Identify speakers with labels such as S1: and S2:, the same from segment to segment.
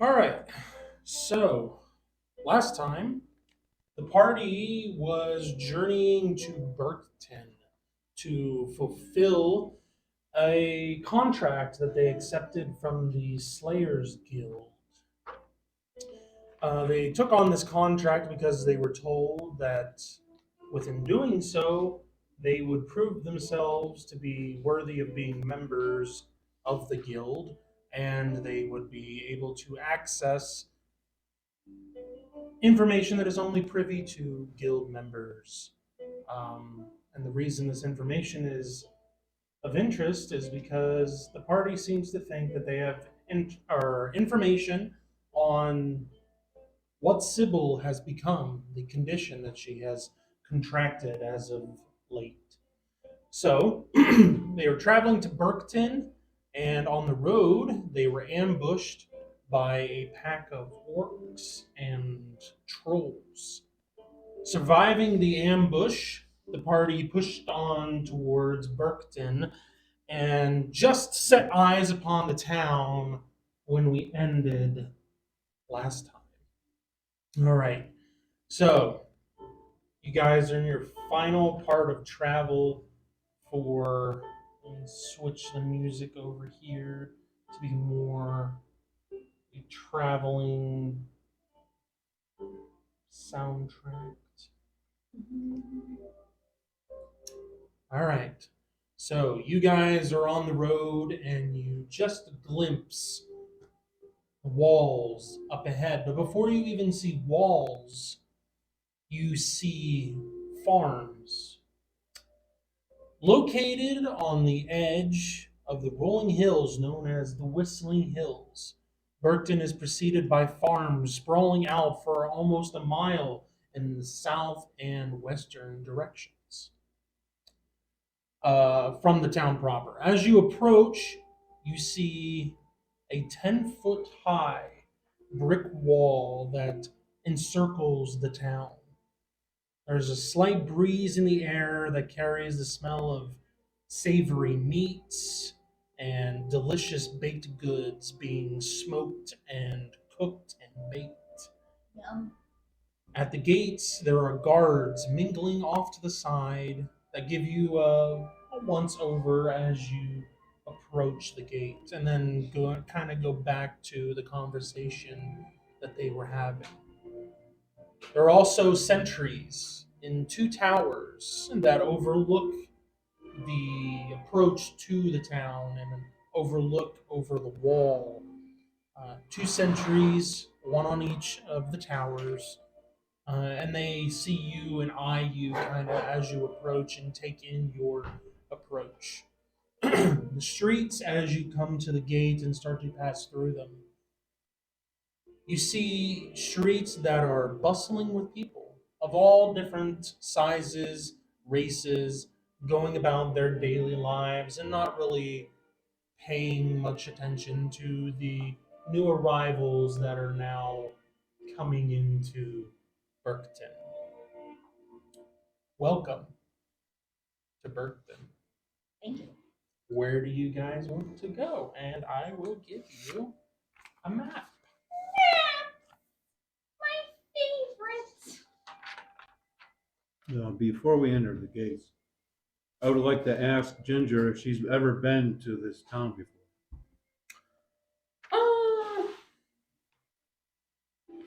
S1: All right. So, last time, the party was journeying to Berkton to fulfill a contract that they accepted from the Slayers Guild. They took on this contract because they were told that within doing so, they would prove themselves to be worthy of being members of the guild, and they would be able to access information that is only privy to guild members. And the reason this information is of interest is because the party seems to think that they have information on what Sybil has become, the condition that she has contracted as of late. So they were traveling to Berkton, and on the road, they were ambushed by a pack of orcs and trolls. Surviving the ambush, the party pushed on towards Berkton and just set eyes upon the town when we ended last time. All right. So, you guys are in your final part of travel for. Let me switch the music over here to be more a traveling soundtrack. All right. So you guys are on the road and you just glimpse walls up ahead. But before you even see walls, you see farms. Located on the edge of the rolling hills known as the Whistling Hills, Berkton is preceded by farms sprawling out for almost a mile in the south and western directions from the town proper. As you approach, you see a 10-foot high brick wall that encircles the town. There's a slight breeze in the air that carries the smell of savory meats and delicious baked goods being smoked and cooked and baked.
S2: Yum.
S1: At the gates, there are guards mingling off to the side that give you a once over as you approach the gate, and then go back to the conversation that they were having. There are also sentries in two towers that overlook the approach to the town and overlook over the wall. Two sentries, one on each of the towers, and they see you and eye you kind of as you approach and take in your approach. The streets, as you come to the gate and start to pass through them, you see streets that are bustling with people of all different sizes, races, going about their daily lives and not really paying much attention to the new arrivals that are now coming into Berkton. Welcome to Berkton.
S2: Thank you.
S1: Where do you guys want to go? And I will give you a map.
S2: My favorite.
S3: Before we enter the gates, I would like to ask Ginger if she's ever been to this town before.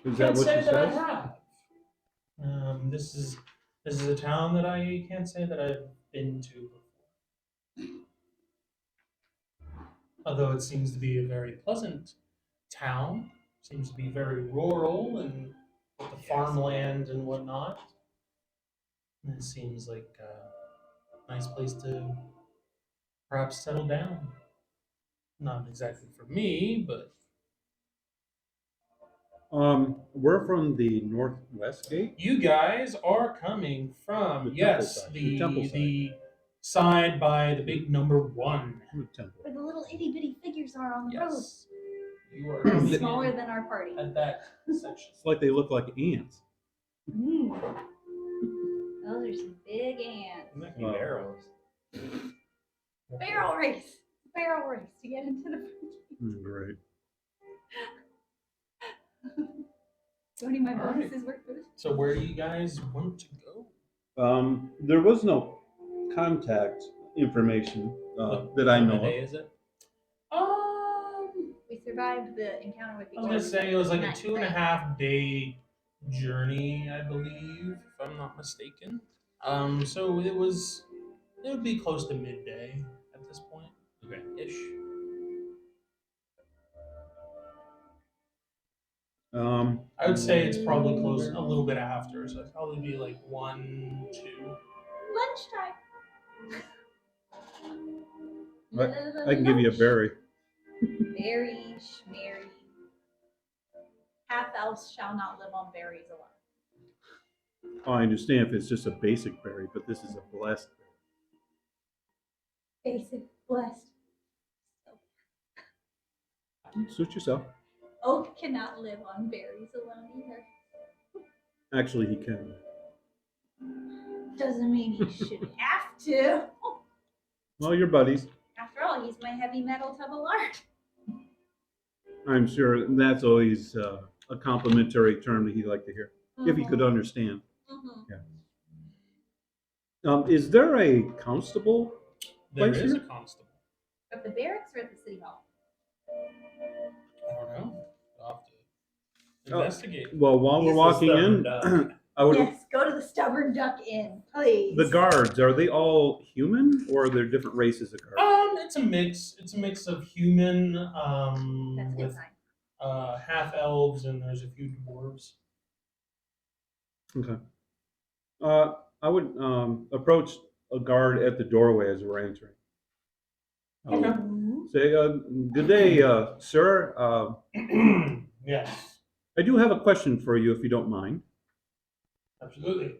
S3: Is that
S1: Can't
S3: what
S1: say
S3: she
S1: that I
S3: says?
S1: have. This is a town that I can't say that I've been to before. Although it seems to be a very pleasant town, seems to be very rural and with the farmland and whatnot. And it seems like a nice place to perhaps settle down. Not exactly for me, but
S3: We're from the northwest gate.
S1: you guys are coming from
S3: The temple
S1: yes
S3: side, the temple side.
S1: the side by the big number one.
S3: The temple.
S2: Where the little itty bitty figures are on the road.
S1: Yes, you are
S2: They're
S1: coming
S2: smaller
S1: in
S2: than our party.
S1: at that section.
S3: It's like they look like ants.
S2: Mm. Those are some big ants.
S1: It might be
S3: Wow.
S1: barrels.
S2: Barrel race. Barrel race to get into the.
S3: Great.
S2: So any of my
S1: All right.
S2: bonuses work for this?
S1: So where do you guys want to go?
S3: There was no contact information that I
S1: What
S3: know
S1: day
S3: of.
S1: is it? Um,
S2: We survived the encounter with the
S1: I was gonna
S2: orcs
S1: say it was like a
S2: night,
S1: 2.5 day journey, I believe, if I'm not mistaken. So it would be close to midday at this point. Okay, ish. I would say it's probably close a little bit after, so it'd probably be like 1, 2.
S2: Lunchtime.
S3: I can give you a berry.
S2: Berry, schmerry. Half elves shall not live on berries alone.
S3: Oh, I understand if it's just a basic berry, but this is a blessed
S2: Basic, blessed.
S3: berry. Suit yourself.
S2: Oak cannot live on berries alone either.
S3: Actually, he can.
S2: Doesn't mean he should have to.
S3: Well, you're buddies.
S2: After all, he's my heavy metal tub of lard.
S3: I'm sure that's always a complimentary term that he'd like to hear, if he could understand. Is there a constable
S1: There
S3: place
S1: is
S3: here?
S1: a constable.
S2: At the barracks or at the city hall?
S1: I don't know. We'll have to
S3: Oh,
S1: investigate.
S3: Well, while we're
S1: He's the
S3: walking
S1: stubborn
S3: in,
S1: duck.
S3: I would.
S2: Yes, go to the Stubborn Duck Inn, please.
S3: The guards, are they all human or are there different races of guards?
S1: It's a mix. It's a mix of human,
S2: That's a good
S1: with
S2: sign.
S1: half elves, and there's a few dwarves.
S3: Okay. I would approach a guard at the doorway as we're entering.
S1: Okay.
S3: Say, good day, sir.
S1: Yes,
S3: I do have a question for you if you don't mind.
S1: absolutely.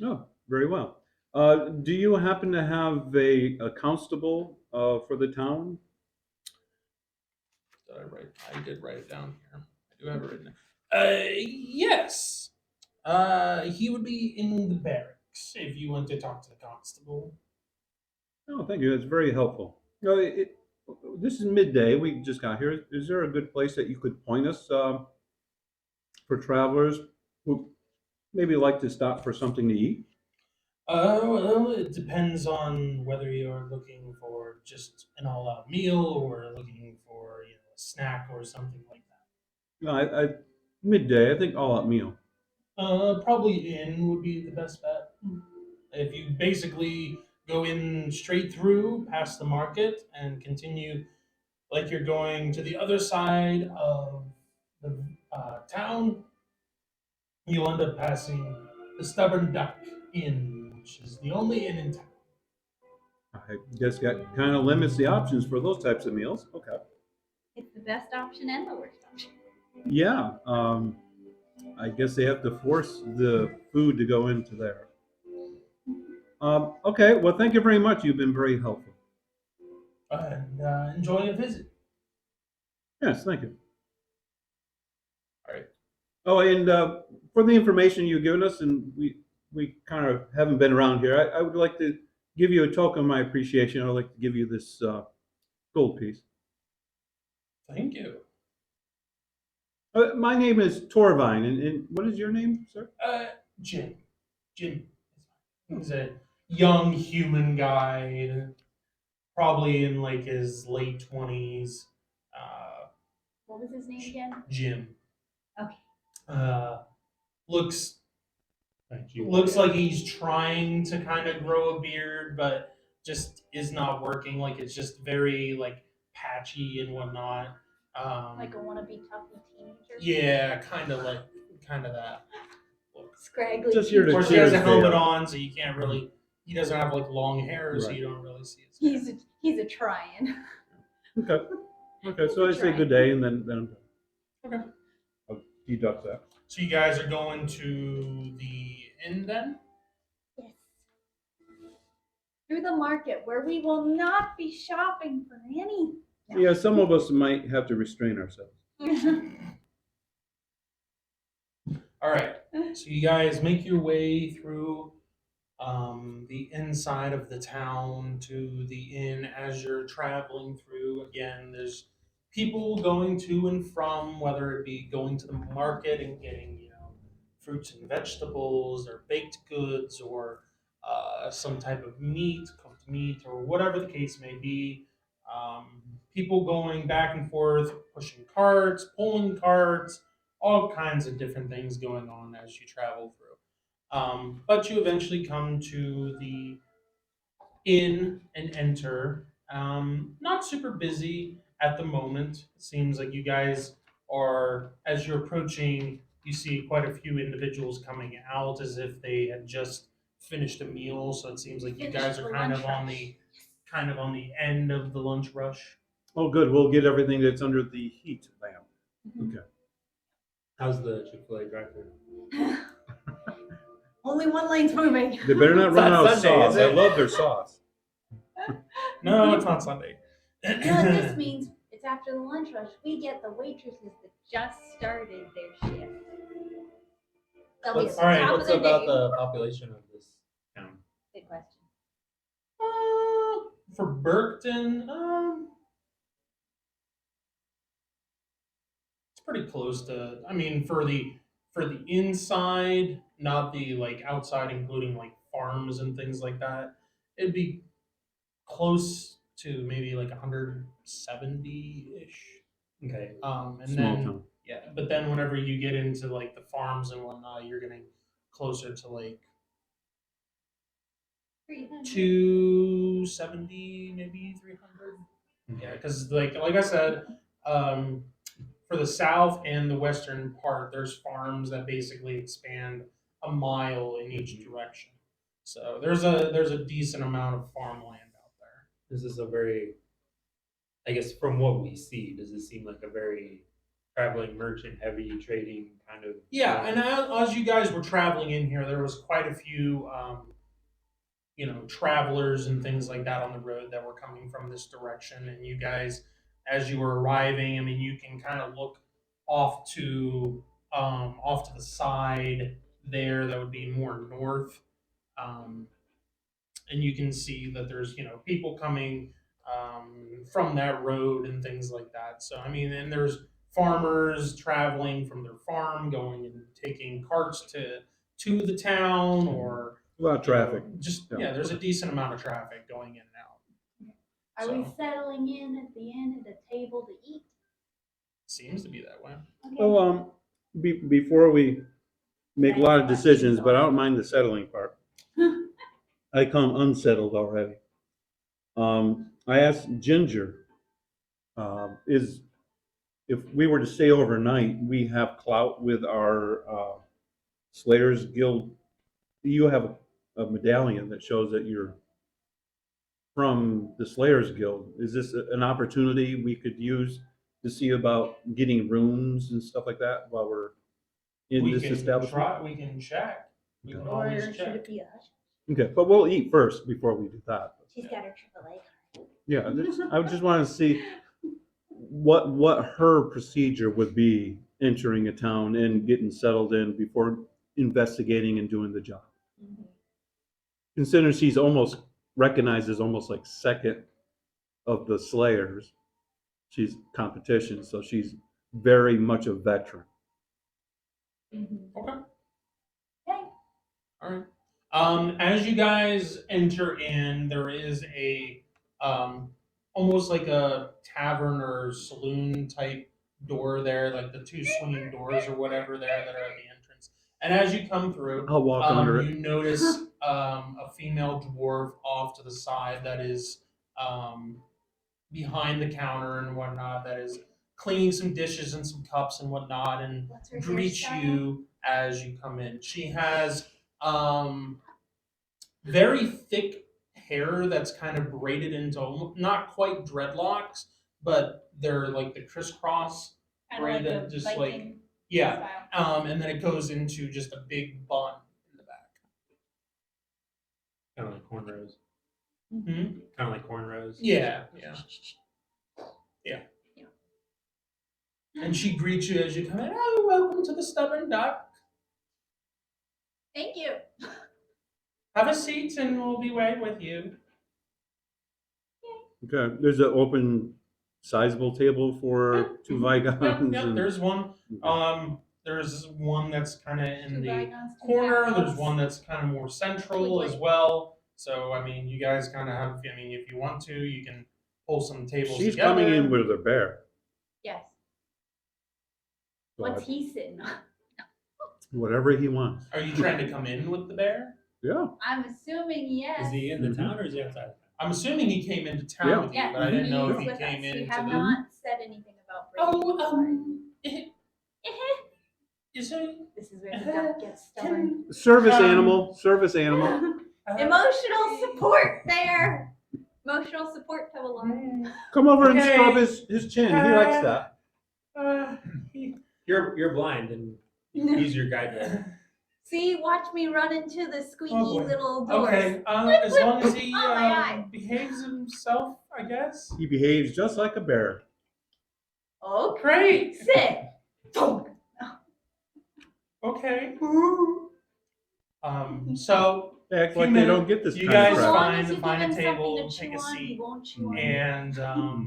S3: Oh, very well. Do you happen to have a constable for the town?
S1: I did write it down here. I do have it written down. Yes. He would be in the barracks if you want to talk to the constable.
S3: Oh, thank you. That's very helpful. This is midday. We just got here. Is there a good place that you could point us for travelers who maybe like to stop for something to eat?
S1: Well, it depends on whether you're looking for just an all-out meal or looking for a snack or something like that.
S3: No, midday. I think all out meal.
S1: Probably inn would be the best bet. If you basically go in straight through past the market and continue like you're going to the other side of the town, you'll end up passing the Stubborn Duck Inn, which is the only inn in town.
S3: I guess that kind of limits the options for those types of meals. Okay.
S2: It's the best option and the worst option.
S3: Yeah. I guess they have to force the food to go into there. Okay. Well, thank you very much. You've been very helpful.
S1: And enjoy your visit.
S3: Yes, thank you.
S1: All right.
S3: Oh, and for the information you've given us, and we kind of haven't been around here, I would like to give you a token of my appreciation. I'd like to give you this gold piece.
S1: Thank you.
S3: My name is Torvine, and what is your name, sir?
S1: Jim. Jim. He's a young human guy, probably in like his late 20s.
S2: What was his name again?
S1: Jim.
S2: Okay.
S1: Looks
S3: Thank you.
S1: looks like he's trying to kind of grow a beard, but just is not working. Like it's just very like patchy and whatnot.
S2: Like a wannabe toughy teenager.
S1: Yeah, kind of that.
S2: Scraggly.
S3: Just here
S1: Of
S3: to
S1: course, he has a
S3: clear
S1: helmet
S3: the-
S1: on, so you can't really. He doesn't have like long hair, so
S3: Right.
S1: you don't really see his.
S2: He's a trying.
S3: Okay. Okay. So I say good day, and then I'm done.
S1: Okay.
S3: I'll deduct that.
S1: So you guys are going to the inn then?
S2: Yes. Through the market where we will not be shopping for any.
S3: Yeah, some of us might have to restrain ourselves.
S1: All right. So you guys make your way through the inside of the town to the inn. As you're traveling through, again, there's people going to and from, whether it be going to the market and getting, fruits and vegetables or baked goods or some type of meat, cooked meat, or whatever the case may be. People going back and forth, pushing carts, pulling carts, all kinds of different things going on as you travel through. But you eventually come to the inn and enter. Not super busy at the moment. It seems like you guys are, as you're approaching, you see quite a few individuals coming out as if they had just finished a meal. So it seems like you guys are kind of on the end of the lunch rush.
S3: Oh, good. We'll get everything that's under the heat lamp. Okay.
S4: How's the Chick-fil-A drive-thru?
S2: Only one lane's moving.
S3: They better not
S4: It's
S3: run
S4: not
S3: out of
S4: Sunday,
S3: sauce.
S4: is
S3: I
S4: it?
S3: love their sauce.
S1: No, it's not Sunday.
S2: You know what this means? It's after the lunch rush. We get the waitresses that just started their shift. They'll be
S4: What's,
S1: all right,
S2: top
S4: what's
S2: of their
S4: about
S2: day.
S4: the population of this town?
S2: Good question.
S1: For Berkton, it's pretty close to. I mean, for the inside, not the like outside, including like farms and things like that. It'd be close to maybe like 170 ish.
S4: Okay.
S1: And
S3: Small
S1: then
S3: town.
S1: yeah, but then whenever you get into like the farms and whatnot, you're getting closer to like
S2: 300.
S1: 270, maybe 300. Yeah, because like I said, for the south and the western part, there's farms that basically expand a mile in each direction. So there's a decent amount of farmland out there.
S4: This is a very, I guess, from what we see, does it seem like a very traveling merchant heavy trading kind of?
S1: Yeah, and as you guys were traveling in here, there was quite a few, travelers and things like that on the road that were coming from this direction. And you guys, as you were arriving, I mean, you can kind of look off to off to the side there. That would be more north, um, and you can see that there's people coming from that road and things like that. So I mean, and there's farmers traveling from their farm, going and taking carts to the town, or
S3: A lot of traffic.
S1: just
S3: Yeah.
S1: yeah, there's a decent amount of traffic going in and out.
S2: Are we
S1: So.
S2: settling in at the end at a table to eat?
S1: Seems to be that way.
S2: Okay.
S3: Well, before we make a lot of decisions, but I don't mind the settling part. I come unsettled already. I asked Ginger, is if we were to stay overnight, we have clout with our Slayers Guild. You have a medallion that shows that you're from the Slayers Guild. Is this an opportunity we could use to see about getting rooms and stuff like that while we're in
S1: We
S3: this
S1: can
S3: establishment?
S1: try. We can check. We can
S2: Or
S1: always
S2: should
S1: check.
S2: it be us?
S3: Okay, but we'll eat first before we do that.
S2: She's got her AAA card.
S3: Yeah, I just want to see what her procedure would be entering a town and getting settled in before investigating and doing the job.
S2: Mhm.
S3: Considering she's almost recognized as almost like second of the Slayers, she's competition, so she's very much a veteran.
S2: Mhm.
S1: Okay.
S2: Okay.
S1: All right. As you guys enter in, there is a almost like a tavern or saloon type door there, like the two swinging doors or whatever there that are at the entrance. And as you come through,
S3: I'll walk under
S1: you
S3: it.
S1: notice a female dwarf off to the side that is behind the counter and whatnot, that is cleaning some dishes and some cups and whatnot, and
S2: What's her
S1: greets
S2: hairstyle?
S1: you as you come in. She has very thick hair that's kind of braided into not quite dreadlocks, but they're like the crisscross
S2: Kind of like
S1: braided,
S2: a
S1: just
S2: Viking
S1: like yeah.
S2: style.
S1: And then it goes into just a big bun in the back.
S4: Kind of like cornrows.
S1: Hmm?
S4: Kind of like cornrows.
S1: Yeah, yeah. And she greets you as you come in. Oh, welcome to the Stubborn Duck.
S2: Thank you.
S1: Have a seat, and we'll be right with you.
S3: Okay, there's an open sizable table for two
S1: Yep,
S3: Vigons.
S1: yep.
S3: And,
S1: There's one. There's one that's kind of in
S2: Two
S1: the
S2: Vigons, two
S1: corner. There's
S2: Bagels.
S1: one that's kind of more central
S2: Twig
S1: as
S2: light.
S1: well. So I mean, you guys kind of have. I mean, if you want to, you can pull some tables
S3: she's
S1: together.
S3: coming in with a bear.
S2: Yes.
S3: So
S2: What's he sitting on?
S3: whatever he wants.
S1: Are you trying to come in with the bear?
S3: Yeah.
S2: I'm assuming yes.
S4: Is he in the town or is he outside?
S1: I'm assuming he came into town
S3: Yeah.
S1: with you,
S2: Yes,
S1: but I didn't know if
S2: he's
S1: he
S2: with
S1: came
S2: us.
S1: into
S2: You have
S1: the.
S2: not said anything about breaking.
S1: Is it?
S2: This is where the duck gets stubborn.
S3: Service
S1: Um,
S3: animal. Service animal.
S2: Emotional support there. Emotional support to a line.
S3: Come over and
S1: Okay.
S3: scrub his chin. He likes that.
S4: You're blind and he's your guide dog.
S2: See, watch me run into the squeaky
S1: Oh, boy.
S2: little doors.
S1: Okay, as long as he
S2: Oh, my eye.
S1: behaves himself, I guess.
S3: He behaves just like a bear.
S2: Okay.
S1: Great.
S2: Sit.
S1: Okay. So
S3: They act
S1: Few
S3: like they
S1: minutes-
S3: don't get this
S1: you
S3: kind
S1: guys
S3: of
S2: As
S3: crap.
S2: long
S1: find-
S2: as you
S1: find
S2: give
S1: a
S2: him something
S1: table,
S2: to
S1: take
S2: chew
S1: a
S2: on, he
S1: seat,
S2: won't chew on it.
S1: and a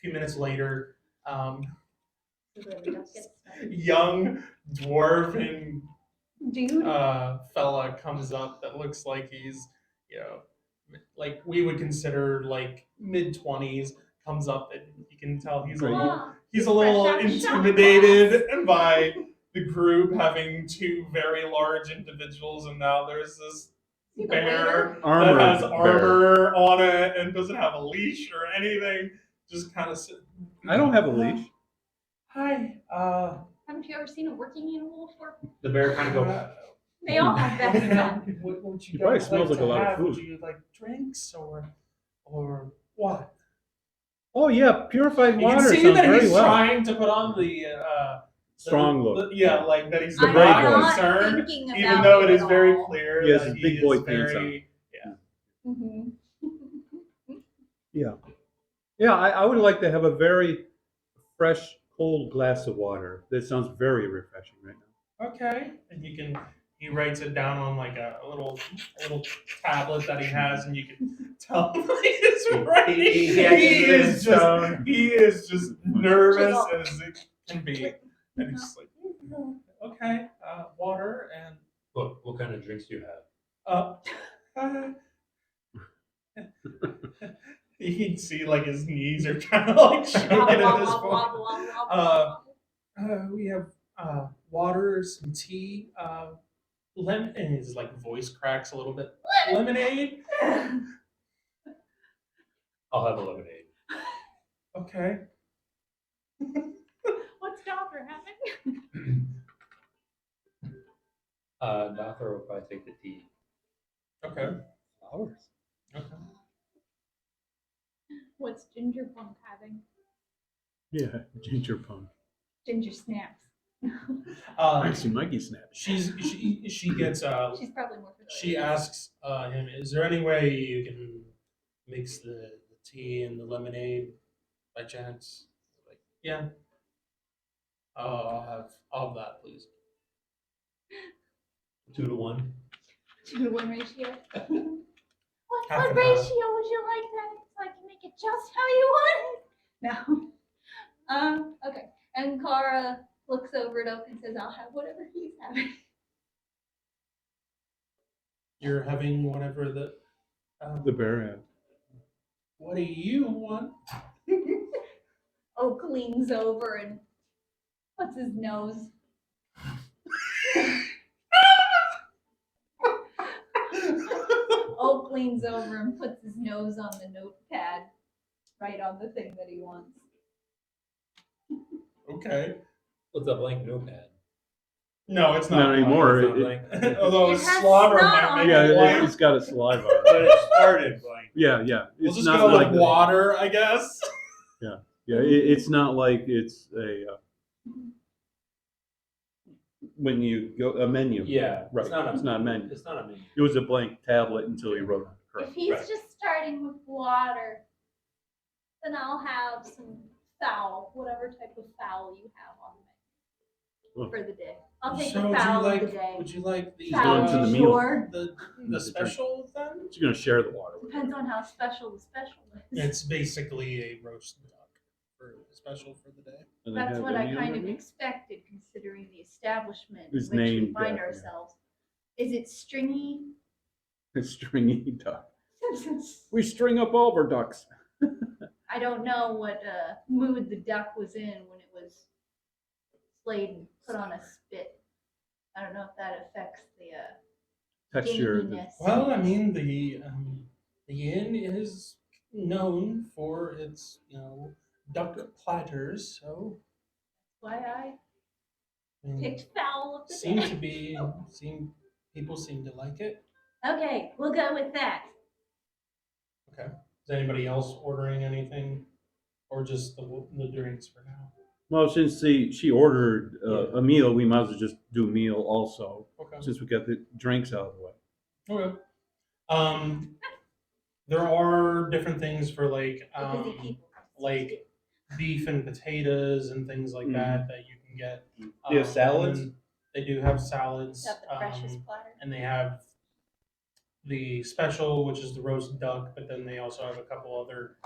S1: few minutes later,
S2: This is where the duck gets stubborn.
S1: young dwarven
S2: Dude.
S1: fella comes up that looks like he's, you know, like we would consider like mid-20s. Comes up and you can tell he's a
S3: Right.
S1: little
S2: Ah,
S1: he's a
S2: fresh
S1: little
S2: out of shop
S1: intimidated by the group having two very large individuals, and now there's this
S2: See the
S1: bear that
S3: Armored
S1: has
S3: bear.
S1: armor on it and doesn't have a leash or anything. Just kind of sit.
S3: I don't have a leash.
S1: Hi.
S2: Haven't you ever seen a working animal before?
S4: The bear kind of goes,
S2: They all have vests on.
S1: What would you
S3: He probably
S1: guys
S3: smells like
S1: to
S3: a lot of
S1: have? Would
S3: food.
S1: you like drinks or what?
S3: Oh yeah, purified
S1: You
S3: water
S1: can see
S3: sounds
S1: that
S3: very
S1: he's
S3: well.
S1: trying to put on the
S3: Strong look.
S1: yeah, like that he's
S3: The
S2: I'm
S3: brave
S1: not
S3: boy.
S2: not
S1: concerned,
S2: thinking
S1: even
S2: about
S1: though it is
S2: at
S1: very
S2: all.
S1: clear
S3: He has
S1: that
S3: his
S1: he
S3: big
S1: is
S3: boy pants
S1: very.
S2: Mhm.
S3: Yeah. Yeah, I would like to have a very fresh, cold glass of water. That sounds very refreshing right now.
S1: Okay, and he writes it down on like a little tablet that he has, and you can tell he's writing.
S4: he is stone.
S1: He is just nervous
S2: Jiggle.
S1: as it can be, and he's just like, okay, water and
S4: what kind of drinks do you have?
S1: uh, you can see like his knees are kind of like shaking at this point. We have water, some tea, lemon. And his like voice cracks a little bit. Lemonade.
S4: I'll have a lemonade.
S1: Okay.
S2: What's doctor having?
S4: Dothar will probably take the tea.
S1: Okay.
S3: Flowers.
S1: Okay.
S2: What's ginger punk having?
S3: Yeah, ginger punk.
S2: Ginger snaps.
S3: Actually, Mikey snaps.
S1: She gets
S2: She's probably more familiar.
S1: she asks him, is there any way you can mix the tea and the lemonade by chance? Like, yeah. I'll have that, please.
S4: 2 to 1.
S2: 2-to-1 ratio. What,
S1: Half
S2: what
S1: and
S2: ratio
S1: half.
S2: would you like that? So I can make it just how you want it. No. Okay. And Kara looks over at Oak and says, "I'll have whatever he's having."
S1: You're having whatever
S3: The bear had.
S1: what do you want?
S2: Oak leans over and puts his nose. Oak leans over and puts his nose on the notepad, right on the thing that he wants.
S1: Okay.
S4: What's a blank notepad?
S1: No, it's not
S3: Not anymore.
S4: It's not
S3: It-
S4: blank.
S1: Although
S2: It has
S1: slobber
S2: snot
S1: might
S2: on
S1: make
S2: it.
S3: yeah,
S1: it
S3: it,
S1: blank.
S3: it's got a saliva on it.
S4: But it started blank.
S3: Yeah, yeah.
S1: We'll
S3: It's
S1: just
S3: not
S1: go
S3: like
S1: with water, I guess.
S3: Yeah, it's not like it's a when you go a menu.
S4: Yeah.
S3: Right.
S4: It's not a,
S3: It's not a menu.
S4: It's not a menu.
S3: It was a blank tablet until he wrote it
S2: If
S3: correct.
S2: he's
S4: Right.
S2: just starting with water, then I'll have some fowl, whatever type of fowl you have on the menu for the day. I'll take
S1: So
S2: the
S1: would you
S2: fowl of
S1: like
S2: the day.
S1: would you like the
S3: going to the meal.
S2: Sure.
S1: the special then?
S3: She's gonna share the water.
S2: Depends on how special the special is.
S1: It's basically a roast duck. for special for the day.
S3: Do they
S2: That's
S3: have
S2: what I
S3: any
S2: kind
S3: other
S2: of
S3: meat?
S2: expected, considering the establishment in
S3: It's
S2: which we
S3: named
S2: find
S3: that, yeah.
S2: ourselves. Is it stringy?
S3: Stringy duck. We string up all of our ducks.
S2: I don't know what mood the duck was in when it was slayed and put on a spit. I don't know if that affects the
S3: Texture.
S2: gaminess.
S1: Well, I mean, the inn is known for its, duck platters, so
S2: Why I
S1: I mean,
S2: picked fowl of the
S1: seem
S2: day.
S1: to be people seem to like it.
S2: Okay, we'll go with that.
S1: Okay. Is anybody else ordering anything, or just the drinks for now?
S3: Well, since she ordered
S1: Yeah.
S3: a meal, we might as well just do a meal also,
S1: Okay.
S3: since we got the drinks out of the way.
S1: Okay. There are different things for
S2: Busy people.
S1: like beef and potatoes and things like that that you can get.
S3: They have salads?
S1: And then they do have salads.
S2: Got the freshest platter.
S1: And they have the special, which is the roast duck, but then they also have a couple other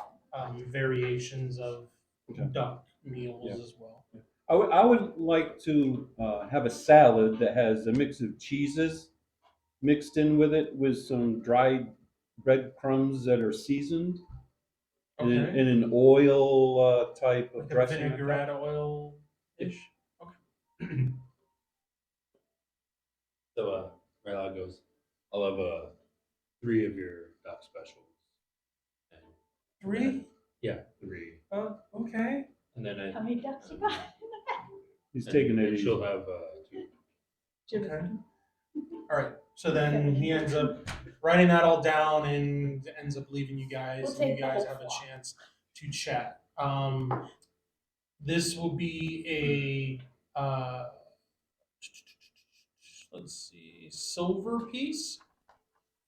S1: variations of
S3: Okay.
S1: duck meals
S3: Yeah.
S1: as well.
S3: I would like to have a salad that has a mix of cheeses mixed in with it, with some dried breadcrumbs that are seasoned,
S1: Okay.
S3: in an oil type of
S1: Like a
S3: dressing.
S1: vinaigrette oil ish. Okay.
S4: So Marla goes, I'll have 3 of your duck specials. And
S1: Three?
S4: yeah, 3.
S1: Okay.
S4: And then
S2: How many ducks you got?
S3: He's taking it
S4: and
S3: easy.
S4: she'll have 2.
S1: Okay. All right. So then he ends up writing that all down and ends up leaving you guys.
S2: We'll
S1: And you
S2: take the
S1: guys
S2: whole
S1: have a
S2: flock.
S1: chance to chat. This will be a let's see, silver piece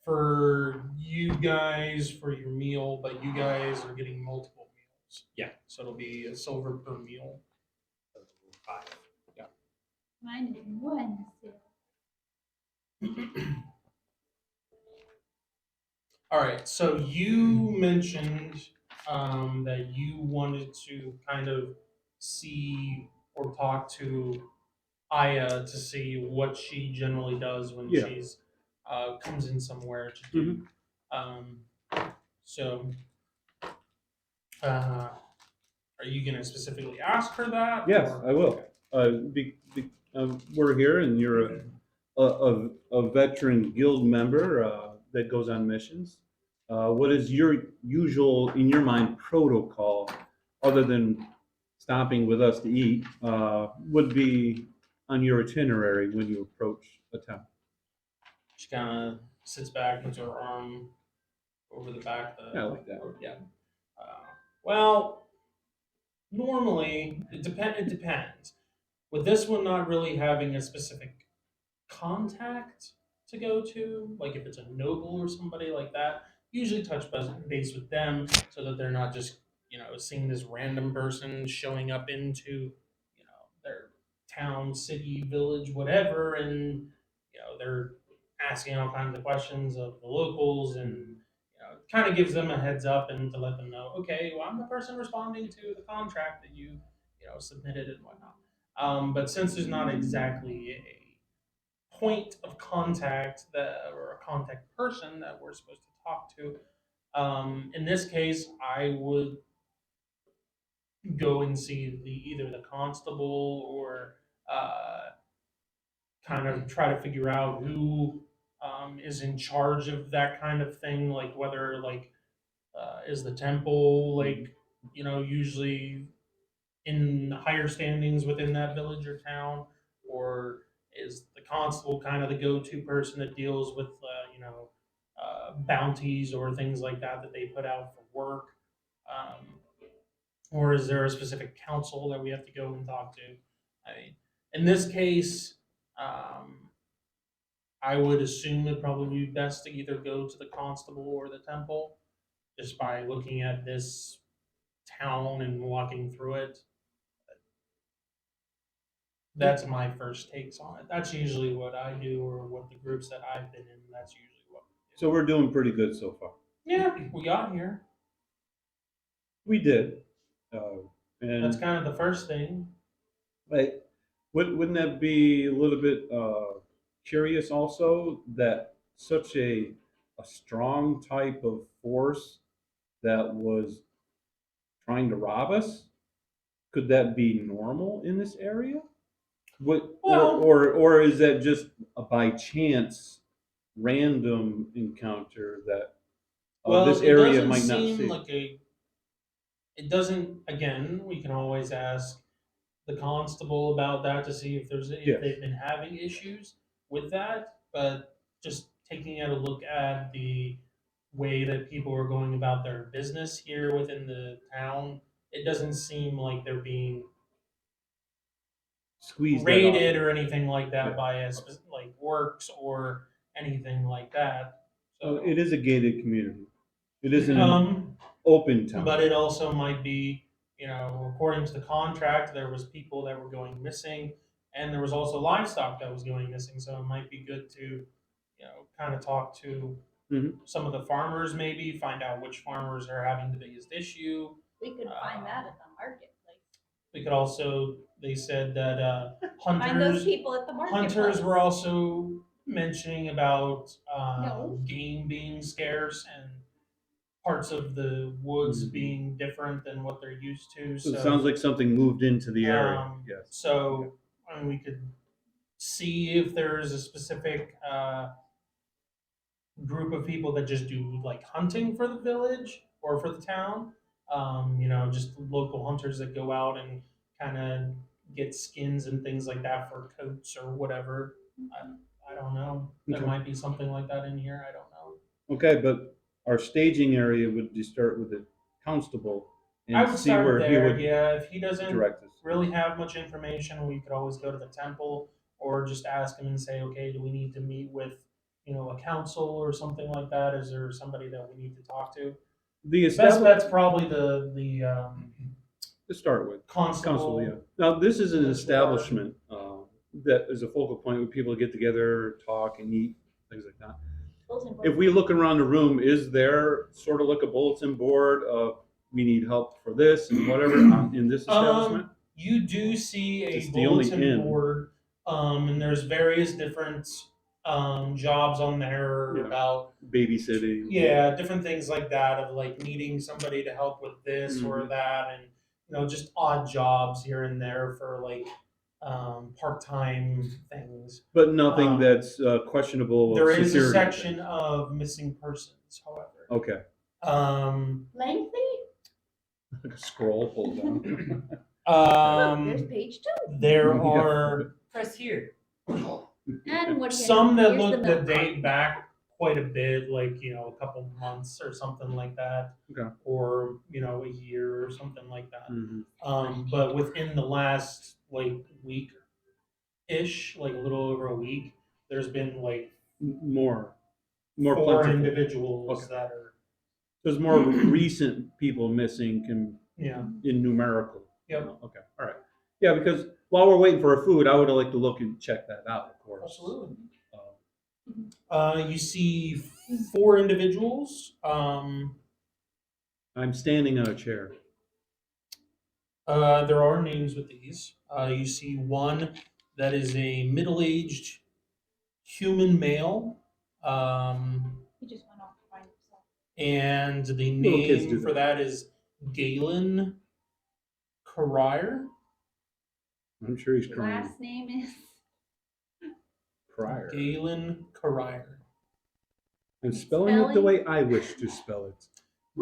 S1: for you guys for your meal, but you guys are getting multiple meals.
S4: Yeah.
S1: So it'll be a silver per meal.
S4: 5.
S2: Mine is one.
S1: All right. So you mentioned that you wanted to kind of see or talk to Aya to see what she generally does when
S3: Yeah.
S1: she's comes in somewhere to do. Um, so, are you gonna specifically ask her that?
S3: Yes,
S1: or-
S3: I will. We're here, and you're a veteran guild member that goes on missions. What is your usual, in your mind, protocol, other than stopping with us to eat, would be on your itinerary when you approach a town?
S1: She kind of sits back, puts her arm over the back.
S3: Yeah, I like that.
S1: Yeah. Well, normally it depends. With this one not really having a specific contact to go to, like if it's a noble or somebody like that, usually touch base with them so that they're not just seeing this random person showing up into their town, city, village, whatever, and they're asking all kinds of questions of the locals and. It kind of gives them a heads up and to let them know, okay, well, I'm the person responding to the contract that you submitted and whatnot. But since there's not exactly a point of contact or a contact person that we're supposed to talk to, in this case, I would go and see either the constable or kind of try to figure out who is in charge of that kind of thing, like whether is the temple usually in higher standings within that village or town, or is the constable kind of the go-to person that deals with bounties or things like that they put out for work, or is there a specific council that we have to go and talk to? I mean, in this case, I would assume it'd probably be best to either go to the constable or the temple, just by looking at this town and walking through it. That's my first takes on it. That's usually what I do, or what the groups that I've been in. That's usually what.
S3: So we're doing pretty good so far.
S1: Yeah, we got here.
S3: We did. Uh,
S1: That's
S3: And
S1: kind of the first thing.
S3: like, wouldn't that be a little bit curious also that such a strong type of force that was trying to rob us, could that be normal in this area? What
S1: Well,
S3: or is that just a by chance random encounter that
S1: well,
S3: this
S1: it
S3: area
S1: doesn't
S3: might not
S1: seem
S3: see?
S1: like a. It doesn't. Again, we can always ask the constable about that to see if
S3: Yes.
S1: they've been having issues with that. But just taking a look at the way that people are going about their business here within the town, it doesn't seem like they're being
S3: Squeeze that off.
S1: raided or anything like that
S3: Yeah.
S1: by like works or anything like that.
S3: Well,
S1: So,
S3: it is a gated community. It isn't an
S1: um,
S3: open town.
S1: but it also might be, according to the contract, there was people that were going missing, and there was also livestock that was going missing. So it might be good to, kind of talk to
S3: Mhm.
S1: some of the farmers, maybe find out which farmers are having the biggest issue.
S2: We could find that at the marketplace.
S1: We could also, they said that
S2: Find those
S1: hunters
S2: people at the marketplace.
S1: hunters were also mentioning about
S2: No.
S1: game being scarce and parts of the woods
S3: Mhm.
S1: being different than what they're used to.
S3: So it sounds like something moved into the area. Yes.
S1: So I mean, we could see if there's a specific group of people that just do like hunting for the village or for the town. Just local hunters that go out and kind of get skins and things like that for coats or whatever. I don't know. There
S3: Okay.
S1: might be something like that in here. I don't know.
S3: Okay, but our staging area would you start with the constable and
S1: I would
S3: see
S1: start
S3: where he
S1: there.
S3: would
S1: Yeah, if he doesn't
S3: direct us.
S1: really have much information, we could always go to the temple or just ask him and say, okay, do we need to meet with, a council or something like that? Is there somebody that we need to talk to?
S3: The
S1: Best bet's
S3: establishment
S1: probably the
S3: to start with.
S1: constable.
S3: Yeah. Now, this is an
S1: in this regard.
S3: establishment that is a focal point where people get together, talk, and eat, things like that.
S2: Bulletin board.
S3: If we look around the room, is there sort of like a bulletin board of we need help for this and whatever in this establishment?
S1: You do see a
S3: It's the only
S1: bulletin
S3: inn.
S1: board, and there's various different jobs on there
S3: Yeah.
S1: about
S3: Babysitting.
S1: different things like that of like needing somebody to help with this or
S3: Mhm.
S1: that, and just odd jobs here and there for like part-time things.
S3: But nothing
S1: Um,
S3: that's questionable.
S1: There is a
S3: security
S1: section
S3: things.
S1: of missing persons, however.
S3: Okay.
S2: Lengthy?
S3: Like a scroll pulled down.
S2: Look, there's page 2.
S1: There
S3: Yeah.
S1: are
S4: Press here.
S2: And what do you
S1: some that
S2: here's the
S1: look that
S2: milk
S1: date
S2: carton.
S1: back quite a bit, like a couple months or something like that,
S3: Okay.
S1: or a year or something like that.
S3: Mhm.
S1: But within the last like week ish, like a little over a week, there's been like
S3: More
S1: four
S3: plentiful.
S1: individuals
S3: Okay.
S1: that are
S3: There's more recent people missing in numerical.
S1: Yep.
S3: Okay. All right. Yeah, because while we're waiting for our food, I would like to look and check that out, of course.
S1: Absolutely.
S3: Uh,
S1: You see 4 individuals.
S3: I'm standing on a chair.
S1: There are names with these. You see one that is a middle-aged human male,
S2: He just went off to find himself.
S1: and the
S3: Little kids do
S1: name for
S3: that.
S1: that is Galen Carrier.
S3: I'm sure he's crying.
S2: Last name is
S3: Crier.
S1: Galen Carrier.
S3: I'm spelling it the way I wish to spell it.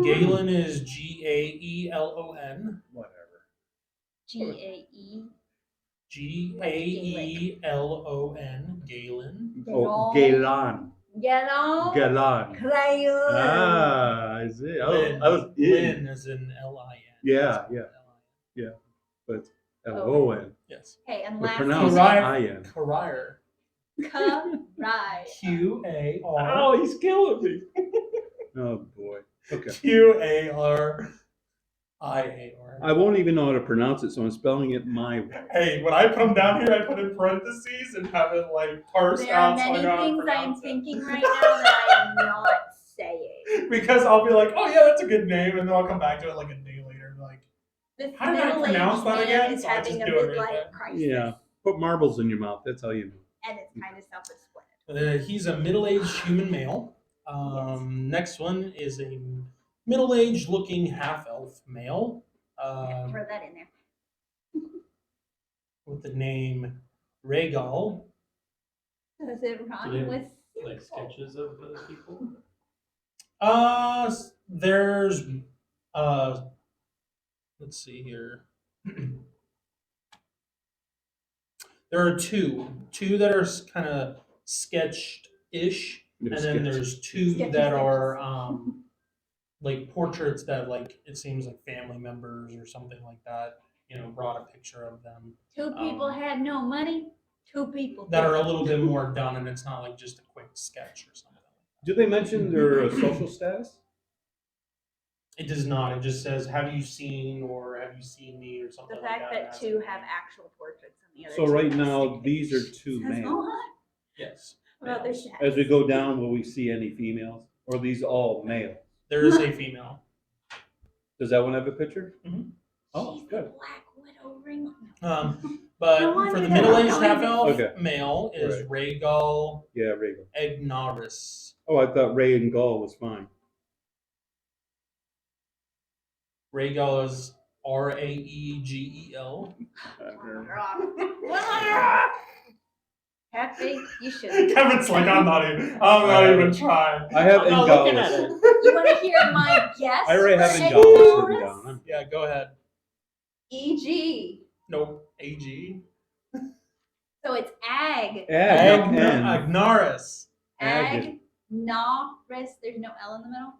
S1: Galen is Gaelon.
S3: Whatever.
S2: G-A-E.
S1: Gaelon. Galen.
S3: Oh, Galan.
S2: Yellow.
S3: Galan.
S2: Crayon.
S3: Ah, I see. I was in.
S1: Lynn is in L-I-N.
S3: Yeah, yeah. But L-O-N.
S1: Yes.
S2: Okay, and
S3: But
S2: last
S3: pronounced
S2: name
S3: I-N.
S1: Carrier.
S2: is Karai.
S1: Q-A-R.
S3: Oh, he's killing me. Oh, boy. Okay.
S1: Q-A-R-I-A-R.
S3: I won't even know how to pronounce it, so I'm spelling it my way.
S1: Hey, when I put them down here, I put in parentheses and have it like parsed
S2: There are
S1: out so I
S2: many
S1: know how to
S2: things I'm
S1: pronounce it.
S2: thinking right now that I am not saying.
S1: Because I'll be like, oh yeah, that's a good name, and then I'll come back to it like a day later and be like,
S2: This
S1: How did I pronounce
S2: middle-aged
S1: that
S2: man
S1: again?
S2: is
S1: So I
S2: having
S1: just
S2: a
S1: do it right
S2: midlife
S1: there.
S2: crisis.
S3: Yeah. Put marbles in your mouth. That's how you know.
S2: And it's kind of self-explanatory.
S1: He's a middle-aged human male. Next one is a middle-aged looking half-elf male
S2: Throw that in there.
S1: with the name Rhaegal.
S2: Does it
S4: Do they
S2: rhyme
S4: have,
S2: with
S4: like
S2: simple?
S4: sketches of those people?
S1: There's let's see here. There are two that are kind of sketched-ish,
S3: They're
S1: and then
S3: sketchy.
S1: there's two
S2: Sketchy
S1: that
S2: sketches.
S1: are like portraits that like it seems like family members or something like that. Brought a picture of them
S2: Two people
S1: Um,
S2: had no money. Two people
S1: that are a
S2: did.
S1: little bit more done, and it's not like just a quick sketch or something.
S3: Do they mention their social status?
S1: It does not. It just says, "Have you seen?" or "Have you seen me?" or something
S2: The
S1: like
S2: fact
S1: that.
S2: that two have actual portraits and the other
S3: So
S2: two
S3: right
S2: have
S3: now,
S2: stick
S3: these are
S2: figures.
S3: two
S2: Says a
S3: males.
S2: lot
S1: Yes.
S2: about their
S1: males.
S2: status.
S3: As we go down, will we see any females? Or are these all male?
S1: There is a female.
S3: Does that one have a picture?
S1: Mhm.
S3: Oh,
S2: She's
S3: good.
S2: the Black Widow ring.
S1: But
S2: No
S1: for
S2: wonder
S1: the
S2: they're
S1: middle-aged
S2: not going
S1: half-elf
S3: Okay.
S1: male is Rhaegal
S3: Yeah, Rhaegal.
S1: Egnoris.
S3: Oh, I thought Ray and Gall was fine.
S1: Rhaegal is Raegel.
S2: Happy, you should.
S1: Kevin's like, I'm not even trying.
S3: I have
S1: I'm not looking at
S3: Engaulis.
S1: it.
S2: You want to hear my guess?
S3: I already
S2: for
S3: have Engaulis written
S2: Egnoris?
S3: down.
S1: Yeah, go ahead.
S2: E.G.
S1: Nope. AG.
S2: So it's ag.
S3: Ag, no N.
S1: Agnaris.
S3: Ag.
S2: Agnoris. There's no L in the middle.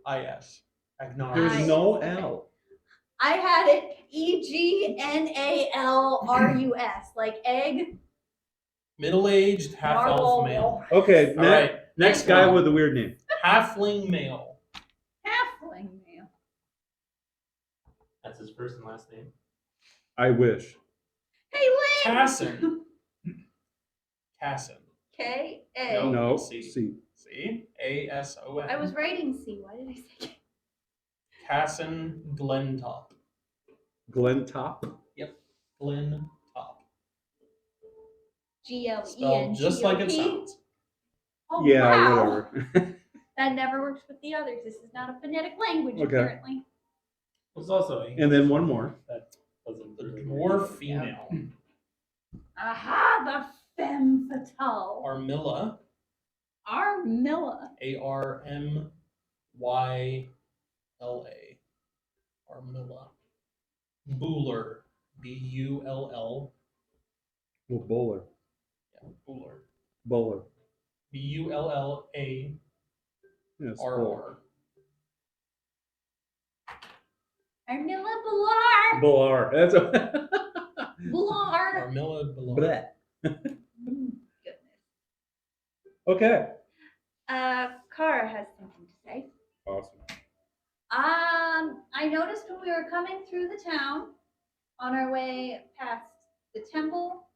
S1: Agnaris. Agnaris.
S3: There's no L.
S2: I had it Egnalrus, like egg.
S1: Middle-aged half-elf male.
S3: Okay,
S1: All right.
S3: next guy with a weird name.
S1: Halfling male.
S2: Halfling male.
S4: That's his first and last name.
S3: I wish.
S2: Hey, Lynn!
S1: Casson. Casson.
S2: K-A.
S3: No,
S1: C.
S3: C.
S1: See? A-S-O-N.
S2: I was writing C. Why did I say K?
S1: Casson Glentop.
S3: Glen Top.
S1: Glentop.
S2: G-L-E-N.
S1: Spelled just like it sounds.
S2: Oh,
S3: Yeah,
S2: wow.
S3: whatever.
S2: That never works with the others. This is not a phonetic language,
S3: Okay.
S2: apparently.
S4: There's also
S3: And then one more.
S4: that doesn't
S1: The
S4: really
S1: dwarf
S4: work.
S1: female.
S2: Aha, the femme fatale.
S1: Armilla.
S2: Armilla.
S1: A-R-M-Y-L-A. Armilla. Buller. B-U-L-L.
S3: Well, bowler.
S1: Yeah, Buller.
S3: Bowler.
S1: B-U-L-L-A-R-R.
S3: Yes, bowler.
S2: Armilla Bilar.
S3: Bowler. That's a.
S2: Bilar.
S1: Armilla Buller.
S3: Bleh.
S2: Goodness.
S3: Okay.
S2: Kara has something to say.
S3: Awesome.
S2: I noticed when we were coming through the town, on our way past the temple,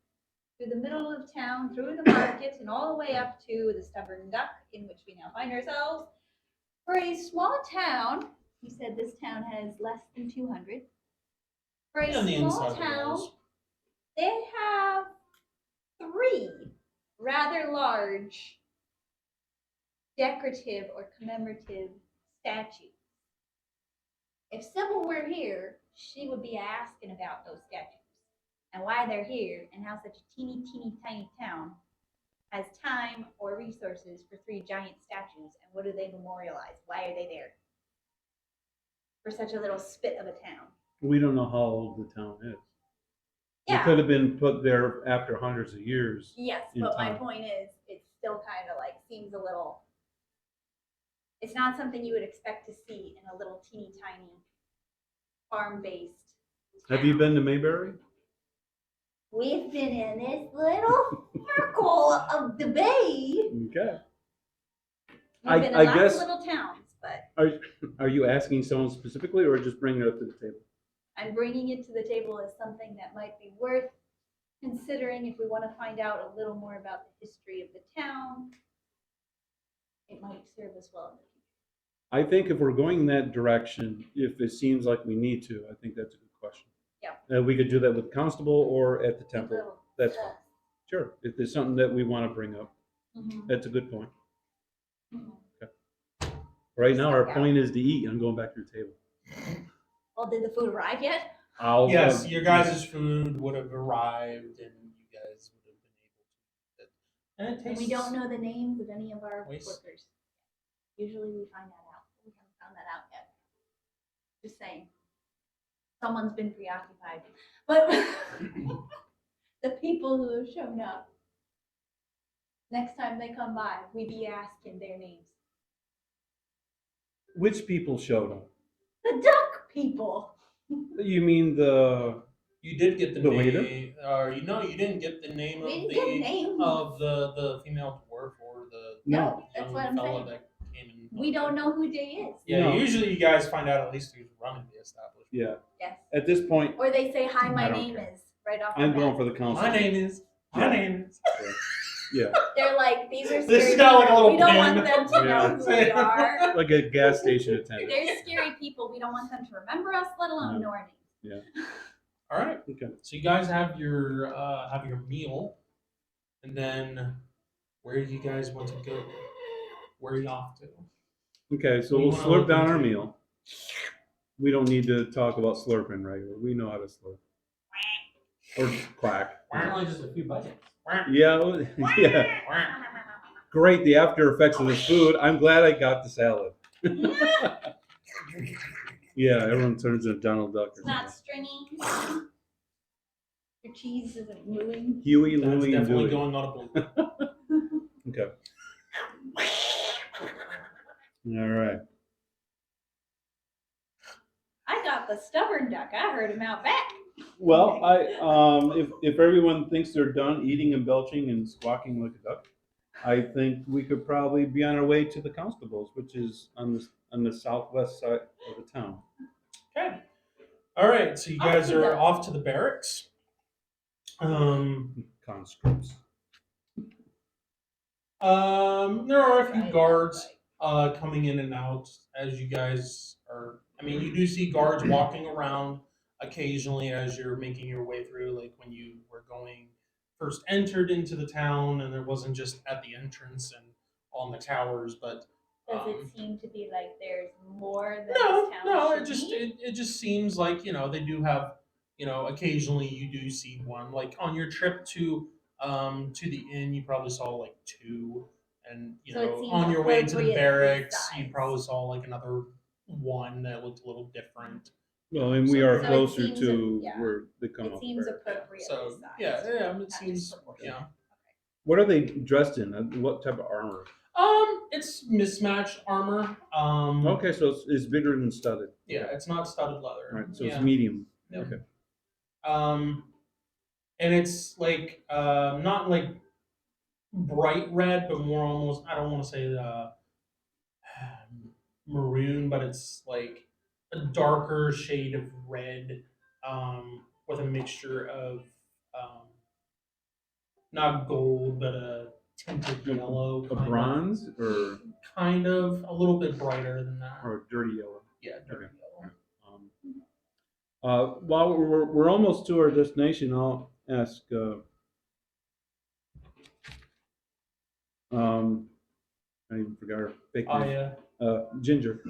S2: through the middle of town, through the market, and all the way up to the Stubborn Duck, in which we now find ourselves. For a small town, you said this town has less than 200. For a
S1: On the inside
S2: small
S1: of the
S2: town,
S1: walls.
S2: they have 3 rather large decorative or commemorative statues. If Sybil were here, she would be asking about those statues and why they're here and how such a teeny, teeny, tiny town has time or resources for 3 giant statues and what do they memorialize? Why are they there? For such a little spit of a town.
S3: We don't know how old the town is. It
S2: Yeah.
S3: could have been put there after hundreds of years.
S2: Yes,
S3: in
S2: but my
S3: time.
S2: point is, it's still kind of like seems a little. It's not something you would expect to see in a little teeny tiny farm-based.
S3: Have you
S2: town.
S3: been to Mayberry?
S2: We've been in this little circle of the bay.
S3: Okay.
S2: We've been in
S3: I
S2: lots
S3: guess-
S2: of little towns, but
S3: Are you asking someone specifically or just bringing it up to the table?
S2: I'm bringing it to the table as something that might be worth considering if we want to find out a little more about the history of the town. It might serve us well in the future.
S3: I think if we're going in that direction, if it seems like we need to, I think that's a good question.
S2: Yeah.
S3: We could do that with constable or at the temple.
S2: Little
S3: That's
S2: stuff.
S3: fine. Sure. If there's something that we want to bring up,
S2: Mhm.
S3: that's a good point.
S2: Mhm.
S3: Right now, our
S2: Yeah.
S3: point is to eat. I'm going back to the table.
S2: Well, did the food arrive yet?
S1: Yes, your guys' food would have arrived, and you guys would have been able to eat it. And it
S2: And
S1: tastes.
S2: we don't know the names of any of our
S1: Waste.
S2: workers. Usually we find that out. We haven't found that out yet. Just saying. Someone's been preoccupied. But the people who have shown up, next time they come by, we be asking their names.
S3: Which people showed up?
S2: The duck people.
S3: You mean the?
S1: You did get the
S3: The waiter?
S1: name, or you didn't get the name
S2: We
S1: of
S2: didn't get a name.
S1: the female dwarf or the
S2: No, that's
S1: young
S2: what I'm
S1: fella
S2: saying.
S1: that came in.
S2: We don't know who Jay is.
S1: Yeah,
S3: No.
S1: usually you guys find out at least who's running the establishment.
S3: Yeah.
S2: Yes.
S3: At this point,
S2: Or they say, hi, my
S3: I don't
S2: name
S3: care.
S2: is, right off
S3: I'm
S2: the
S3: going
S2: bat.
S3: for the council.
S1: My name is.
S3: Yeah.
S2: They're like, these are
S1: This
S2: scary
S1: is kinda like a
S2: people.
S1: little
S2: We don't
S1: pen.
S2: want them to know who we are.
S3: Like a gas station attendant.
S2: They're scary people. We don't want them to remember us, let alone
S3: No.
S2: know our names.
S3: Yeah.
S1: All right.
S3: Okay.
S1: So you guys have your meal, and then where do you guys want to go? Where are you off to?
S3: Okay, so
S1: What do you
S3: we'll
S1: wanna
S3: slurp
S1: look
S3: down our
S1: into?
S3: meal. We don't need to talk about slurping, right? We know how to slurp. Or quack.
S5: It's only just a few budgets.
S3: Yeah, yeah. Great, the after effects of this food. I'm glad I got the salad. Yeah, everyone turns into Donald Duck.
S2: It's not stringy. Your cheese isn't moving.
S3: Huey,
S1: That's
S3: Louie, and
S1: definitely
S3: Dewey.
S1: going on a blue.
S3: Okay. All right.
S2: I got the stubborn duck. I heard him out back.
S3: Well, if everyone thinks they're done eating and belching and squawking like a duck, I think we could probably be on our way to the constables, which is on the southwest side of the town.
S1: Okay. All right. So you
S2: Off
S1: guys
S2: to
S1: are
S2: the-
S1: off to the barracks.
S3: Conscripts.
S1: There are a few
S2: Right,
S1: guards
S2: right.
S1: coming in and out as you guys are. I mean, you do see guards walking around occasionally as you're making your way through, like when you were going first entered into the town, and it wasn't just at the entrance and on the towers, but
S2: Does it seem to be like there's more than
S1: no,
S2: this town
S1: no.
S2: should
S1: It just
S2: be?
S1: it just seems like they do have occasionally you do see one like on your trip to the inn you probably saw like two, and
S2: So it seems
S1: on your way to the
S2: appropriately
S1: barracks you
S2: sized.
S1: probably saw like another one that looked a little different.
S3: Well, and we are
S2: So it
S3: closer
S2: seems
S3: to
S2: yeah.
S3: where they come
S2: It
S3: up.
S2: seems
S3: barracks.
S2: appropriately
S1: So
S2: sized.
S1: yeah, it
S2: not
S1: seems
S2: just proportionate.
S1: yeah.
S3: What are they dressed in? What type of armor?
S1: It's mismatched armor.
S3: Okay, so it's bigger than studded.
S1: Yeah, it's not studded leather.
S3: All right, so
S1: yeah.
S3: it's medium.
S1: Yeah.
S3: Okay.
S1: And it's like not like bright red, but more almost I don't want to say maroon, but it's like a darker shade of red with a mixture of um, not gold, but a tinted yellow.
S3: A bronze
S1: Kind of a little bit brighter than that.
S3: or a dirty yellow.
S1: Yeah, dirty
S3: Okay.
S1: yellow.
S3: While we're almost to our destination, I'll ask. I even forgot her fake
S1: Oh
S3: name.
S1: yeah.
S3: Ginger.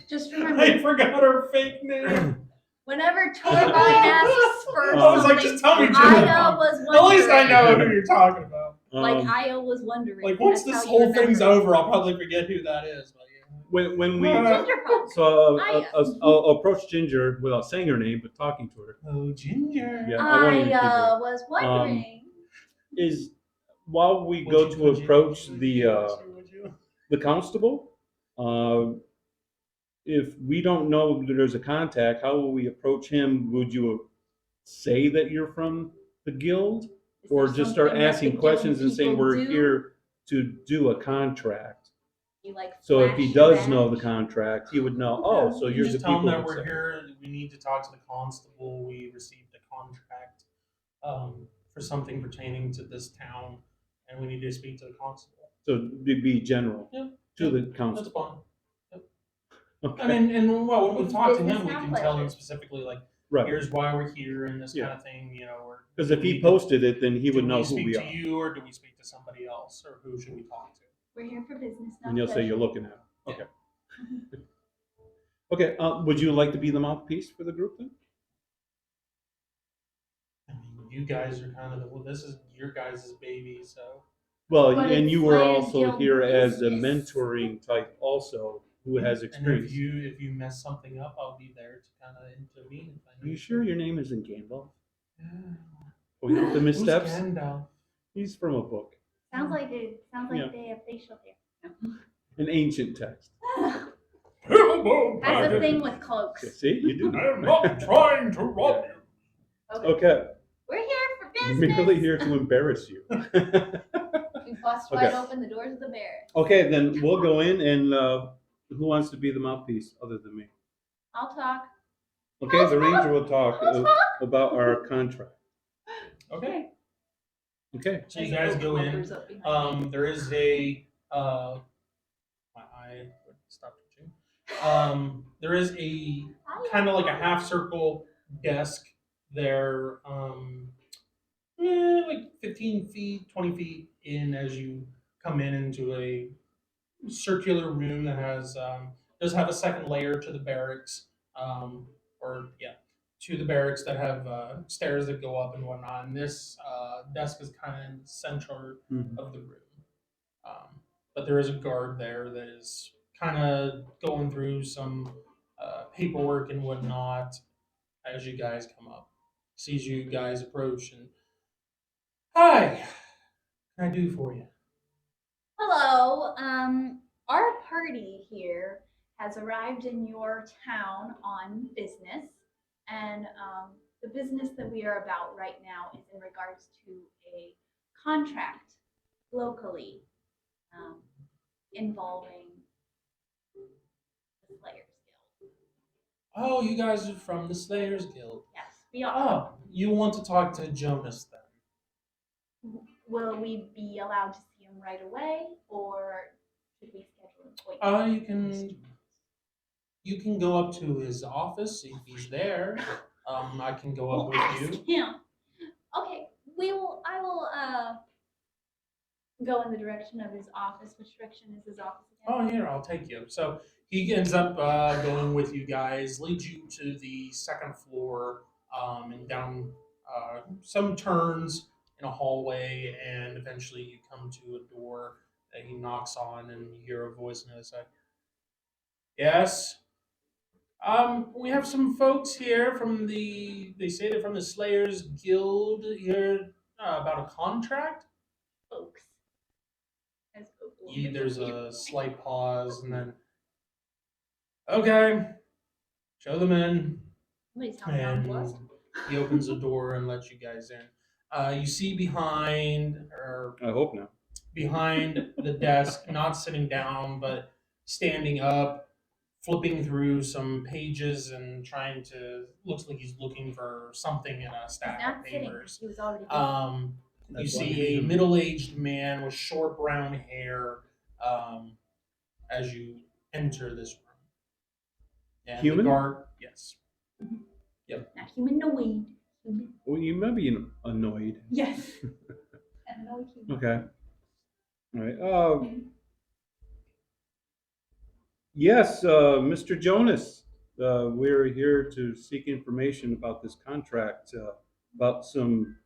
S2: Just
S1: I
S2: remember,
S1: forgot her fake name.
S2: whenever Torbine asks for
S3: I
S1: I was like,
S2: something,
S1: just tell me, Ginger.
S2: Io was
S1: At least I
S2: wondering.
S1: know who you're talking about.
S2: Like Io was wondering.
S1: Like once
S2: That's
S1: this
S2: how you
S1: whole thing's
S2: remember.
S1: over, I'll probably forget who that is. But yeah.
S3: when we
S2: Ginger Pop.
S3: so
S2: Aya.
S3: I'll approach Ginger without saying her name, but talking to her.
S1: Oh, Ginger.
S3: Yeah, I won't even keep her.
S2: Was wondering.
S3: Is while we
S1: Would
S3: go
S1: you-
S3: to
S1: would you-
S3: approach
S1: would
S3: the
S1: you- would you?
S3: the constable, if we don't know that there's a contact, how will we approach him? Would you say that you're from the guild,
S2: Is
S3: or
S2: there
S3: just start
S2: something that the
S3: asking
S2: guild
S3: questions and saying
S2: people
S3: we're
S2: do?
S3: here to do a contract?
S2: You like
S3: So if
S2: flash
S3: he
S2: your
S3: does know the
S2: badge?
S3: contract, he would know. Oh, so
S1: You
S3: you're
S1: just
S3: the
S1: tell them
S3: people
S1: that
S3: that
S1: we're
S3: say-
S1: here. We need to talk to the constable. We received a contract for something pertaining to this town, and we need to speak to the constable.
S3: So it'd be general
S1: Yeah.
S3: to the
S1: That's
S3: constable.
S1: fine.
S3: Okay.
S1: I mean, and well, when we
S2: It's
S1: talk to
S2: business,
S1: him, we
S2: not
S1: can tell him
S2: pleasure.
S1: specifically like,
S3: Right.
S1: here's why we're here and this
S3: Yeah.
S1: kind of thing. You know, or
S3: Because
S1: do
S3: if he
S1: we-
S3: posted it, then he
S1: do
S3: would know
S1: we
S3: who
S1: speak
S3: we
S1: to
S3: are.
S1: you or do we speak to somebody else or who should we talk to?
S2: We're here for business, not
S3: And you'll
S2: pleasure.
S3: say you're looking at him.
S1: Yeah.
S3: Okay. Okay. Would you like to be the mouthpiece for the group then?
S1: I mean, you guys are kind of the well. This is your guys' baby, so
S3: Well,
S2: But
S3: and
S2: it's
S3: you were
S2: Slayer's
S3: also
S2: Guild
S3: here as a
S2: business.
S3: mentoring type, also who has
S1: and
S3: experience.
S1: if you mess something up, I'll be there to kind of intervene. If I
S3: Are you
S1: need
S3: sure
S1: to.
S3: your name isn't Gandalf?
S1: Yeah.
S3: Point out the
S1: Who's
S3: missteps.
S1: Gandalf?
S3: He's from a book,
S2: Sounds like
S3: Yeah.
S2: they have facial hair.
S3: an ancient text.
S2: Has a thing with cloaks.
S3: Yeah, see, you do.
S1: I'm not trying to rob you.
S2: Okay.
S3: Okay,
S2: We're here for
S3: I'm
S2: business.
S3: merely here to embarrass you.
S2: We bust wide
S3: Okay.
S2: open the doors of the barracks.
S3: Okay, then we'll go in and who wants to be the mouthpiece other than me?
S2: I'll talk.
S3: Okay, the ranger will talk about our contract.
S1: Okay.
S3: Okay.
S1: So you guys go in. There is a my eye would stop twitching. There is a kind of like a half circle desk there, like 15 feet, 20 feet in as you come in into a circular room that has does have a second layer to the barracks, or yeah, to the barracks that have stairs that go up and whatnot. And this desk is kind of in the center
S3: Mhm.
S1: of the room. But there is a guard there that is kind of going through some paperwork and whatnot as you guys come up. Sees you guys approach and, hi, what can I do for you?
S2: Hello. Our party here has arrived in your town on business, and the business that we are about right now is in regards to a contract locally involving the Slayers Guild.
S1: Oh, you guys are from the Slayers Guild.
S2: Yes, we are.
S1: Oh, you want to talk to Jonas then?
S2: Will we be allowed to see him right away, or should we schedule an appointment?
S1: You can go up to his office if he's there. I can go up
S2: We'll ask
S1: with you.
S2: him. Okay, we will. I will go in the direction of his office. Which direction is his office again?
S1: Oh, here, I'll take you. So he ends up going with you guys, leads you to the second floor, and down some turns in a hallway, and eventually you come to a door that he knocks on, and you hear a voice in the other side. Yes. We have some folks here from they say they're from the Slayers Guild here about a contract.
S2: Folks. As
S1: There's a slight pause, and then, okay, show them in.
S2: Somebody's telling
S1: And
S2: us.
S1: he opens the door and lets you guys in. You see
S3: I hope not.
S1: behind the desk, not sitting down, but standing up, flipping through some pages and trying to. Looks like he's looking for something in a
S2: He's
S1: stack
S2: not
S1: of
S2: sitting.
S1: papers.
S2: He was already.
S1: You
S3: That's why
S1: see
S3: I
S1: a
S3: am.
S1: middle-aged man with short brown hair as you enter this room. And
S3: Human?
S1: the guard, yes.
S2: Not humanoid. Human.
S3: Well, you might be annoyed.
S2: Yes. Annoyed human.
S3: Okay. All right. Yes, Mr. Jonas. We're here to seek information about this contract, about some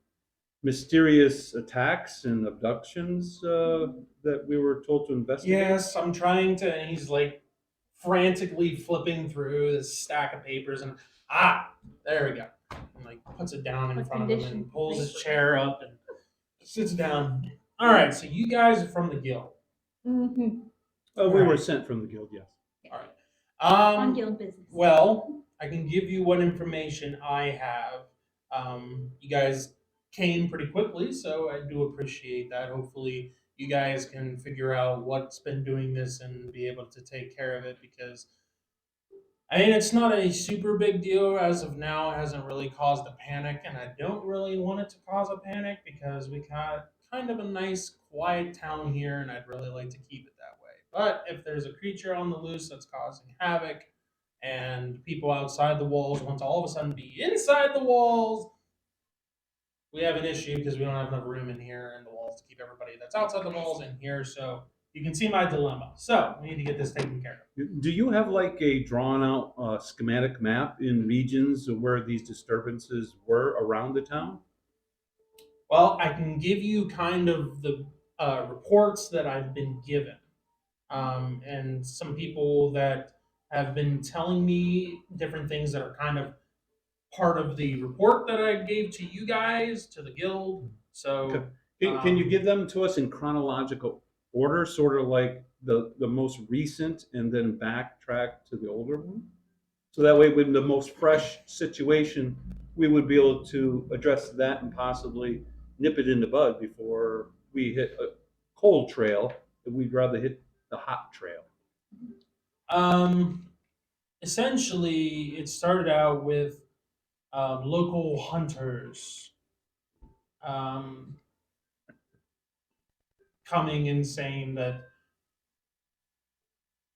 S3: mysterious attacks and abductions that we were told to investigate.
S1: Yes, I'm trying to. And he's like frantically flipping through this stack of papers, and there we go. And like puts it down in
S2: What
S1: front of him
S2: condition
S1: and pulls his
S2: paper?
S1: chair up and sits down. All right, so you guys are from the guild.
S2: Mm-hmm.
S3: We were
S1: Right.
S3: sent from the guild, yes.
S1: All right.
S2: On guild business.
S1: Well, I can give you what information I have. You guys came pretty quickly, so I do appreciate that. Hopefully, you guys can figure out what's been doing this and be able to take care of it because I mean, it's not a super big deal as of now. It hasn't really caused a panic, and I don't really want it to cause a panic because we got kind of a nice, quiet town here, and I'd really like to keep it that way. But if there's a creature on the loose that's causing havoc, and people outside the walls want to all of a sudden be inside the walls, we have an issue because we don't have enough room in here and the walls to keep everybody that's outside the walls in here. So you can see my dilemma. So we need to get this taken care of.
S3: Do you have like a drawn out schematic map in regions where these disturbances were around the town?
S1: Well, I can give you kind of the reports that I've been given, and some people that have been telling me different things that are kind of part of the report that I gave to you guys to the guild.
S3: Okay.
S1: So,
S3: Can you give them to us in chronological order, sort of like the most recent and then backtrack to the older one? So that way, with the most fresh situation, we would be able to address that and possibly nip it in the bud before we hit a cold trail. We'd rather hit the hot trail.
S1: um, essentially, it started out with local hunters um, coming and saying that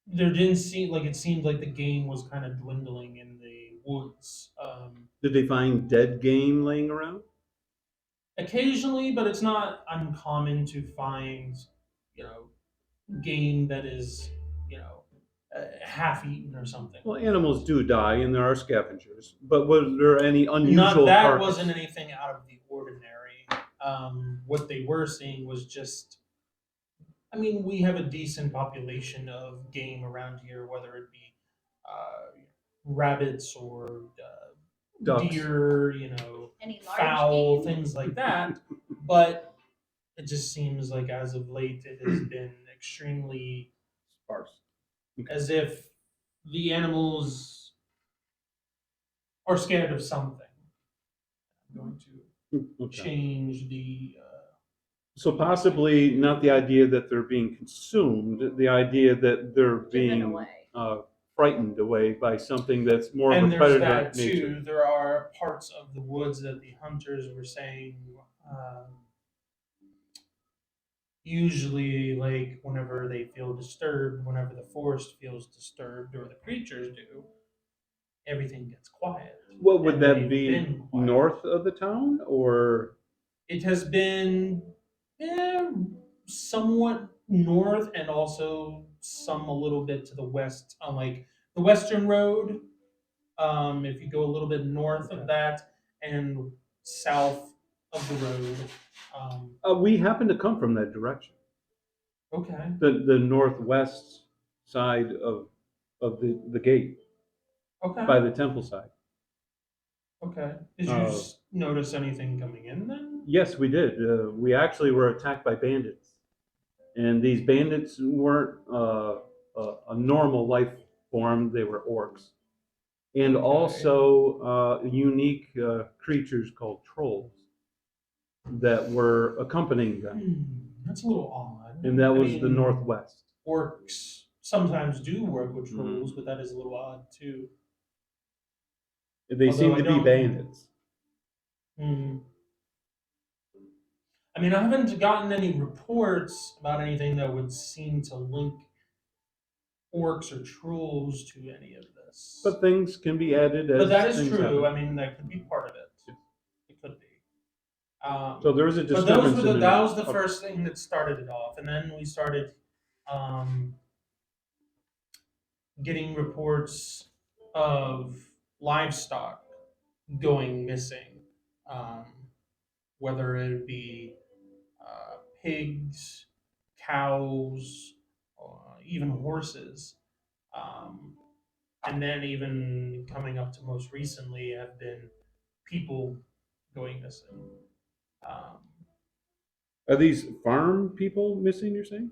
S1: there didn't seem like it seemed like the game was kind of dwindling in the woods.
S3: Did they find dead game laying around?
S1: Occasionally, but it's not uncommon to find, you know, game that is, you know, half eaten or something
S3: Well,
S1: like
S3: animals
S1: that.
S3: do die, and there are scavengers. But was there any
S1: Not
S3: unusual
S1: that
S3: carcass?
S1: wasn't anything out of the ordinary. What they were seeing was just, I mean, we have a decent population of game around here, whether it be rabbits or
S3: Ducks.
S1: deer, you know,
S2: Any large
S1: foul,
S2: game?
S1: things like that. But it just seems like as of late it has been extremely
S3: Sparse.
S1: as if the animals are scared of something. I'm going to
S3: Okay.
S1: change the.
S3: So possibly not the idea that they're being consumed, the idea that they're
S2: Given
S3: being
S2: away.
S3: frightened away by something that's more of
S1: And
S3: a
S1: there's
S3: predator
S1: that
S3: nature.
S1: too. There are parts of the woods that the hunters were saying. Usually, like whenever they feel disturbed, whenever the forest feels disturbed or the creatures do, everything gets quiet.
S3: What would
S1: And
S3: that
S1: they've
S3: be?
S1: been quiet.
S3: North of the town, or
S1: It has been somewhat north and also some a little bit to the west on like the western road. If you go a little bit north of that and south of the road.
S3: we happen to come from that direction,
S1: Okay.
S3: the northwest side of the gate by
S1: Okay.
S3: the temple side.
S1: Okay. Did you
S3: Uh,
S1: notice anything coming in then?
S3: yes, we did. We actually were attacked by bandits, and these bandits weren't a normal life form; they were orcs, and
S1: Okay.
S3: also unique creatures called trolls that were accompanying them,
S1: That's a little odd.
S3: and that
S1: I
S3: was the
S1: mean,
S3: northwest.
S1: orcs sometimes do work with
S3: Mhm.
S1: trolls, but that is a little odd too.
S3: They
S1: Although
S3: seem
S1: I
S3: to be
S1: don't.
S3: bandits.
S1: Hmm. I mean, I haven't gotten any reports about anything that would seem to link orcs or trolls to any of this.
S3: But things can be added
S1: But
S3: as
S1: that is
S3: things
S1: true.
S3: happen.
S1: I mean, that could be part of it. It could be.
S3: So there was a
S1: But those
S3: disturbance
S1: were
S3: in
S1: that was the
S3: okay.
S1: first thing that started it off, and then we started um, getting reports of livestock going missing, um, whether it be pigs, cows, even horses. Um, and then even coming up to most recently have been people going missing. Um,
S3: Are these farm people missing, you're saying?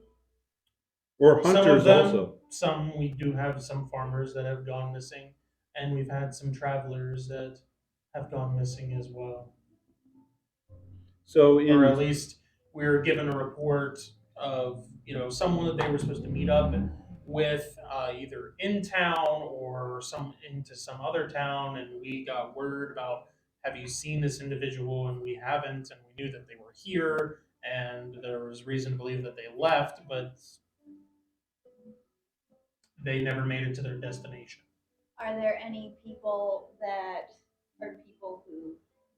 S3: Or
S1: some of
S3: hunters
S1: them,
S3: also?
S1: some we do have some farmers that have gone missing, and we've had some travelers that have gone missing as well.
S3: So
S1: Or at
S3: in
S1: least we were given a report of someone that they were supposed to meet up with either in town or some into some other town, and we got word about have you seen this individual, and we haven't, and we knew that they were here, and there was reason to believe that they left, but they never made it to their destination.
S2: Are there any people that are people who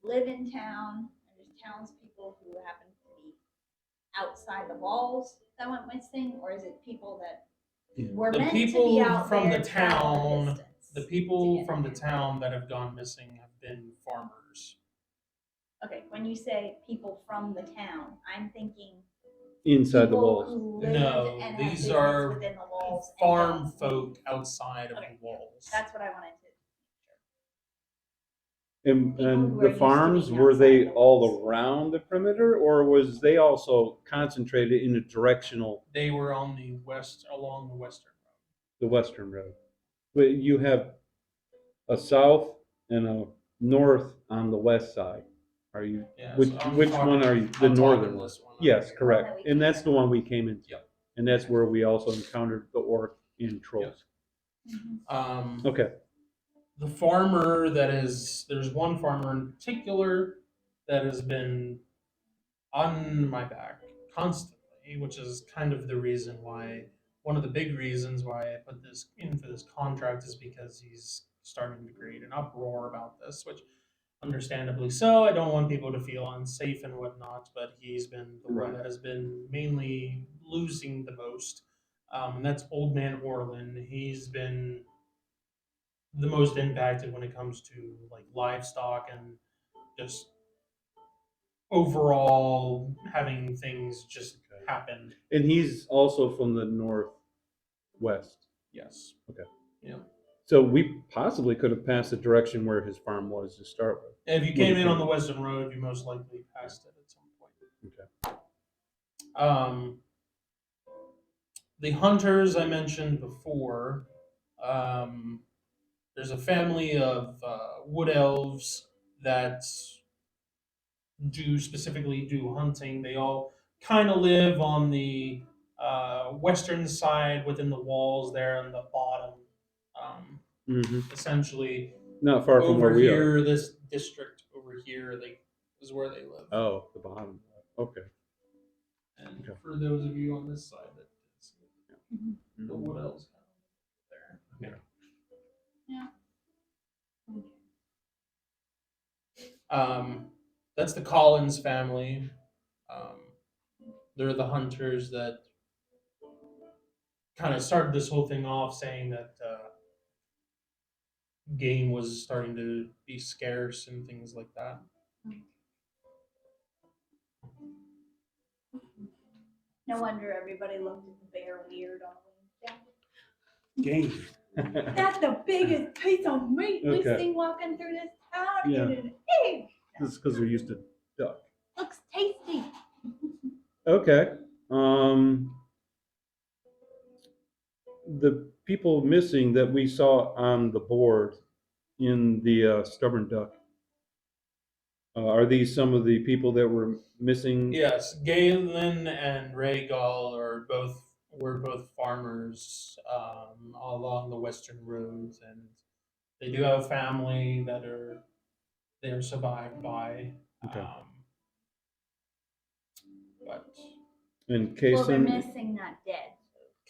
S2: live in town, and there's townspeople who happen to be outside the walls that went missing, or is it people that were
S1: The
S2: meant to be
S1: people
S2: out
S1: from
S2: there
S1: the
S2: traveling
S1: town,
S2: distance
S1: the
S2: to
S1: people
S2: get
S1: from the
S2: there?
S1: town that have gone missing have been farmers.
S2: Okay, when you say people from the town, I'm thinking
S3: Inside the
S2: people
S3: walls.
S2: who live
S1: No,
S2: and have
S1: these
S2: business
S1: are
S2: within the walls. and
S1: farm
S2: don't
S1: folk
S2: leave.
S1: outside of
S2: Okay,
S1: the walls.
S2: That's what I wanted to.
S3: And,
S2: People
S3: and
S2: who
S3: the
S2: are used to
S3: farms,
S2: being
S3: were they
S2: outside the
S3: all
S2: walls.
S3: around the perimeter, or was they also concentrated in a directional,
S1: They were on the west, along the western road.
S3: the western road? But you have a south and a north on the west side. Are you,
S1: Yeah,
S3: which,
S1: so I'm
S3: which
S1: talking-
S3: one are you? The
S1: I'm
S3: northern
S1: talking
S3: one?
S1: this one.
S3: Yes,
S2: that
S3: correct.
S2: we
S3: And
S2: came
S3: that's the
S2: in.
S3: one we came into.
S1: Yep.
S3: And that's where we also encountered the orc in trolls. Okay.
S1: The farmer there's one farmer in particular that has been on my back constantly, which is kind of the reason why, one of the big reasons why I put this in for this contract is because he's starting to create an uproar about this, which understandably so. I don't want people to feel unsafe and whatnot, but he's been the one
S3: Right.
S1: that has been mainly losing the most. And that's Old Man Orlin. He's been the most impacted when it comes to like livestock and just overall having things just happen.
S3: And he's also from the northwest.
S1: Yes.
S3: Okay.
S1: Yeah.
S3: So we possibly could have passed the direction where his farm was to start with.
S1: If you came in on the western road, you most likely passed it at some point.
S3: Okay.
S1: The hunters I mentioned before. Um, there's a family of wood elves that specifically do hunting. They all kind of live on the western side within the walls there on the bottom. Essentially,
S3: Not far from where
S1: over
S3: we are.
S1: here, this district over here, they is where they live.
S3: Oh, the bottom. Okay.
S1: And
S3: Okay.
S1: for those of you on this side, that the
S3: Mhm.
S1: wood elves there. Okay.
S2: Yeah.
S1: That's the Collins family. Um, they're the hunters that kind of started this whole thing off, saying that game was starting to be scarce and things like that.
S2: No wonder everybody looked at the bear weird on
S3: Game.
S2: Wednesday. That's the biggest piece of meat we've
S3: Okay.
S2: seen walking through this town
S3: Yeah.
S2: in an egg.
S3: This is because they're used to duck.
S2: Looks tasty.
S3: Okay. The people missing that we saw on the board in the stubborn duck. Are these some of the people that were missing?
S1: Yes, Galen and Rhaegal were both farmers along the western roads, and they do have a family that they're survived by.
S3: Okay.
S1: But
S3: And
S2: Well, they're
S3: Kaysen,
S2: missing, not dead.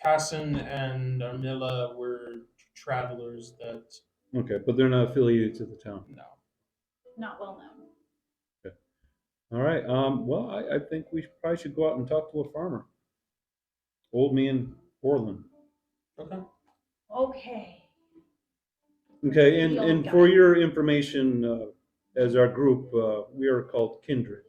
S1: Casson and Armilla were travelers that
S3: okay, but they're not affiliated to the town.
S1: no.
S2: Not well known.
S3: All right. Well, I think we probably should go out and talk to a farmer. Old Man Orland.
S1: Okay.
S2: Okay.
S3: Okay,
S2: The old
S3: and
S2: guy.
S3: for your information, as our group, we are called Kindred.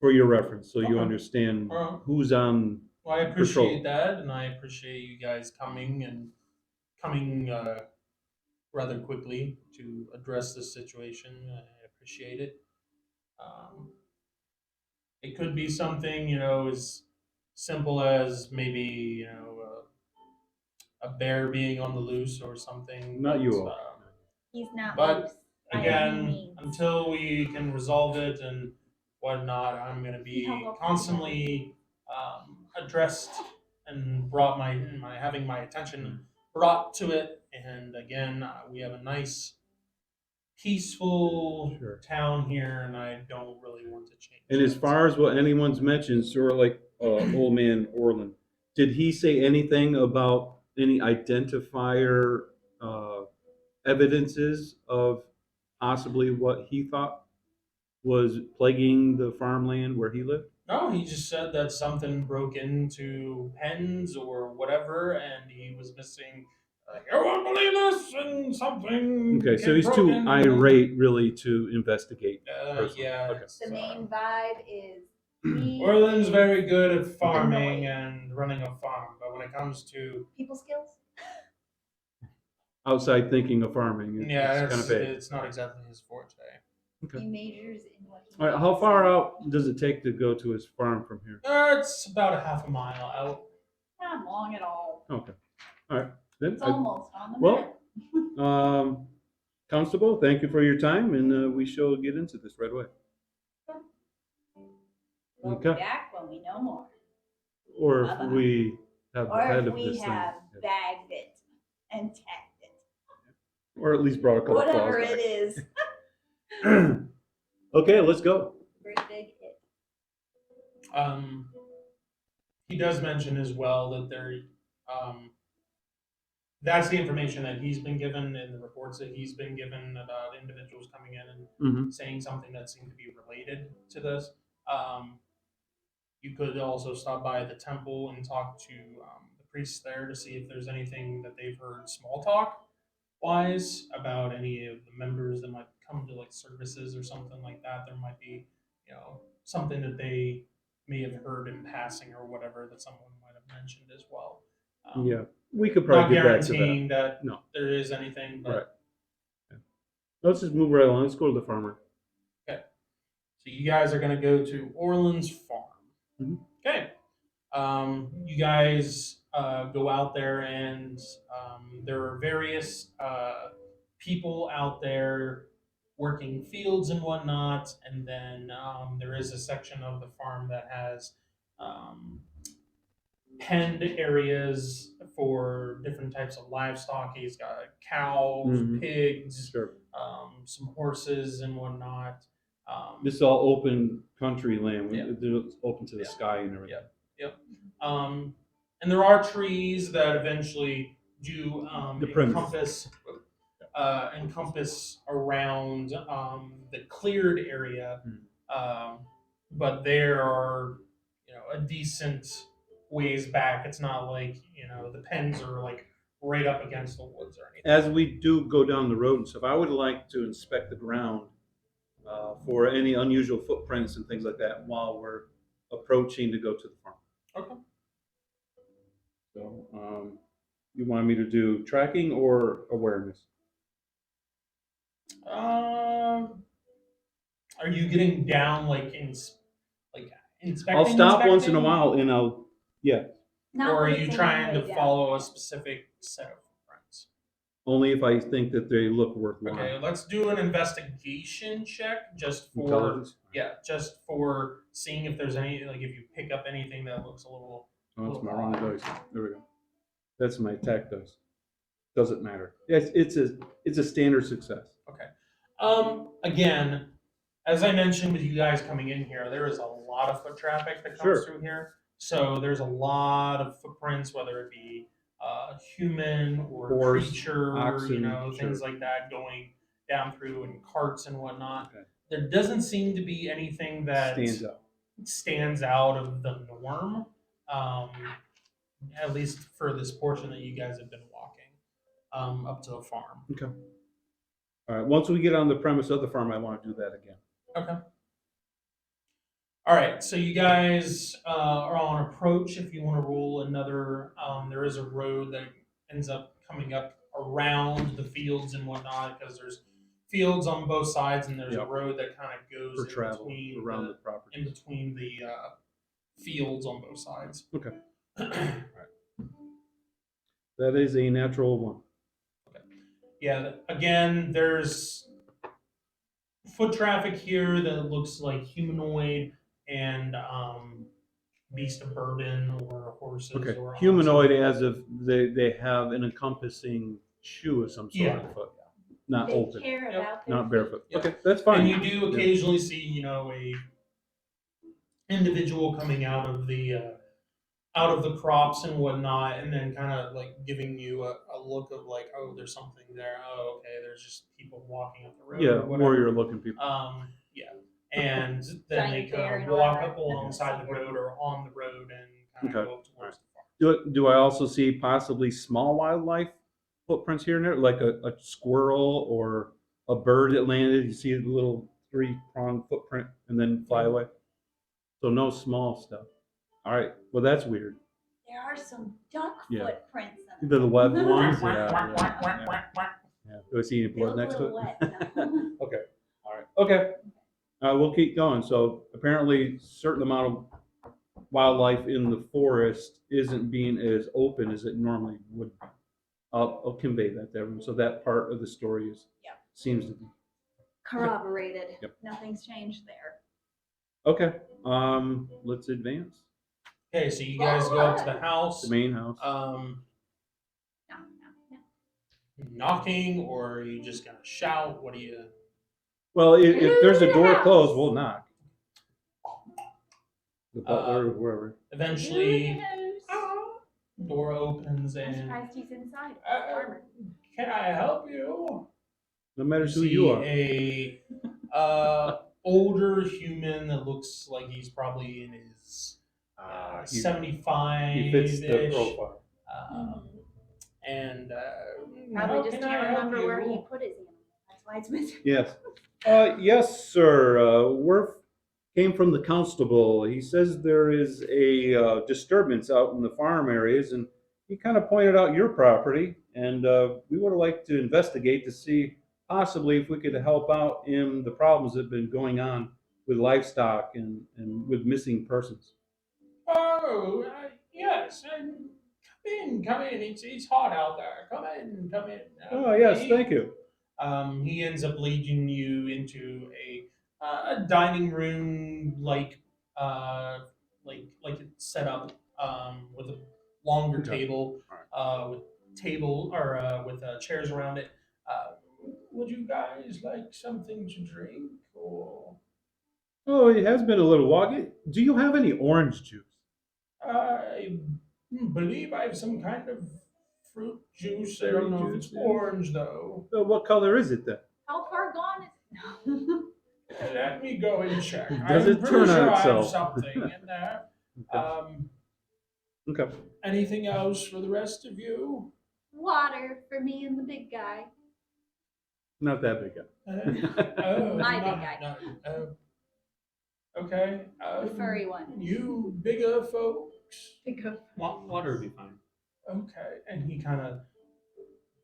S3: For your reference, so you
S1: Okay.
S3: understand
S1: All right.
S3: who's on.
S1: Well, I
S3: Patrol.
S1: appreciate that, and I appreciate you guys coming rather quickly to address this situation. I appreciate it. It could be something, as simple as maybe, a bear being on the loose or something.
S3: Not you all.
S2: He's not
S1: But
S2: loose by any
S1: again,
S2: means.
S1: until we can resolve it and whatnot, I'm going to
S2: See how
S1: be
S2: well
S1: constantly addressed and brought having my attention brought to it. And again, we have a nice, peaceful
S3: Sure.
S1: town here, and I don't really want to change.
S3: And as
S1: that.
S3: far as what anyone's mentioned, sort of like Old Man Orland, did he say anything about any identifier evidences of possibly what he thought was plaguing the farmland where he lived?
S1: No, he just said that something broke into hens or whatever, and he was missing. You won't believe this, and something.
S3: Okay, so he's
S1: broke
S3: too
S1: into
S3: irate really to investigate. personally.
S1: Yeah.
S3: Okay.
S1: it's,
S2: The main vibe is he
S1: Orland's
S2: is
S1: very good at farming
S2: annoyed.
S1: and running a farm, but when it comes to
S2: People skills.
S3: Outside thinking of farming,
S1: yeah,
S3: it's kind of vague.
S1: it's not exactly his forte.
S3: Okay.
S2: He majors in what he
S3: All right, how
S2: loves.
S3: far out does it take to go to his farm from here?
S1: It's about a half a mile out.
S2: Not long at all.
S3: Okay. All right. Then,
S2: It's almost on the
S3: well,
S2: map.
S3: Constable, thank you for your time, and we shall get into this right away.
S2: We'll
S3: okay.
S2: be back when we know more.
S3: Or if
S2: Bye-bye.
S3: we have the
S2: Or
S3: head
S2: if
S3: of
S2: we
S3: this
S2: have
S3: thing.
S2: bagged it and tagged it.
S3: Or at least brought a couple
S2: Whatever
S3: claws
S2: it is.
S3: back. Okay, let's go.
S2: Great big hit.
S1: He does mention as well that that's the information that he's been given in the reports that he's been given about individuals coming in and
S3: Mm-hmm.
S1: saying something that seemed to be related to this. You could also stop by the temple and talk to the priests there to see if there's anything that they've heard small talk wise about any of the members that might come to like services or something like that. There might be, something that they may have heard in passing or whatever that someone might have mentioned as well.
S3: Yeah, we could
S1: Not
S3: probably get back to that.
S1: guaranteeing that
S3: No.
S1: there is anything, but
S3: Right. Yeah. Let's just move right along. Let's go to the farmer.
S1: okay. So you guys are going to go to Orland's farm.
S3: Mhm.
S1: Okay. You guys go out there, and there are various people out there working fields and whatnot. And then there is a section of the farm that has penned areas for different types of livestock. He's got cows,
S3: Mhm.
S1: pigs,
S3: Sure.
S1: some horses and whatnot.
S3: This is all open country land.
S1: Yeah.
S3: It's open to the
S1: Yeah.
S3: sky and everything.
S1: Yep. And there are trees that eventually do
S3: The premise.
S1: encompass around the cleared area, but there are a decent ways back. It's not like the pens are like right up against the woods or anything.
S3: As we do go down the road and stuff, I would like to inspect the ground for any unusual footprints and things like that while we're approaching to go to the farm.
S1: Okay.
S3: So, you want me to do tracking or awareness?
S1: Are you getting down like inspecting?
S3: I'll stop once in a
S1: inspecting?
S3: while and yeah,
S2: Not
S1: Or are
S2: when
S1: you
S2: it's a
S1: trying
S2: one-way
S1: to
S2: down.
S1: follow a specific set of footprints?
S3: only if I think that they look worthwhile.
S1: Okay, let's do an investigation check just for
S3: Intelligence?
S1: just for seeing if there's any if you pick up anything that looks a little.
S3: Oh, that's my wrong dice. There we go. That's my attack dice. Doesn't matter. It's a standard success.
S1: Okay. Again, as I mentioned with you guys coming in here, there is a lot of foot traffic that comes
S3: Sure.
S1: through here. So there's a lot of footprints, whether it be human or
S3: Horse,
S1: creature,
S3: oxen,
S1: things
S3: sure.
S1: like that going down through and carts and whatnot.
S3: Okay.
S1: There doesn't seem to be anything that
S3: Stands out.
S1: of the norm, at least for this portion that you guys have been walking up to the farm.
S3: Okay. All right. Once we get on the premise of the farm, I want to do that again.
S1: Okay. All right, so you guys are on approach. If you want to roll another, there is a road that ends up coming up around the fields and whatnot because there's fields on both sides, and there's
S3: Yep.
S1: a road that kind of goes
S3: For travel
S1: between
S3: around the property.
S1: in between the fields on both sides.
S3: Okay. That is a natural one.
S1: Yeah, again, there's foot traffic here that looks like humanoid and beast of burden or horses.
S3: Okay.
S1: Or
S3: Humanoid, as if they have an encompassing shoe of some sort
S1: Yeah.
S3: on the foot, not
S2: They
S3: open,
S2: care
S1: Yep.
S2: about their
S3: not barefoot.
S1: Yep.
S3: Okay, that's fine.
S1: And you do occasionally see, a individual coming out of the out of the crops and whatnot, and then kind of like giving you a look of like, oh, there's something there. Oh, okay, there's just people walking up the road
S3: Yeah,
S1: or whatever.
S3: warrior looking people.
S1: Yeah, and then they
S2: Giant bear
S1: kind
S2: in
S1: of walk
S2: armor.
S1: up alongside the
S2: Nothing to see
S1: road or on the road and kind of
S3: Okay.
S1: go up towards the farm.
S3: Do I also see possibly small wildlife footprints here and there, like a squirrel or a bird that landed? You see the little 3-pronged footprint and then fly away. So no small stuff. All right. Well, that's weird.
S2: There are some duck
S3: Yeah.
S2: footprints.
S3: The webbed ones.
S1: Quack.
S3: Yeah. Do I see any
S2: They
S3: blood
S2: look
S3: next
S2: a
S3: to
S2: little
S3: it?
S2: wet. No.
S3: Okay. All right. Okay. We'll keep going. So apparently, certain amount of wildlife in the forest isn't being as open as it normally would be. I'll convey that to everyone. So that part of the story is
S2: Yep.
S3: seems to be
S2: Corroborated.
S3: Yep.
S2: Nothing's changed there.
S3: okay. Let's advance.
S1: Okay, so you guys go up to the house.
S3: The main house.
S2: No, no, no.
S1: Knocking, or are you just gonna shout? What do you?
S3: Well, if there's a
S2: Who's
S3: door
S2: house?
S3: closed, we'll knock. The butler or whoever.
S1: Eventually,
S2: House.
S1: door opens
S2: I'm
S1: and
S2: surprised he's inside. Armor.
S1: can I help you?
S3: No matter who
S1: See
S3: you are.
S1: a older human that looks like he's probably in his
S3: He
S1: 75.
S3: He fits the profile.
S1: And
S2: Probably
S1: how
S2: just
S1: can I
S2: can't
S1: help
S2: remember where he
S1: you?
S2: put his animal. That's why it's missing.
S3: Yes. Yes, sir. Word came from the constable. He says there is a disturbance out in the farm areas, and he kind of pointed out your property, and we would like to investigate to see possibly if we could help out in the problems that have been going on with livestock and with missing persons.
S1: Oh, yes. Come in. It's hot out there. Come in.
S3: Oh, yes, thank you.
S1: He ends up leading you into a dining room like it's set up with a longer
S3: Okay.
S1: table with chairs around it. Would you guys like something to drink or?
S3: Oh, it has been a little while. Do you have any orange juice?
S1: I believe I have some kind of fruit juice. I don't know if it's
S3: Juice, yeah.
S1: orange though.
S3: What color is it then?
S2: How far gone is no.
S1: Let me go and check.
S3: Does
S1: I'm
S3: it
S1: pretty
S3: turn on
S1: sure I have
S3: itself?
S1: something in there.
S3: Okay. Okay.
S1: Anything else for the rest of you?
S2: Water for me and the big guy.
S3: Not that big guy.
S2: My big guy.
S1: Okay.
S2: The furry one.
S1: You bigger folks.
S2: Think of
S4: Water would be fine.
S1: Okay. And he kind of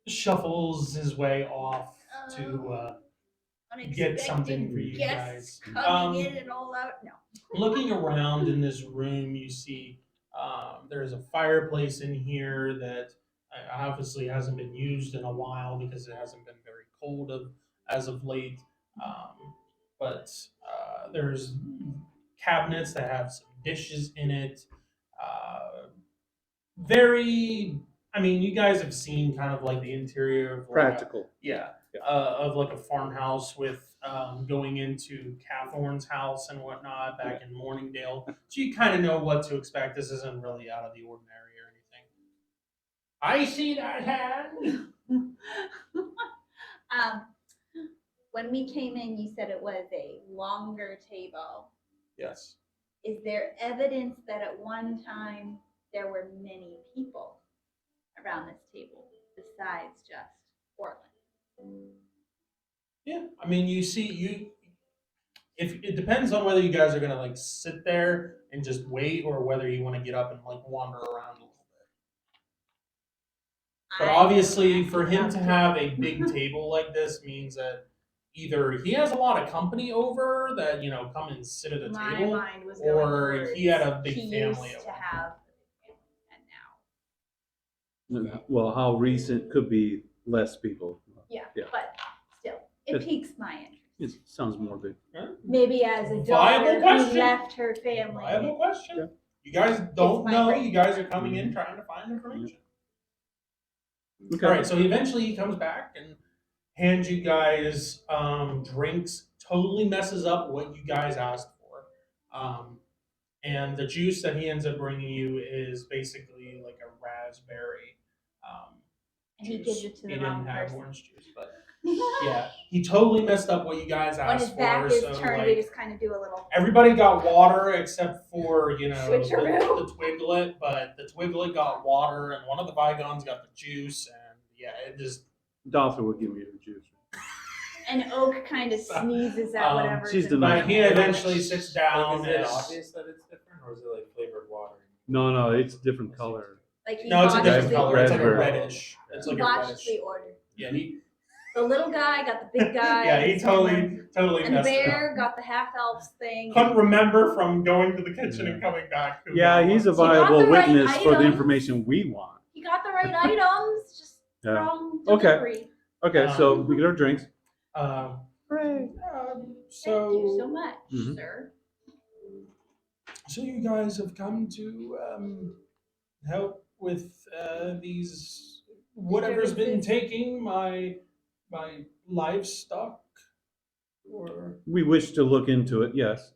S1: shuffles his way off to get something for you guys.
S2: Coming in and all out. No.
S1: Looking around in this room, you see there's a fireplace in here that obviously hasn't been used in a while because it hasn't been very cold as of late. But there's cabinets that have some dishes in it. Very, I mean, you guys have seen kind of like the interior of like
S3: Practical.
S1: of like a farmhouse with going into Cathorne's house and whatnot back in Morningdale. So you kind of know what to expect. This isn't really out of the ordinary or anything. I see that hand.
S2: When we came in, you said it was a longer table.
S1: Yes.
S2: Is there evidence that at one time there were many people around this table besides just Portland?
S1: Yeah. I mean, you see, if it depends on whether you guys are gonna like sit there and just wait or whether you want to get up and like wander around a little bit. But obviously, for him to have a big table like this means that either he has a lot of company over that come and sit at the
S2: My
S1: table,
S2: mind was going
S1: or
S2: towards
S1: he had a big
S2: he
S1: family
S2: used
S1: at
S2: to
S1: one
S2: have
S1: point.
S2: a big family, and now.
S3: Well, how recent could be less people.
S2: Yeah,
S3: Yeah.
S2: but still, it piques my interest.
S3: It sounds morbid.
S2: Maybe as a
S1: Viable
S2: daughter who
S1: question.
S2: left her family.
S1: Viable question.
S3: Yeah.
S1: You guys don't
S2: my
S1: know.
S2: brain.
S1: You guys are coming in trying to find information.
S3: Okay.
S1: All right. So eventually he comes back and hands you guys drinks. Totally messes up what you guys asked for. and the juice that he ends up bringing you is basically like a raspberry.
S2: And he
S1: Juice.
S2: gives it to the
S1: He
S2: wrong
S1: didn't have
S2: person.
S1: orange juice, but yeah, he totally messed up what you guys
S2: When
S1: asked
S2: his back
S1: for.
S2: is
S1: So
S2: turned, we
S1: like,
S2: just kind of do a little.
S1: everybody got water except for
S2: Switcheroo.
S1: the Twiglet, but the Twiglet got water, and one of the Bygons got the juice, and yeah, it just
S3: Dolphin would give me the juice.
S2: And Oak kind of sneezes at whatever.
S3: she's the
S1: but
S3: nice
S1: he
S3: one.
S1: eventually sits down.
S4: Like, is it
S1: and
S4: obvious that it's different, or is it like flavored water?
S3: No, it's different color.
S2: Like he
S1: No, it's a
S2: botched
S1: different
S2: the
S1: color. It's like a
S2: order.
S1: reddish. It's
S2: He
S1: like a
S2: botched
S1: reddish.
S2: the order.
S1: Yeah, he
S2: The little guy got the big guy.
S1: yeah, he
S2: his
S1: totally
S2: hammer,
S1: totally
S2: And the
S1: messed it up.
S2: bear got the half elves thing.
S1: Couldn't remember from going to the kitchen and coming back. Who
S3: Yeah,
S1: got
S3: he's a
S1: what.
S2: got
S3: viable
S2: the right
S3: witness for the
S2: items.
S3: information we want.
S2: He got the right items, just
S3: Yeah.
S2: wrong
S3: Okay.
S2: delivery.
S3: Okay, so we get our drinks.
S1: Hooray.
S2: Thank you so
S1: So
S2: much,
S3: Mhm.
S2: sir.
S1: you guys have come to help with these whatever's been
S2: Disturbances.
S1: taking my livestock, or
S3: We wish to look into it, yes.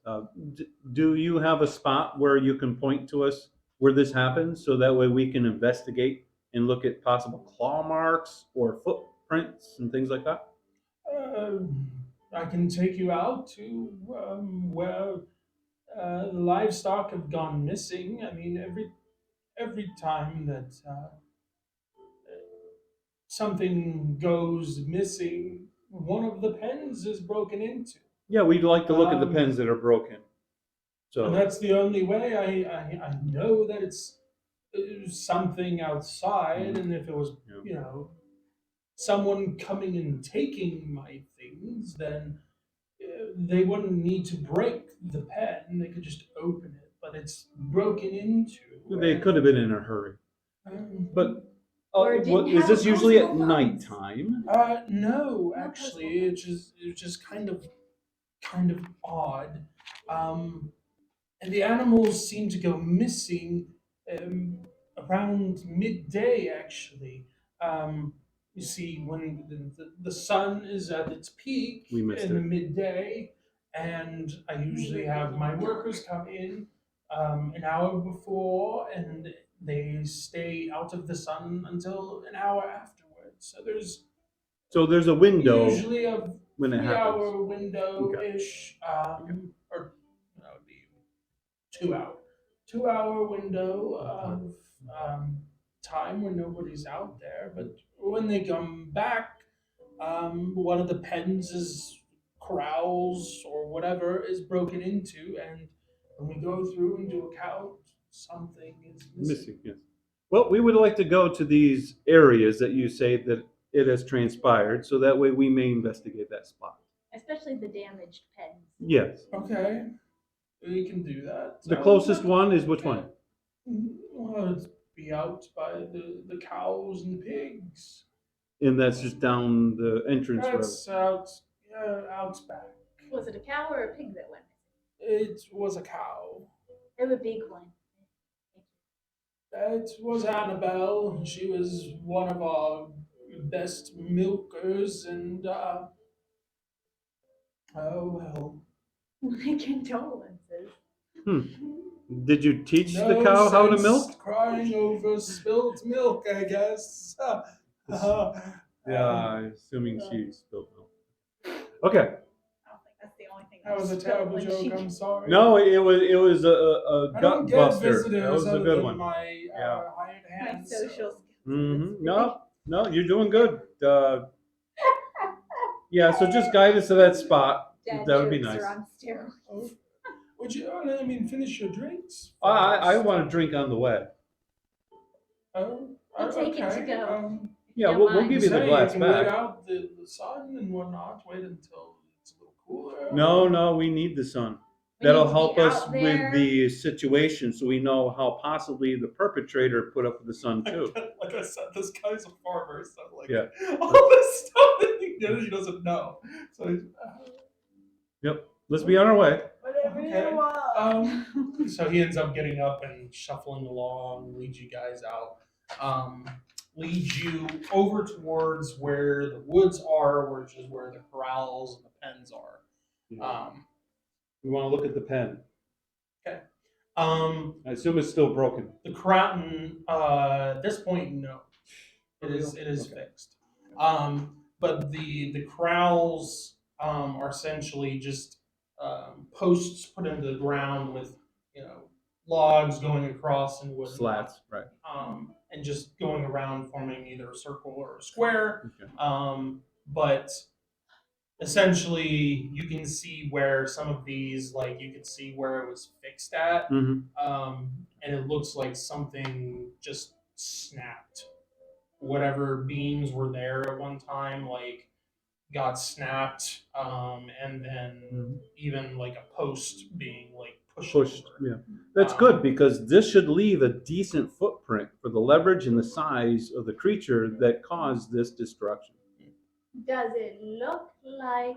S3: Do you have a spot where you can point to us where this happens so that way we can investigate and look at possible claw marks or footprints and things like that?
S1: I can take you out to where the livestock have gone missing. I mean, every time that something goes missing, one of the pens is broken into.
S3: Yeah, we'd like to look at the
S1: Um,
S3: pens that are broken.
S1: And
S3: So
S1: that's the only way I know that it's something outside. And if it was,
S3: Yeah.
S1: someone coming and taking my things, then they wouldn't need to break the pen. They could just open it. But it's broken into.
S3: they could have been in a hurry. But
S2: Or it didn't
S3: is
S2: have
S3: this usually at
S2: opposable thumbs.
S3: nighttime?
S1: No,
S2: No
S1: actually, it's just kind of odd. And the animals seem to go missing um, around midday. Actually, you see when the sun is at its peak
S3: We missed
S1: in the
S3: it.
S1: midday, and I usually have my workers come in an hour before, and they stay out of the sun until an hour afterwards. So
S3: So there's a window
S1: usually a
S3: when it
S1: 3 hour
S3: happens.
S1: window ish, or that would be 2 hour, 2 hour window of time when nobody's out there. But when they come back, one of the pens is corrals or whatever is broken into, and when we go through and do a count, something is missing.
S3: Missing, yes. Well, we would like to go to these areas that you say that it has transpired, so that way we may investigate that spot.
S2: Especially the damaged pens.
S3: Yes.
S1: Okay, we can do that.
S3: The closest one is which one?
S1: Well, it'd be out by the cows and pigs.
S3: And that's just down the entrance road.
S1: That's out back.
S2: Was it a cow or a pig that went
S1: It was a cow.
S2: missing? It a big one.
S1: It was Annabelle. She was one of our best milkers, and oh well.
S2: My condolences.
S3: Did you teach the
S1: No
S3: cow how to
S1: sense
S3: milk?
S1: crying over spilt milk, I guess.
S3: Yeah, assuming she spilled milk. Okay.
S2: I don't think that's the only thing.
S1: That was a
S2: spilled
S1: terrible
S2: when
S1: joke.
S2: she-
S1: I'm sorry.
S3: No, it was a
S1: I
S3: gut
S1: don't get
S3: buster.
S1: visitors
S3: That was a
S1: other
S3: good
S1: than
S3: one.
S1: my
S3: Yeah.
S1: hired
S2: My
S1: hands.
S2: social
S1: So.
S2: skills.
S3: No, you're doing good. Yeah, so just guide us to that spot.
S2: Dad
S3: That would be
S2: jokes
S3: nice.
S2: are on steroids.
S1: Oh, would you? I mean, finish your drinks.
S3: I
S1: first.
S3: want to drink on the way.
S1: Oh,
S2: We'll take it to
S1: okay.
S2: go.
S3: Yeah,
S2: Don't
S3: we'll
S2: mind.
S3: give you the
S1: Say,
S3: glass
S1: can wait
S3: back.
S1: out the sun and whatnot. Wait until it's a little cooler.
S3: No, we need the sun.
S2: We
S3: That'll
S2: need to be
S3: help us
S2: out
S3: with
S2: there.
S3: the situation so we know how possibly the perpetrator put up with the sun too.
S1: Like I said, this guy's a farmer, so like
S3: Yeah.
S1: all this stuff that he doesn't know. So he's,
S3: Yep. Let's be on our way.
S2: Whatever
S1: Okay.
S2: you want.
S1: So he ends up getting up and shuffling along, leads you guys out, leads you over towards where the woods are, which is where the corrals and the pens are.
S3: We want to look at the pen. I assume it's still broken.
S1: The crown, at this point, no. It is
S3: Okay.
S1: fixed. But the corrals are essentially just posts put into the ground with logs going across and whatnot.
S3: Slats, right.
S1: And just going around forming either a circle or a square.
S3: Okay.
S1: But essentially, you can see where some of these, like you can see where it was fixed at, and it looks like something just snapped. Whatever beams were there at one time, like got snapped, and then even like a post being like pushed. Over.
S3: Yeah. That's good because this should leave a decent footprint for the leverage and the size of the creature that caused this destruction.
S2: Does it look like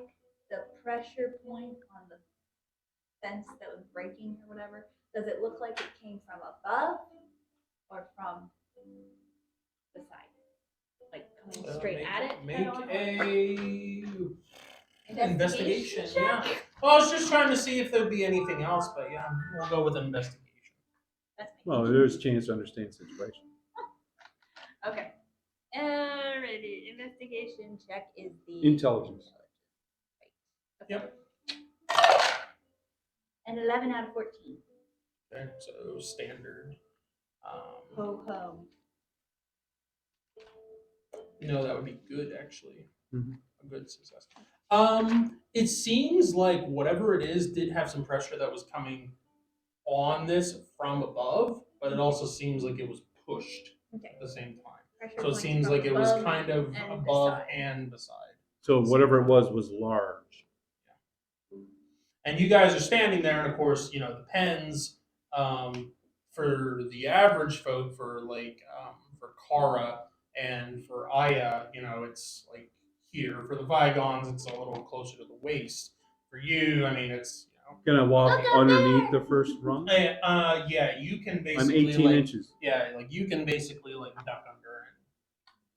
S2: the pressure point on the fence that was breaking or whatever? Does it look like it came from above or from the side? Like coming straight at it?
S1: Make
S2: head on?
S1: a investigation.
S2: check?
S1: Yeah. Well, I was just trying to see if there'd be anything else, but yeah, we'll go with investigation.
S2: That's me.
S3: Well, there's a chance to understand the situation.
S2: Okay. Alrighty. Investigation check is the
S3: Intelligence.
S2: Okay.
S1: Yep.
S2: An 11 out of 14.
S1: Okay, so standard.
S2: Ho ho.
S1: No, that would be good actually.
S3: Mhm.
S1: A good success. It seems like whatever it is did have some pressure that was coming on this from above, but it also seems like it was pushed
S2: Okay.
S1: at the same time.
S2: Pressure
S1: So it
S2: points
S1: seems
S2: from
S1: like it was
S2: above
S1: kind of
S2: and
S1: above
S2: beside.
S1: and beside.
S3: So whatever it was large.
S1: And you guys are standing there, and of course, the pens for the average folk, for for Kara and for Aya, it's like here. For the Vigons, it's a little closer to the waist. For you, I mean, it's
S3: Can I walk
S2: Look up
S3: underneath
S2: there!
S3: the first rung?
S1: yeah, you can
S3: I'm
S1: basically
S3: 18 inches.
S1: Yeah, like you can basically like duck under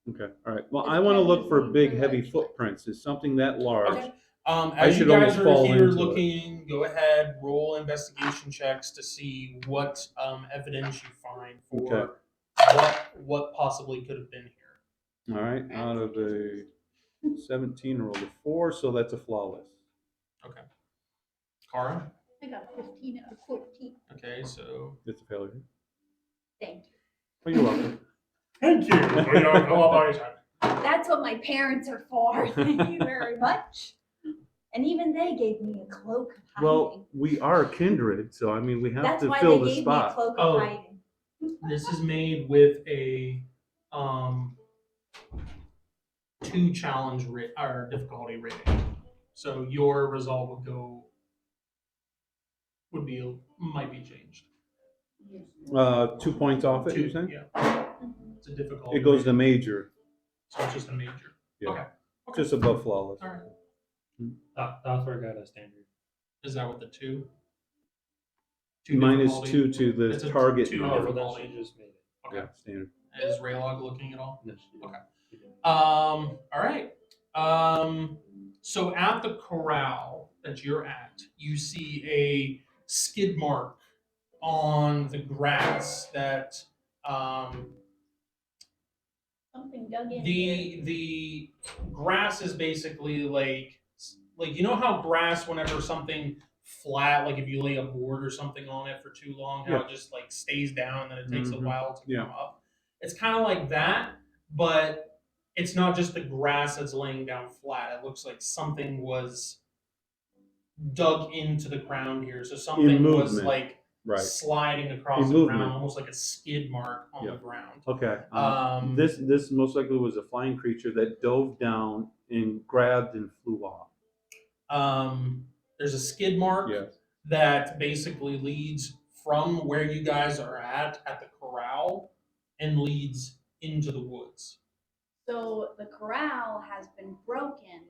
S3: Okay, all right. Well,
S2: It's
S3: I want to
S2: kind
S3: look
S2: of
S3: for big,
S2: easy,
S3: heavy
S2: like-
S3: footprints. Is something that large?
S1: Okay.
S3: I
S1: As you
S3: should
S1: guys
S3: almost
S1: are
S3: fall
S1: here
S3: into it.
S1: looking, go ahead, roll investigation checks to see what evidence you find for what possibly could have been here.
S3: All right, out of a 17, rolled a 4, so that's a flawless.
S1: Okay. Kara?
S2: I got a 15 out of 14.
S1: Okay, so.
S3: It's a failure.
S2: Thank you.
S3: Oh, you're welcome.
S1: Thank you. Go up on your side.
S2: That's what my parents are for. Thank you very much. And even they gave me a cloak of hiding.
S3: Well, we are kindred, so I mean, we have
S2: That's
S3: to
S2: why
S3: fill
S2: they
S3: the
S2: gave me a
S3: spot.
S2: cloak
S1: Oh.
S2: of hiding.
S1: This is made with a 2 challenge or difficulty rating. So your result might be changed.
S3: 2 points off it,
S1: 2,
S3: you saying?
S1: yeah. It's a difficulty.
S3: It goes to
S1: rating,
S3: major,
S1: so it's just a major.
S3: Yeah.
S1: Okay.
S3: just above flawless.
S1: All right.
S4: That's where I got a standard.
S1: Is that what the 2?
S3: Minus
S1: difficulty?
S3: 2 to the
S1: It's a
S3: target.
S1: 2
S4: Oh, well,
S1: difficulty.
S4: then she just made it.
S1: Okay.
S3: Yeah, standard.
S1: Is Raylog looking at all?
S4: No, she didn't.
S1: Okay.
S4: She didn't.
S1: All right. So at the corral that you're at, you see a skid mark on the grass that
S2: Something dug in here.
S1: the grass is basically like how grass, whenever something flat, like if you lay a board or something on it for too long, how it just like stays down and then it takes a
S3: Mhm.
S1: while to
S3: Yeah.
S1: come up. It's kind of like that, but it's not just the grass that's laying down flat. It looks like something was dug into the ground here. So something was
S3: movement.
S1: like
S3: Right.
S1: sliding across
S3: In
S1: the
S3: movement.
S1: ground, almost like a skid mark on
S3: Yeah.
S1: the ground.
S3: Okay.
S1: This
S3: This most likely was a flying creature that dove down and grabbed and flew off.
S1: there's a skid mark
S3: Yes.
S1: that basically leads from where you guys are at the corral and leads into the woods.
S2: So the corral has been broken.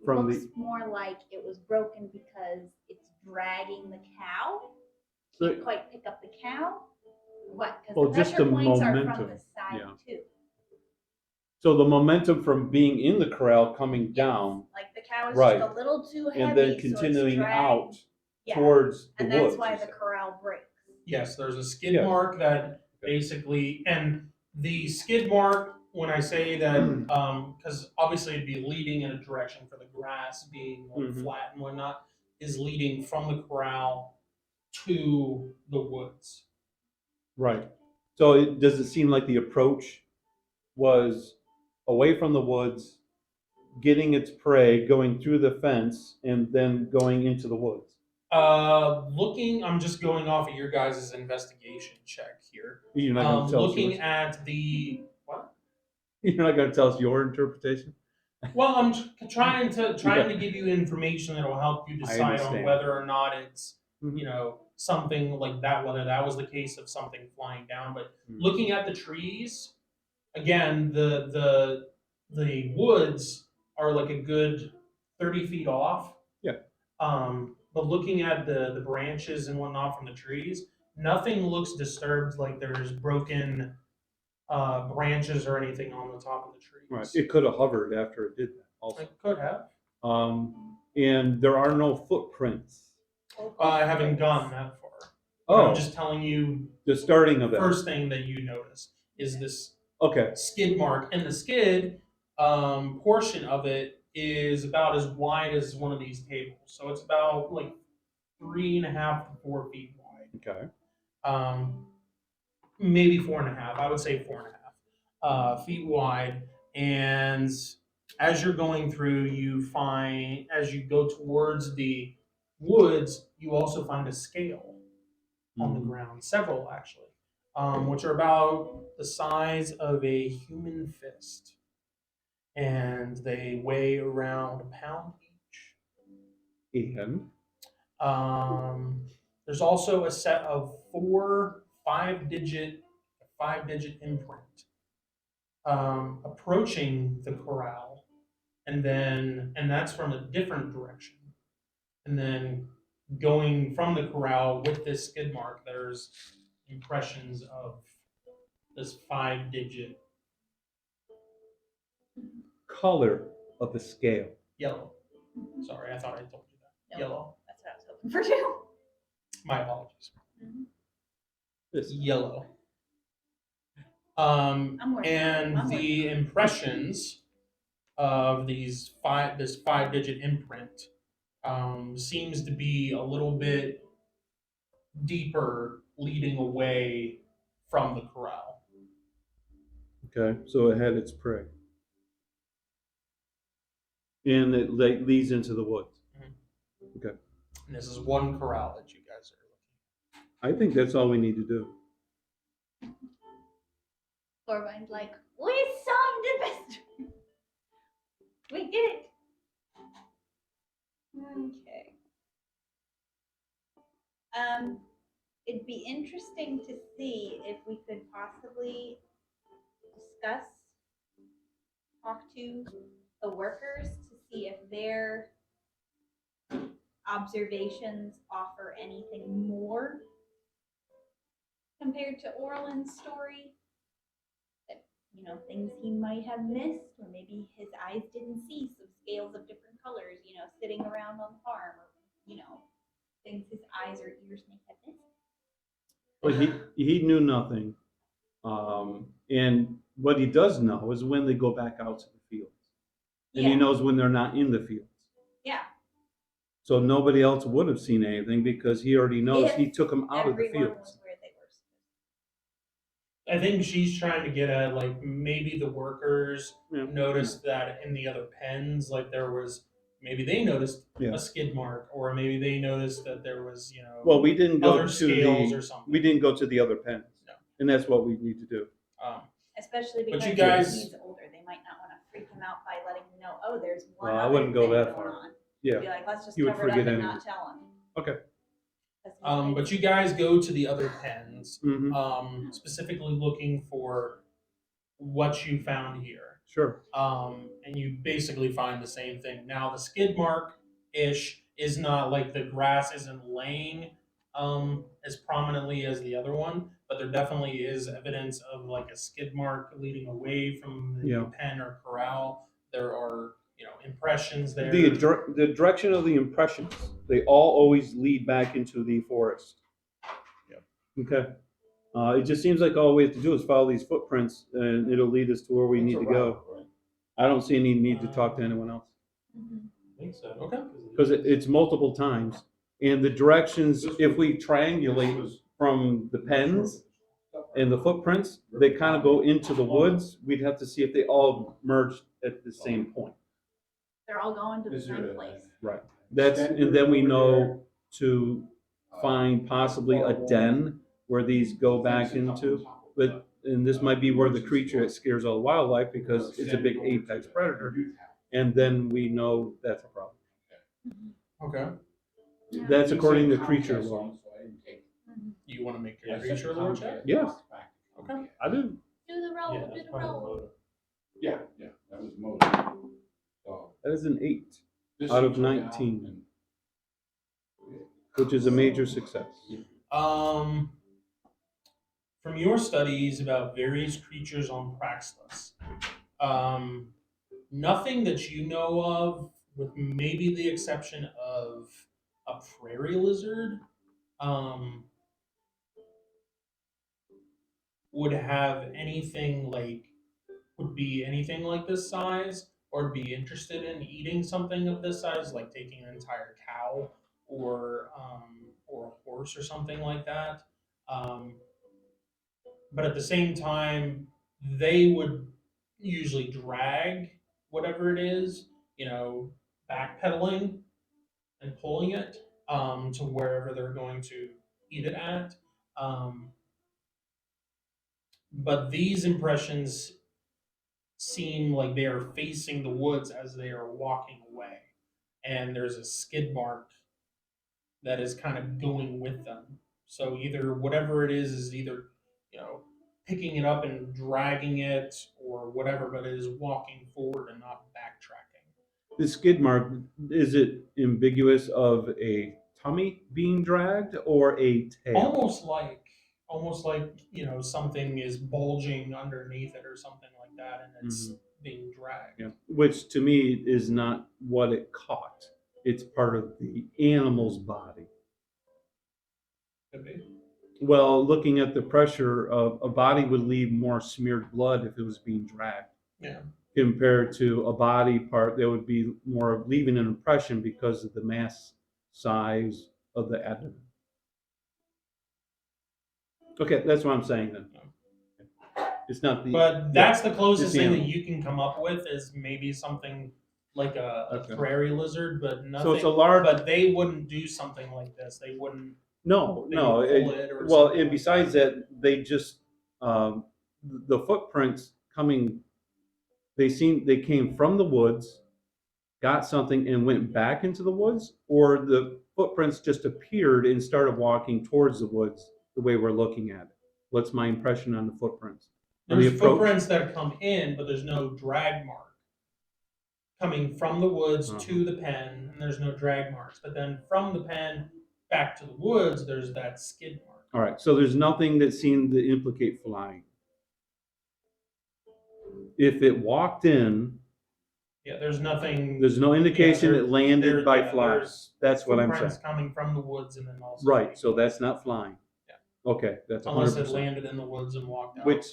S3: From
S2: Looks more like it was broken because it's dragging the cow.
S3: So-
S2: Can't quite pick up the cow. What? Because
S3: Well,
S2: the
S3: just
S2: pressure
S3: the
S2: points are from
S3: momentum,
S2: the side
S3: yeah.
S2: too.
S3: So the momentum from being in the corral coming down
S2: Like the cow is
S3: Right.
S2: just a little too heavy.
S3: and then
S2: so it's
S3: continuing
S2: dragged-
S3: out
S2: Yeah.
S3: towards the
S2: And that's
S3: woods.
S2: why
S3: you
S2: the
S3: said.
S2: corral breaks.
S1: Yes, there's a skid
S3: Yes.
S1: mark that
S3: Okay.
S1: basically, and the skid mark, when I say that, because obviously it'd be leading in a direction for the grass being like
S3: Mhm.
S1: flat and whatnot, is leading from the corral to the woods.
S3: Right. So does it seem like the approach was away from the woods, getting its prey, going through the fence, and then going into the woods?
S1: I'm just going off of your guys' investigation check here.
S3: You're not going to tell us
S1: Looking
S3: yours?
S1: at the what?
S3: You're not going to tell us your interpretation?
S1: Well, I'm trying
S3: Yeah,
S1: to give you information that will help you
S3: I
S1: decide on
S3: understand.
S1: whether or not it's
S3: Mhm.
S1: something like that, whether that was the case of something flying down. But
S3: Mm.
S1: looking at the trees, again, the woods are like a good 30 feet off.
S3: Yeah.
S1: But looking at the branches and whatnot from the trees, nothing looks disturbed. Like there's broken branches or anything on the top of the
S3: Right.
S1: trees.
S3: It could have hovered after it did that also.
S1: It could have.
S3: And there are no footprints.
S1: I haven't gotten that far. But
S3: Oh,
S1: I'm just telling you,
S3: the starting of that.
S1: first thing that you notice is this
S3: Okay.
S1: skid mark, and the skid portion of it is about as wide as one of these tables. So it's about like 3.5 to 4 feet wide.
S3: Okay.
S1: Maybe 4.5. I would say 4.5 feet wide. And as you're going through, you find as you go towards the woods, you also find a scale on the
S3: Mhm.
S1: ground, several actually, which are about the size of a human fist, and they weigh around a pound each.
S3: And
S1: There's also a set of four five digit imprint approaching the corral, and that's from a different direction, and then going from the corral with this skid mark, there's impressions of this 5 digit
S3: color of the scale.
S1: yellow. Sorry, I thought I told you that.
S2: No.
S1: Yellow.
S2: That's what I was hoping for too.
S1: My apologies.
S3: This.
S1: Yellow.
S2: I'm working on it.
S1: And
S2: I'm
S1: the
S2: working on it.
S1: impressions of this 5 digit imprint seems to be a little bit deeper, leading away from the corral.
S3: Okay. So it had its prey. And it leads into the woods.
S1: Mhm.
S3: Okay.
S1: And this is one corral that you guys are looking
S3: I think that's all we need to do.
S2: Corvine's like, we solved the mystery. We did it. Okay. It'd be interesting to see if we could possibly discuss, talk to the workers to see if their observations offer anything more compared to Orland's story. That, things he might have missed, or maybe his eyes didn't see some scales of different colors, sitting around on the farm, or, things his eyes or ears may have missed.
S3: Well, he knew nothing. And what he does know is when they go back out to the fields. And he
S2: Yeah.
S3: knows when they're not in the fields.
S2: Yeah.
S3: So nobody else would have seen anything because he already knows he took them out of the
S2: Everyone
S3: fields.
S2: was where they were.
S1: I think she's trying to get at like maybe the workers
S3: Yeah.
S1: noticed that in the other pens, like there was maybe they noticed
S3: Yeah.
S1: a skid mark, or maybe they noticed that there was
S3: Well, we didn't go
S1: other
S3: to
S1: scales
S3: the
S1: or something.
S3: we didn't go to the other pens.
S1: No.
S3: And that's what we need to do.
S2: Especially
S1: But
S2: because
S1: you guys-
S2: he's older, they might not want to freak him out by letting him know. Oh, there's one.
S3: Well, I
S2: other
S3: wouldn't go
S2: thing
S3: that
S2: going
S3: far.
S2: on.
S3: Yeah.
S2: Be like, let's just
S3: He would
S2: cover it up
S3: forget
S2: and
S3: anything.
S2: not tell him.
S3: Okay.
S2: 'Cause he
S1: but
S2: says-
S1: you guys go to the other pens,
S3: Mm-hmm.
S1: specifically looking for what you found here.
S3: Sure.
S1: And you basically find the same thing. Now the skid mark ish is not like the grass isn't laying as prominently as the other one, but there definitely is evidence of like a skid mark leading away from the
S3: Yeah.
S1: pen or corral. There are impressions there.
S3: The direction of the impressions, they all always lead back into the forest.
S1: Yep.
S3: Okay. It just seems like all we have to do is follow these footprints, and it'll lead us to where we need to go. I don't see any need to talk to anyone else
S2: Mhm.
S4: I think so.
S1: Okay.
S3: because it's multiple times, and the directions. If we triangulate from the pens and the footprints, they kind of go into the woods. We'd have to see if they all merge at the same point.
S2: They're all going to the same place.
S3: Right. And then we know to find possibly a den where these go back into. And this might be where the creature scares all the wildlife because it's a big apex predator. And then we know that's a problem.
S1: Okay.
S3: That's according to creature law.
S2: Mhm.
S1: You want to make your creature lore check?
S3: Yes,
S1: Okay.
S3: I do.
S2: Do the roll,
S4: Yeah,
S2: do
S4: that's
S2: the
S4: part of the
S2: roll.
S4: motive.
S5: Yeah, that was motive. So
S3: That is an 8
S5: this
S3: out of
S5: you took
S3: 19, which is a major success.
S1: Um, from your studies about various creatures on Praxis, nothing that you know of, with maybe the exception of a prairie lizard, um, would have anything like would be anything like this size, or be interested in eating something of this size, like taking an entire cow or a horse or something like that. Um, but at the same time, they would usually drag whatever it is, backpedaling and pulling it to wherever they're going to eat it at. Um, but these impressions seem like they are facing the woods as they are walking away, and there's a skid mark that is kind of going with them. So either whatever it is either you know picking it up and dragging it or whatever, but it is walking forward and not backtracking.
S3: The skid mark, is it ambiguous of a tummy being dragged or a tail?
S1: Almost like something is bulging underneath it or something like that, and it's being dragged.
S3: Yeah. Which to me is not what it caught. It's part of the animal's body.
S1: Could be.
S3: Well, looking at the pressure, a body would leave more smeared blood if it was being dragged
S1: Yeah.
S3: compared to a body part that would be more leaving an impression because of the mass size of the abdomen. Okay, that's what I'm saying then. It's not the.
S1: But that's the closest
S3: it's the
S1: thing that
S3: animal.
S1: you can come up with is maybe something like a
S3: Okay.
S1: prairie lizard, but nothing.
S3: So it's a large.
S1: But they wouldn't do something like this. They wouldn't.
S3: No,
S1: They
S3: no.
S1: would pull it or
S3: Well,
S1: something
S3: and
S1: like
S3: besides
S1: that.
S3: that, they just the footprints coming. They came from the woods, got something, and went back into the woods, or the footprints just appeared and started walking towards the woods the way we're looking at it. What's my impression on the footprints? On the
S1: There's
S3: approach?
S1: footprints that come in, but there's no drag mark coming from the woods to the pen, and there's no drag marks. But then from the pen back to the woods, there's that skid mark.
S3: All right, so there's nothing that seemed to implicate flying. If it walked in,
S1: Yeah, there's nothing.
S3: there's no indication
S1: there-
S3: it landed by
S1: yeah,
S3: flying.
S1: there's
S3: That's what I'm
S1: footprints
S3: saying.
S1: coming from the woods and then also
S3: Right, so that's not flying.
S1: Yeah.
S3: Okay, that's
S1: unless it
S3: 100%.
S1: landed in the woods and walked out.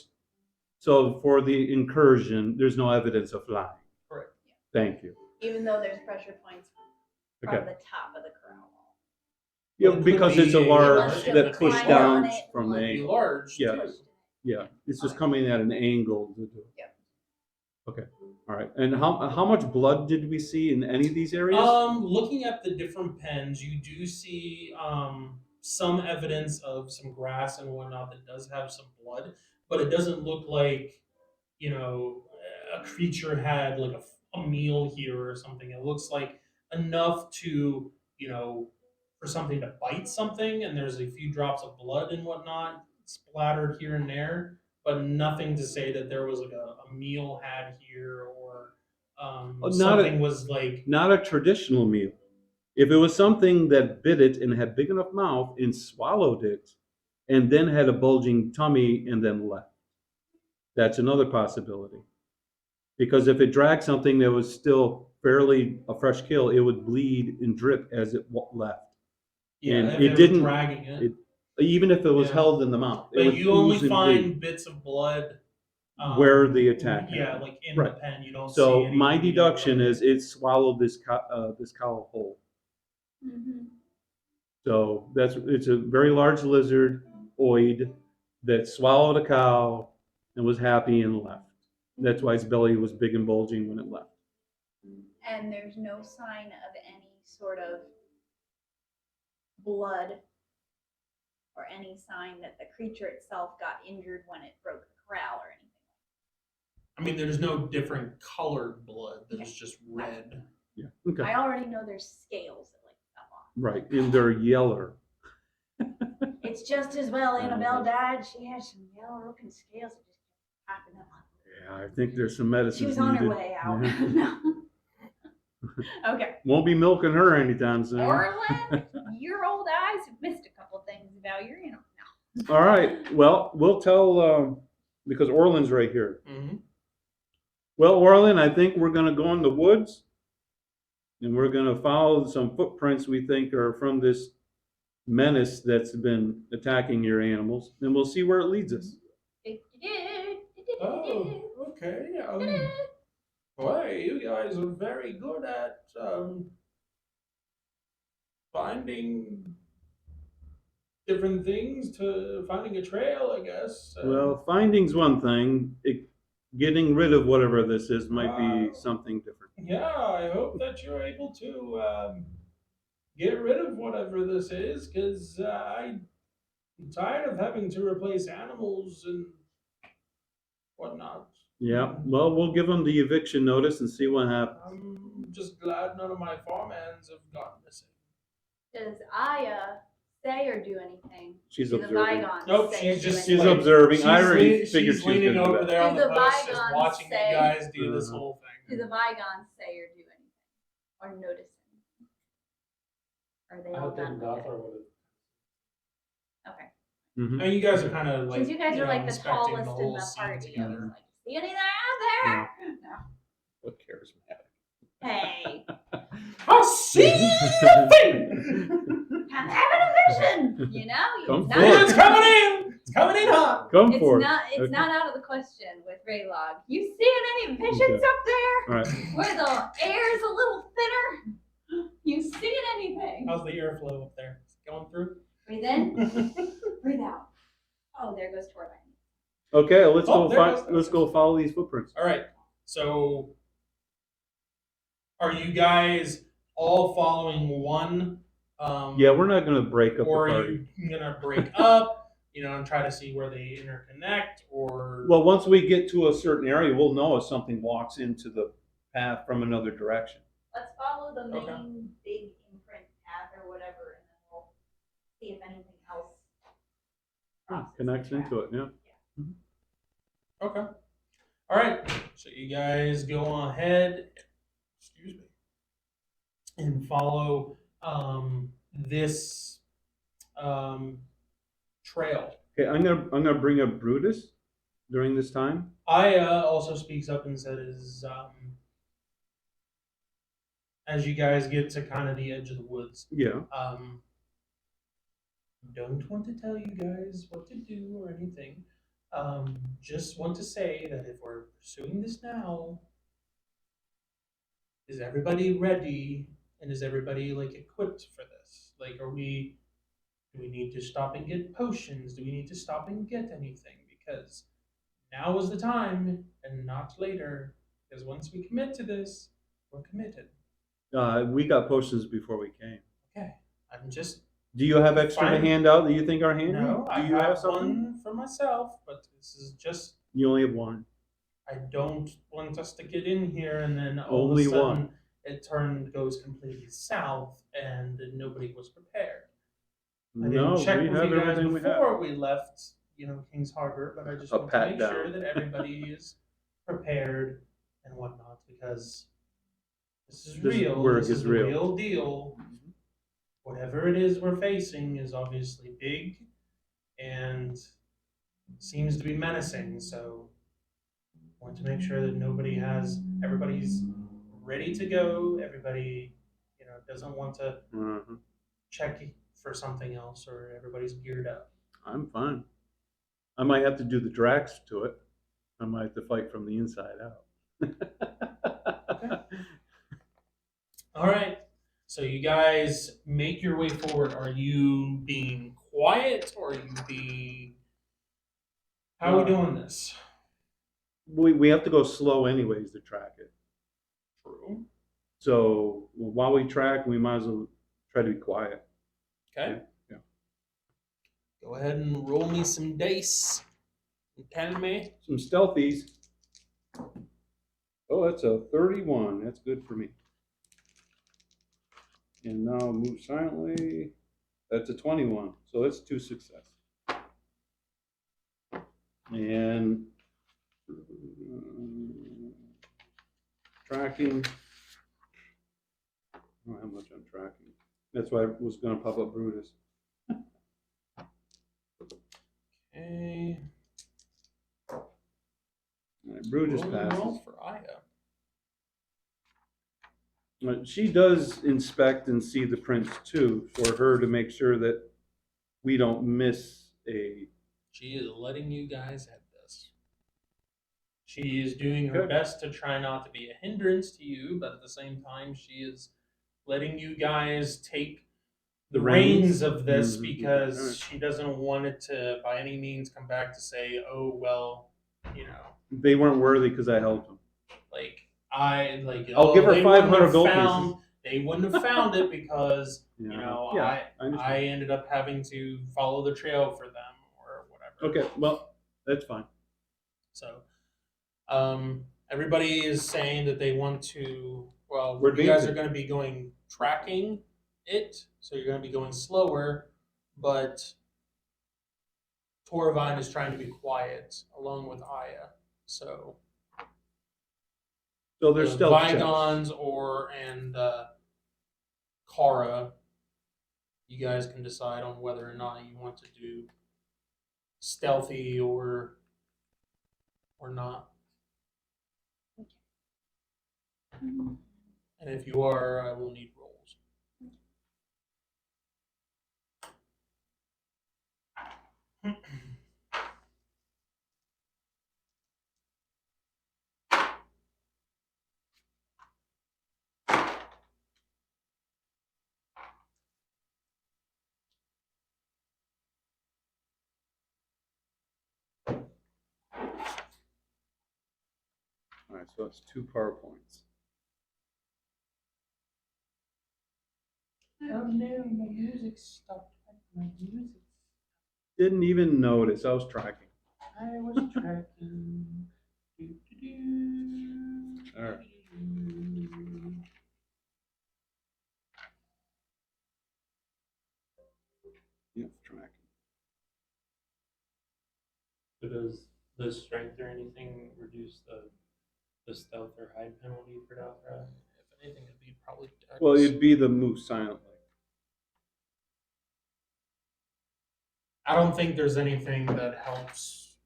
S3: So for the incursion, there's no evidence of flying.
S1: Correct.
S3: Thank you.
S2: Even though there's pressure points from
S3: Okay.
S2: the top of the corral wall.
S3: Yeah,
S1: Well, it could
S3: because it's a
S1: be
S3: large
S2: Unless
S3: that
S2: you
S3: pushed
S2: climb
S3: down
S2: on it,
S3: from the
S1: It'd be
S3: angle.
S1: large
S3: Yeah.
S1: too.
S3: Yeah, it's just coming at an angle.
S2: Yep.
S3: Okay, all right. And how much blood did we see in any of these areas?
S1: Looking at the different pens, you do see some evidence of some grass and whatnot that does have some blood, but it doesn't look like a creature had like a meal here or something. It looks like enough to for something to bite something, and there's a few drops of blood and whatnot splattered here and there, but nothing to say that there was like a meal had here or something was like.
S3: Not a traditional meal. If it was something that bit it and had big enough mouth and swallowed it, and then had a bulging tummy and then left, that's another possibility. Because if it dragged something that was still fairly a fresh kill, it would bleed and drip as it left.
S1: Yeah,
S3: And
S1: if
S3: it
S1: was
S3: didn't.
S1: dragging it.
S3: even if it was
S1: Yeah.
S3: held in the mouth. It
S1: But
S3: would
S1: you only
S3: ooze and
S1: find
S3: bleed
S1: bits of blood
S3: where the attack
S1: Yeah,
S3: happened.
S1: like in
S3: Right.
S1: the pen, you don't see
S3: So
S1: any
S3: my
S1: bleeding
S3: deduction
S1: from
S3: is it swallowed this cow whole.
S2: Mm-hmm.
S3: So it's a very large lizard oid that swallowed a cow and was happy and left. That's why its belly was big and bulging when it left.
S2: And there's no sign of any sort of blood or any sign that the creature itself got injured when it broke the corral or anything.
S1: I mean, there's no different colored blood. There's just red.
S3: Yeah. Okay.
S2: I already know there's scales that like fell off.
S3: Right. And they're yeller.
S2: It's just as well Annabelle died. She had some yellow looking scales that just kept popping up.
S3: Yeah, I think there's some medicine.
S2: She was on her way out.
S3: Yeah.
S2: Okay.
S3: Won't be milking her anytime soon.
S2: Orland, your old eyes have missed a couple things about your animal. No.
S3: All right. Well, we'll tell because Orland's right here.
S1: Mm-hmm.
S3: Well, Orland, I think we're going to go in the woods and we're going to follow some footprints we think are from this menace that's been attacking your animals, and we'll see where it leads us.
S1: Oh, okay. Boy, you guys are very good at finding different things finding a trail, I guess.
S3: Well, finding's one thing. Getting rid of whatever this is might be something different.
S1: Yeah, I hope that you're able to get rid of whatever this is, because I'm tired of having to replace animals and whatnot.
S3: Yeah. Well, we'll give them the eviction notice and see what happens.
S1: I'm just glad none of my farmhands have gotten missing.
S2: Does Aya say or do anything?
S3: She's
S2: Do the
S3: observing.
S2: bygones
S1: Nope,
S2: say or
S1: she's
S2: do
S1: just
S3: She's
S2: anything?
S3: observing. I already figured
S1: she's
S3: she was
S1: leaning
S3: going to do
S1: over
S3: that.
S1: there on
S2: Do
S1: the
S2: the
S1: post, just
S2: bygones
S1: watching
S2: say-
S1: you guys do this whole
S2: Do
S1: thing.
S2: the bygones say or do anything? Or notice anything? Are they
S4: I
S2: all
S4: would
S2: done
S4: think
S2: with it?
S4: Gothar would have.
S2: Okay.
S3: Mhm.
S1: I mean, you guys are kind of like
S2: Since you guys are like the
S1: inspecting
S2: tallest in
S1: whole
S2: the
S1: scene
S2: party, I
S1: together.
S2: was like, see anything out there? No.
S3: What charismatic.
S2: Hey,
S1: I see a thing.
S2: I'm having a vision. You know,
S3: Come
S2: it's
S3: forward.
S2: not.
S1: It's coming in. It's coming in hot.
S3: Come
S2: It's
S3: forward.
S2: not. It's
S3: Okay.
S2: not out of the question with Raylog. You seeing any visions
S3: Okay.
S2: up there?
S3: All right.
S2: Where the air's a little thinner? You seeing anything?
S1: How's the airflow up there? Is it going through?
S2: Breathe in, breathe out. Oh, there goes Torvine.
S3: Okay, let's
S1: Oh,
S3: go.
S1: there goes-
S3: Let's go follow these footprints.
S1: All right. So, are you guys all following one?
S3: Yeah, we're not going to break up
S1: Or
S3: the
S1: are
S3: party.
S1: you gonna break up? And try to see where they interconnect, or
S3: Well, once we get to a certain area, we'll know if something walks into the path from another direction.
S2: Let's follow the main
S1: Okay.
S2: big imprint path or whatever, and then we'll see if anything else crosses the
S3: Connects
S2: track.
S3: into it. Yeah.
S1: okay. All right. So you guys go on ahead. Excuse me. And follow this trail.
S3: Okay, I'm gonna bring up Brutus during this time.
S1: Aya also speaks up and says, as you guys get to kind of the edge of the woods,
S3: Yeah.
S1: don't want to tell you guys what to do or anything. Just want to say that if we're pursuing this now, is everybody ready? And is everybody like equipped for this? Like, do we need to stop and get potions? Do we need to stop and get anything? Because now is the time and not later. Because once we commit to this, we're committed.
S3: We got potions before we came.
S1: Okay. I'm just
S3: Do you have extra to
S1: Fine.
S3: hand out that you think are handy?
S1: no, I
S3: Do you
S1: have
S3: something?
S1: one for myself, but this is just
S3: You only have one.
S1: I don't want us to get in here and then
S3: Only
S1: of a sudden
S3: one.
S1: it goes completely south and nobody was prepared. I
S3: No,
S1: didn't check
S3: we
S1: with
S3: have
S1: you guys
S3: everything we have.
S1: before we left, King's Harbor, but I just
S3: A
S1: want to
S3: pat
S1: make
S3: down.
S1: sure that everybody is prepared and whatnot because this is
S3: This is
S1: real.
S3: where it
S1: This
S3: gets
S1: is the
S3: real.
S1: real deal. Whatever it is we're facing is obviously big and seems to be menacing. So I want to make sure that everybody's ready to go. Everybody, doesn't want to
S3: Mhm.
S1: check for something else, or everybody's geared up?
S3: I'm fine. I might have to do the drax to it. I might have to fight from the inside out.
S1: All right. So you guys make your way forward. Are you being quiet, or are you being? How are we doing this?
S3: We have to go slow anyways to track it.
S1: True.
S3: So while we track, we might as well try to be quiet.
S1: Okay.
S3: Yeah.
S1: Go ahead and roll me some dice. And tell me.
S3: Some stealthies. Oh, that's a 31. That's good for me. And now move silently. That's a 21. So that's 2 success. And tracking. I don't know how much I'm tracking. That's why I was going to pop up Brutus.
S1: Okay.
S3: All right, Brutus
S1: Roll
S3: passes.
S1: for Aya.
S3: She does inspect and see the prints too, for her to make sure that we don't miss a.
S1: She is letting you guys have this. She is doing her
S3: Good.
S1: best to try not to be a hindrance to you, but at the same time, she is letting you guys take the reins of this
S3: Mhm.
S1: because
S3: Alright.
S1: she doesn't want it to, by any means, come back to say, "Oh well, you know,
S3: They weren't worthy because I helped them.
S1: I'll
S3: give her 500 gold pieces."
S1: They wouldn't have found it because
S3: Yeah.
S1: you know
S3: Yeah,
S1: I
S3: I understand.
S1: I ended up having to follow the trail for them or whatever."
S3: Okay, well, that's fine.
S1: So, everybody is saying that they want to. Well,
S3: We're
S1: you guys are
S3: advancing.
S1: going to be going tracking it, so you're going to be going slower, but Toravine is trying to be quiet along with Aya. So
S3: So there's
S1: the
S3: stealth checks.
S1: Vigons and Kara, you guys can decide on whether or not you want to do stealthy or not. And if you are, I will need rolls.
S3: All right, so that's 2 power points.
S1: Oh no, my music stopped. My music.
S3: Didn't even notice. I was tracking.
S1: I was tracking.
S3: All right. Yep, tracking.
S4: So does the strength or anything reduce the stealth or hide penalty for Dalthra?
S1: If anything, it'd be probably Dex.
S3: Well, it'd be the move silently.
S1: I don't think there's anything that helps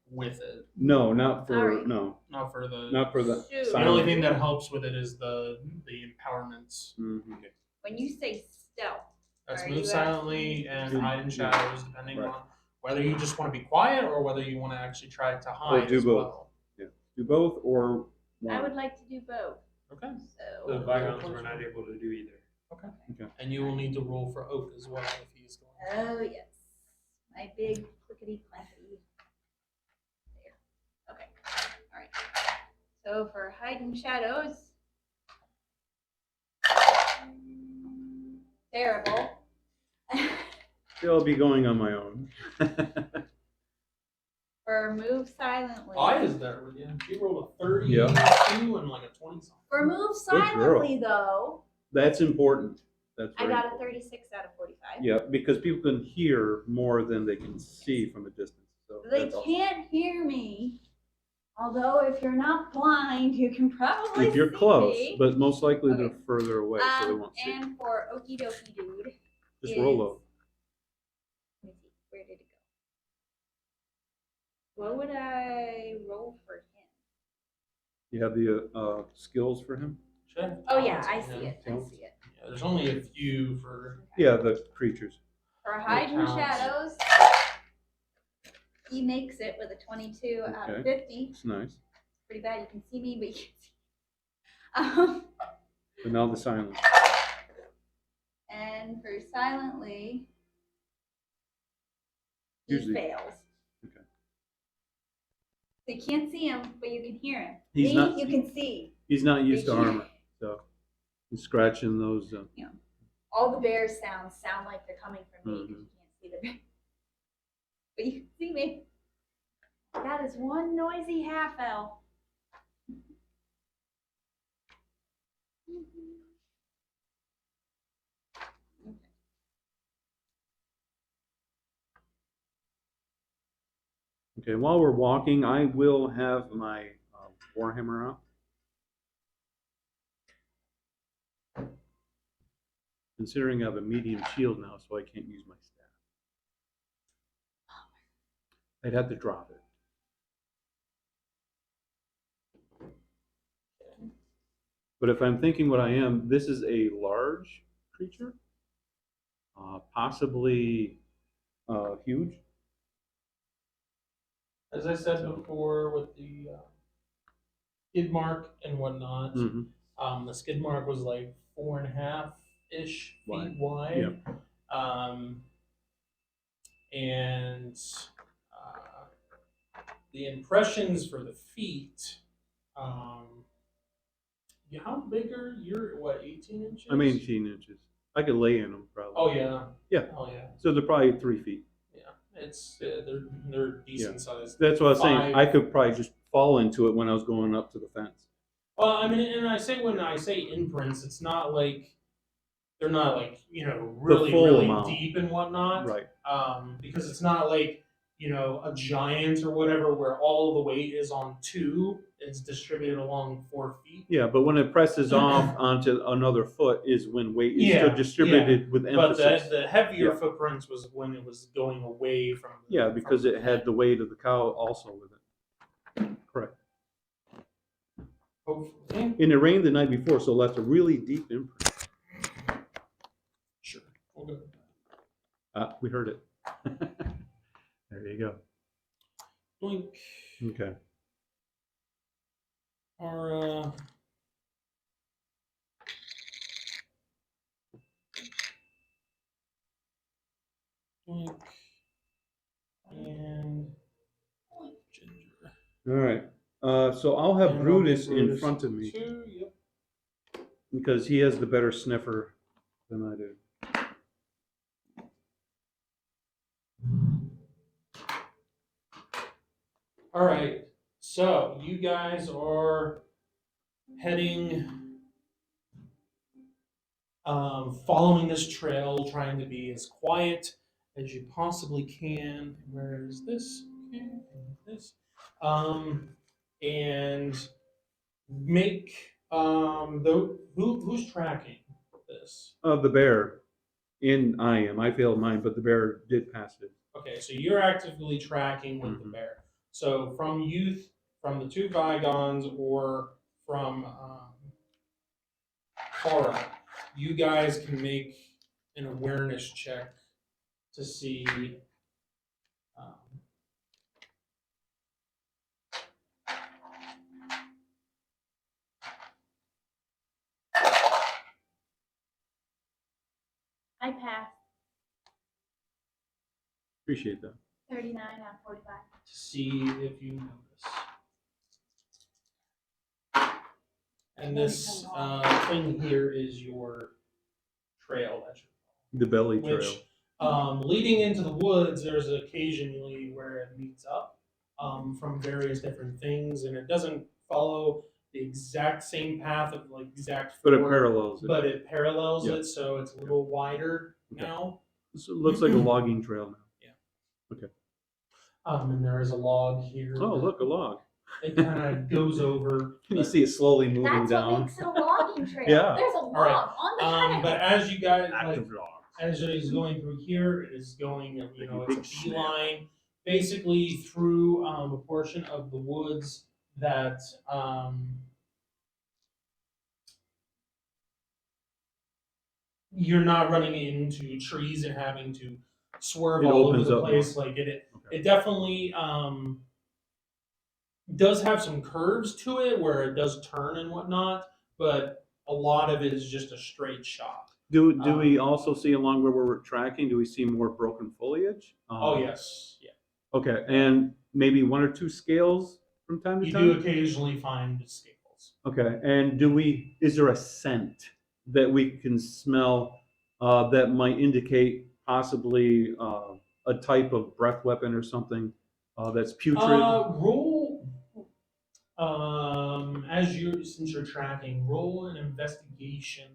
S1: with it.
S3: No, not for
S2: Alright.
S3: no,
S1: Not for the.
S3: not for the
S2: Shoot.
S1: The only
S3: silent.
S1: thing that helps with it is the empowerments.
S3: Mhm.
S2: When you say stealth,
S1: That's
S2: Are
S1: move
S2: you
S1: silently and
S3: asking-
S1: hide in shadows, depending
S3: Right.
S1: on whether you just want to be quiet or whether you want to actually try to hide
S3: do
S1: as
S3: both.
S1: well.
S3: Do both or one.
S2: I would like to do both.
S1: Okay.
S4: The
S2: So,
S4: Vigons were not able to do either.
S1: Okay.
S3: Okay.
S1: And you will need to roll for Oak as well if he's going.
S2: oh yes, my big clickety clackety. There. Okay. All right. So for hide in shadows, terrible.
S3: I'll be going on my own.
S2: For move silently.
S1: Aya's there with you. She rolled a 32
S3: Yeah.
S1: and like a 20 something.
S2: For move
S3: Good girl.
S2: silently though,
S3: That's important. That's
S2: I
S3: very
S2: got a
S3: important.
S2: 36 out of 45.
S3: Yeah, because people can hear more than they can see from a distance. So
S2: They
S3: that's awesome.
S2: can't hear me. Although if you're not blind, you can probably
S3: If you're
S2: see
S3: close,
S2: me.
S3: but most likely
S2: Okay.
S3: they're further away, so they won't see.
S2: And for Okie Dokie Dude,
S3: Just roll
S2: is-
S3: low.
S2: let me see, where did it go? What would I roll for him?
S3: You have the skills for him?
S1: Should have
S2: Oh yeah,
S1: talents
S2: I
S1: in
S2: see
S1: him.
S2: it. I
S3: Talents?
S2: see it.
S1: Yeah, there's only a few for.
S3: Yeah, the creatures.
S2: For hide in the
S1: counts.
S2: shadows, he makes it with a 22 out of
S3: Okay.
S2: 50.
S3: It's nice.
S2: Pretty bad. You can see me, but you can see.
S3: But now the silence.
S2: And for silently, he
S3: Usually-
S2: fails.
S3: Okay.
S2: So you can't see him, but you can hear him.
S3: He's
S2: Me,
S3: not-
S2: you can see.
S3: He's not used to
S2: Thank you.
S3: armor, so he's scratching those.
S2: All the bear's sounds sound like they're coming from me because
S3: Mhm.
S2: you can't see the bear. But you can see me. That is one noisy half elf.
S3: Okay, while we're walking, I will have my warhammer out. Considering I have a medium shield now, so I can't use my staff. I'd have to drop it. But if I'm thinking what I am, this is a large creature, possibly huge.
S1: As I said before, with the skid mark and whatnot,
S3: Mhm.
S1: the skid mark was like 4.5-ish
S3: Wide.
S1: feet wide.
S3: Yep.
S1: And the impressions for the feet. How big are your, what, 18 inches?
S3: I'm 18 inches. I could lay in them probably.
S1: Oh yeah.
S3: Yeah.
S1: Oh yeah.
S3: So they're probably 3 feet.
S1: Yeah. It's they're decent sized.
S3: That's what I was saying.
S1: Five.
S3: I could probably just fall into it when I was going up to the fence.
S1: Well, I mean, and when I say imprints, it's not like they're not like really
S3: full
S1: really
S3: amount.
S1: deep and whatnot.
S3: Right.
S1: Because it's not like a giant or whatever where all the weight is on two. It's distributed along 4 feet.
S3: Yeah, but when it presses off onto another foot is when weight is
S1: Yeah,
S3: still distributed with
S1: But
S3: emphasis.
S1: the heavier
S3: Yeah.
S1: footprints was when it was going away from.
S3: Yeah, because
S1: from
S3: it had the weight of the cow also with it. Correct.
S1: Hopefully.
S3: And it rained the night before, so it left a really deep imprint.
S1: Sure. We'll go.
S3: We heard it. There you go.
S1: Blink.
S3: Okay.
S1: Our blink and ginger.
S3: All right. So I'll have
S1: And
S3: Brutus
S1: I'll get
S3: in
S1: Brutus
S3: front of me
S1: too, yep.
S3: because he has the better sniffer than I do.
S1: All right. So you guys are heading, following this trail, trying to be as quiet as you possibly can. Where is this? Okay, this. And make who's tracking this?
S3: The bear. I am. I failed mine, but the bear did pass it.
S1: Okay, so you're actively tracking with the
S3: Mhm.
S1: bear. So from the two Vigons, or from Kara, you guys can make an awareness check to see.
S2: I passed
S3: Appreciate that.
S2: 39 out of 45.
S1: To see if you notice. And this thing here is your trail that you're
S3: The belly trail.
S1: which leading into the woods, there's occasionally where it meets up from various different things, and it doesn't follow the exact same path of like exact
S3: But it
S1: fork,
S3: parallels it.
S1: but it parallels
S3: Yeah.
S1: it, so it's a little wider
S3: Okay.
S1: now.
S3: So it looks like a logging trail now.
S1: And there is a log here.
S3: Oh, look, a log.
S1: It kind of goes over.
S3: Can you see it slowly moving
S2: That's
S3: down?
S2: what makes it a logging trail.
S3: Yeah.
S2: There's a log
S1: right.
S2: on the trail.
S1: But as you guys like,
S3: Active logs.
S1: as it is going through here, it is going,
S3: Like a
S1: it's
S3: big
S1: a
S3: snap.
S1: beeline, basically through a portion of the woods that you're not running into trees and having to swerve
S3: It
S1: all over
S3: opens
S1: the
S3: up
S1: place.
S3: more.
S1: Like
S3: Okay.
S1: it definitely does have some curves to it where it does turn and whatnot, but a lot of it is just a straight shot.
S3: Do we
S1: Um,
S3: also see along where we're tracking? Do we see more broken foliage?
S1: oh yes, yeah.
S3: Okay, and maybe one or two scales from time to
S1: You do
S3: time.
S1: occasionally find scales.
S3: Okay, and do we? Is there a scent that we can smell that might indicate possibly a type of breath weapon or something that's putrid?
S1: Roll as you since you're tracking, roll an investigation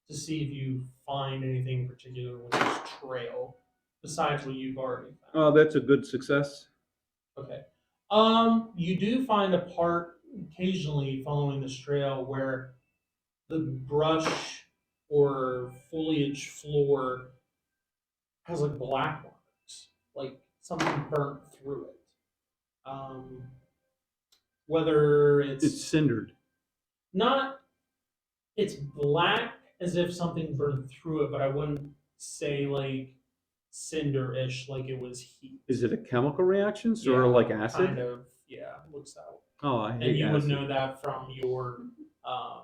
S1: to see if you find anything particular with this trail besides what you've already found.
S3: That's a good success.
S1: Okay. You do find a part occasionally following this trail where the brush or foliage floor has like black marks, like something burnt through it. Um, whether
S3: It's
S1: it's
S3: cindered.
S1: not, it's black as if something burned through it, but I wouldn't say like cinder-ish, like it was heat.
S3: Is it a chemical reaction, sort of like acid?
S1: Kind of, yeah, looks that way.
S3: Oh, I
S1: And
S3: hate
S1: you would
S3: acid.
S1: know that from your um,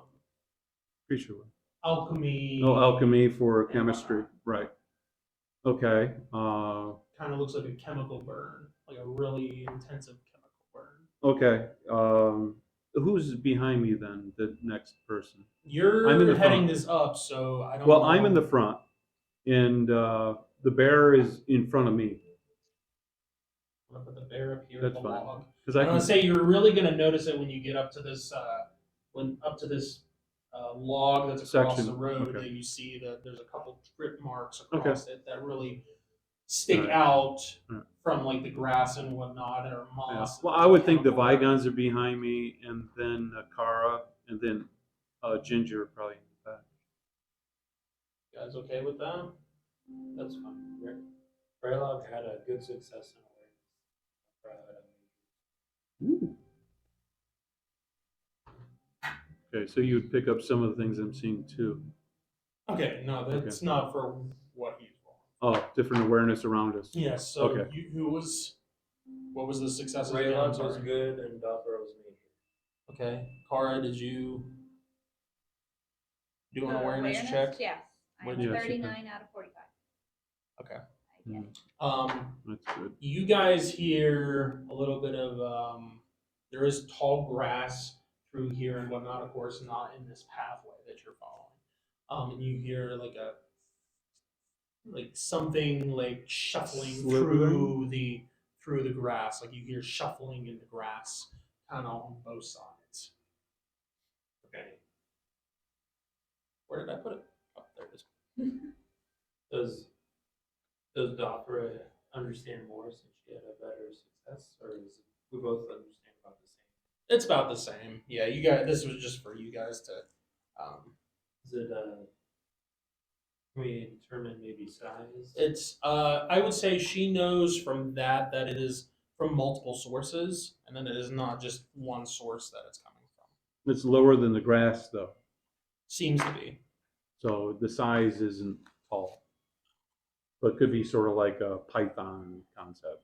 S3: Pretty sure.
S1: alchemy.
S3: Oh, alchemy for
S1: and
S3: chemistry,
S1: whatnot.
S3: right? Okay.
S1: Kind of looks like a chemical burn, like a really intensive chemical burn.
S3: Okay. Who's behind me then? The next person.
S1: You're
S3: I'm in the
S1: heading
S3: front.
S1: this up, so I don't
S3: Well,
S1: know.
S3: I'm in the front, and the bear is in front of me.
S1: I'm gonna put the bear up here
S3: That's
S1: at the
S3: fine.
S1: log.
S3: Because
S1: I'm
S3: I
S1: gonna
S3: can.
S1: say you're really gonna notice it when you get up to this log that's across
S3: Section,
S1: the road.
S3: okay.
S1: That you see that there's a couple drip marks
S3: Okay.
S1: across it that really stick
S3: Alright.
S1: out
S3: Alright.
S1: from like the grass and whatnot or
S3: Yeah.
S1: moss. and
S3: Well,
S1: there's
S3: I
S1: a
S3: would think the
S1: chemical burn.
S3: Vigons are behind me, and then Kara, and then Ginger probably in the back.
S1: You guys okay with that?
S4: That's fine. Raylog had a good success in awareness.
S3: Ooh. Okay, so you would pick up some of the things I'm seeing too.
S1: Okay, no, that's not for what he's rolling.
S3: Oh, different awareness around us.
S1: Yes. So
S3: Okay.
S1: what was the successes? again? I'm
S4: Raylog was
S1: sorry.
S4: good and Doppler was major.
S1: Okay, Kara, did you do an awareness check?
S2: Yes.
S1: What
S2: I'm
S1: did
S3: you-
S2: 39 out of 45.
S1: Okay.
S2: I get it.
S3: That's good.
S1: You guys hear a little bit of there is tall grass through here and whatnot, of course, not in this pathway that you're following. And you hear like something like shuffling
S3: Slithering?
S1: through the grass. Like you hear shuffling in the grass, kind of on both sides.
S4: Okay.
S1: Where did I put it? Oh, there it is.
S4: Does Doppler understand more since she had a better success, or is it, we both understand about the same?
S1: It's about the same. Yeah, you guys. This was just for you guys to.
S4: Is it can we determine maybe size?
S1: It's. I would say she knows from that it is from multiple sources, and then it is not just one source that it's coming from.
S3: It's lower than the grass though,
S1: Seems to be.
S3: so the size isn't tall. But it could be sort of like a python concept.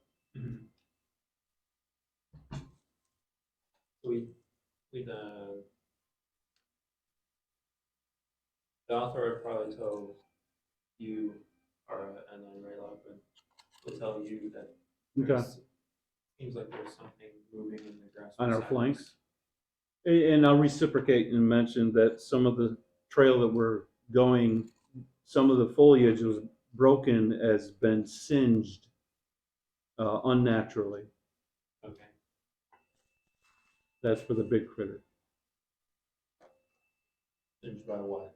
S4: We'd the author would probably tell you, or and then Raylog would tell you that
S3: Okay.
S4: seems like there's something moving in the grass
S3: On our
S4: beside
S3: flanks.
S4: us.
S3: And I'll reciprocate and mention that some of the trail that we're going, some of the foliage was broken, has been singed unnaturally.
S4: Okay.
S3: That's for the big critter.
S4: Singed by what?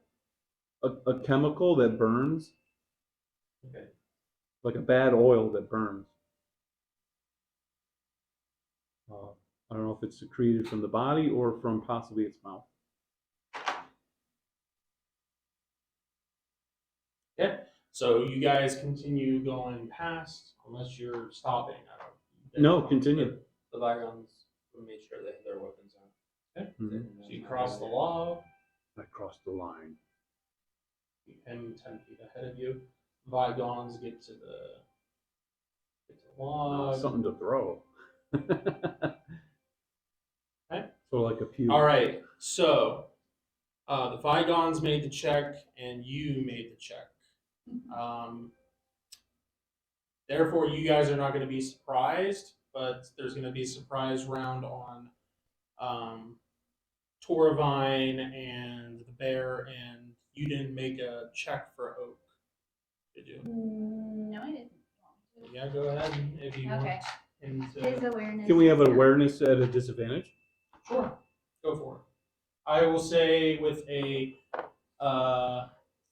S3: A chemical that burns,
S4: Okay.
S3: like a bad oil that burns. I don't know if it's secreted from the body or from possibly its mouth.
S1: Okay. So you guys continue going past, unless you're stopping. I don't.
S3: No, continue.
S4: The Vigons would make sure they had their weapons on.
S1: Okay.
S3: Mhm.
S1: So you cross the log.
S3: I crossed the line.
S1: Keep him 10 feet ahead of you. Vigons get to the log.
S3: Something to throw.
S1: Okay.
S3: So like a pew.
S1: All right. So the Vigons made the check, and you made the check. Therefore, you guys are not going to be surprised, but there's going to be a surprise round on Torvine and the bear, and you didn't make a check for Oak, did you?
S2: No, I didn't.
S1: Yeah, go ahead if you
S2: Okay.
S1: want.
S2: His awareness.
S3: Can we have an
S2: is-
S3: awareness at a disadvantage?
S1: Sure, go for it. I will say with a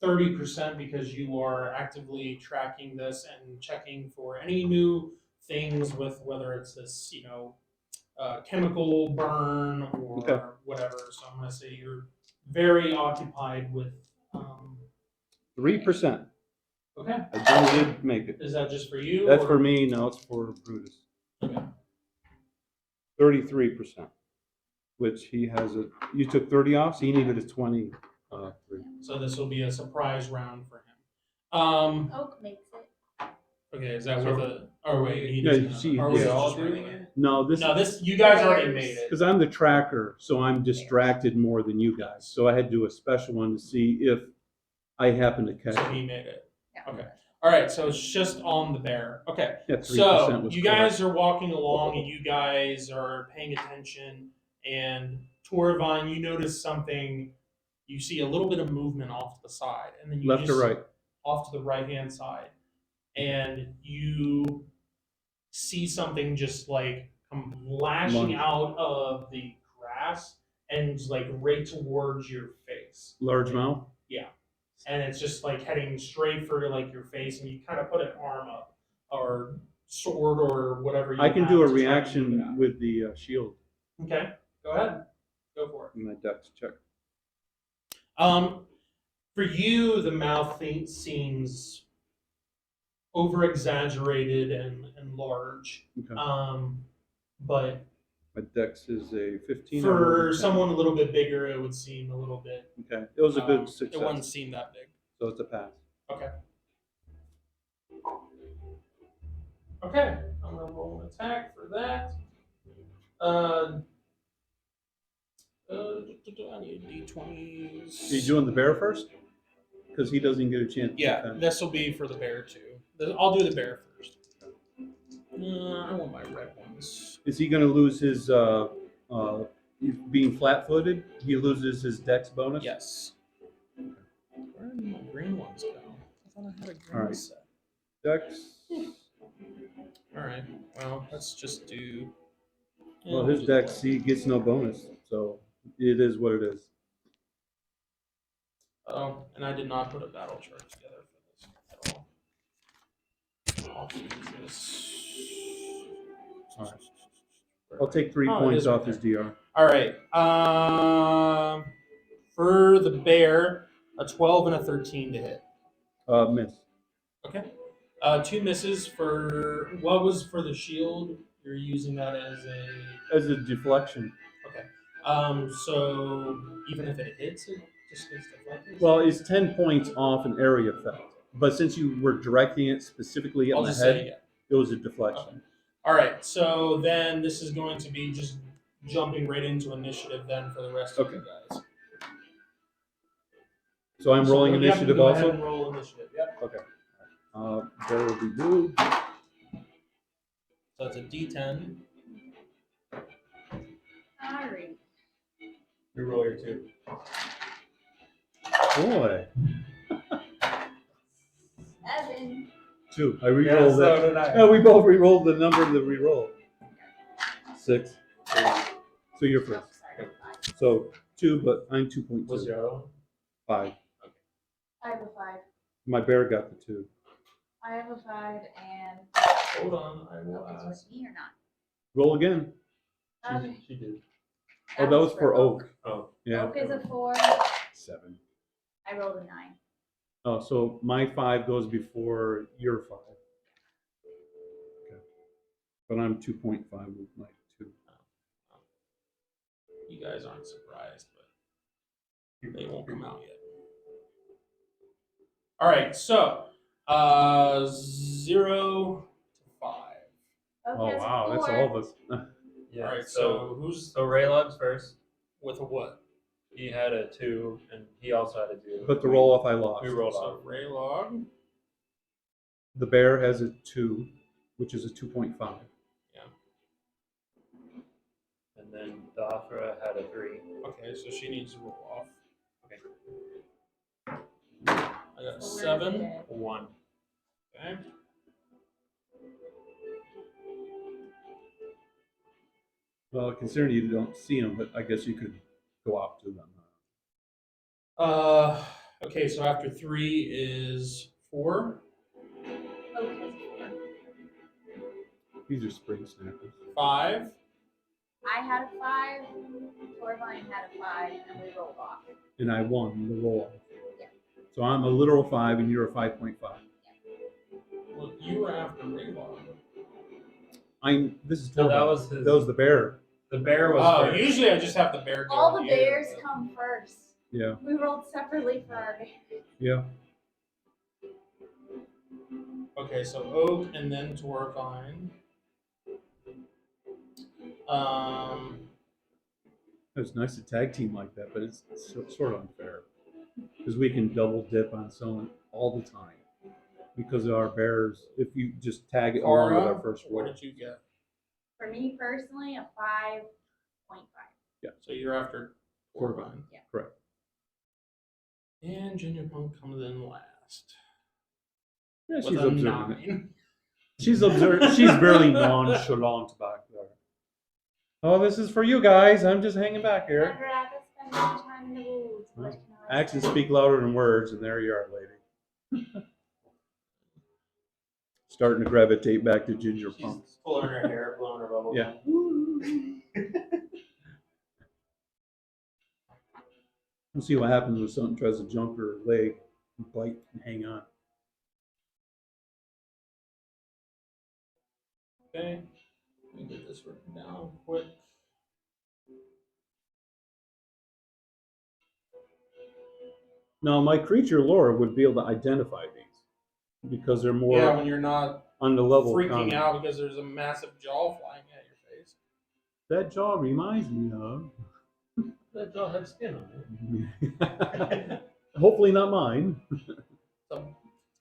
S1: 30% because you are actively tracking this and checking for any new things with whether it's this, chemical burn or
S3: Okay.
S1: whatever. So I'm going to say you're very occupied with.
S3: 3%.
S1: Okay.
S3: I did make it.
S1: Is that just for you?
S3: That's
S1: or-
S3: for me. No, it's for Brutus.
S1: Okay.
S3: 33%. Which he has a. You took 30 off, so he needed a 20.
S1: So this will be a surprise round for him.
S2: Oak makes it.
S1: Okay, is that
S5: So-
S1: with a? Oh wait, he
S3: Yeah,
S1: doesn't
S3: you
S1: have
S3: see,
S1: it. Or was
S3: yeah.
S1: it
S5: all
S1: just
S5: doing
S1: regular?
S5: it?
S3: No, this
S1: No, this you guys already
S2: Bears.
S1: made it.
S3: because I'm the tracker, so I'm distracted more than you guys. So I had to do a special one to see if I happen to catch
S1: So
S3: it.
S1: he made it.
S2: Yeah.
S1: Okay. All right, so it's just on the bear. Okay.
S3: Yeah, 3%
S1: So
S3: was
S1: you
S3: correct.
S1: guys are walking along, and you guys are paying attention. And Torvine, you notice something. You see a little bit of movement off to the side, and then you
S3: Left
S1: just
S3: or right?
S1: off to the right hand side, and you see something just like come lashing
S3: Lunge.
S1: out of the grass and like right towards your face.
S3: Large mouth.
S1: And it's just like heading straight for like your face, and you kind of put an arm up or sword or whatever. You
S3: I can
S1: have
S3: do a
S1: to try and
S3: reaction
S1: move it
S3: with the shield
S1: out. Okay, go ahead, go for it.
S3: in my dex check.
S1: For you, the mouth thing seems over exaggerated and large.
S3: Okay.
S1: But
S3: My dex is a 15. I
S1: for
S3: rolled a 10.
S1: someone a little bit bigger, it would seem a little bit.
S3: Okay, it was a good
S1: It
S3: success.
S1: wouldn't seem that big.
S3: So it's a pass.
S1: Okay. Okay, I'm gonna roll an attack for that. I need d20s.
S3: Are you doing the bear first? Because he doesn't get a chance. to
S1: Yeah,
S3: defend.
S1: this will be for the bear too. I'll do the bear first. I want my red ones.
S3: Is he going to lose his being flat-footed? He loses his dex bonus.
S1: Yes. Where did my green ones go? I thought I had a green
S3: Alright.
S1: set.
S3: Dex.
S1: All right. Well, let's just do.
S3: Well,
S1: we'll
S3: his
S1: do the
S3: dex,
S1: white.
S3: he gets no bonus, so it is what it is.
S1: Oh, and I did not put a battle chart together for this at all. I'll use this.
S3: Alright. I'll take 3
S1: Oh, it
S3: points
S1: is
S3: off
S1: right
S3: his
S1: there.
S3: DR.
S1: All right. For the bear, a 12 and a 13 to hit.
S3: Miss.
S1: Okay. 2 misses for what was for the shield. You're using that as a
S3: As a deflection.
S1: okay. So even if it hits, it just gets deflected.
S3: Well, it's 10 points off an area effect. But since you were directing it specifically at
S1: I'll
S3: my
S1: just
S3: head,
S1: say yeah.
S3: it was a deflection.
S1: Okay. All right. So then this is going to be just jumping right into initiative then for the rest of you guys.
S3: So I'm rolling
S1: you have to
S3: initiative
S1: go ahead
S3: also?
S1: and roll initiative. Yep.
S3: Okay. There will be blue.
S1: So it's a D10.
S2: Alright.
S4: You roll your 2.
S3: Boy.
S2: 7.
S3: 2. I re-rolled
S4: so
S3: that.
S4: did I.
S3: Yeah, we both re-rolled the number that we rolled. 6. So you're
S2: Oh,
S3: first.
S2: sorry.
S3: So 2, but I'm 2.2.
S4: What's your other one?
S3: 5.
S2: I have a 5.
S3: My bear got the 2.
S2: I have a 5 and.
S1: Hold on. I will
S2: Okay, so
S1: ask.
S2: it's me or not?
S3: Roll again.
S2: Okay.
S4: She did.
S3: Oh, that was for Oak.
S4: Oh,
S3: Yeah.
S2: Oak is a 4.
S3: 7.
S2: I rolled a 9.
S3: Oh, so my 5 goes before your 5. Okay. But I'm 2.5 with my 2.
S1: You guys aren't surprised, but they won't come out yet. All right, so 0 to 5.
S2: Oak
S3: Oh
S2: has
S3: wow, that's
S2: 4.
S3: all of us.
S4: Yeah.
S1: All right,
S4: So
S1: so who's
S4: so Raylog's first.
S1: with a what?
S4: He had a 2, and he also had a 2.
S3: But the roll off I lost.
S4: We rolled
S1: So
S4: off.
S1: Raylog.
S3: The bear has a 2, which is a 2.5.
S4: And then Dafra had a 3.
S1: Okay, so she needs to roll off.
S4: Okay.
S1: I got a 7.
S4: 1.
S1: Okay.
S3: Well, considering you don't see them, but I guess you could go up to them.
S1: Okay, so after 3 is 4,
S2: Oak has 4.
S3: These are spring snappers.
S1: 5.
S2: I had a 5. Torvine had a 5, and we rolled off.
S3: And I won the roll off.
S2: Yeah.
S3: So I'm a literal 5 and you're a 5.5.
S1: Well, you were after Raylog.
S3: This is
S4: So that
S3: Torvald.
S4: was his.
S3: That was the bear.
S4: The bear was
S1: Oh,
S4: first.
S1: usually I just have the bear go
S2: All
S1: in
S2: the
S1: air,
S2: bears
S1: but-
S2: come first.
S3: Yeah.
S2: We rolled separately for our bears.
S3: Yeah.
S1: Okay, so Oak and then Torvine.
S3: It's nice to tag team like that, but it's sort of unfair because we can double dip on someone all the time because of our bears. If you just tag it along with our
S1: Cara,
S3: first
S1: what
S3: roll.
S1: did you get?
S2: For me personally, a 5.5.
S1: So you're after Torvine.
S2: Yeah.
S3: Correct.
S1: And Junior Punk comes in last.
S3: Yeah,
S1: With
S3: she's
S1: a
S3: observing it.
S1: 9.
S3: She's observing. She's very nonchalant back there. Oh, this is for you guys. I'm just hanging back
S2: I'd
S3: here.
S2: rather spend my time in the woods. What can I
S3: Actions
S2: say?
S3: speak louder than words, and there you are, lady. Starting to gravitate back to Ginger Punk.
S4: She's pulling her hair, blowing her bubble.
S3: Yeah. We'll see what happens when something tries to jump her leg and bite and hang on.
S1: Okay. Let me get this written down quick.
S3: Now, my creature lore would be able to identify these because they're more
S1: Yeah, when you're not
S3: on the level
S1: freaking
S3: common.
S1: out because there's a massive jaw flying at your face.
S3: That jaw reminds me of.
S4: That jaw had skin on it.
S3: Hopefully not mine.
S1: It's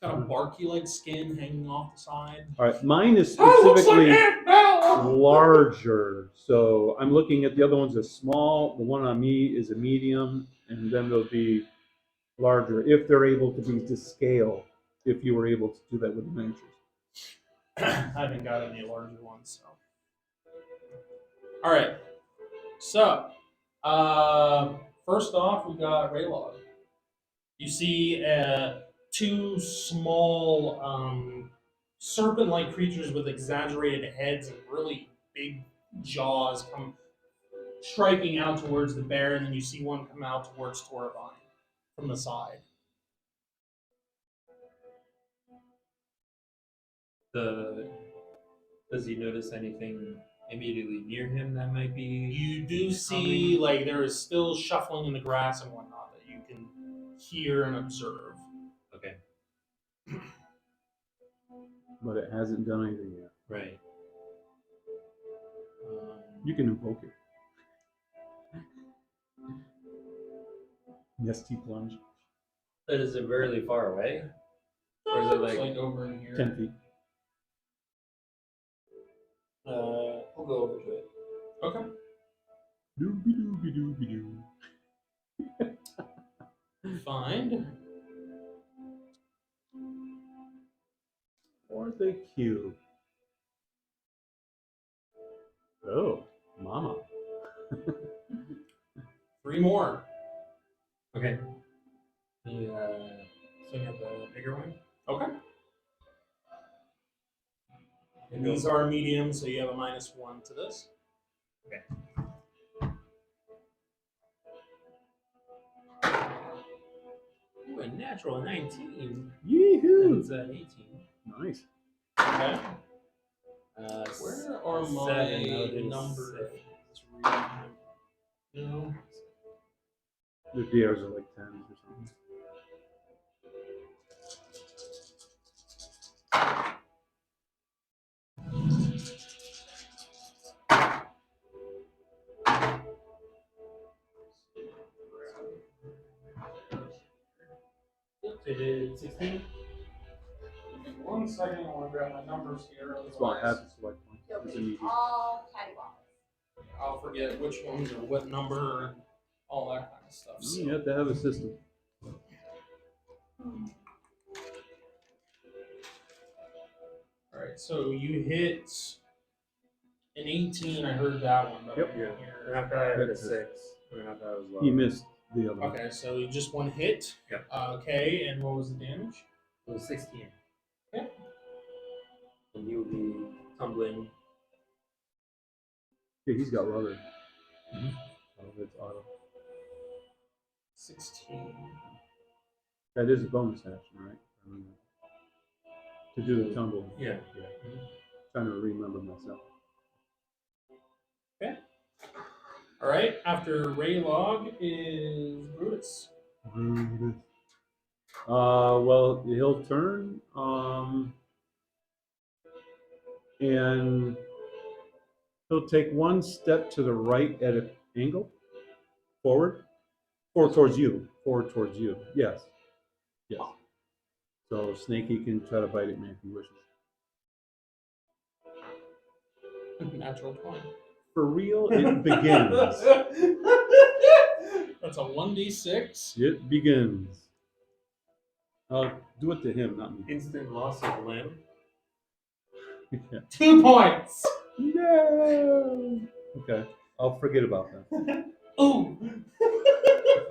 S1: got a barky like skin hanging off the side.
S3: All right, mine is
S1: Oh, looks like
S3: specifically
S1: Aunt Belle!
S3: larger. So I'm looking at the other ones as small. The one on me is a medium, and then they'll be larger if they're able to be to scale. If you were able to do that with the miniatures.
S1: I haven't got any larger ones. So. All right. So, first off, we got Raylog. You see two small serpent-like creatures with exaggerated heads and really big jaws come striking out towards the bear, and then you see one come out towards Torvine from the side.
S4: Does he notice anything immediately near him that might be?
S1: You do see, like, there is still shuffling in the grass and whatnot that you can hear and observe.
S4: Okay.
S3: But it hasn't done anything yet.
S4: Right.
S3: You can invoke it. Nesty plunge.
S4: But is it really far away? Or is it
S1: It's
S4: like
S1: like over in here.
S3: 10 feet.
S4: we'll go over to it.
S1: Okay.
S3: Doobie doobie doobie doo.
S1: Find.
S3: Or they cute. Oh, mama.
S1: 3 more.
S4: Okay. Yeah. Swing at the bigger one.
S1: Okay. And these are medium, so you have a -1 to this.
S4: Okay. Ooh, a natural 19.
S3: Yee-hoo.
S4: It's 18.
S3: Nice.
S1: Okay.
S4: Where
S1: Where are my
S4: 7 out of
S1: numbers?
S4: 6.
S1: No.
S3: The DRs are like 10s or something.
S4: They did 16.
S1: One second, I want to grab my numbers here.
S3: That's why I have
S1: Otherwise,
S3: to select one.
S2: You'll
S3: It's
S2: be
S3: immediate.
S2: all cattywampus.
S1: I'll forget which ones are what number and all that kind of stuff. So.
S3: You have to have a system.
S1: All right, so you hit an 18. I heard that one. But
S3: Yep.
S1: I
S4: Yeah.
S1: didn't hear-
S4: And after I heard a 6. And after I was low.
S3: He missed the other one.
S1: Okay, so you just one hit.
S4: Yep.
S1: Okay, and what was the damage?
S4: It was 16.
S1: Okay.
S4: And he would be tumbling.
S3: Yeah, he's got rubber. So it's auto.
S1: 16.
S3: That is a bonus action, right? I mean, to do the tumble.
S4: Yeah.
S3: Trying to remember myself.
S1: Okay. All right. After Raylog is Brutus.
S3: Well, he'll turn, and he'll take one step to the right at an angle, forward, towards you, Yes, yes. So Snaky can try to bite at me if he wishes.
S1: Natural 20.
S3: For real, it begins.
S1: That's a 1d6.
S3: It begins. Do it to him, not me.
S4: Instant loss of limb.
S3: Yeah.
S1: 2 points.
S3: No. Okay, I'll forget about that.
S1: Ooh.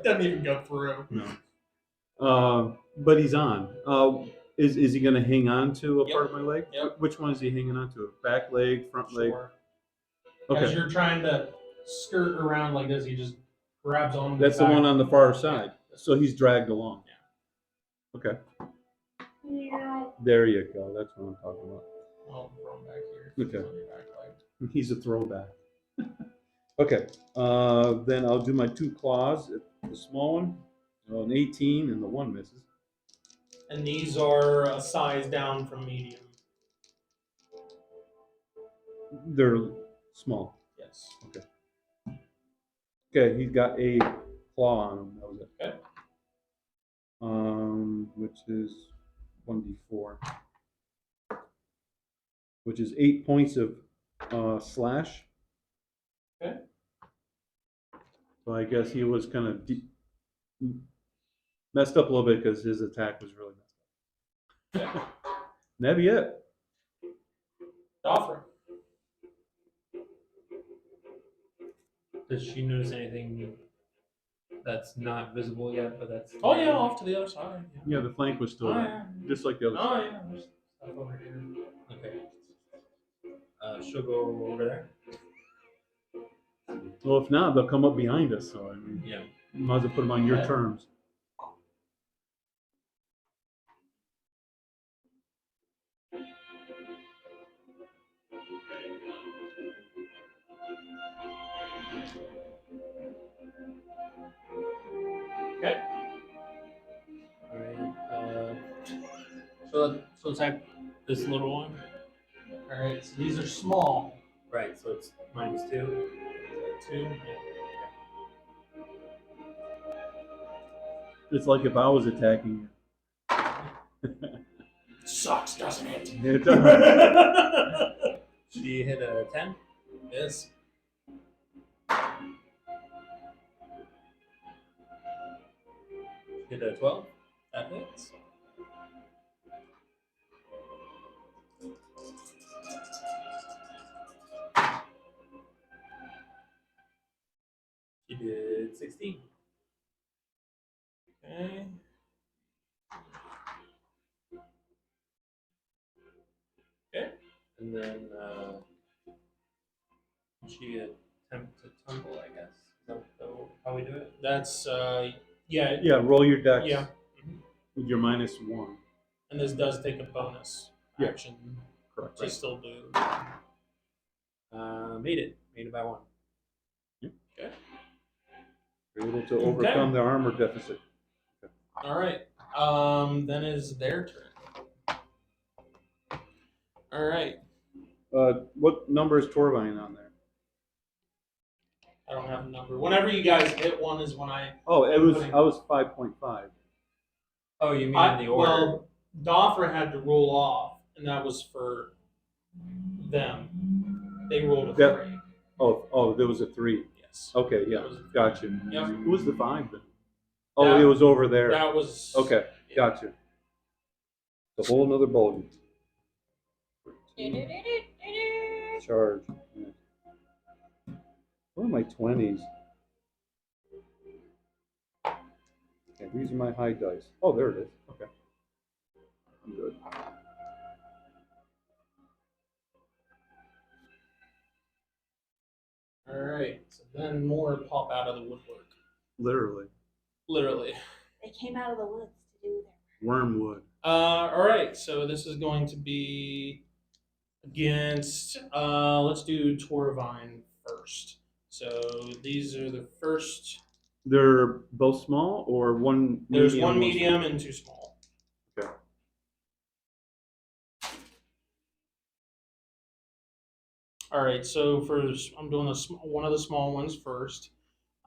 S1: Doesn't even go through.
S3: No. But he's on. Is he going to hang on to a
S1: Yep.
S3: part of my leg?
S1: Yep.
S3: Which one is he hanging on to? Back leg, front leg?
S1: Sure. As
S3: Okay.
S1: you're trying to skirt around like this, he just grabs on.
S3: That's the one on the far side. So he's dragged along.
S1: Yeah.
S3: Okay. There you go. That's what I'm talking about.
S1: I'll throw him back here.
S3: Okay.
S1: On your back leg.
S3: He's a throwback. Okay. Then I'll do my 2 claws. The small one, an 18, and the 1 misses.
S1: And these are a size down from medium.
S3: They're small.
S1: Yes.
S3: Okay, he's got a claw on him. That was it.
S1: Okay.
S3: Which is 1d4. Which is 8 points of slash.
S1: Okay.
S3: So I guess he was kind of messed up a little bit because his attack was really messed up. That'd be it.
S1: Doffra.
S4: Does she notice anything that's not visible yet? But that's.
S1: Oh yeah, off to the other side.
S3: Yeah, the flank was still
S1: Oh,
S3: there,
S1: yeah.
S3: just like the other
S1: Oh
S3: side.
S1: yeah. There's stuff over here.
S4: Okay. She'll go over there.
S3: Well, if not, they'll come up behind us. So I mean,
S4: Yeah.
S3: you might as well put them on your
S1: Okay.
S3: terms.
S1: Okay.
S4: All right. So attack this little one.
S1: All right. So these are small.
S4: Right. So it's -2.
S1: 2. Yeah.
S3: It's like if I was attacking
S1: Sucks, doesn't it?
S3: you. It does.
S4: She hit a 10.
S1: Yes.
S4: Hit a 12.
S1: That hits.
S4: She did 16.
S1: Okay. Okay.
S4: And then she attempt to tumble, I guess. Is that how we do it?
S1: That's yeah.
S3: Yeah, roll your dex
S1: Yeah.
S3: with your -1.
S1: And this does take a bonus
S3: Yeah.
S1: action
S3: Correct.
S1: to still do.
S4: Made it. Made it by 1.
S1: Okay.
S3: You're able to overcome the armor deficit.
S1: All right. Then is their turn. All right.
S3: What number is Torvine on there?
S1: I don't have a number. Whenever you guys hit one is when I.
S3: Oh, I was 5.5.
S4: Oh, you mean
S1: I
S4: in the order?
S1: well, Dothra had to roll off, and that was for them. They rolled a
S3: Yeah.
S1: 3.
S3: Oh, there was a 3.
S1: Yes.
S3: Okay, yeah,
S1: That was-
S3: gotcha.
S1: Yep.
S3: Who was the 5 then? Oh,
S1: That-
S3: it was over there.
S1: That was
S3: Okay, gotcha. The whole nother bogey. Charge. Yeah. Where are my 20s? Okay, these are my high dice. Oh, there it is. Okay. I'm good.
S1: All right. So then more pop out of the woodwork.
S3: Literally.
S1: Literally.
S2: They came out of the woods to do their
S3: Wormwood.
S1: All right. So this is going to be against. Let's do Torvine first. So these are the first.
S3: They're both small or one
S1: There's
S3: medium?
S1: one medium and 2 small.
S3: Okay.
S1: All right. So first, I'm doing one of the small ones first.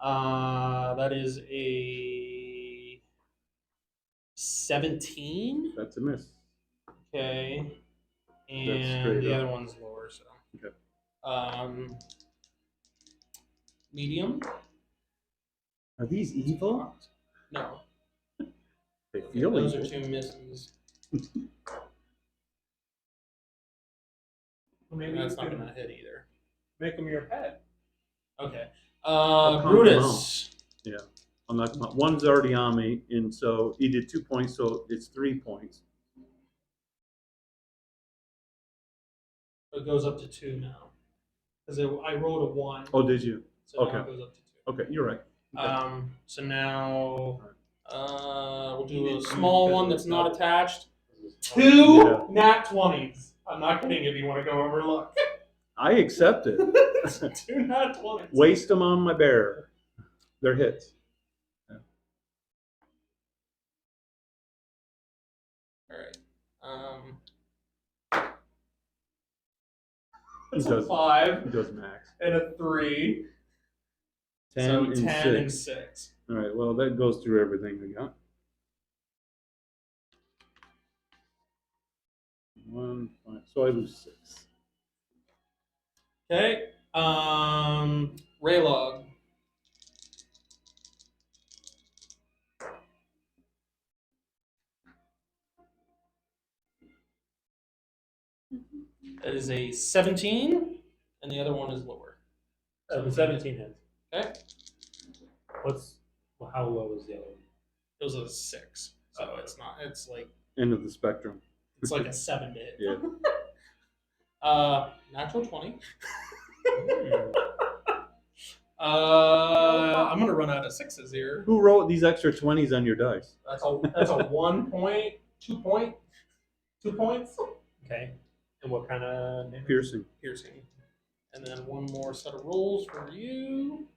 S1: That is a 17.
S3: That's a miss.
S1: Okay.
S3: That's
S1: And
S3: straight
S1: the
S3: up.
S1: other one's lower. So.
S3: Okay.
S1: Medium.
S3: Are these evil?
S1: No.
S3: They feel
S1: Those
S3: evil.
S1: are 2 misses.
S5: Maybe
S1: That's
S5: you
S1: not
S5: can
S1: gonna hit either.
S5: make them your pet.
S1: Okay.
S3: I'll calm
S1: Brutus.
S3: Yeah. I'm not. One's already on me, and so he did 2 points, so it's 3 points.
S1: It goes up to 2 now. Because I rolled a 1.
S3: Oh, did you?
S1: So now
S3: okay.
S1: it goes up to 2.
S3: Okay, you're right. Okay.
S1: So now we'll do a small one that's not attached. 2
S3: Yeah.
S1: nat 20s. I'm not kidding if you want to go over look.
S3: I accept it.
S1: 2 nat 20s.
S3: Waste them on my bear. They're hits. Yeah.
S1: All right.
S3: He
S1: That's a
S3: does.
S1: 5
S3: He does max.
S1: and a 3.
S3: 10
S1: So
S3: and
S1: 10
S3: 6.
S1: and 6.
S3: All right. Well, that goes through everything we got. 1, 5. So I lose 6.
S1: Okay. Raylog. That is a 17, and the other one is lower.
S4: The 17 hits.
S1: Okay.
S4: How low is the other one?
S1: It was a 6, so it's not. It's like
S3: End of the spectrum.
S1: it's like a 7 to hit.
S3: Yeah.
S1: Natural 20. I'm gonna run out of 6s here.
S3: Who wrote these extra 20s on your dice?
S1: That's a 1 point, 2 point, 2 points.
S4: Okay. And what kind of damage?
S3: Piercing.
S1: Piercing. And then one more set of rolls for you.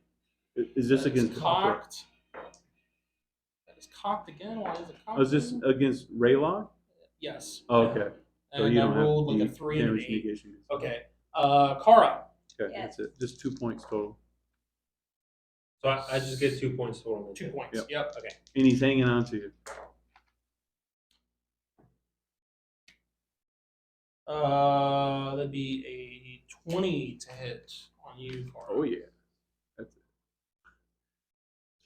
S3: Is this
S1: That is
S3: against
S1: cocked? That is cocked again. Why is it cocked?
S3: Oh, is this against Raylog?
S1: Yes.
S3: Oh, okay. So
S1: And
S3: you
S1: I
S3: don't
S1: rolled
S3: have
S1: like a 3 and an
S3: damage
S1: 8.
S3: negation.
S1: Okay. Kara.
S3: Okay,
S2: Yes.
S3: that's it. Just 2 points total.
S4: So I just get 2 points total.
S1: 2 points.
S3: Yep.
S1: Yep.
S4: Okay.
S3: And he's hanging on to you.
S1: That'd be a 20 to hit on you, Kara.
S3: Oh, yeah. That's it.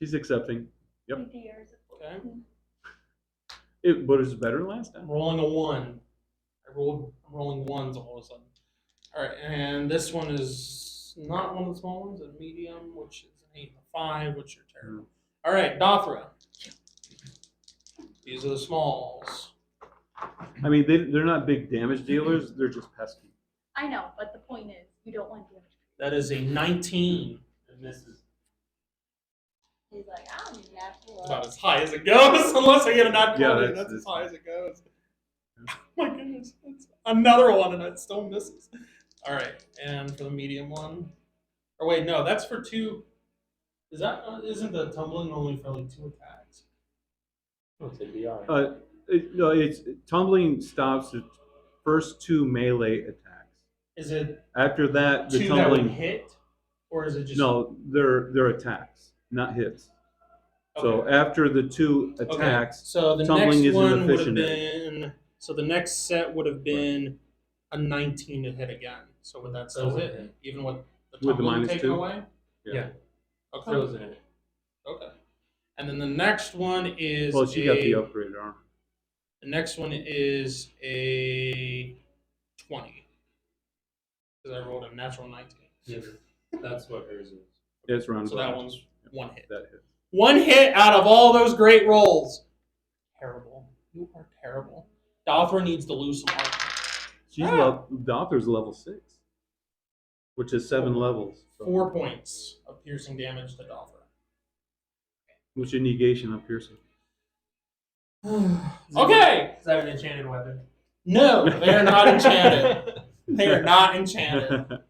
S3: She's accepting. Yep.
S1: Okay.
S3: But it was better last
S1: I'm
S3: time.
S1: rolling a 1. I'm rolling 1s all of a sudden. All right, and this one is not one of the small ones, a medium, which is an 8 and a 5, which are terrible. All right, Dothra. These are the smalls.
S3: I mean, they're not big damage dealers. They're just pesky.
S2: I know, but the point is, you don't want damage.
S1: That is a 19.
S4: It misses.
S2: He's like, I'm natural.
S1: About as high as it goes, unless I get a nat 20.
S3: Yeah,
S1: That's
S3: that's-
S1: as high as it goes. Oh my goodness, it's another one, and it still misses. All right, and for the medium one, or wait, no, that's for 2. Is that isn't the tumbling only for like 2 attacks?
S4: Oh, it's a DR.
S3: No, it's tumbling stops it first 2 melee attacks.
S1: Is it
S3: After that, the
S1: 2 that would
S3: tumbling.
S1: hit, or is it just
S3: No, they're attacks, not hits. So
S1: Okay.
S3: after the 2
S1: Okay.
S3: attacks,
S1: So the
S3: tumbling
S1: next
S3: isn't
S1: one would have
S3: efficient.
S1: been. So the next set would have been a 19 to hit again. So would that still
S4: Doesn't
S1: hit,
S4: hit.
S1: even with the
S3: With the
S1: tumbling
S3: minus
S1: taken
S3: 2?
S1: away?
S4: Yeah.
S1: Okay.
S4: Frozen it.
S1: Okay. And then the next one is
S3: Well, she got the upgraded armor.
S1: The next one is a 20. Because I rolled a natural 19.
S4: Yeah, that's what hers is.
S3: It's round.
S1: So that one's 1 hit.
S3: That hits.
S1: 1 hit out of all those great rolls. Terrible. You are terrible. Dothra needs to lose some armor.
S3: The author's level 6, which is 7 levels. So.
S1: 4 points of piercing damage to Dothra.
S3: What's your negation of piercing?
S1: Okay.
S4: Is that an enchanted weapon?
S1: No, they are not enchanted. They are not enchanted.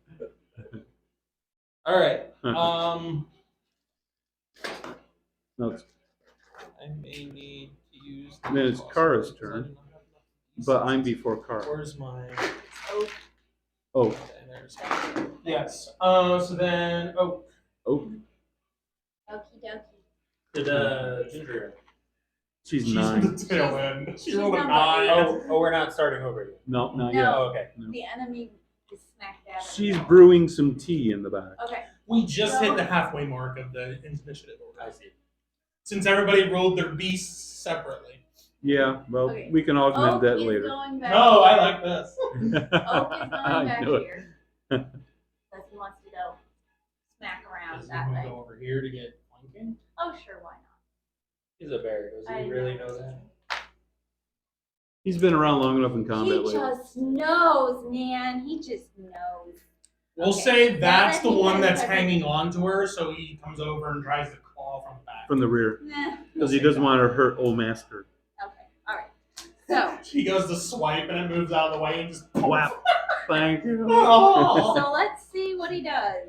S1: All right.
S3: No, it's,
S1: I may need to use.
S3: then it's Kara's turn, but I'm before Kara.
S1: Where's my?
S2: Oh,
S3: Oh,
S1: Okay, there's. Yes. So then. Oh.
S3: okie
S2: dokie.
S4: Did Ginger?
S3: she's
S1: She's
S3: 9.
S1: the tail end. She
S2: she's
S1: rolled a
S2: number
S1: 9.
S4: Oh, we're not starting over yet.
S3: No, not
S2: No.
S3: yet.
S4: Oh, okay.
S3: No.
S2: The enemy is smack dab. in the
S3: She's
S2: middle.
S3: brewing some tea in the back.
S2: Okay.
S1: We just
S2: No.
S1: hit the halfway mark of the initiative order.
S4: I see.
S1: Since everybody rolled their beasts separately.
S3: Yeah, well,
S2: Okay.
S3: we can augment
S2: Oak
S3: that
S2: is
S3: later.
S2: going back.
S1: No, I
S2: here.
S1: like this.
S2: Oak is going
S3: I
S2: back
S3: knew it.
S2: here. Because he wants to go smack around
S1: Does
S2: that
S1: he
S2: way.
S1: go over here to get flanking?
S2: Oh, sure, why not?
S4: He's a bear. Does
S2: I
S4: he really know that?
S3: He's been around long enough in
S2: He
S3: combat lately.
S2: just knows, man. He just knows.
S1: We'll
S2: Okay.
S1: say
S2: Now
S1: that's
S2: that
S1: the
S2: he
S1: one
S2: has
S1: that's
S2: everything-
S1: hanging on to her, so he comes over and tries to claw from the back.
S3: From the rear.
S2: Nah.
S3: Because he doesn't want to hurt old master.
S2: Okay, all right. So,
S1: He goes to swipe and it moves out of the way and just
S3: Whap. Thank you.
S1: Oh.
S2: so let's see what he does.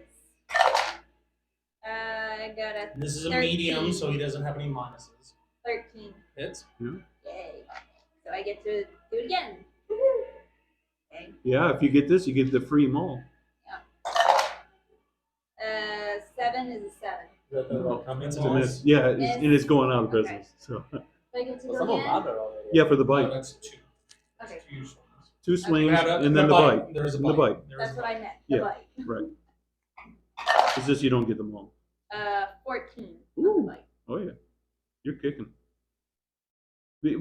S2: I got a
S1: This is a
S2: 13.
S1: medium, so he doesn't have any minuses.
S2: 13.
S1: Hits.
S2: Yay. So I get to do it again. Okay.
S3: Yeah, if you get this, you get the free mole.
S2: 7 is a 7.
S4: Is that the welcoming
S1: It's
S3: It's a
S1: Nice.
S3: miss. Yeah, and it's going out of
S2: Okay.
S3: business. So
S2: So I get to
S4: Well,
S2: go
S4: someone
S2: again.
S4: bought it already.
S3: yeah, for the
S1: No,
S3: bite.
S1: that's 2.
S2: Okay,
S1: 2 swings.
S3: 2 swings
S1: Yeah,
S3: and then the bite.
S1: There's a
S3: And the
S1: bite.
S3: bite.
S1: There's a
S2: that's what
S1: bite.
S2: I meant. The
S3: Yeah.
S2: bite.
S3: Right. It's just you don't get the mole.
S2: 14 on
S3: Ooh.
S2: the bite.
S3: Oh yeah, you're kicking.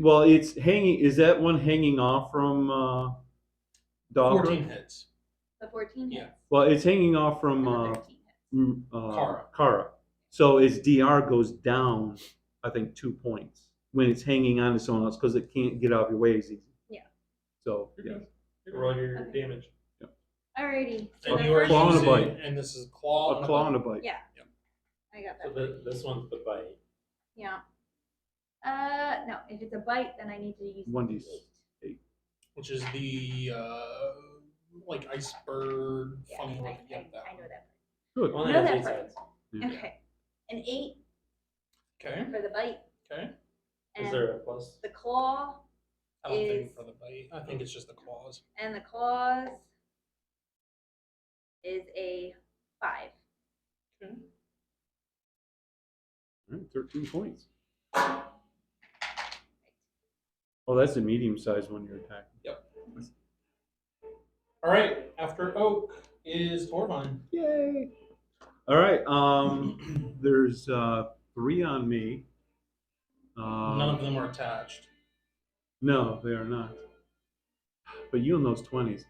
S3: Well, it's hanging. Is that one hanging off from Dogger?
S1: 14 hits.
S2: The 14
S1: Yeah.
S2: hits.
S3: Well, it's hanging off from
S2: And the 13 hits.
S1: Kara.
S3: Kara. So its DR goes down, I think, 2 points when it's hanging on to someone else because it can't get out of your way as easy.
S2: Yeah.
S3: So
S1: You're
S3: yeah.
S1: good.
S4: Roll your
S2: Okay.
S4: damage.
S2: Alrighty. So
S1: And
S2: the
S1: you are
S2: first
S3: Claw and a
S1: using,
S3: bite.
S1: and this is claw.
S3: A claw and a bite.
S2: Yeah. I got
S4: So
S2: that.
S4: this one's the bite.
S2: Yeah. No, if it's a bite, then I need to use
S3: 1d8.
S1: Which is the like iceberg
S2: Yeah,
S1: funny
S2: I
S1: like yep, that
S2: know
S1: one.
S2: that.
S3: Good.
S4: Only
S2: No,
S4: has
S2: that
S4: 8
S2: part.
S4: sides.
S3: Yeah.
S2: Okay. An 8
S1: Okay.
S2: for the bite.
S1: Okay.
S4: Is
S2: And
S4: there a plus?
S2: the claw
S1: I don't think
S2: Is-
S1: for the bite. I think it's just the claws.
S2: and the claws is a 5.
S1: Okay.
S3: All right, 13 points. Oh, that's a medium-sized one you're attacking.
S1: All right. After Oak is Torvine.
S3: Yay! All right. There's 3 on me.
S1: None of them are attached.
S3: No, they are not. But you and those 20s.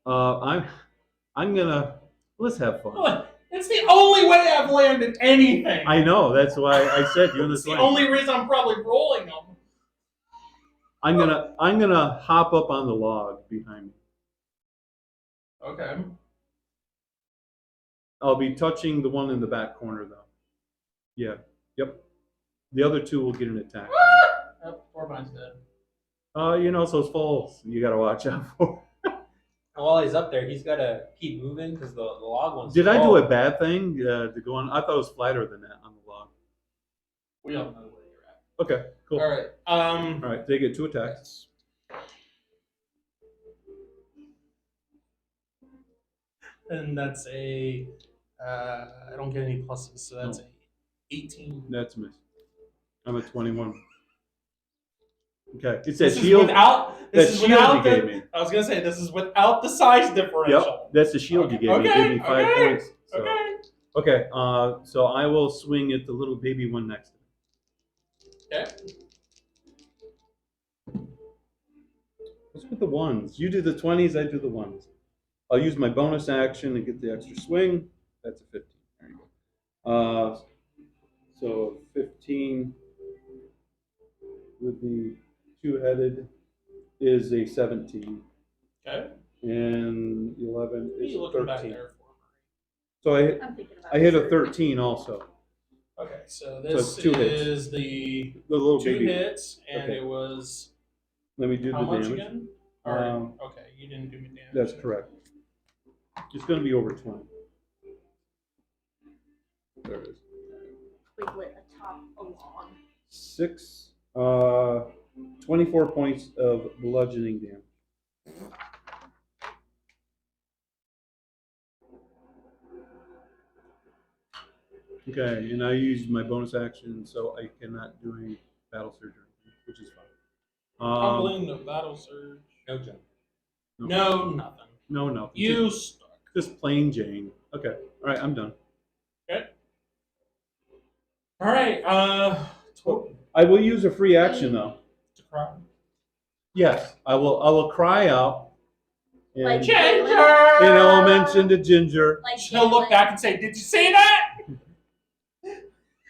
S3: I'm gonna let's have fun.
S1: Look, it's the only way I've landed anything.
S3: I know. That's why I said you and the
S1: It's the
S3: 20s.
S1: only reason I'm probably rolling them.
S3: I'm gonna hop up on the log behind me.
S1: Okay.
S3: I'll be touching the one in the back corner though. Yeah. Yep. The other 2 will get an attack.
S1: Oh, Torvine's dead.
S3: It's those falls you gotta watch out for.
S4: And while he's up there, he's got to keep moving because the log one's.
S3: Did I do
S4: slow.
S3: a bad thing to go on? I thought it was flatter than that on the log.
S1: We all know where you're at.
S3: Okay, cool.
S1: All right.
S3: All right, they get 2 attacks.
S1: And that's a. I don't get any pluses, so that's
S3: No.
S1: a 18.
S3: That's miss. I'm at 21. Okay. It's that
S1: This is
S3: shield.
S1: without.
S3: That
S1: This is
S3: shield
S1: without
S3: you
S1: the.
S3: gave me.
S1: I was gonna say this is without the size differential.
S3: Yep. That's the shield you gave me. You
S1: Okay,
S3: gave me 5
S1: okay,
S3: points. So.
S1: Okay.
S3: Okay. So I will swing at the little baby one next.
S1: Okay.
S3: What's with the ones? You do the 20s. I do the ones. I'll use my bonus action and get the extra swing. That's a 15. There you go. So 15 with the two-headed is a 17,
S1: Okay.
S3: and 11
S1: What are
S3: is
S1: you looking back
S3: 13.
S1: there for?
S3: So
S2: I'm thinking about
S3: I hit a
S2: dessert.
S3: 13 also.
S1: Okay, so
S3: it's
S1: this
S3: 2 hits.
S1: is the
S3: The little
S1: 2
S3: baby.
S1: hits, and
S3: Okay.
S1: it was
S3: Let me do
S1: how
S3: the
S1: much
S3: damage.
S1: again? Or, okay, you didn't do me damage.
S3: That's correct. It's going to be over 20. There it is.
S2: Wiglet atop a log.
S3: 6, 24 points of bludgeoning damage. Okay, and I used my bonus action, so I cannot do any battle surgery, which is fine.
S1: Tumbling, no battle surge.
S4: No jump.
S1: No, nothing.
S3: No, no.
S1: You
S3: Just,
S1: stuck.
S3: just plain Jane. Okay, all right, I'm done.
S1: Okay. All right.
S3: I will use a free action though.
S1: To cry.
S3: Yes, I will. I will cry out. And,
S2: Like
S1: Ginger.
S3: and I'll mention to Ginger.
S2: Like
S1: She'll look
S2: Jalen.
S1: back and say, "Did you see that?"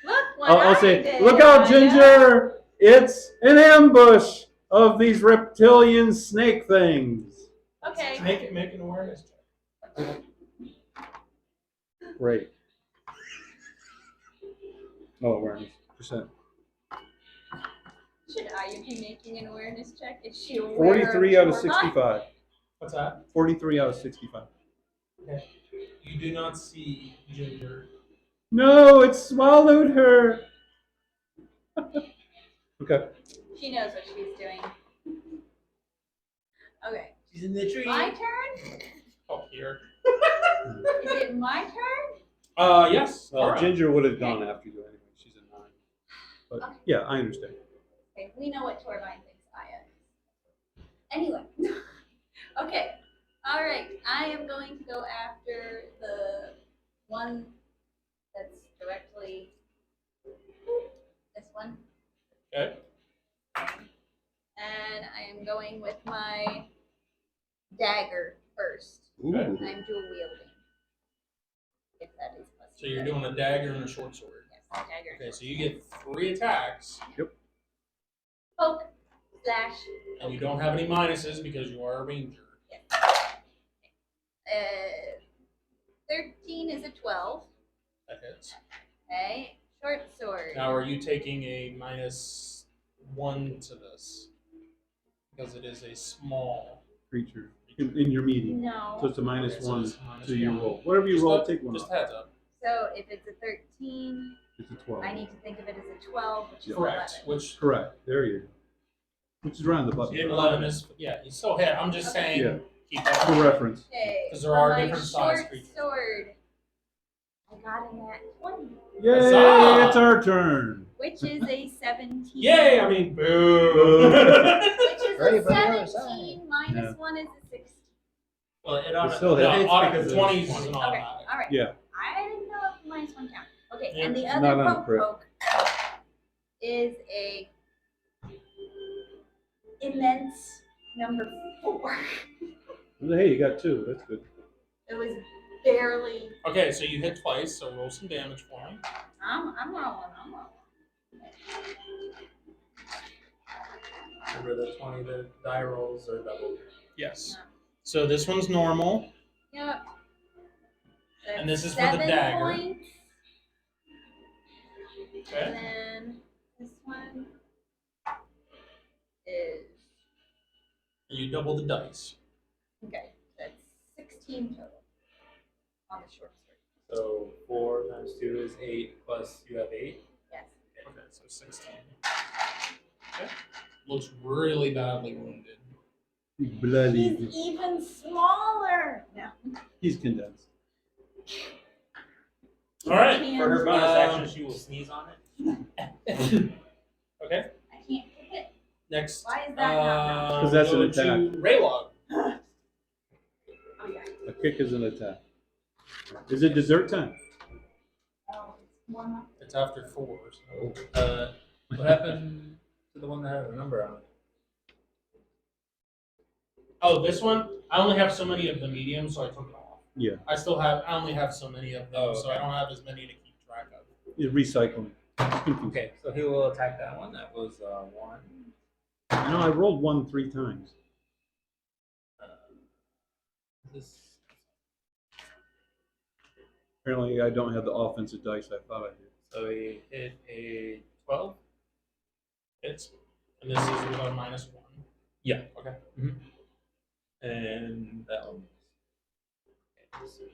S2: Look what
S3: I'll
S2: I
S3: say,
S2: did.
S3: "Look out,
S2: I know.
S3: Ginger! It's an ambush of these reptilian snake things."
S2: Okay.
S1: Make an awareness check.
S3: Great. Oh, awareness percent.
S2: Should I be making an awareness check? Is she aware
S3: 43 out of
S2: Tormund?
S3: 65.
S1: What's that?
S3: 43 out of 65.
S1: Okay. You do not see Ginger.
S3: No, it swallowed her. Okay.
S2: She knows what she's doing. Okay.
S1: She's in the tree.
S2: My turn?
S1: Oh, here.
S2: Is it my turn?
S1: Yes.
S3: Well,
S1: All right.
S3: Ginger would have gone after you anyway. She's a 9. But
S2: Okay.
S3: yeah, I understand.
S2: Okay, we know what Tormund thinks I am. Anyway. Okay. All right. I am going to go after the one that's directly this one.
S1: Okay.
S2: And I am going with my dagger first.
S3: Ooh.
S1: Okay.
S2: I'm dual wielding. If that is possible.
S1: So you're doing a dagger and a short sword.
S2: Yes, dagger.
S1: Okay, so you get 3 attacks,
S2: Poke, slash.
S1: and you don't have any minuses because you are a ranger.
S2: 13 is a 12.
S1: That hits.
S2: Okay. Short sword.
S1: Now, are you taking a -1 to this? Because it is a small
S3: Creature in your medium.
S2: No.
S3: So it's a
S1: Okay, so
S3: -1
S1: it's -1.
S3: to your roll. Whatever you
S1: Just
S3: roll,
S1: a-
S3: take one
S1: Just
S3: off.
S1: heads up.
S2: So if it's a 13,
S3: It's a 12.
S2: I need to think of it as a 12, which is
S1: Correct.
S2: 11.
S1: Which
S3: Correct. There you go. Which is around the button.
S1: 11 is, yeah, you still hit. I'm just saying,
S3: Yeah.
S1: keep that
S3: For
S1: in mind.
S3: reference.
S2: Okay.
S1: 'Cause there are
S2: for my
S1: different size
S2: short
S1: creatures.
S2: sword. I got in that 20,
S3: Yay!
S1: Huzzah!
S3: It's our turn.
S2: which is a 17.
S1: Yay! I mean, boo.
S2: Which is
S6: Ready
S2: a
S6: for the other
S2: 17
S6: side.
S2: minus
S3: Yeah.
S2: 1 is a 16.
S1: Well, it
S3: It still hits.
S1: no,
S4: It's
S1: auto-
S4: because of
S1: 20s
S4: the
S1: is an
S4: 20.
S2: Okay,
S1: automatic.
S2: all right.
S3: Yeah.
S2: I didn't know if minus 1 count. Okay,
S1: Yeah.
S2: and the
S3: It's
S2: other
S3: not on a crit.
S2: poke is a immense number 4.
S3: Hey, you got 2. That's good.
S2: It was barely.
S1: Okay, so you hit twice, so roll some damage for me.
S2: I'm rolling.
S4: Remember the 20, the die rolls are double.
S1: Yes. So this one's normal.
S2: Yep.
S1: And this is for the
S2: 7
S1: dagger.
S2: points. And
S1: Okay.
S2: then this one is
S1: You double the dice.
S2: okay. That's 16 total on the short sword.
S4: So 4 times 2 is 8, plus you have 8.
S2: Yes.
S1: Okay, so 16. Okay. Looks really badly wounded.
S3: Bloody.
S2: He's even smaller. No.
S3: He's condensed.
S1: All right.
S4: For her bonus
S1: Um,
S4: action, she will sneeze on it.
S1: Okay.
S2: I can't kick it.
S1: Next.
S2: Why is that not
S3: 'Cause that's an
S1: go
S3: attack.
S1: to Raylog.
S2: Oh, yeah.
S3: A kick is an attack. Is it dessert time?
S2: Oh, it's warm up.
S1: It's after 4. So.
S4: What happened to the one that had a number on it?
S1: Oh, this one? I only have so many of the mediums, so I took it off.
S3: Yeah.
S1: I only have so many of them,
S4: Oh,
S1: so I
S4: okay.
S1: don't have as many to keep track of.
S3: You're recycling.
S4: Okay, so he will attack that one. That was 1.
S3: You know, I rolled 1 3 times.
S4: This
S3: Apparently, I don't have the offensive dice I thought I did.
S4: so he hit a 12.
S1: Hits. And this is with a -1.
S4: Yeah.
S1: Okay.
S4: And that one. Okay,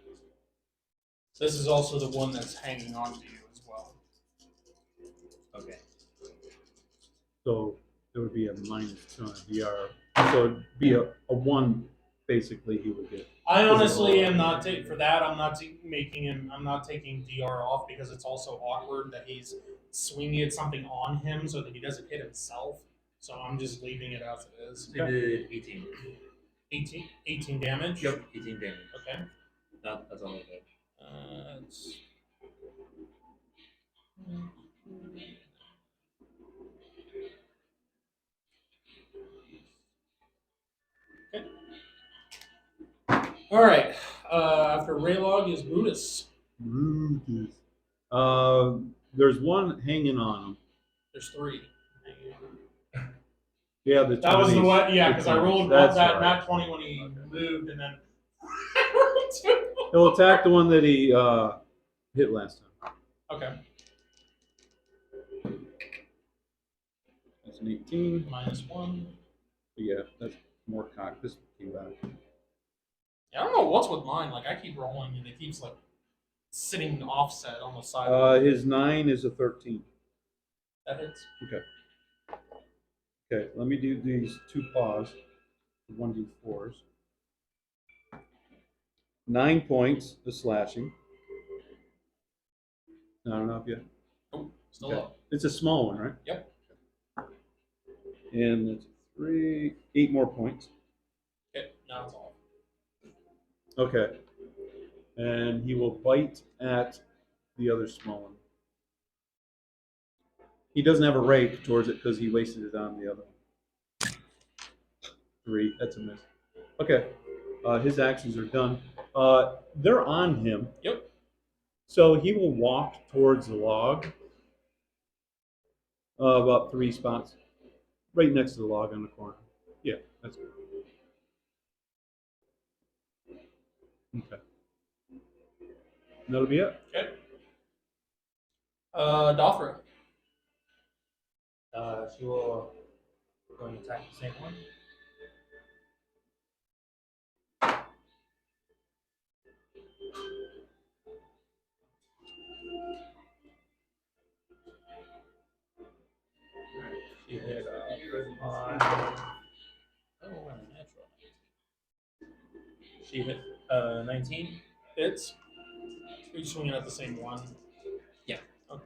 S1: This is also the one that's hanging on to you as well.
S4: okay.
S3: So there would be a -2 on DR. So it'd be a 1, basically, he would get.
S1: I honestly am not for that. I'm not making him. I'm not taking DR off because it's also awkward that he's swinging at something on him so that he doesn't hit himself. So I'm just leaving it as it is.
S4: He did 18.
S1: 18 damage.
S4: Yep, 18 damage.
S1: Okay.
S4: No, that's all I did.
S1: It's okay. All right. After Raylog is Brutus.
S3: Brutus. There's one hanging on him.
S1: There's 3.
S3: Yeah, the
S1: That was the
S3: 20s.
S1: one. Yeah,
S3: The
S1: because I
S3: 20s.
S1: rolled
S3: That's
S1: that
S3: right.
S1: nat 20 when he moved, and then
S3: He'll attack the one that he hit last time.
S1: Okay.
S3: That's an 18.
S1: -1.
S3: Yeah, that's more cock. This came back.
S1: Yeah, I don't know what's with mine. Like I keep rolling, and it keeps like sitting offset on the side.
S3: His 9 is a 13.
S1: That hits.
S3: Okay, let me do these 2 paws. 1d4s. 9 points of slashing. Not enough yet.
S1: Oh, still
S3: Okay.
S1: up.
S3: It's a small one, right?
S1: Yep.
S3: And it's 8 more points.
S1: Okay, now it's off.
S3: Okay. And he will bite at the other small one. He doesn't have a rake towards it because he wasted it on the other one. 3. That's a miss. Okay. His actions are done. They're on him.
S1: Yep.
S3: So he will walk towards the log. About 3 spots. Right next to the log on the corner. Yeah, that's good. Okay. That'll be it.
S1: Okay. Dothra.
S4: She will go and attack the same one. She hit on. Oh, I'm natural. She hit 19.
S1: Hits. Are you swinging at the same one?
S4: Yeah.
S1: Okay.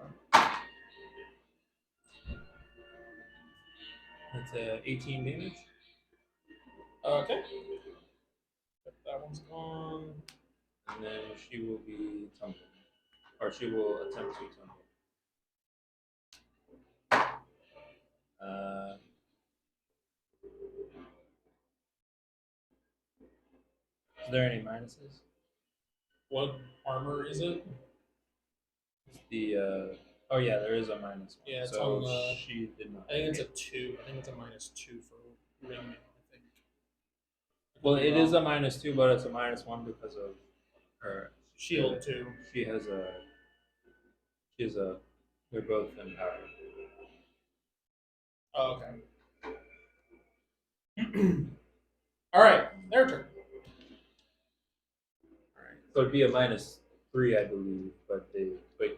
S4: That's 18 damage.
S1: Okay. That one's gone.
S4: And then she will be tumbling. Or she will attempt to tumble. Is there any minuses?
S1: What armor is it?
S4: The oh yeah, there is a minus one.
S1: Yeah, it's
S4: so
S1: on the-
S4: she did not.
S1: I think it's a 2. I think it's a -2 for ring mail, I think.
S4: Well, it is a -2, but it's a -1 because of her
S1: shield too.
S4: She has a. They're both empowered.
S1: Oh, okay. All right, their turn.
S4: All right. So it'd be a -3, I believe, but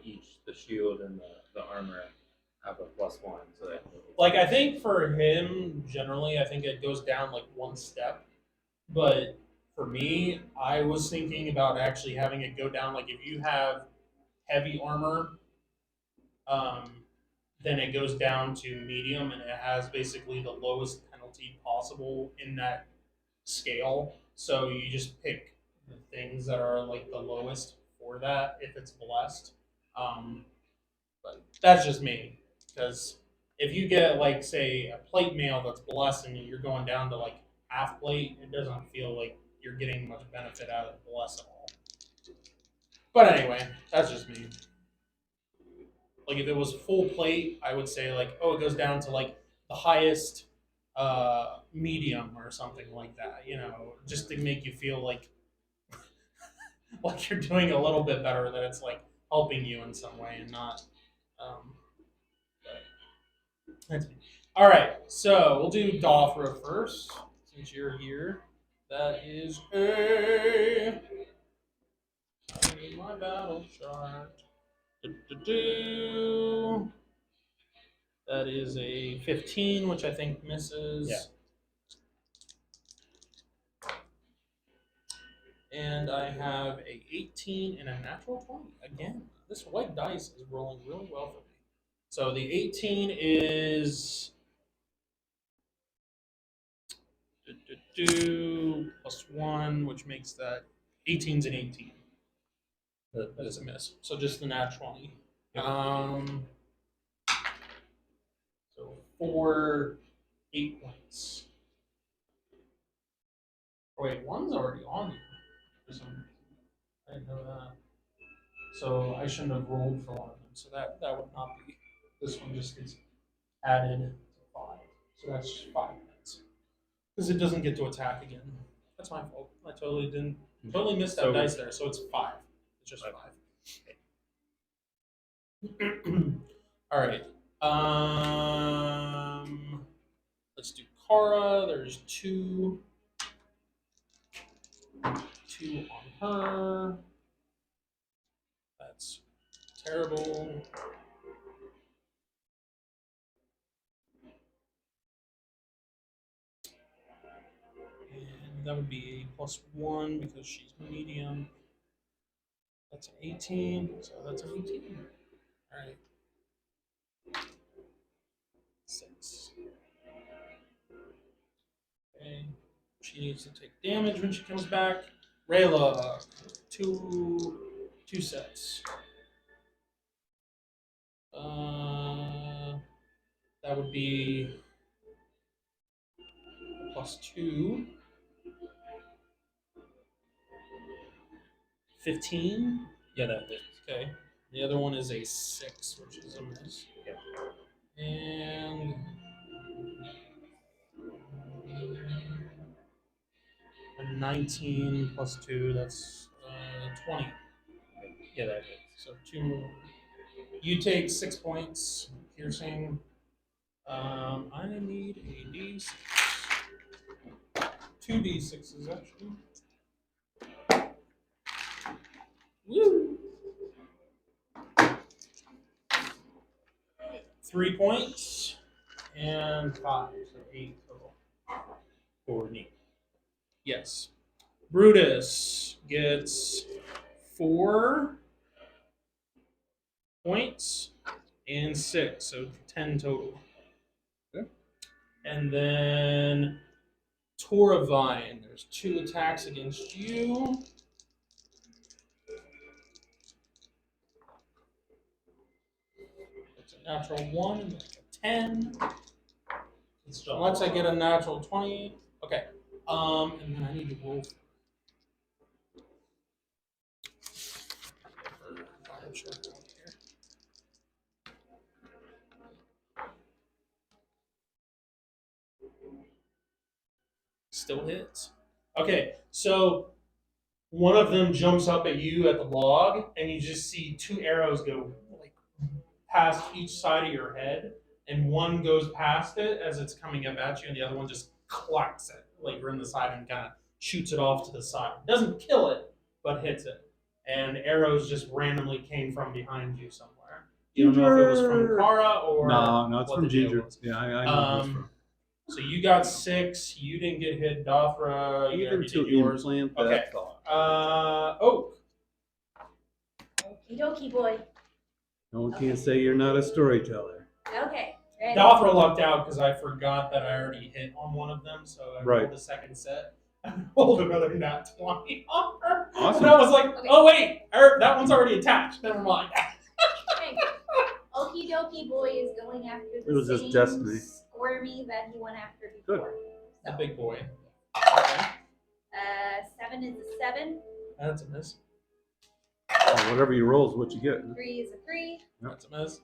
S4: each the shield and the armor have a +1, so that.
S1: Like I think for him, generally, I think it goes down like 1 step, but for For me, I was thinking about actually having it go down. Like if you have heavy armor, um, then it goes down to medium, and it has basically the lowest penalty possible in that scale. So you just pick the things that are like the lowest for that if it's blessed. Um, but that's just me because if you get like say a plate mail that's blessed and you're going down to like half plate, it doesn't feel like you're getting much benefit out of the bless at all. But anyway, that's just me. Like if it was full plate, I would say like, oh, it goes down to like the highest medium or something like that, you know, just to make you feel like you're doing a little bit better, that it's like helping you in some way and not um that's me. All right, so we'll do Dothra first since you're here. That is a I need my battle chart. Do-do-do. That is a 15, which I think misses.
S4: Yeah.
S1: And I have a 18 and a natural 20. Again, this white dice is rolling really well for me. So the 18 is plus 1, which makes that 18's an 18. That is a miss. So just the nat 20. So 4, 8 points. Oh, wait, 1's already on here for some reason. I didn't know that. So I shouldn't have rolled for one of them. So that would not be. This one just gets added to 5. So that's 5 points. Because it doesn't get to attack again. That's my fault. I totally missed that dice there. So it's 5. It's just 5. All right. Let's do Kara. There's 2 on her. That's terrible. And that would be a plus 1 because she's medium. That's an 18. So that's an 18. All right. 6. Okay. She needs to take damage when she comes back. Rayla, two sets. That would be plus 2. 15.
S4: Yeah, that hits.
S1: Okay. The other one is a 6, which is a miss.
S4: Yeah.
S1: And a 19 plus 2, that's 20.
S4: Yeah, that hits.
S1: So 2 more. You take 6 points piercing. I need a d6. 2 d6s actually. Woo! 3 points and 5, so 8 total.
S4: For me.
S1: Yes. Brutus gets 4 points and 6, so 10 total.
S3: Okay.
S1: And then Toravine, there's 2 attacks against you. It's a natural 1 and like a 10. Unless I get a natural 20. Okay. And then I need to roll for fire insurance out here. Still hits. Okay, so one of them jumps up at you at the log, and you just see 2 arrows go like past each side of your head, and one goes past it as it's coming up at you, and the other one just clacks it like you're in the side and kind of shoots it off to the side. Doesn't kill it, but hits it. And arrows just randomly came from behind you somewhere. You don't know if it was from Kara or
S3: No, it's
S1: what
S3: from
S1: the deal
S3: Ginger.
S1: was.
S3: Yeah, I know who it's from.
S1: So you got 6. You didn't get hit, Dothra. You
S3: Even
S1: already
S3: to
S1: did yours.
S3: implant that
S1: Okay.
S3: thought.
S1: Oak.
S2: Okie dokie, boy.
S3: No one can say you're not a storyteller.
S2: Okay, ready?
S1: Dothra lucked out because I forgot that I already hit on one of them, so I
S3: Right.
S1: rolled the second set. I rolled another nat 20 on her.
S3: Awesome.
S1: And I was like,
S2: Okay.
S1: oh wait, that one's already attached. Never mind.
S2: Okay. Okie dokie boy is going after the
S3: It was just
S2: same
S3: destiny.
S2: squirmy that he went after
S3: Good.
S2: before.
S1: The
S2: So,
S1: big boy. Okay.
S2: 7 is a 7.
S1: That's a miss.
S3: Oh, whatever you roll is what you get.
S2: 3 is a 3.
S1: That's a miss.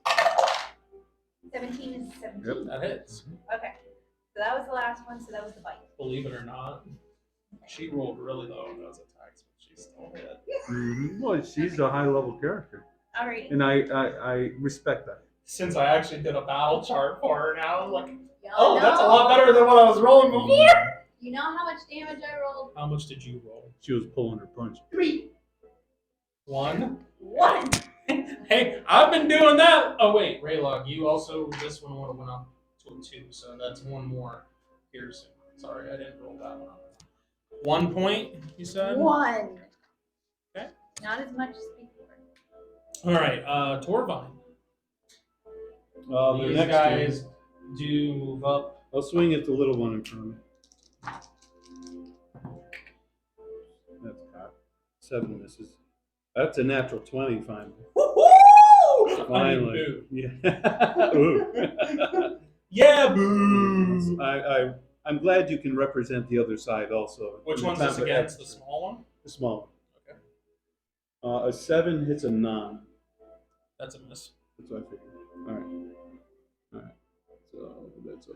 S2: 17 is a 17.
S3: Yep.
S1: That hits.
S2: Okay. So that was the last one, so that was the bite.
S1: Believe it or not, she rolled really low on those attacks, but she still hit.
S3: Mm-hmm. Well, she's a high level character,
S2: Alright.
S3: and I respect that.
S1: Since I actually did a battle chart for her now, I'm like,
S2: Y'all
S1: oh, that's a
S2: know-
S1: lot better than what I was rolling before.
S2: You know how much damage I rolled?
S1: How much did you roll?
S3: She was pulling her punch.
S2: 3.
S1: 1.
S2: 1.
S1: Hey, I've been doing that. Oh wait, Raylog, you also this one would have went up to a 2, so that's one more piercing. Sorry, I didn't roll that one up. 1 point, you said.
S2: 1.
S1: Okay.
S2: Not as much as before.
S1: All right, Torvine.
S3: The
S1: These
S3: next
S1: guys
S3: one,
S1: do move up.
S3: I'll swing at the little one in front of me. That's cocked. 7 misses. That's a natural 20 finally.
S1: Woohoo!
S3: Finally. Yeah. Ooh.
S1: Yeah, boo.
S3: I'm glad you can represent the other side also.
S1: Which
S3: In
S1: one's
S3: time
S1: this
S3: of
S1: against? The
S3: extra.
S1: small one?
S3: The small
S1: Okay.
S3: one. A 7 hits a 9.
S1: That's a miss.
S3: That's what I figured. All right. All right. So that's a.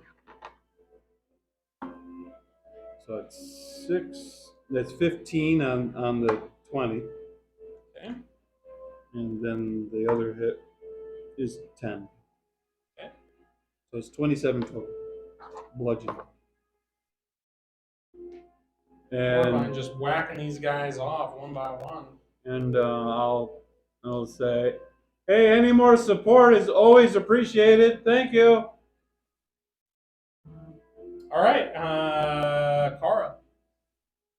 S3: So it's 6. That's 15 on the 20,
S1: Okay.
S3: and then the other hit is 10.
S1: Okay.
S3: So it's 27 total. Bludgeoning.
S1: Torvine
S3: And
S1: just whacking these guys off one by one.
S3: I'll say, hey, any more support is always appreciated. Thank you.
S1: All right, Kara.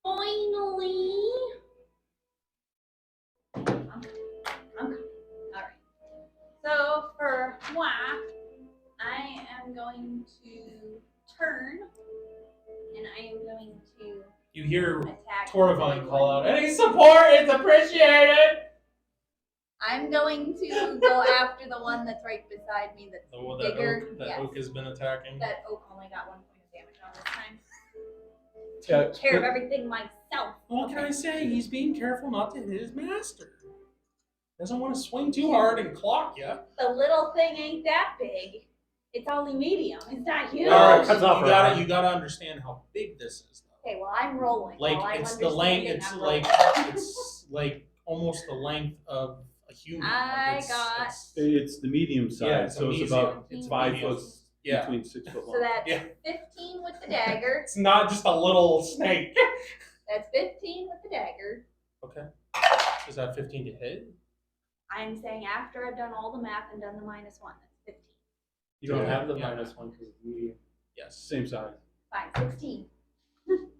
S2: Finally. I'm Alright. So for moi, I am going to turn and I am going to
S1: You hear
S2: attack.
S1: Torvine call out, any support is appreciated.
S2: I'm going to go after the one that's right beside me that's
S1: The one that
S2: bigger.
S1: Oak, that
S2: Yes.
S1: Oak has been attacking.
S2: That Oak only got 1 point of damage on this time.
S3: Yeah,
S2: Take care of everything myself.
S1: What can I say? He's being careful not to hit his master. Doesn't want to swing too hard and clock you.
S2: The little thing ain't that big. It's only medium. It's not huge.
S3: All right,
S1: you
S3: cuts off her
S1: gotta
S3: arm.
S1: you gotta understand how big this is, though.
S2: Okay, well I'm rolling.
S1: Like
S2: While I'm
S1: it's the length.
S2: understanding,
S1: It's
S2: I'm
S1: like
S2: rolling.
S1: it's like almost the length of a human.
S2: I
S1: Like
S2: got-
S3: It's the medium size,
S1: Yeah, it's a
S3: so it's
S1: medium.
S3: about
S1: It's
S3: 5
S1: medium.
S3: foot
S1: Yeah.
S3: between 6 foot long.
S2: So that's
S1: Yeah.
S2: 15 with the dagger.
S1: It's not just a little snake.
S2: That's 15 with the dagger.
S1: Okay. Is that 15 to hit?
S2: I'm saying after I've done all the math and done the -1, that's 15.
S4: You don't have the
S1: Yeah.
S4: -1 because it's medium.
S1: Yes.
S3: Same size.
S2: Fine, 16.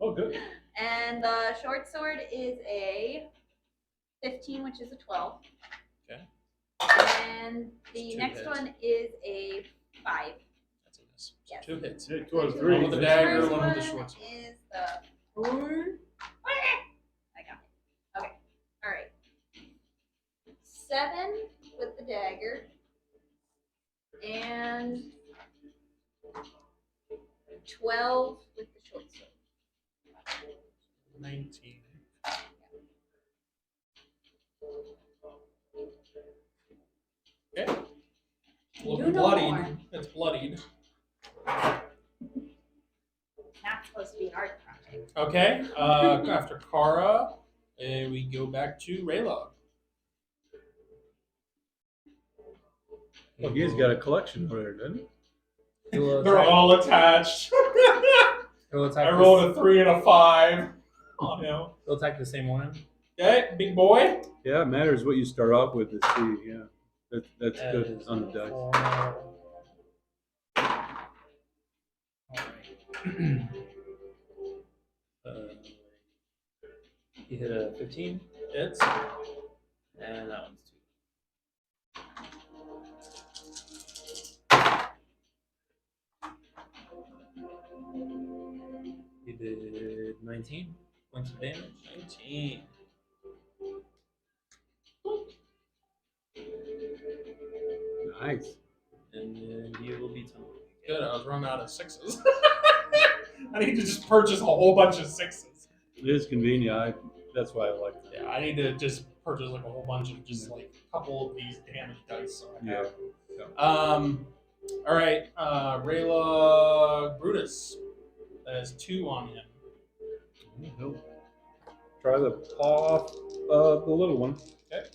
S3: Oh, good.
S2: And the short sword is a 15, which is a 12.
S1: Okay.
S2: And the
S1: Two
S2: next
S1: hits.
S2: one is a 5.
S1: That's a miss. So
S2: Yes.
S1: 2 hits.
S3: Yeah, 2 out of
S2: The
S3: 3.
S1: One with the dagger,
S2: first
S1: one with the
S2: one
S1: short sword.
S2: is the I got it. Okay. All right. 7 with the dagger and 12 with the short sword.
S1: 19. Okay. Well,
S2: You know
S1: bloodied.
S2: more.
S1: It's bloodied.
S2: Not supposed to be an art project.
S1: Okay. After Kara, we go back to Raylog.
S3: Well, he's got a collection over there, doesn't he?
S1: They're all attached.
S4: He'll attack
S1: I rolled a 3 and a 5 on him.
S4: He'll attack the same one.
S1: Okay, big boy.
S3: Yeah, it matters what you start off with to see. Yeah, that's
S4: That
S3: good
S4: is
S3: on the dice.
S4: Alright. He hit a 15,
S1: Hits.
S4: and that one's 2. He did 19 points of damage.
S1: 19.
S3: Nice.
S4: And then you will be tumbling.
S1: Good, I was running out of 6s. I need to just purchase a whole bunch of 6s.
S3: It is convenient. That's why I like it.
S1: Yeah, I need to just purchase like a whole bunch of just like a couple of these damage dice. So I have. All right, Rayla Brutus. That has 2 on him.
S3: He'll try to paw off the little one.
S1: Okay.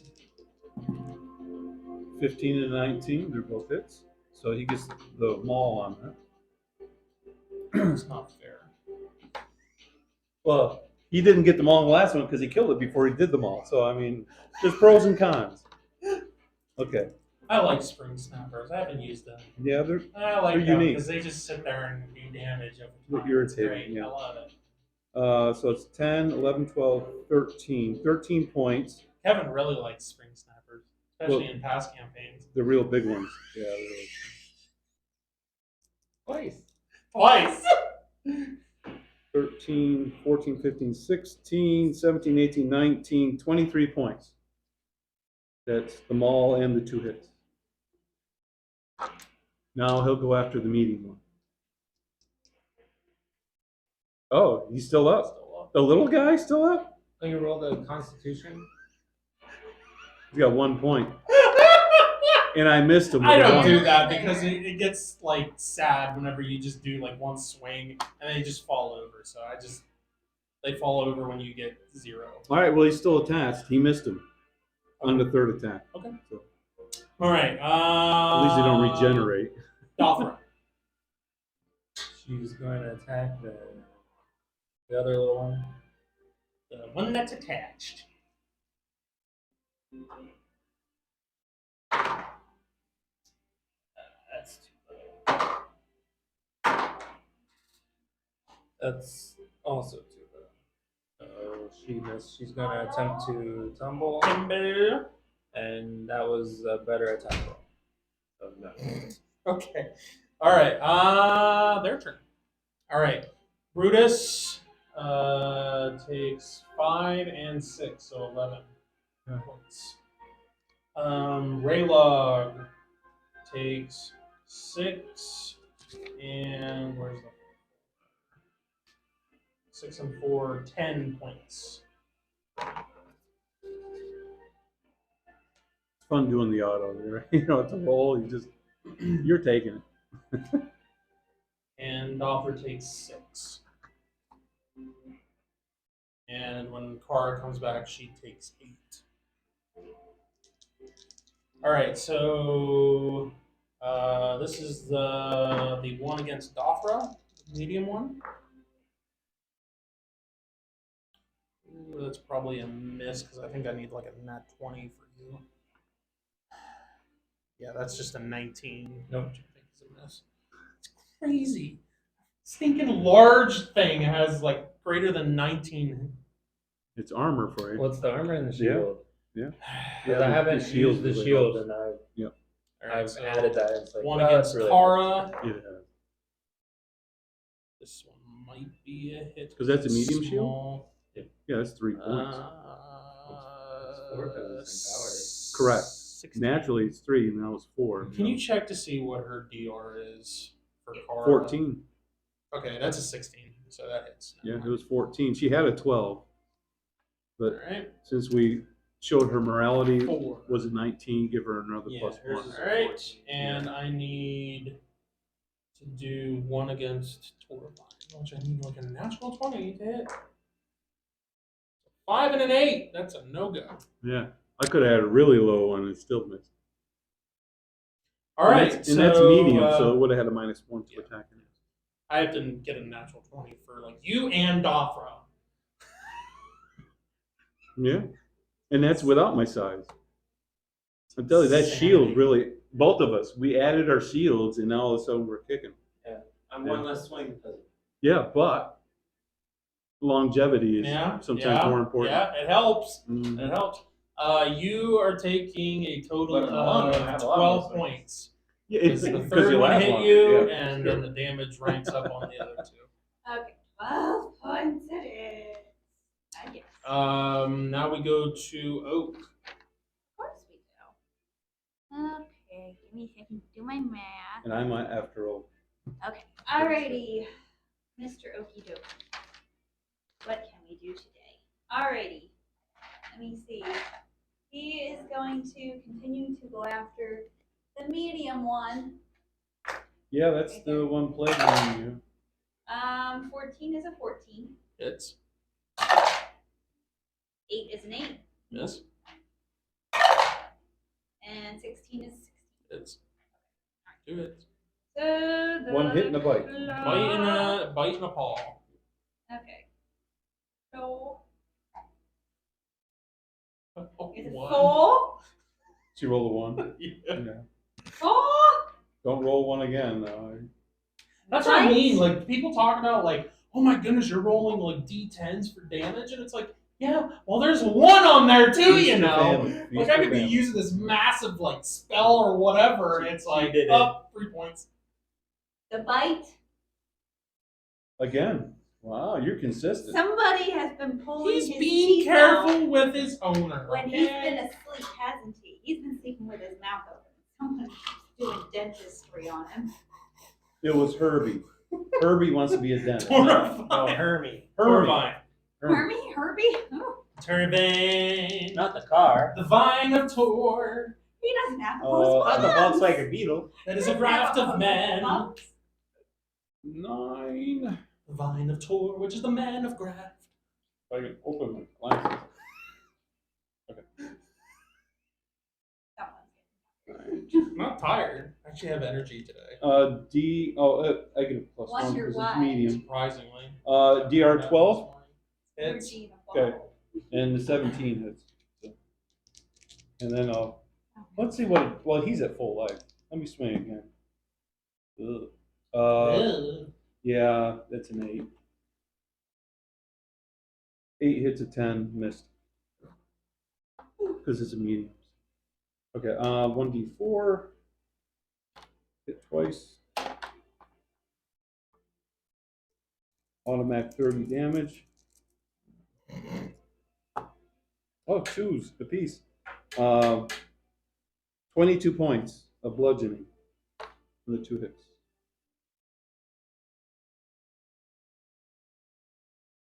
S3: 15 and 19, they're both hits. So he gets the maul on that.
S1: It's not fair.
S3: Well, he didn't get the maul in the last one because he killed it before he did the maul. So, I mean, there's pros and cons. Okay.
S1: I like spring snappers. I haven't used them.
S3: Yeah,
S1: I like
S3: They're
S1: them
S3: unique.
S1: because they just sit there and do damage over
S3: They're
S1: time.
S3: irritating,
S1: It's great.
S3: yeah.
S1: I love it.
S3: so it's 10, 11, 12, 13. 13 points.
S1: Kevin really likes spring snappers, especially
S3: Well-
S1: in past campaigns.
S3: The real big ones. Yeah, really.
S1: Twice.
S3: 13, 14, 15, 16, 17, 18, 19, 23 points. That's the maul and the 2 hits. Now he'll go after the medium one. Oh, he's still up.
S1: Still up.
S3: The little guy still up?
S4: Can you roll the Constitution?
S3: He's got 1 point. And I missed him. With
S1: I
S3: a
S1: don't
S3: one.
S1: do that because it gets like sad whenever you just do like one swing and they just fall over. So they fall over when you get 0.
S3: All right, well, he's still attached. He missed him on the 3rd attack.
S1: Okay.
S3: So,
S1: All right.
S3: at least they don't regenerate.
S1: Dothra.
S4: She's going to attack the other little one.
S1: The one that's attached.
S4: That's too low. That's also too low. So she missed. She's going to attempt to tumble,
S1: Timber.
S4: and that was a better attack roll. So no.
S1: Okay. All right. Their turn. All right. Brutus takes 5 and 6, so 11 points. Raylog takes 6 and where's the 6 and 4, 10 points.
S3: It's fun doing the auto there. You know, it's a roll. You're taking it.
S1: And Dothra takes 6. And when Kara comes back, she takes 8. All right, so this is the one against Dothra, medium one. Ooh, that's probably a miss because I think I need like a nat 20 for you. Yeah, that's just a 19.
S4: Nope.
S1: Which I think is a miss. It's crazy. Stinking large thing has like greater than 19.
S3: It's armor for you.
S4: What's the armor and the
S3: Yeah.
S4: shield?
S3: Yeah.
S4: Because I haven't
S3: The shield
S4: used the
S3: really
S4: shield,
S3: helps.
S4: and
S1: All right,
S4: I've
S1: so
S4: added that. It's like,
S1: one
S4: oh,
S1: against
S4: that's really
S1: Kara.
S3: Yeah.
S1: This one might be a hit.
S3: 'Cause that's a medium shield?
S1: Small.
S3: Yeah, that's 3 points.
S4: It's 4 because of the same
S3: Correct.
S1: 16.
S3: Naturally, it's 3, and now it's 4.
S1: Can you check to see what her DR is for Kara?
S3: 14.
S1: Okay, that's a 16, so that hits.
S3: Yeah, it was 14. She had a 12. But
S1: All right.
S3: since we showed her morality,
S1: 4.
S3: was it 19? Give her another
S4: Yeah,
S3: plus
S4: hers
S3: 1.
S4: is-
S1: All right, and I need to do one against Torvine, which I need like a natural 20 to hit. 5 and an 8. That's a no-go.
S3: Yeah. I could have had a really low one and still missed.
S1: All
S3: And
S1: right,
S3: that's, and that's medium, so it would have had a -1 to
S1: yeah.
S3: attacking.
S1: I have to get a natural 20 for like you and Dothra.
S3: Yeah. And that's without my size. I tell you, that
S1: Sanity.
S3: shield really, both of us, we added our shields, and now all of a sudden we're kicking.
S4: I'm one less swing because
S3: Yeah, but longevity is
S1: Yeah,
S3: sometimes more important.
S1: Yeah, it helps.
S3: Mhm.
S1: It helps. You are taking a total
S5: But in the long run, I
S1: of
S5: have a lot more
S1: 12
S5: things.
S1: points.
S3: Yeah,
S1: Because the
S3: because
S1: third
S3: you'll
S1: one
S3: have
S1: hit
S3: one.
S1: you,
S3: Yeah,
S1: and
S3: sure.
S1: then the damage ranks up on the other two.
S2: Okay, 12 points it is. I guess.
S1: Now we go to Oak.
S2: Of course we do. Okay, give me a second to do my math.
S3: And I might after all.
S2: Okay, alrighty, Mr. Okie dokie. What can we do today? Alrighty, let me see. He is going to continue to go after the medium one.
S3: Yeah, that's the one plaguing you.
S2: 14 is a 14.
S1: Hits.
S2: 8 is an 8.
S1: Miss.
S2: And 16 is 16.
S1: Hits. 2 hits.
S2: So the
S3: One hit and a bite.
S1: Bite and a paw.
S2: Okay. So is it
S1: One.
S2: 4?
S3: So you roll a 1.
S1: Yeah.
S3: Yeah.
S2: 4?
S3: Don't roll 1 again, though.
S1: That's what I mean. Like, people talk about, like, oh my goodness, you're rolling, like, d10s for damage. And it's like, yeah, well, there's 1 on there, too,
S3: Feast
S1: you
S3: for
S1: know.
S3: family.
S1: Like,
S3: Feast
S1: I
S3: for
S1: could be
S3: family.
S1: using this massive, like, spell or whatever. And it's like,
S4: did it.
S1: up 3 points.
S2: The bite.
S3: Again. Wow, you're consistent.
S2: Somebody has been pulling
S1: He's
S2: his
S1: being
S2: teeth
S1: careful
S2: out
S1: with his owner.
S2: when he's
S1: okay?
S2: been asleep, hasn't he? He's been sleeping with his mouth open. Someone's doing dentistry on him.
S3: It was Herbie. Herbie wants to be a dentist.
S1: Horrifying.
S4: Oh, Hermie.
S1: Horrifying.
S2: Hermie? Herbie? Oh,
S1: Turbine.
S4: Not the car.
S1: The vine of Tor.
S2: he doesn't have to pull
S4: Not
S2: his
S4: the
S2: bumps.
S4: Volkswagen Beetle.
S1: That is a graft of man.
S2: Bumps?
S3: 9.
S1: The vine of Tor, which is the man of graft.
S3: If I can open my glasses.
S2: Someone's
S1: I'm not tired. I actually have energy today.
S3: D. Oh, I get a plus
S2: What's
S3: 1
S2: your
S3: because it's
S2: Y?
S3: medium.
S1: Surprisingly.
S3: DR 12
S1: Hits.
S2: 13
S3: Okay. and the 17 hits. So. And then let's see what. Well, he's at full life. Let me swing again. Ugh.
S1: Ugh.
S3: Yeah, that's an 8. 8 hits a 10, missed. Because it's a medium. Okay, 1d4. Hit twice. Automatic 30 damage. Oh, 2s apiece. 22 points of bludgeoning for the 2 hits.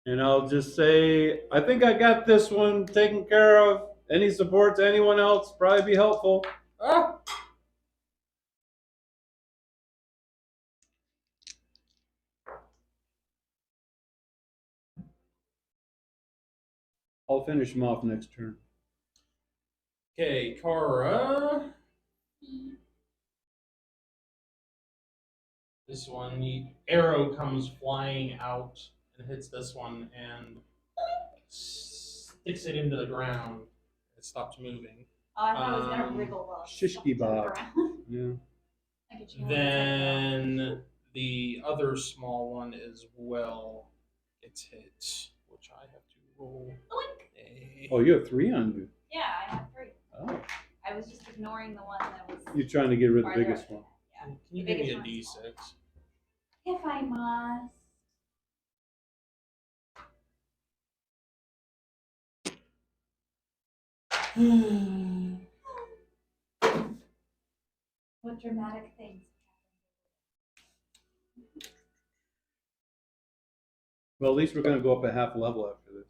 S3: And I'll just say, I think I got this one taken care of. Any support to anyone else probably be helpful.
S1: Ah.
S3: I'll finish him off next turn.
S1: Okay, Kara. This one, the arrow comes flying out and hits this one and sticks it into the ground. It stops moving.
S2: Oh, I thought it was going to wriggle while
S3: Shish kebab.
S2: around.
S3: Yeah.
S2: I could chew on
S1: Then the other small one as well gets hit, which I have to roll.
S2: Oink.
S3: Oh, you have 3 on you.
S2: Yeah, I have 3.
S3: Oh.
S2: I was just ignoring the one that was.
S3: You're trying to get rid of the
S2: farther
S3: biggest
S2: up.
S3: one.
S2: Yeah.
S1: Can you
S2: The
S1: give me a
S2: biggest one's
S1: d6?
S2: If I must. What dramatic things
S3: Well, at least we're going to go up a half level after this.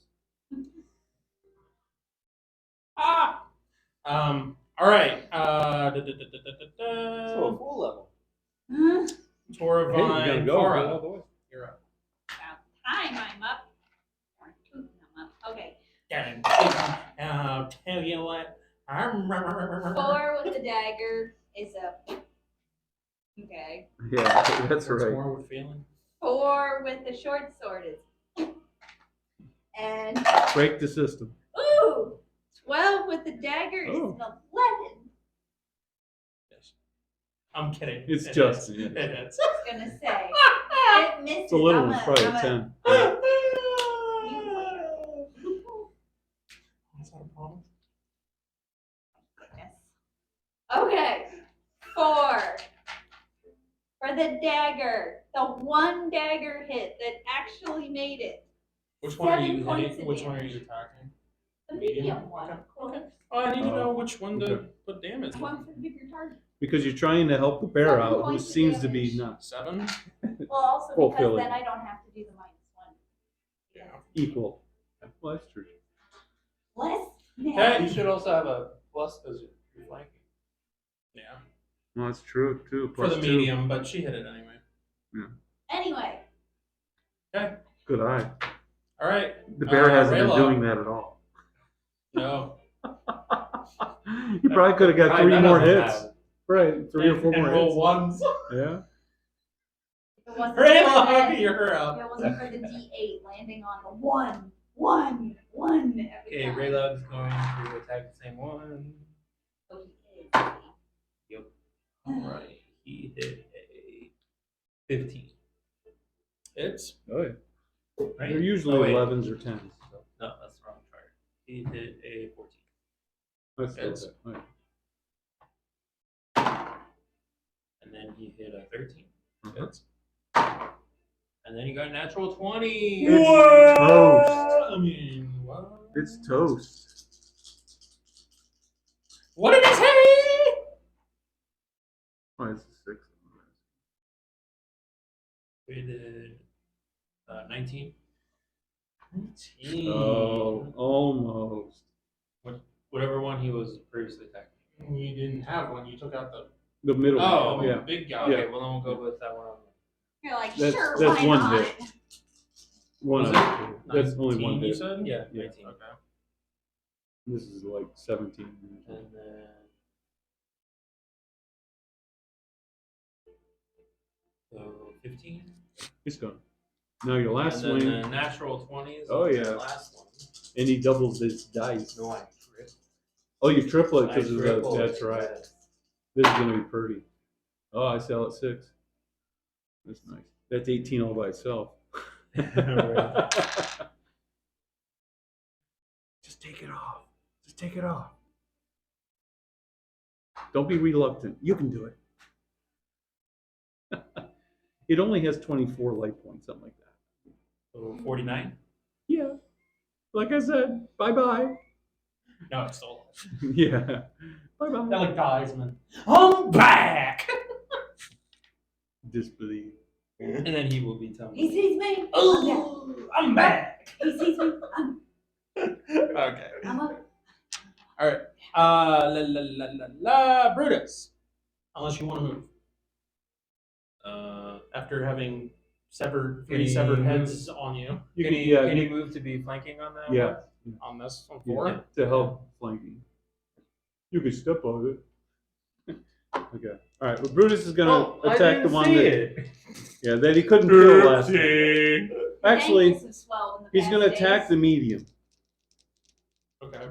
S1: Ah! All right.
S4: So a full level.
S2: happened?
S3: Hey, we're
S1: Toravine,
S3: going to go
S1: Kara,
S3: all the way.
S1: you're up.
S2: About time I'm up. Or 2 I'm up. Okay.
S1: I'll tell you what.
S2: 4 with the dagger is up. Okay.
S3: Yeah, that's
S1: What's
S3: right.
S1: more with feeling?
S2: 4 with the short sword is. And
S3: Break the system.
S2: ooh, 12 with the dagger is
S3: Oh.
S2: an 11.
S1: Yes. I'm kidding.
S3: It's
S1: It
S3: Justin.
S1: is. It is.
S2: I was gonna say. It misses.
S3: It's a little
S2: I'm
S3: one, probably a
S2: I'm
S3: 10.
S2: You later.
S1: Is that a problem?
S2: Goodness. Okay. 4. For the dagger. The one dagger hit that actually made it.
S1: Which one are
S2: 7
S1: you
S2: points
S1: hitting?
S2: of
S1: Which one are
S2: damage.
S1: you attacking?
S2: The
S1: Medium?
S2: medium one,
S1: Okay.
S2: of course.
S1: Oh, I need to
S3: Oh,
S1: know which one to
S3: okay.
S1: put damage
S2: One
S1: on.
S2: for the bigger target.
S3: Because you're trying to help the bear
S2: 7
S3: out, who
S2: points of
S3: seems to be
S2: damage.
S3: not
S1: 7?
S2: Well, also because
S3: fulfilling.
S2: then I don't have to do the -1.
S1: Yeah.
S3: Equal. Well, that's true.
S2: Less
S4: You
S2: damage.
S4: should also have a plus because you're flanking.
S1: Yeah.
S3: Well, that's true too.
S1: For the
S3: Plus 2.
S1: medium, but she hit it anyway.
S2: Anyway.
S1: Okay.
S3: Good eye.
S1: All right.
S3: The bear hasn't been
S1: Raylo.
S3: doing that at all.
S1: No.
S3: You probably could have got
S4: Probably
S3: 3
S4: none
S3: more
S4: of them
S3: hits.
S4: have.
S3: Right, 3 or 4
S1: And
S3: more
S1: roll
S3: hits.
S1: ones.
S3: Yeah.
S2: If it wasn't
S1: Raylo,
S2: for
S1: how
S2: that,
S1: can you her
S2: if
S1: out?
S2: it wasn't for the D8 landing on the 1, 1, 1 every
S4: Okay,
S2: time.
S4: Raylog's going to attack the same one.
S2: So he is.
S4: Yep. All right. He hit a 15.
S1: It's
S3: Oh, yeah.
S4: Right?
S3: They're usually
S4: Oh, wait.
S3: 11s or 10s. So.
S4: No, that's the wrong chart. He hit a 14.
S3: That's still
S1: It's-
S3: it. Oh, yeah.
S4: And then he hit a 13.
S1: it's
S4: And then he got a natural 20.
S3: It's
S1: what?
S3: toast.
S1: I mean, what?
S3: It's toast.
S1: What did he say?
S3: Oh, it's a 6.
S4: We did 19.
S1: 19.
S3: Oh, almost.
S4: Whatever one he was previously attacking.
S1: You didn't have one. You took out the
S3: The middle
S4: Oh,
S3: one. Yeah.
S1: big guy.
S4: Okay, well then we'll go with that one.
S2: You're like,
S3: That's-
S2: sure,
S3: that's
S2: why
S3: one
S2: not?
S3: hit. One
S1: Was
S3: of
S1: it
S3: them. That's only
S1: 19,
S3: one
S1: you
S3: hit.
S1: said?
S4: Yeah,
S3: Yeah.
S4: 19.
S1: Okay.
S3: This is like 17.
S4: And then. So 15.
S3: He's gone. Now your last
S4: and then
S3: swing,
S4: the natural 20s.
S3: Oh,
S4: on
S3: yeah.
S4: the last one.
S3: and he doubles his dice.
S4: No, I trip.
S3: Oh, you triple it
S4: I
S3: because of the.
S4: triple.
S3: That's right.
S4: Yes.
S3: This is gonna be pretty. Oh, I sell at 6. That's nice. That's 18 all by itself.
S4: Right.
S3: Just take it off. Just take it off. Don't be reluctant. You can do it. It only has 24 life points, something like that.
S4: So 49.
S3: Yeah. Like I said, bye bye.
S1: No, it's still alive.
S3: Yeah. Bye
S1: That
S3: bye.
S1: like dies and then I'm back.
S3: Disbelief.
S4: And then he will be telling
S2: He
S4: me.
S2: sees me.
S1: Oh, I'm back.
S2: He sees me.
S1: Okay.
S2: I'm up.
S1: All right. La Brutus. Unless you want to move after having severed 3
S4: Can
S1: severed
S4: he
S1: heads on you
S3: You
S4: Can
S3: can,
S4: he,
S3: yeah,
S4: can
S3: you-
S4: he move to be flanking on that
S3: yeah,
S4: one?
S1: on this one
S3: yeah,
S1: 4.
S3: to help flanking. You can step on it. Okay. All right. Well, Brutus is gonna attack the one that, yeah, that he couldn't kill last time.
S2: His
S3: Actually,
S2: ankles have swelled in the
S3: he's
S2: past
S3: gonna
S2: days.
S3: attack the medium,
S1: Okay.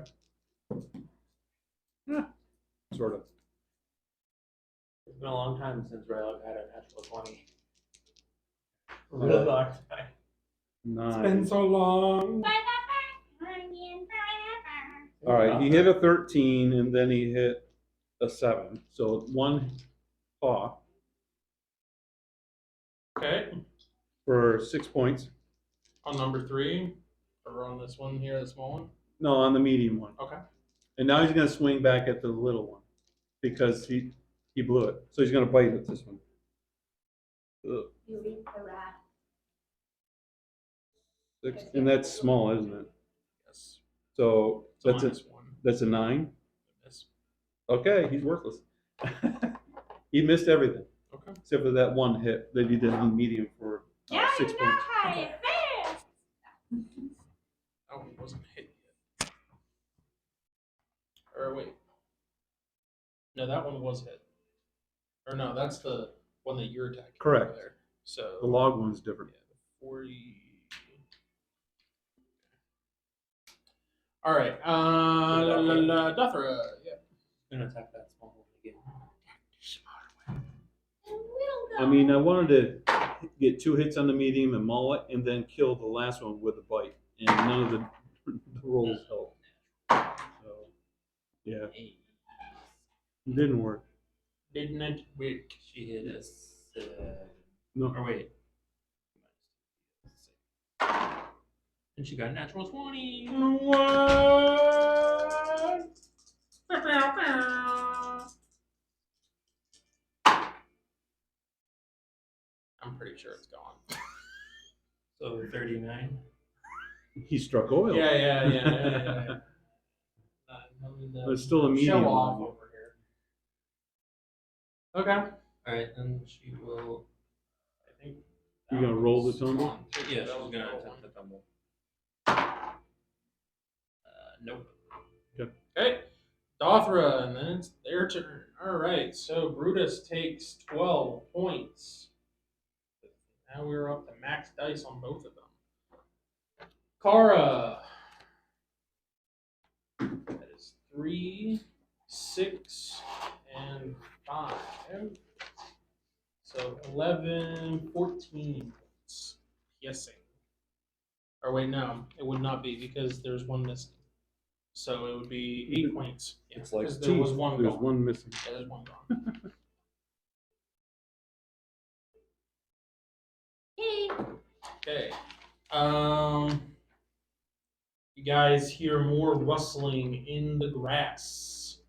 S3: sort of.
S4: It's been a long time since Raylog had a natural 20.
S3: Really
S4: long time.
S1: It's
S3: 9.
S1: been so long.
S3: All right. He hit a 13, and then he hit a 7. So 1 paw
S1: Okay.
S3: for 6 points.
S1: On number 3, or on this one here, the small one.
S3: No, on the medium one.
S1: Okay.
S3: And now he's gonna swing back at the little one because he blew it. So he's gonna bite at this one. Ugh.
S2: You reap the wrath.
S3: 6, and that's small, isn't it?
S1: Yes.
S3: So
S1: So
S3: that's a
S1: -1.
S3: that's a 9.
S1: Miss.
S3: Okay, he's worthless. He missed everything
S1: Okay.
S3: except for that one hit that he did on medium for
S2: Now
S3: 6
S2: you know
S3: points.
S2: how it feels.
S1: That one wasn't hit yet. Or wait. No, that one was hit. Or no, that's the one that you're attacking.
S3: Correct.
S1: Over there. So
S3: The log one's different.
S1: yeah, the 40. All right. Dothra. Yeah.
S4: I'm gonna attack that small one again.
S2: And we'll go.
S3: I mean, I wanted to get 2 hits on the medium and maul it, and then kill the last one with a bite. And none of the rolls help. So, yeah, it didn't work.
S4: Didn't it work? She hit us.
S3: No,
S4: Or wait. And she got a natural 20.
S1: What? I'm pretty sure it's gone.
S4: So 39.
S3: he struck oil.
S1: Yeah.
S3: But it's still a
S1: Show
S3: medium.
S1: off over here. Okay.
S4: Alright, then she will. I think.
S3: You gonna roll the tumble?
S4: Yeah, she's gonna attempt the tumble. Nope.
S1: Okay. Dothra, and then it's their turn. All right. So Brutus takes 12 points. Now we're up to max dice on both of them. Kara. That is 3, 6, and 5. So 11, 14 points. Guessing. Or wait, no, it would not be because there's one missing. So it would be 8 points. Yeah,
S3: It's like
S1: because there was
S3: teeth.
S1: one
S3: There's
S1: gone.
S3: one missing.
S1: Yeah, there's one gone.
S2: Hey.
S1: Okay. You guys hear more rustling in the grass.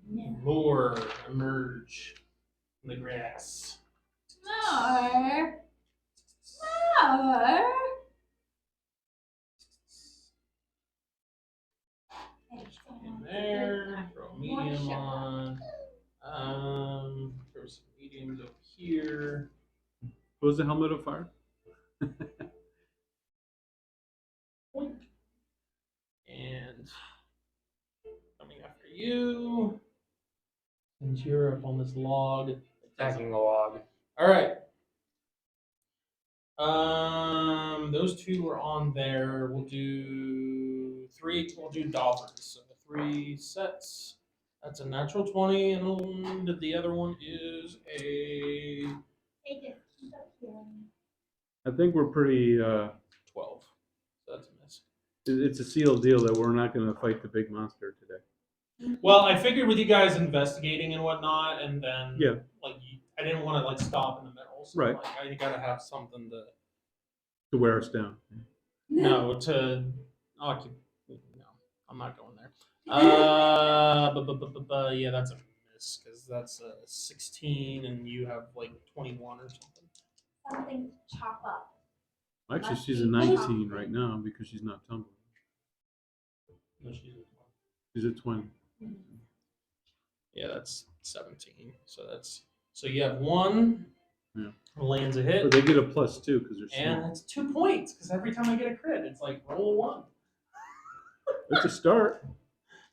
S2: No.
S1: More emerge in the grass.
S2: More. More.
S1: In there. Throw a medium on. Throw some mediums over here.
S3: What was the helmet of fire?
S1: Boink. And coming after you. Since you're up on this log.
S4: Attacking the log.
S1: All right. Those two are on there. We'll do 3. We'll do dollars. So 3 sets. That's a natural 20, and the other one is a
S2: Hey, just keep up here.
S3: I think we're pretty.
S1: 12. So that's a miss.
S3: It's a sealed deal that we're not going to fight the big monster today.
S1: Well, I figured with you guys investigating and whatnot, and then
S3: Yeah.
S1: like I didn't want to like stop in the middle. So
S3: Right.
S1: like I gotta have something to
S3: To wear us down.
S1: no to no, I'm not going there. Yeah, that's a miss because that's a 16, and you have like 21 or something.
S2: Something to chop up.
S3: Actually,
S2: Must
S3: she's a
S2: be
S3: 19 right now because she's not tumbling.
S1: No, she's a 20.
S3: She's a 20.
S1: Yeah, that's 17. So you have 1.
S3: Yeah.
S1: Lands a hit.
S3: But they get a +2 because they're
S1: And
S3: small.
S1: it's 2 points because every time I get a crit, it's like roll 1.
S3: It's a start.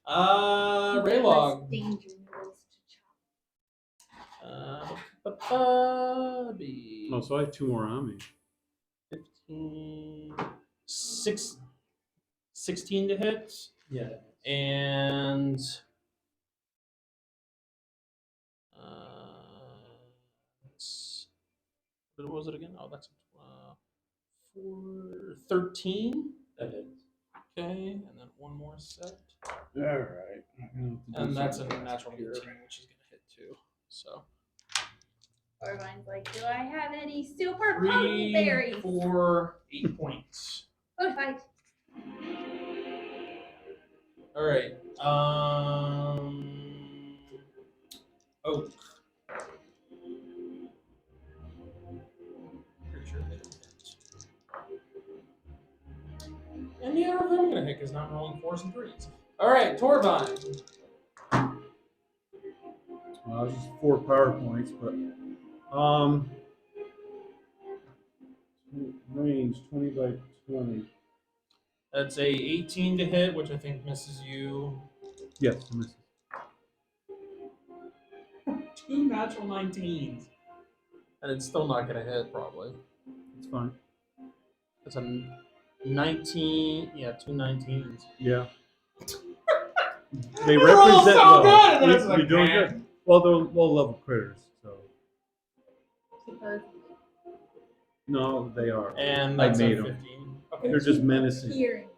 S1: Raylog.
S2: Danger noodles to chop.
S3: Oh, so I have 2 more on me.
S1: 15, 16 to hit,
S4: Yeah.
S1: and what was it again? Oh, that's 13.
S4: That hits.
S1: Okay, and then one more set.
S3: All right.
S1: And that's a natural 18, which is going to hit too. So
S2: Orvine's like, do I have any super
S1: 3,
S2: potent berries?
S1: 4, 8 points.
S2: Food fight.
S1: All right. Oak. Pretty sure they don't hit. And the other I'm gonna hit because not rolling 4s and 3s. All right, Torvine.
S3: Well, it's just 4 power points, but range 20 by 20.
S1: That's a 18 to hit, which I think misses you.
S3: Yes, I missed it.
S1: 2 natural 19s, and it's still not gonna hit probably.
S3: It's fine.
S1: That's a 19. Yeah, 2 19s.
S3: Yeah. They
S1: You roll
S3: represent
S1: so
S3: well.
S1: good, and then it's
S3: You're
S1: like,
S3: doing
S1: man.
S3: good. Well, they're low level critters, so
S2: Supposedly.
S3: No, they are.
S1: And
S3: I
S1: that's
S3: made
S1: a
S3: 'em.
S1: 15. Okay.
S3: They're just
S2: Keep
S3: menacing.
S2: hearing.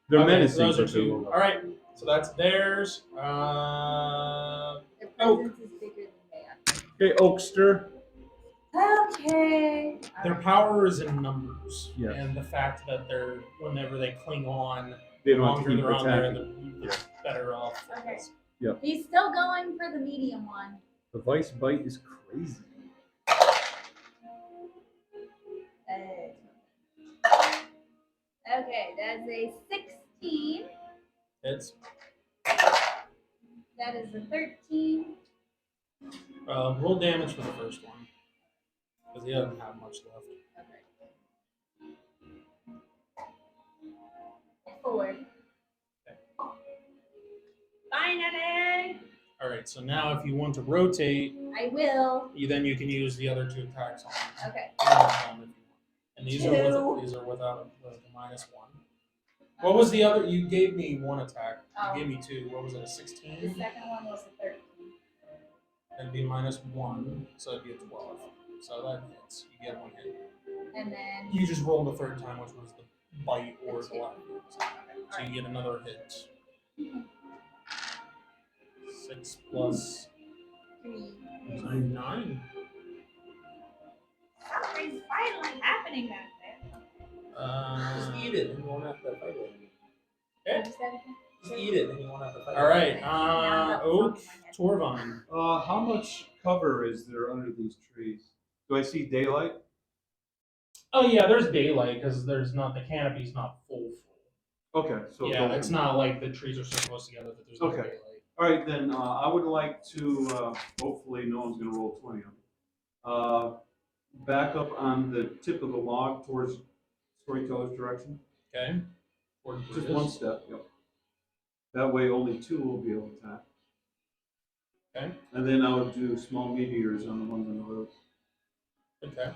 S3: They're
S1: Okay,
S3: menacing.
S1: so those are
S3: but they're
S1: two.
S3: little.
S1: All right, so that's theirs.
S2: Their
S1: Oak.
S2: presence is bigger than they
S3: Okay, Oakster.
S2: are. Okay.
S1: Their power is in numbers,
S3: Yes.
S1: and the fact that they're whenever they cling on,
S3: They
S1: the
S3: don't have to
S1: longer
S3: keep
S1: they're on there,
S3: attacking.
S1: the better off. it
S2: Okay.
S1: is.
S2: He's still going for the medium one.
S3: The Vice Bite is crazy.
S2: Okay, that's a 16.
S1: It's
S2: That is a 13.
S1: roll damage for the first one because he doesn't have much left.
S2: Okay. 4. Finally!
S1: All right, so now if you want to rotate,
S2: I will.
S1: then you can use the other 2 attacks on.
S2: Okay.
S1: And these are without the -1. What was the other? You gave me 1 attack. You gave me 2. What was it? A
S2: The
S1: 16?
S2: second one was a 13.
S1: That'd be -1, so it'd be a 12. So that hits. You get 1 hit.
S2: And then.
S1: You just rolled a 3rd time, which was the bite or
S2: The
S1: the
S2: two.
S1: life. So you get another hit. 6 plus
S2: 3.
S1: 9.
S2: Something's finally happening back there.
S4: Just eat it, and you won't have to fight it.
S2: What was that again?
S4: Just eat it, and you won't have to fight
S1: All
S4: it.
S1: right,
S2: Now that's
S1: Oak,
S2: on my head.
S1: Torvine.
S3: How much cover is there under these trees? Do I see daylight?
S1: Oh yeah, there's daylight because there's not the canopy's not full.
S3: Okay, so
S1: Yeah, it's not like the trees are so close together that there's no
S3: Okay.
S1: daylight.
S3: All right, then I would like to. Hopefully, no one's going to roll 20 on me. Back up on the tip of the log towards Storyteller's direction.
S1: Okay.
S3: Just one step. Yep. That way, only 2 will be able to attack.
S1: Okay.
S3: And then I would do small meteors on the ones on the road.
S1: Okay.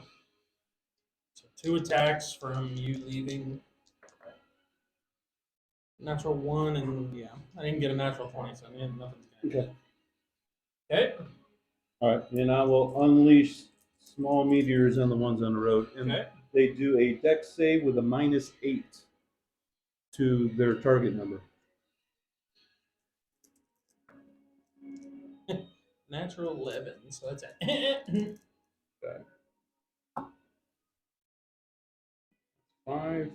S1: So 2 attacks from you leaving. Natural 1 and yeah, I didn't get a natural 20, so nothing's gonna hit. Okay.
S3: All right, and I will unleash small meteors on the ones on the road, and
S1: Okay.
S3: they do a dex save with a -8 to their target number.
S1: Natural 11, so that's a
S3: 5.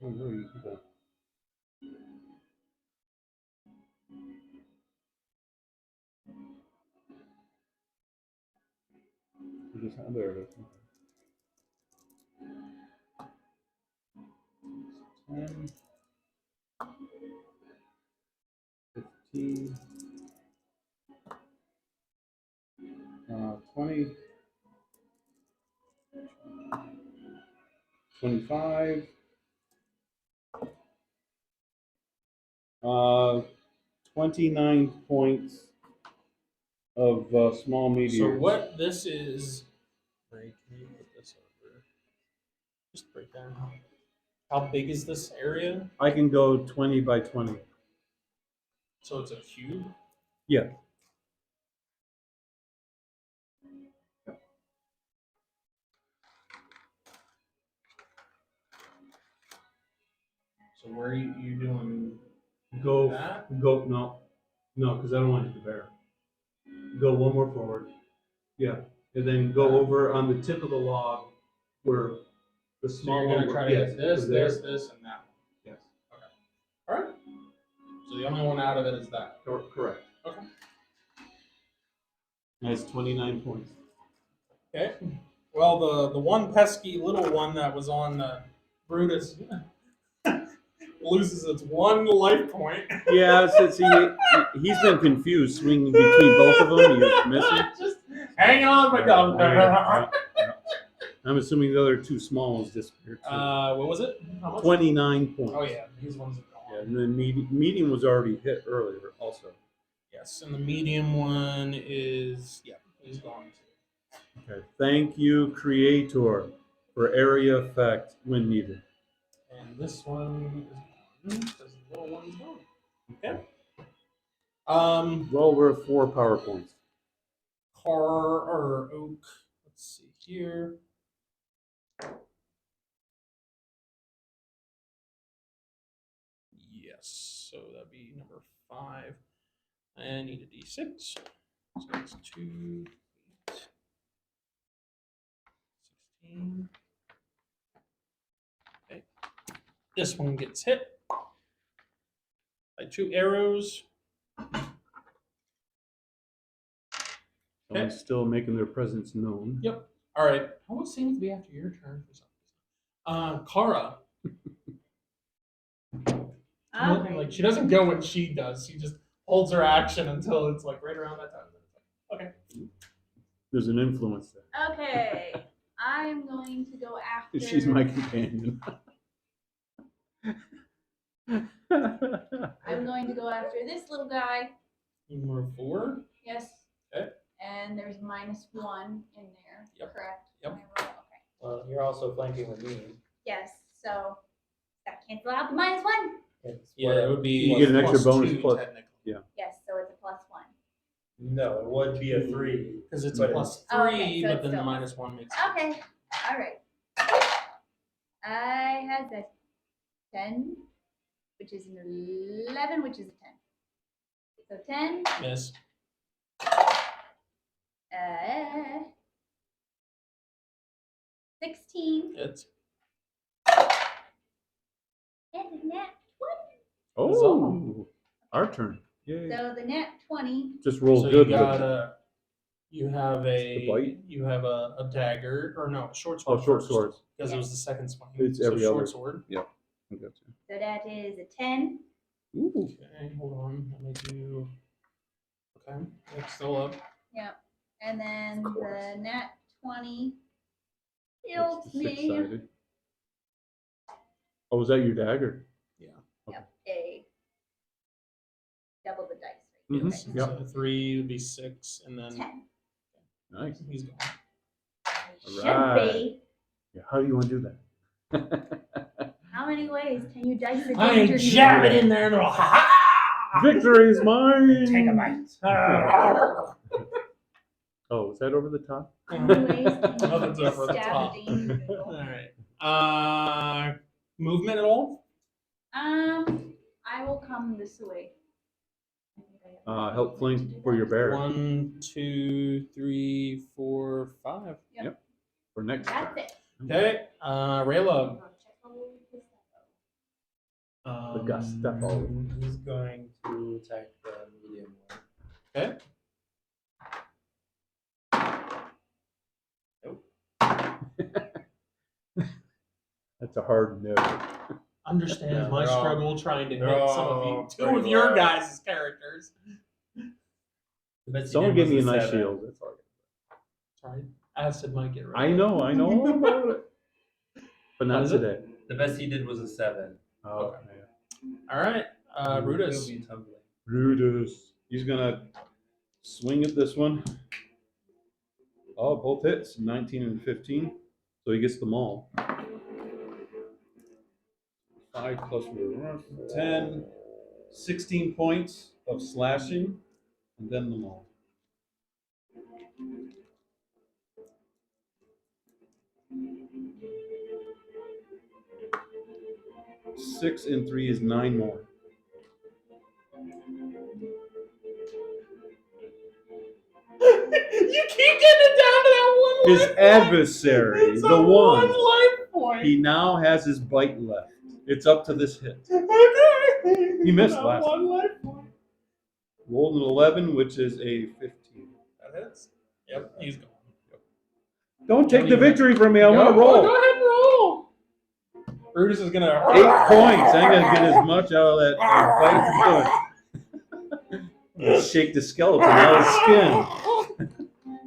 S3: Oh, no, you can go. There it is. 10, 15, 20, 25, 29 points of small meteors.
S1: So what this is, right? Can you put this over? Just break down how big is this area?
S3: I can go 20 by 20.
S1: So it's a cube.
S3: Yeah.
S1: So where are you doing
S3: Go,
S1: that?
S3: no, because I don't want to hit the bear. Go one more forward. Yeah, and then go over on the tip of the log where the
S1: So
S3: small
S1: you're
S3: one.
S1: gonna try to
S3: yes,
S1: hit this,
S3: to there.
S1: this, and that one.
S3: Yes,
S1: All right. So the only one out of it is that.
S3: correct.
S1: Okay.
S3: That's 29 points.
S1: Okay. Well, the one pesky little one that was on Brutus loses its 1 life point.
S3: Yeah, he's been confused, swinging between both of them. He's missing.
S1: Just hanging on by God.
S3: Yeah. I'm assuming the other 2 small ones disappeared too.
S1: What was it? How much?
S3: 29 points.
S1: Oh yeah, these ones are
S3: Yeah,
S1: gone.
S3: and the medium was already hit earlier also.
S1: Yes, and the medium one is he's gone too.
S3: Okay. Thank you, Creator, for area effect when needed.
S1: And this one is gone because the little one's gone. Okay.
S3: Well worth 4 power points.
S1: Car or Oak. let's see here. Yes, so that'd be number 5. I need a d6. So it's 2, 8, 16. Okay. This one gets hit by 2 arrows.
S3: Someone's still making their presence known.
S1: Yep. All right. Almost seems to be after your turn for some reason. Kara.
S2: Okay.
S1: Like she doesn't go when she does. She just holds her action until it's like right around that time. Okay.
S3: There's an influence there.
S2: Okay. I'm going to go after.
S3: She's my companion.
S2: I'm going to go after this little guy.
S1: Number 4.
S2: Yes.
S1: Okay.
S2: And there's -1 in there.
S1: Yep.
S2: Correct.
S1: Yep.
S2: Am I right? Okay.
S4: Well, you're also flanking with me.
S2: Yes. So that cancel out the -1.
S1: Yeah, it would be.
S3: You get an extra
S1: plus
S3: bonus
S1: 2,
S3: plus-
S1: technically.
S2: Yes. So it's a +1.
S4: No, it would be a 3.
S1: Because it's
S4: But
S1: a plus
S2: Oh,
S1: 3,
S2: okay, so
S1: but
S2: it's
S1: then the
S2: still-
S1: -1 makes
S2: Okay. All right. I had a 10, which is an 11, which is a 10. So 10.
S1: miss.
S2: 16.
S1: It's
S2: And a nat 20.
S3: Oh, our turn. Yay.
S2: So the nat 20.
S3: Just roll
S1: so
S3: good.
S1: you got a. You have
S3: The bite?
S1: a dagger, or no, a short sword.
S3: Oh, short
S1: first,
S3: swords.
S1: because it was the second swing.
S3: It's
S1: so
S3: every
S1: short
S3: other.
S1: sword.
S3: I got you.
S2: So that is a 10.
S3: Ooh.
S1: Okay, hold on. Let me do. Okay, it's still up.
S2: Yep. And then
S3: Of course.
S2: the nat 20
S3: It's
S2: heals
S3: the
S2: me.
S3: six-sided. Oh, was that your dagger?
S2: Yep. A double the dice.
S3: Mhm.
S2: Right?
S1: So
S3: Yep.
S1: 3 would be 6, and then
S2: 10.
S3: Nice.
S1: he's gone.
S2: Should
S3: Alright.
S2: be.
S3: Yeah, how do you want to do that?
S2: How many ways can you dice a
S1: I
S2: danger
S1: jab
S2: noodle?
S1: it in there and it'll ha
S3: Victory is mine!
S1: Take a bite.
S3: Oh, is that over the top?
S2: How many ways can
S1: Oh,
S2: you
S1: that's over the
S2: stab
S1: top.
S2: a danger
S1: All
S2: noodle?
S1: right. Movement at all?
S2: I will come this way.
S3: Help flank for your bear
S1: 1, 2, 3, 4, 5.
S3: for next
S2: That's
S3: turn.
S2: it.
S1: Okay. Raylo.
S3: The Gestapo.
S4: He's going to attack the medium one.
S1: Okay.
S3: That's a hard no.
S1: Understands
S4: Yeah,
S1: my
S4: they're all-
S1: struggle trying to hit
S4: they're
S1: some of
S4: all
S1: you. 2
S4: pretty
S1: of your
S4: low.
S1: guys' characters.
S4: The best he
S3: Someone
S4: did
S3: give me a
S4: was
S3: nice
S4: 7.
S3: shield. That's all.
S1: Sorry. Acid might get rid
S3: I
S1: of it.
S3: know all about it. But
S1: What
S3: not
S1: is it?
S3: today.
S4: The best he did was a 7.
S3: Oh,
S1: Okay. All right. Brutus.
S4: He'll be tumbling.
S3: Brutus. He's gonna swing at this one. Oh, both hits, 19 and 15. So he gets them all. 5 plus 10, 16 points of slashing, and then them all. Six and 3 is 9 more.
S1: You keep getting it down to that one
S3: His
S1: life point.
S3: adversary,
S1: It's
S3: the
S1: a
S3: one,
S1: life point.
S3: he now has his bite left. It's up to this hit.
S1: Okay.
S3: He missed
S1: Not
S3: last
S1: one life point.
S3: Rolled an 11, which is a 15.
S1: That hits. Yep, he's gone.
S3: Don't take the
S1: even-
S3: victory from me. I want to
S1: Go
S3: roll.
S1: ahead and roll. Brutus is gonna
S3: 8 points. I ain't gonna get as much out of that bite as I shake the skeleton out of his skin.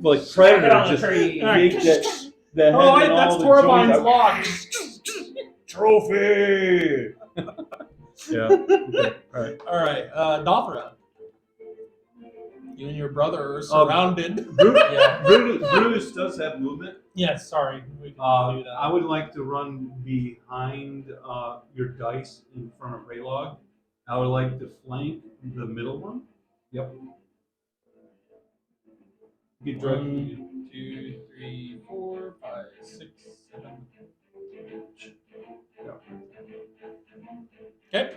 S3: Like
S1: Smack it
S3: Predator,
S1: on the
S3: just
S1: tree.
S3: yank that head
S1: Oh wait,
S3: and
S1: that's
S3: all the
S1: Torbine's
S3: joints
S1: lock.
S3: out. Trophy. Yeah. Okay. All right.
S1: All right, Dothra. You and your brother are surrounded.
S3: Brutus does have movement.
S1: Yes, sorry. We can do that.
S3: I would like to run behind your dice in front of Raylog. I would like to flank the middle one. Yep. Get
S1: 1, 2, 3, 4, 5, 6, 7. Okay.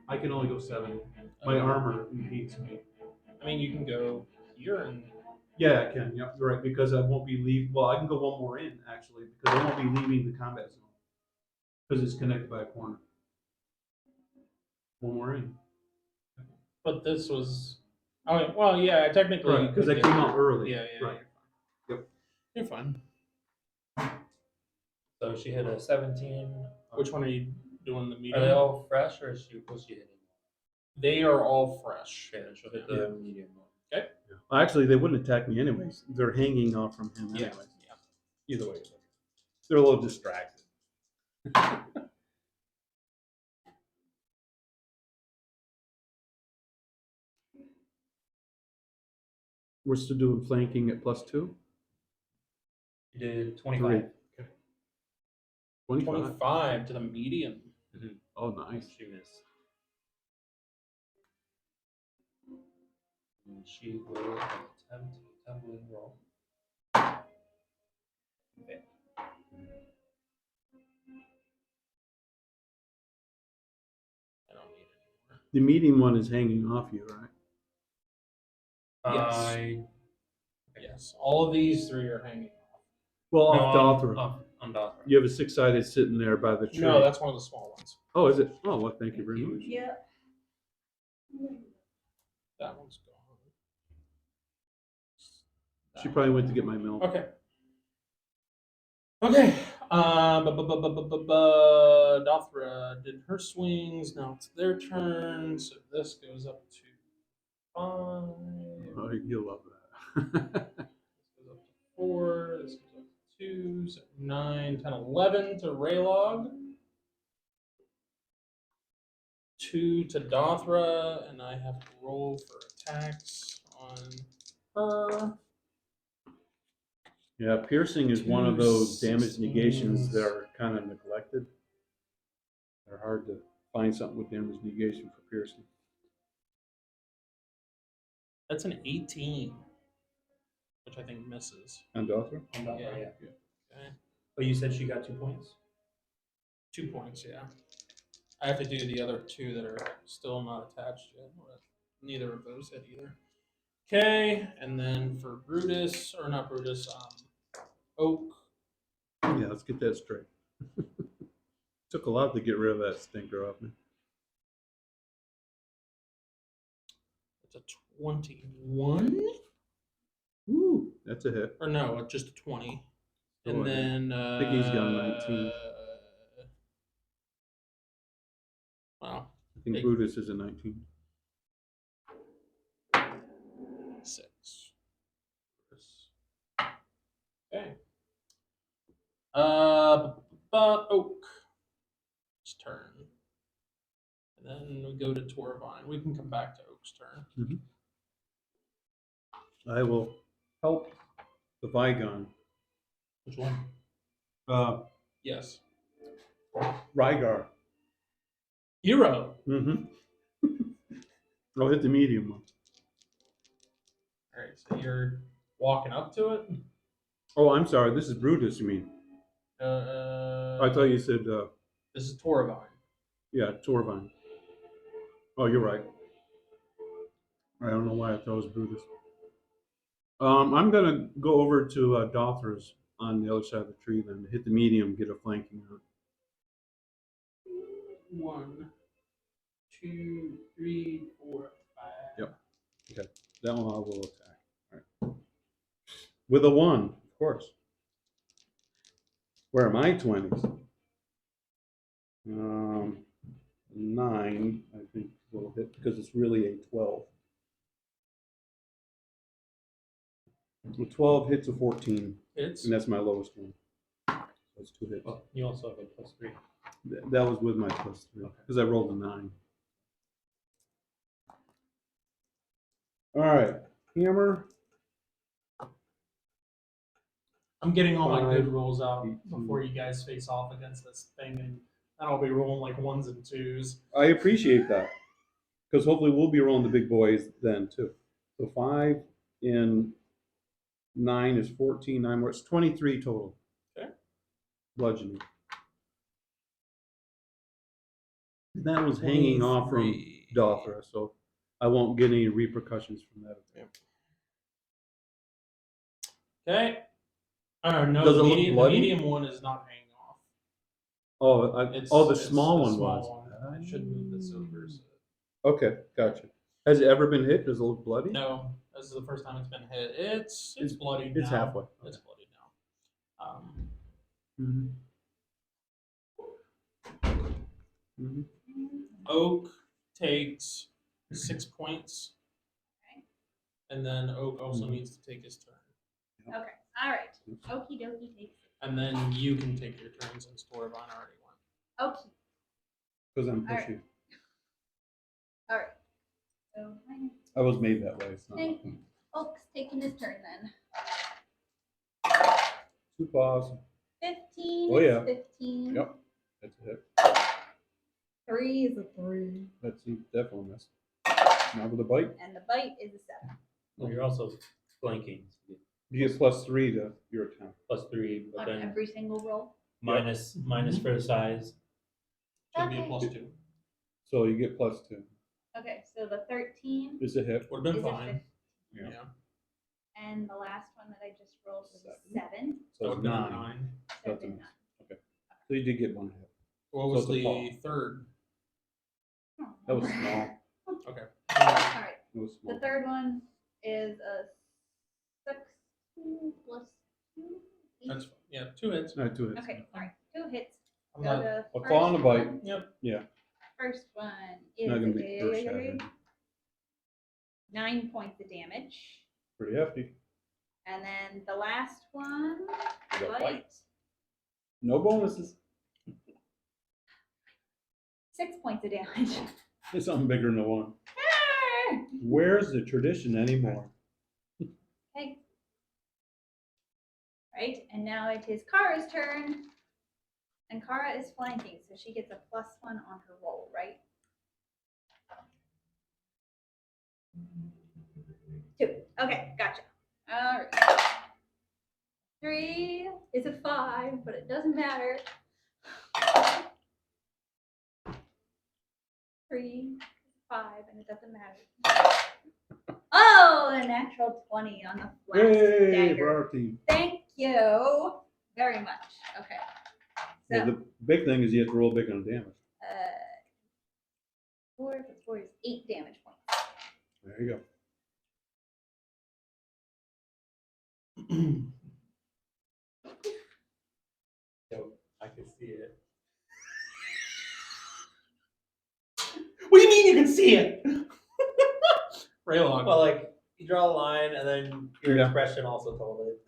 S3: I can only go 7. My armor impedes me.
S1: I mean, you can go here and
S3: Yeah, I can. Yep, you're right. Because I won't be leave. Well, I can go one more in actually because I won't be leaving the combat zone because it's connected by a corner. One more in.
S1: but this was. Oh well, yeah. Technically,
S3: Right,
S1: you
S3: because
S1: could
S3: I
S1: get-
S3: came out early.
S1: Yeah, yeah.
S3: Right. Yep.
S1: You're fine.
S4: So she hit a 17.
S1: Which one are you doing the
S4: Are
S1: medium?
S4: they all fresh or was she hitting?
S1: They are all fresh.
S4: Okay, then she'll hit the
S3: Yeah.
S4: medium one.
S1: Okay.
S3: Well, actually, they wouldn't attack me anyways. They're hanging off from him
S1: Yeah.
S3: anyways.
S1: Yeah.
S3: Either way, they're a little distracted. We're still doing flanking at +2.
S4: You did 25.
S3: 25.
S1: 25 to the medium.
S3: Oh, nice.
S4: She missed. And she will attempt a tumbling roll. Okay.
S1: I don't need it anymore.
S3: The medium one is hanging off you, right?
S1: Yes. Yes. All of these 3 are hanging off.
S3: Well,
S4: No,
S3: off Dothra.
S4: on Dothra.
S3: You have a 6-sided sitting there by the tree.
S1: No, that's one of the small ones.
S3: Oh, is it? Oh, well, thank you very much.
S2: Yeah.
S1: That one's gone.
S3: She probably went to get my milk.
S1: Okay. Okay. Dothra did her swings. Now it's their turn. So this goes up to 5.
S3: Oh, you'll love that.
S1: This goes up to 4. This goes up to 2. So 9, 10, 11 to Raylog. 2 to Dothra. And I have to roll for attacks on her.
S3: Yeah, piercing is one of
S1: Two
S3: those damage
S1: 16s.
S3: negations that are kind of neglected. They're hard to find something with damage negation for piercing.
S1: That's an 18, which I think misses.
S3: On Dothra?
S4: On Dothra,
S1: Yeah.
S4: yeah.
S1: Okay.
S4: But you said she got 2 points?
S1: 2 points, yeah. I have to do the other 2 that are still not attached yet. But neither of those hit either. Okay, and then for Brutus, or not Brutus, Oak.
S3: Yeah, let's get that straight. Took a lot to get rid of that stinker off me.
S1: It's a 21?
S3: Woo, that's a hit.
S1: Or no, just a 20. And
S3: Oh,
S1: then
S3: I think he's got a 19.
S1: Wow.
S3: I think
S1: Big.
S3: Brutus is a 19.
S1: 6. Okay. Oak's turn. And then we go to Torvine. We can come back to Oak's turn.
S3: I will help the Vigon.
S1: Which one?
S3: Yes.
S1: Yes.
S3: Rygar.
S1: Hero.
S3: I'll hit the medium one.
S1: All right, so you're walking up to it.
S3: Oh, I'm sorry. This is Brutus, you mean? I thought you said,
S1: This is Torvine.
S3: yeah, Torvine. Oh, you're right. I don't know why I thought it was Brutus. I'm going to go over to Dothra's on the other side of the tree then. Hit the medium, get a flanking on it.
S1: 1, 2, 3, 4, 5.
S3: Yep. Okay. That one I will attack. All right. With a 1, of course. Where are my 20s? 9, I think, will hit because it's really a 12. The 12 hits a 14,
S1: It's
S3: and that's my lowest one. That's 2 hits.
S4: Well, you also have a +3.
S3: That was with my +3 because I rolled a 9. All right, hammer.
S1: I'm getting all my
S3: 5,
S1: good rolls out
S3: 18.
S1: before you guys face off against this thing, and then I'll be rolling like 1s and 2s.
S3: I appreciate that because hopefully we'll be rolling the big boys then too. So 5 in 9 is 14, 9 more. It's 23 total.
S1: Okay.
S3: Bludgeoning. And that was hanging off from
S1: 23.
S3: Dothra, so I won't get any repercussions from that.
S1: Okay. No,
S3: Does
S1: the
S3: it look
S1: medium,
S3: bloody?
S1: the medium one is not hanging off.
S3: Oh,
S1: It's,
S3: the
S1: it's
S3: small
S1: the
S3: one
S1: small
S3: was.
S1: one. I should move this over. So.
S3: Okay, gotcha. Has it ever been hit? Does it look bloody?
S1: No, this is the first time it's been hit. It's bloody
S3: It's
S1: now.
S3: halfway.
S1: It's bloody now.
S3: Mm-hmm. Mm-hmm.
S1: Oak takes 6 points,
S2: Okay.
S1: and then Oak also needs to take his turn.
S2: Okay. All right. Okie dokie takes it.
S1: And then you can take your turn since Torbon already went.
S2: Okie.
S3: Because I'm
S2: All right.
S3: pushy.
S2: All right. So minus
S3: I was made that way. It's not
S2: Okay.
S3: nothing.
S2: Oak's taking his turn then.
S3: 2 paws.
S2: 15
S3: Oh,
S2: is
S3: yeah.
S2: 15.
S3: Yep. That's a hit.
S2: 3 is a 3.
S3: That's definitely missed. Now with a bite,
S2: And the bite is a 7.
S4: Well, you're also flanking. So you get
S3: you get +3 to your attack.
S4: +3, but
S2: On
S4: then
S2: every single roll.
S4: minus for the size.
S1: Should be a
S2: Okay.
S1: +2.
S3: So you get +2.
S2: Okay, so the 13
S3: It's a hit.
S1: Would have
S2: is
S1: been
S2: a
S1: fine.
S2: 15.
S3: Yeah.
S1: Yeah.
S2: And the last one that I just rolled was a 7.
S1: That
S3: So
S1: would
S3: it's
S1: have been
S3: 9.
S1: 9.
S3: That's a
S2: 7,
S3: miss. Okay. So you did get 1 hit.
S1: What
S3: So
S1: was
S3: it's a
S1: the
S3: paw.
S1: third?
S2: 9.
S3: That was small.
S1: Okay.
S2: All right.
S3: It was
S2: The
S3: small.
S2: third one is a 16 plus 2. 8.
S1: That's fine. Yeah, 2 hits.
S3: No, 2 hits.
S2: Okay, all right. 2 hits.
S1: I'm
S2: So
S1: not.
S2: the
S3: A
S2: first
S3: claw and a bite.
S2: one-
S1: Yep.
S3: Yeah.
S2: First one is
S3: Not gonna be earth-shattering.
S2: 9 points of damage.
S3: Pretty hefty.
S2: And then the last one,
S3: You got
S2: bite,
S3: No bonuses.
S2: 6 points of damage.
S3: It's something bigger than the 1.
S2: Ah!
S3: Where's the tradition anymore?
S2: Okay. Right, and now it is Kara's turn. And Kara is flanking, so she gets a +1 on her roll, right? 2. Okay, gotcha. All right. 3 is a 5, but it doesn't matter. 3, 5, and it doesn't matter. Oh, a natural 20 on the last
S3: Hey,
S2: dagger.
S3: for our team.
S2: Thank you very much. Okay. So,
S3: Yeah, the big thing is you have to roll big on damage.
S2: 4 plus 4 is 8 damage points.
S3: There you go.
S4: So I can see it.
S1: What do you mean you can see it? Raylog.
S4: Well, like you draw a line, and then your
S3: Yeah.
S4: expression also told it.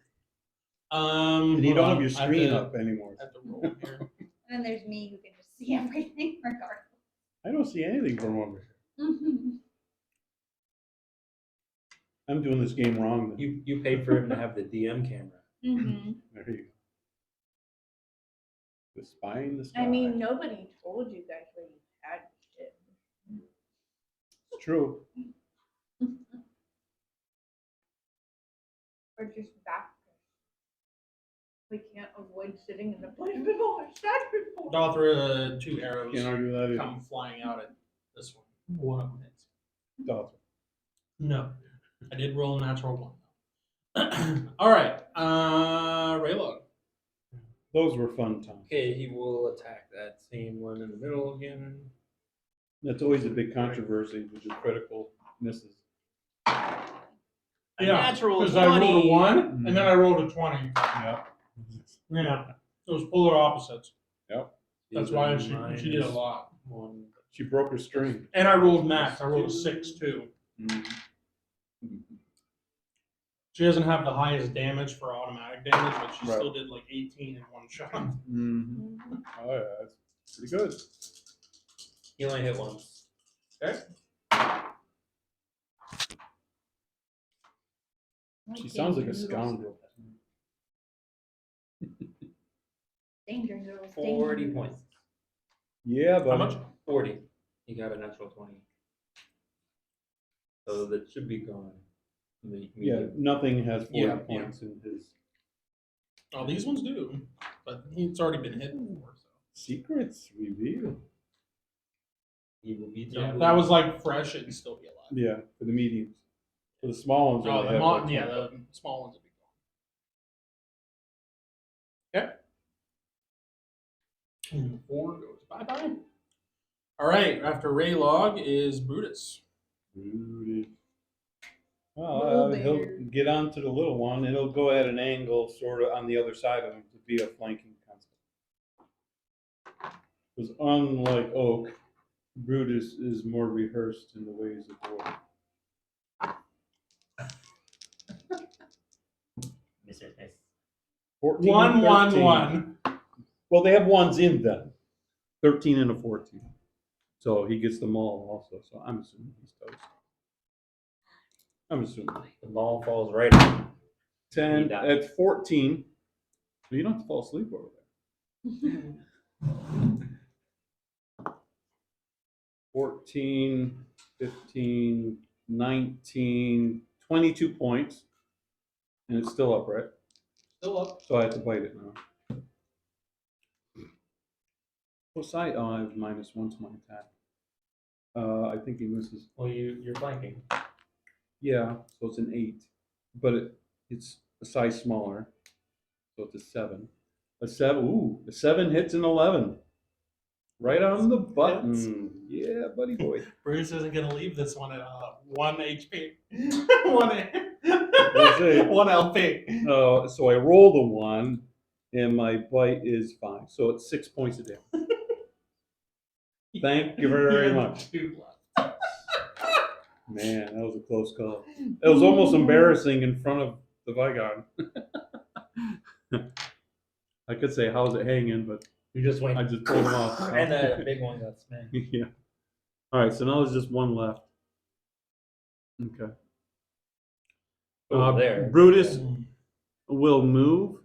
S3: And you
S1: hold
S3: don't
S1: on.
S3: have your
S1: I have
S3: screen
S1: to-
S3: up anymore.
S1: I have to roll here.
S2: And then there's me who can just see everything regardless.
S3: I don't see anything from over here. I'm doing this game wrong. Then.
S4: You paid for him to have the DM camera.
S3: There you go. The spy in the sky.
S2: I mean, nobody told you guys where you had shit.
S3: It's true.
S2: Or just back. We can't avoid sitting in the place we've always sat before.
S1: Dothra, 2 arrows
S3: Can't argue that either.
S1: come flying out at this one. One of them hits.
S3: Dothra.
S1: No. I did roll a natural 1. All right. Raylog.
S3: Those were fun times.
S4: Okay, he will attack that same one in the middle again.
S3: That's always a big controversy with your critical misses.
S4: A natural
S1: Because I rolled a
S4: 20.
S1: 1 and then I rolled a 20.
S3: Yeah.
S1: Yeah. Those polar opposites.
S3: Yep.
S1: That's why she did a lot.
S4: One.
S3: She broke her string.
S1: And I rolled max. I rolled a 6 too. She doesn't have the highest damage for automatic damage, but she
S3: Right.
S1: still did like 18 in one shot.
S3: Mm-hmm. Oh yeah, that's pretty good.
S4: He only hit once.
S1: Okay.
S3: She sounds like a scoundrel.
S2: Danger noodles.
S4: 40
S2: danger
S4: points.
S3: Yeah, but
S1: How much?
S4: 40. You got a natural 20. So that should be gone.
S3: Yeah, nothing has 40
S1: Yeah,
S3: points in his
S1: Oh, these ones do, but it's already been hit before. So
S3: secrets revealed.
S4: He will be
S1: yeah, if
S4: tumbling.
S1: that was like fresh, it'd still be alive.
S3: Yeah, for the mediums. For the small ones,
S1: Oh,
S3: only
S1: the
S3: have like
S1: yeah,
S3: 25.
S1: the small ones would be gone. Okay. And 4 goes bye bye. All right, after Raylog is Brutus.
S3: Rudy.
S2: Little
S3: Well, he'll
S2: bear.
S3: get onto the little one. It'll go at an angle, sort of on the other side of him, to be a flanking concept. Because unlike Oak, Brutus is more rehearsed in the ways of war.
S4: Mr. Smith.
S3: 14
S1: 1,
S3: and
S1: 1,
S3: 13.
S1: 1.
S3: Well, they have ones in them. 13 and a 14. So he gets them all also. So I'm assuming he's toast. I'm assuming.
S4: The ball falls right on.
S3: 10
S4: He died.
S3: at 14. You don't have to fall asleep over there. 14, 15, 19, 22 points. And it's still up, right?
S1: Still up.
S3: So I have to bite it now. What side? Oh, I have -1 to my attack. I think he misses.
S4: Well, you're flanking.
S3: Yeah, so it's an 8. But it's a size smaller. So it's a 7. A 7. Ooh, a 7 hits an 11. Right on the button. Yeah, buddy boy.
S1: Brutus isn't going to leave this one at 1 HP. 1
S3: see.
S1: 1 LP.
S3: So I roll the 1, and my bite is 5. So it's 6 points of damage. Thank you very much.
S1: 2 left.
S3: Man, that was a close call. It was almost embarrassing in front of the Vigon. I could say, how's it hanging, but
S4: You just went.
S3: I just pulled him off.
S4: And the big one got smacked.
S3: Yeah. All right, so now there's just 1 left. Okay.
S4: Over there.
S3: Brutus will move.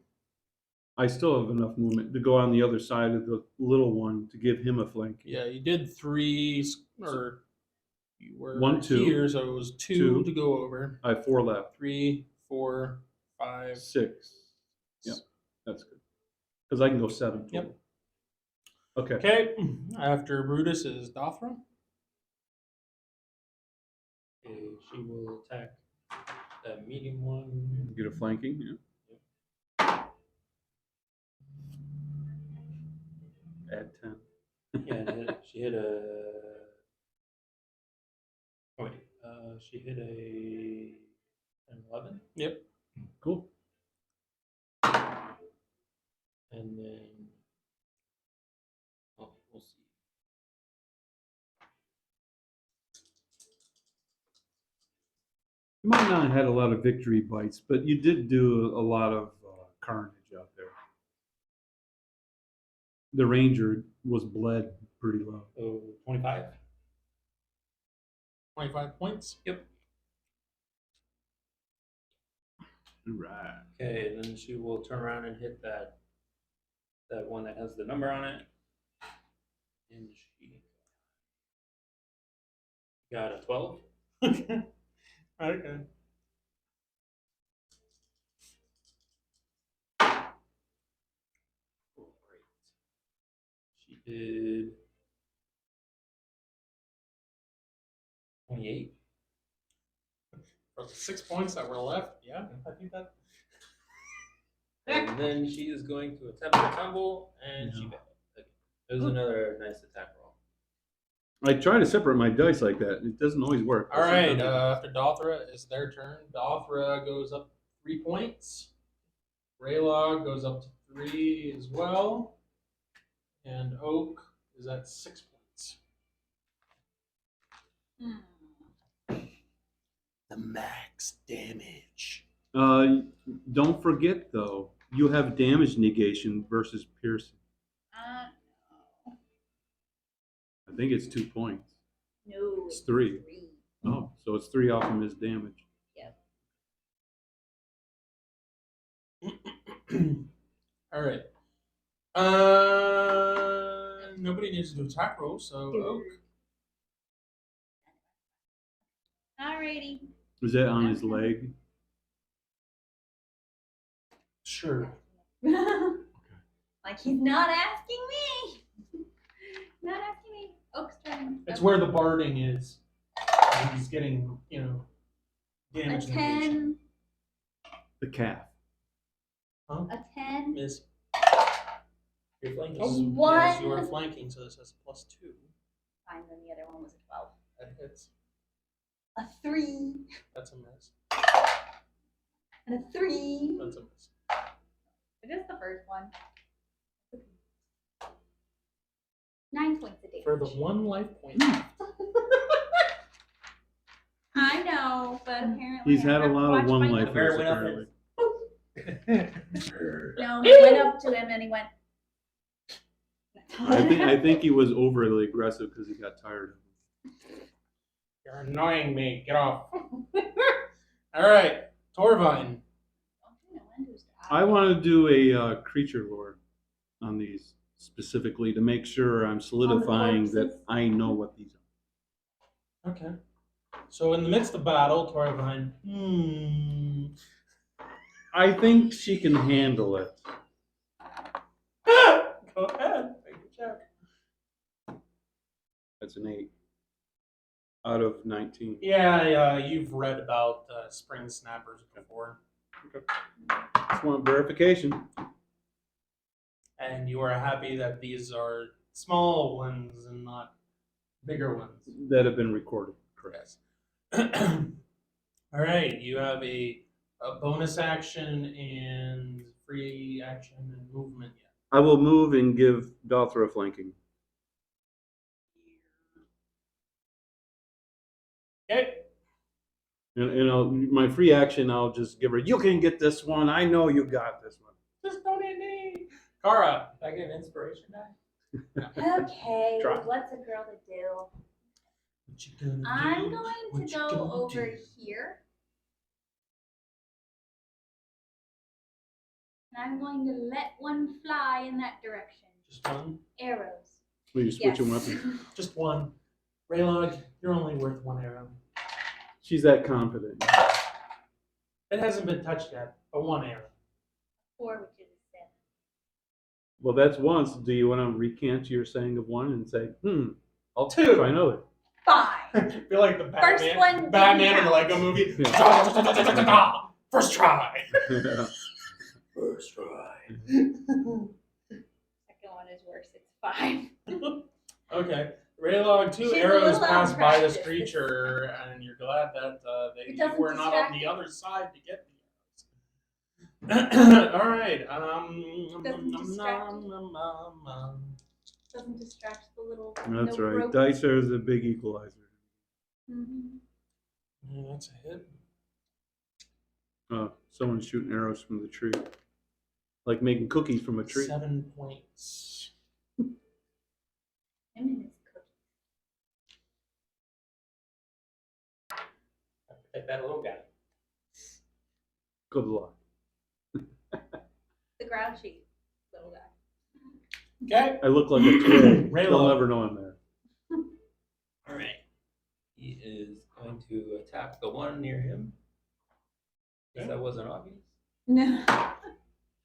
S3: I still have enough movement to go on the other side of the little one to give him a flank.
S1: Yeah, you did 3, or you were
S3: 1, 2.
S1: here, so it was 2
S3: 2.
S1: to go over.
S3: I have 4 left.
S1: 3, 4, 5,
S3: 6. Yep, that's good. Because I can go 7 total.
S1: Yep.
S3: Okay.
S1: Okay, after Brutus is Dothra.
S4: Okay, she will attack that medium one.
S3: Get a flanking. Yeah. Add 10.
S4: Yeah, she hit a. Oh, wait, she hit an 11.
S1: Yep.
S3: Cool.
S4: And then. Oh, we'll see.
S3: You might not have had a lot of victory bites, but you did do a lot of carnage out there. The ranger was bled pretty low.
S4: Oh, 25.
S1: 25 points.
S4: Yep.
S3: Right.
S4: Okay, then she will turn around and hit that one that has the number on it. And she got a 12.
S1: Okay. Okay.
S4: Great. She did 28.
S1: For the 6 points that were left, yeah, I think that.
S4: And then she is going to attempt to tumble, and she failed. Okay. It was another nice attack roll.
S3: I try to separate my dice like that. It doesn't always work.
S1: All right,
S3: Sometimes
S1: after Dothra, it's their turn. Dothra goes up 3 points. Raylog goes up to 3 as well. And Oak is at 6 points. The max damage.
S3: don't forget, though, you have damage negation versus piercing. I think it's 2 points.
S2: No.
S3: It's 3. Oh, so it's 3 off of his damage.
S1: All right. Nobody needs to do attack rolls, so Oak.
S2: Alrighty.
S3: Was that on his leg?
S1: Sure.
S2: Like he's not asking me. Not asking me. Oak's turn.
S1: It's where the barding is. He's getting,
S2: a
S1: damage.
S2: 10.
S3: The calf.
S1: Huh?
S2: A 10.
S1: Miss.
S4: You're flanking.
S2: Oh.
S1: Yes, you are
S2: One.
S1: flanking, so this has a +2.
S2: Fine, then the other one was a 12.
S1: That hits.
S2: A 3.
S1: That's a miss.
S2: And a 3.
S1: That's a miss.
S2: It is the first one. 9 points of damage.
S1: For the 1 life point.
S2: I know, but apparently
S3: He's
S2: I
S3: had a
S2: have to
S3: lot of
S2: watch my
S3: one-lifers,
S2: numbers.
S4: Went up
S3: apparently.
S2: No, he went up to him and he went.
S3: I think he was overly aggressive because he got tired of him.
S1: You're annoying me. Get off. All right, Torvine.
S3: I want to do a creature lore on these specifically to make sure I'm solidifying that
S2: corpses?
S3: I know what these are.
S1: Okay. So in the midst of battle, Torvine.
S3: I think she can handle it.
S1: Go ahead. Make a check.
S3: That's an 8 out of 19.
S1: Yeah, you've read about spring snappers before,
S3: Just want verification.
S1: and you are happy that these are small ones and not bigger ones.
S3: That have been recorded. Correct.
S1: Yes. All right, you have a bonus action and free action and movement yet.
S3: I will move and give Dothra flanking.
S1: Okay.
S3: And my free action, I'll just give her, you can get this one. I know you got this one.
S1: Just don't hit me. Kara.
S4: Did I get an inspiration die?
S2: Okay,
S3: Try.
S2: what's a girl to do?
S1: What you gonna do?
S2: I'm going
S1: What
S2: to
S1: you
S2: go
S1: gonna
S2: over
S1: do?
S2: here. And I'm going to let one fly in that direction.
S1: Just one?
S2: Arrows.
S3: Will you switching
S2: Yes.
S3: weapons?
S1: Just one. Raylog, you're only worth 1 arrow.
S3: She's that confident.
S1: It hasn't been touched yet, but 1 arrow.
S2: 4, which is a 7.
S3: Well, that's once. Do you want to recant your saying of 1 and say, I'll
S1: 2.
S3: try another?
S2: 5.
S1: I feel like the
S2: First
S1: Batman,
S2: one didn't
S1: Batman in the
S2: count.
S1: Lego movie.
S3: Yeah.
S1: First try.
S4: First try.
S2: Second one is worse. It's 5.
S1: Okay. Raylog, 2
S2: She's a
S1: arrows
S2: little
S1: pass
S2: out of
S1: by this
S2: practice.
S1: creature, and you're glad that
S2: It
S1: you
S2: doesn't
S1: were not on
S2: distract
S1: the
S2: you.
S1: other side to get the arrows. All right.
S2: Doesn't distract Doesn't distract the little.
S3: That's
S2: no
S3: right.
S2: rope.
S3: Dicer is a big equalizer.
S2: Mhm.
S1: Yeah, that's a hit.
S3: Someone's shooting arrows from the tree. Like making cookies from a tree.
S1: 7 points.
S2: Him and his cookie.
S4: Protect that little guy.
S3: Good luck.
S2: The grouchy little guy.
S1: Okay.
S3: I look like a twig.
S1: Raylo.
S3: They'll never know I'm there.
S4: All right. He is going to attack the one near him. Guess that wasn't obvious.
S2: No.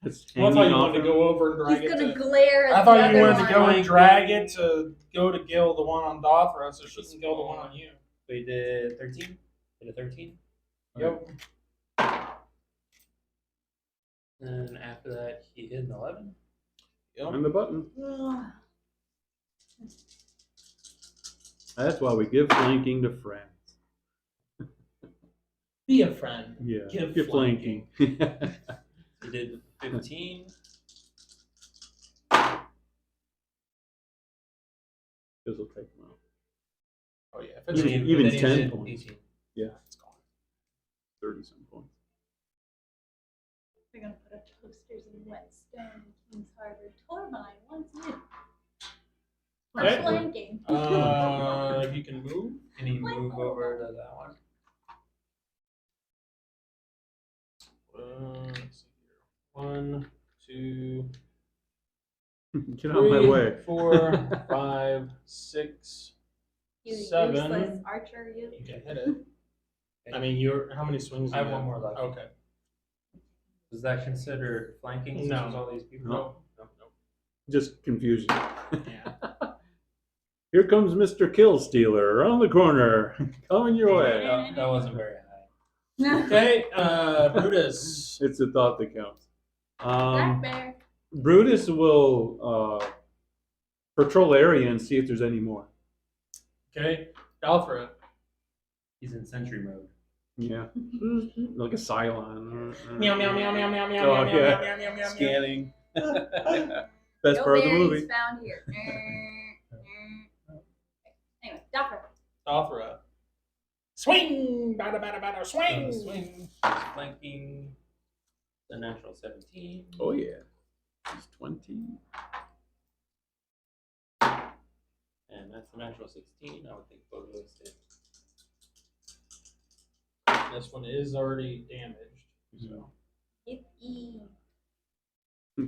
S3: It's
S1: Well, I thought
S3: hanging
S1: you
S3: off
S1: wanted to
S3: him.
S1: go over and drag
S2: He's
S1: it
S2: gonna
S1: to.
S2: glare at
S1: I
S2: the
S1: thought
S2: other
S1: you wanted to go
S2: one.
S1: and drag it to go to kill the one on Dothra so she can kill the one on you.
S4: So he did 13. Did a 13.
S1: Yep.
S4: And after that, he hit an 11.
S3: On the button.
S2: Ugh.
S3: That's why we give flanking to friends.
S1: Be a friend.
S3: Yeah.
S1: Give
S3: flanking.
S4: He did 15.
S3: This will take them out.
S1: Oh yeah. If
S4: And
S1: it's
S4: then he-
S3: Even
S4: and then he
S3: 10
S4: did
S3: points.
S4: 18.
S3: Yeah.
S1: it's gone.
S3: 30 some points.
S2: We're gonna put up posters in Whetstone, Kings Harbor, Torbine, once new.
S1: Okay.
S2: Flanking.
S1: You can move.
S4: Can he move over to that one?
S1: Let's see here. 1, 2,
S3: Get out of my
S1: 3,
S3: way.
S1: 4, 5, 6.
S2: You
S1: 7.
S2: useless archer, you.
S1: You can hit it. I mean, you're how many swings?
S4: I
S1: do
S4: have
S1: you
S4: one more left.
S1: Okay.
S4: Is that considered flanking since
S1: No.
S4: there's all these people?
S3: No.
S4: No.
S3: Just confusion.
S1: Yeah.
S3: Here comes Mr. Kill Stealer around the corner, coming your way.
S4: That wasn't very high.
S1: Okay. Brutus.
S3: It's the thought that counts.
S2: Black bear.
S3: Brutus will patrol the area and see if there's any more.
S1: Okay. Alfred.
S4: He's in sentry mode.
S3: Yeah, like a Cylon.
S1: Meow meow meow meow meow meow
S3: Oh,
S1: meow
S3: yeah.
S1: meow meow meow meow.
S3: Scanning. Best
S2: No
S3: part of the
S2: berries
S3: movie.
S2: found here. Anyway, Doctor.
S1: Alfred. Swing. Bada bada bada. Swing.
S4: Swing. Flanking. The natural 17.
S3: Oh yeah, he's 20.
S4: And that's the natural 16. I would think both of those hit.
S1: This one is already damaged. So.
S2: Yippee.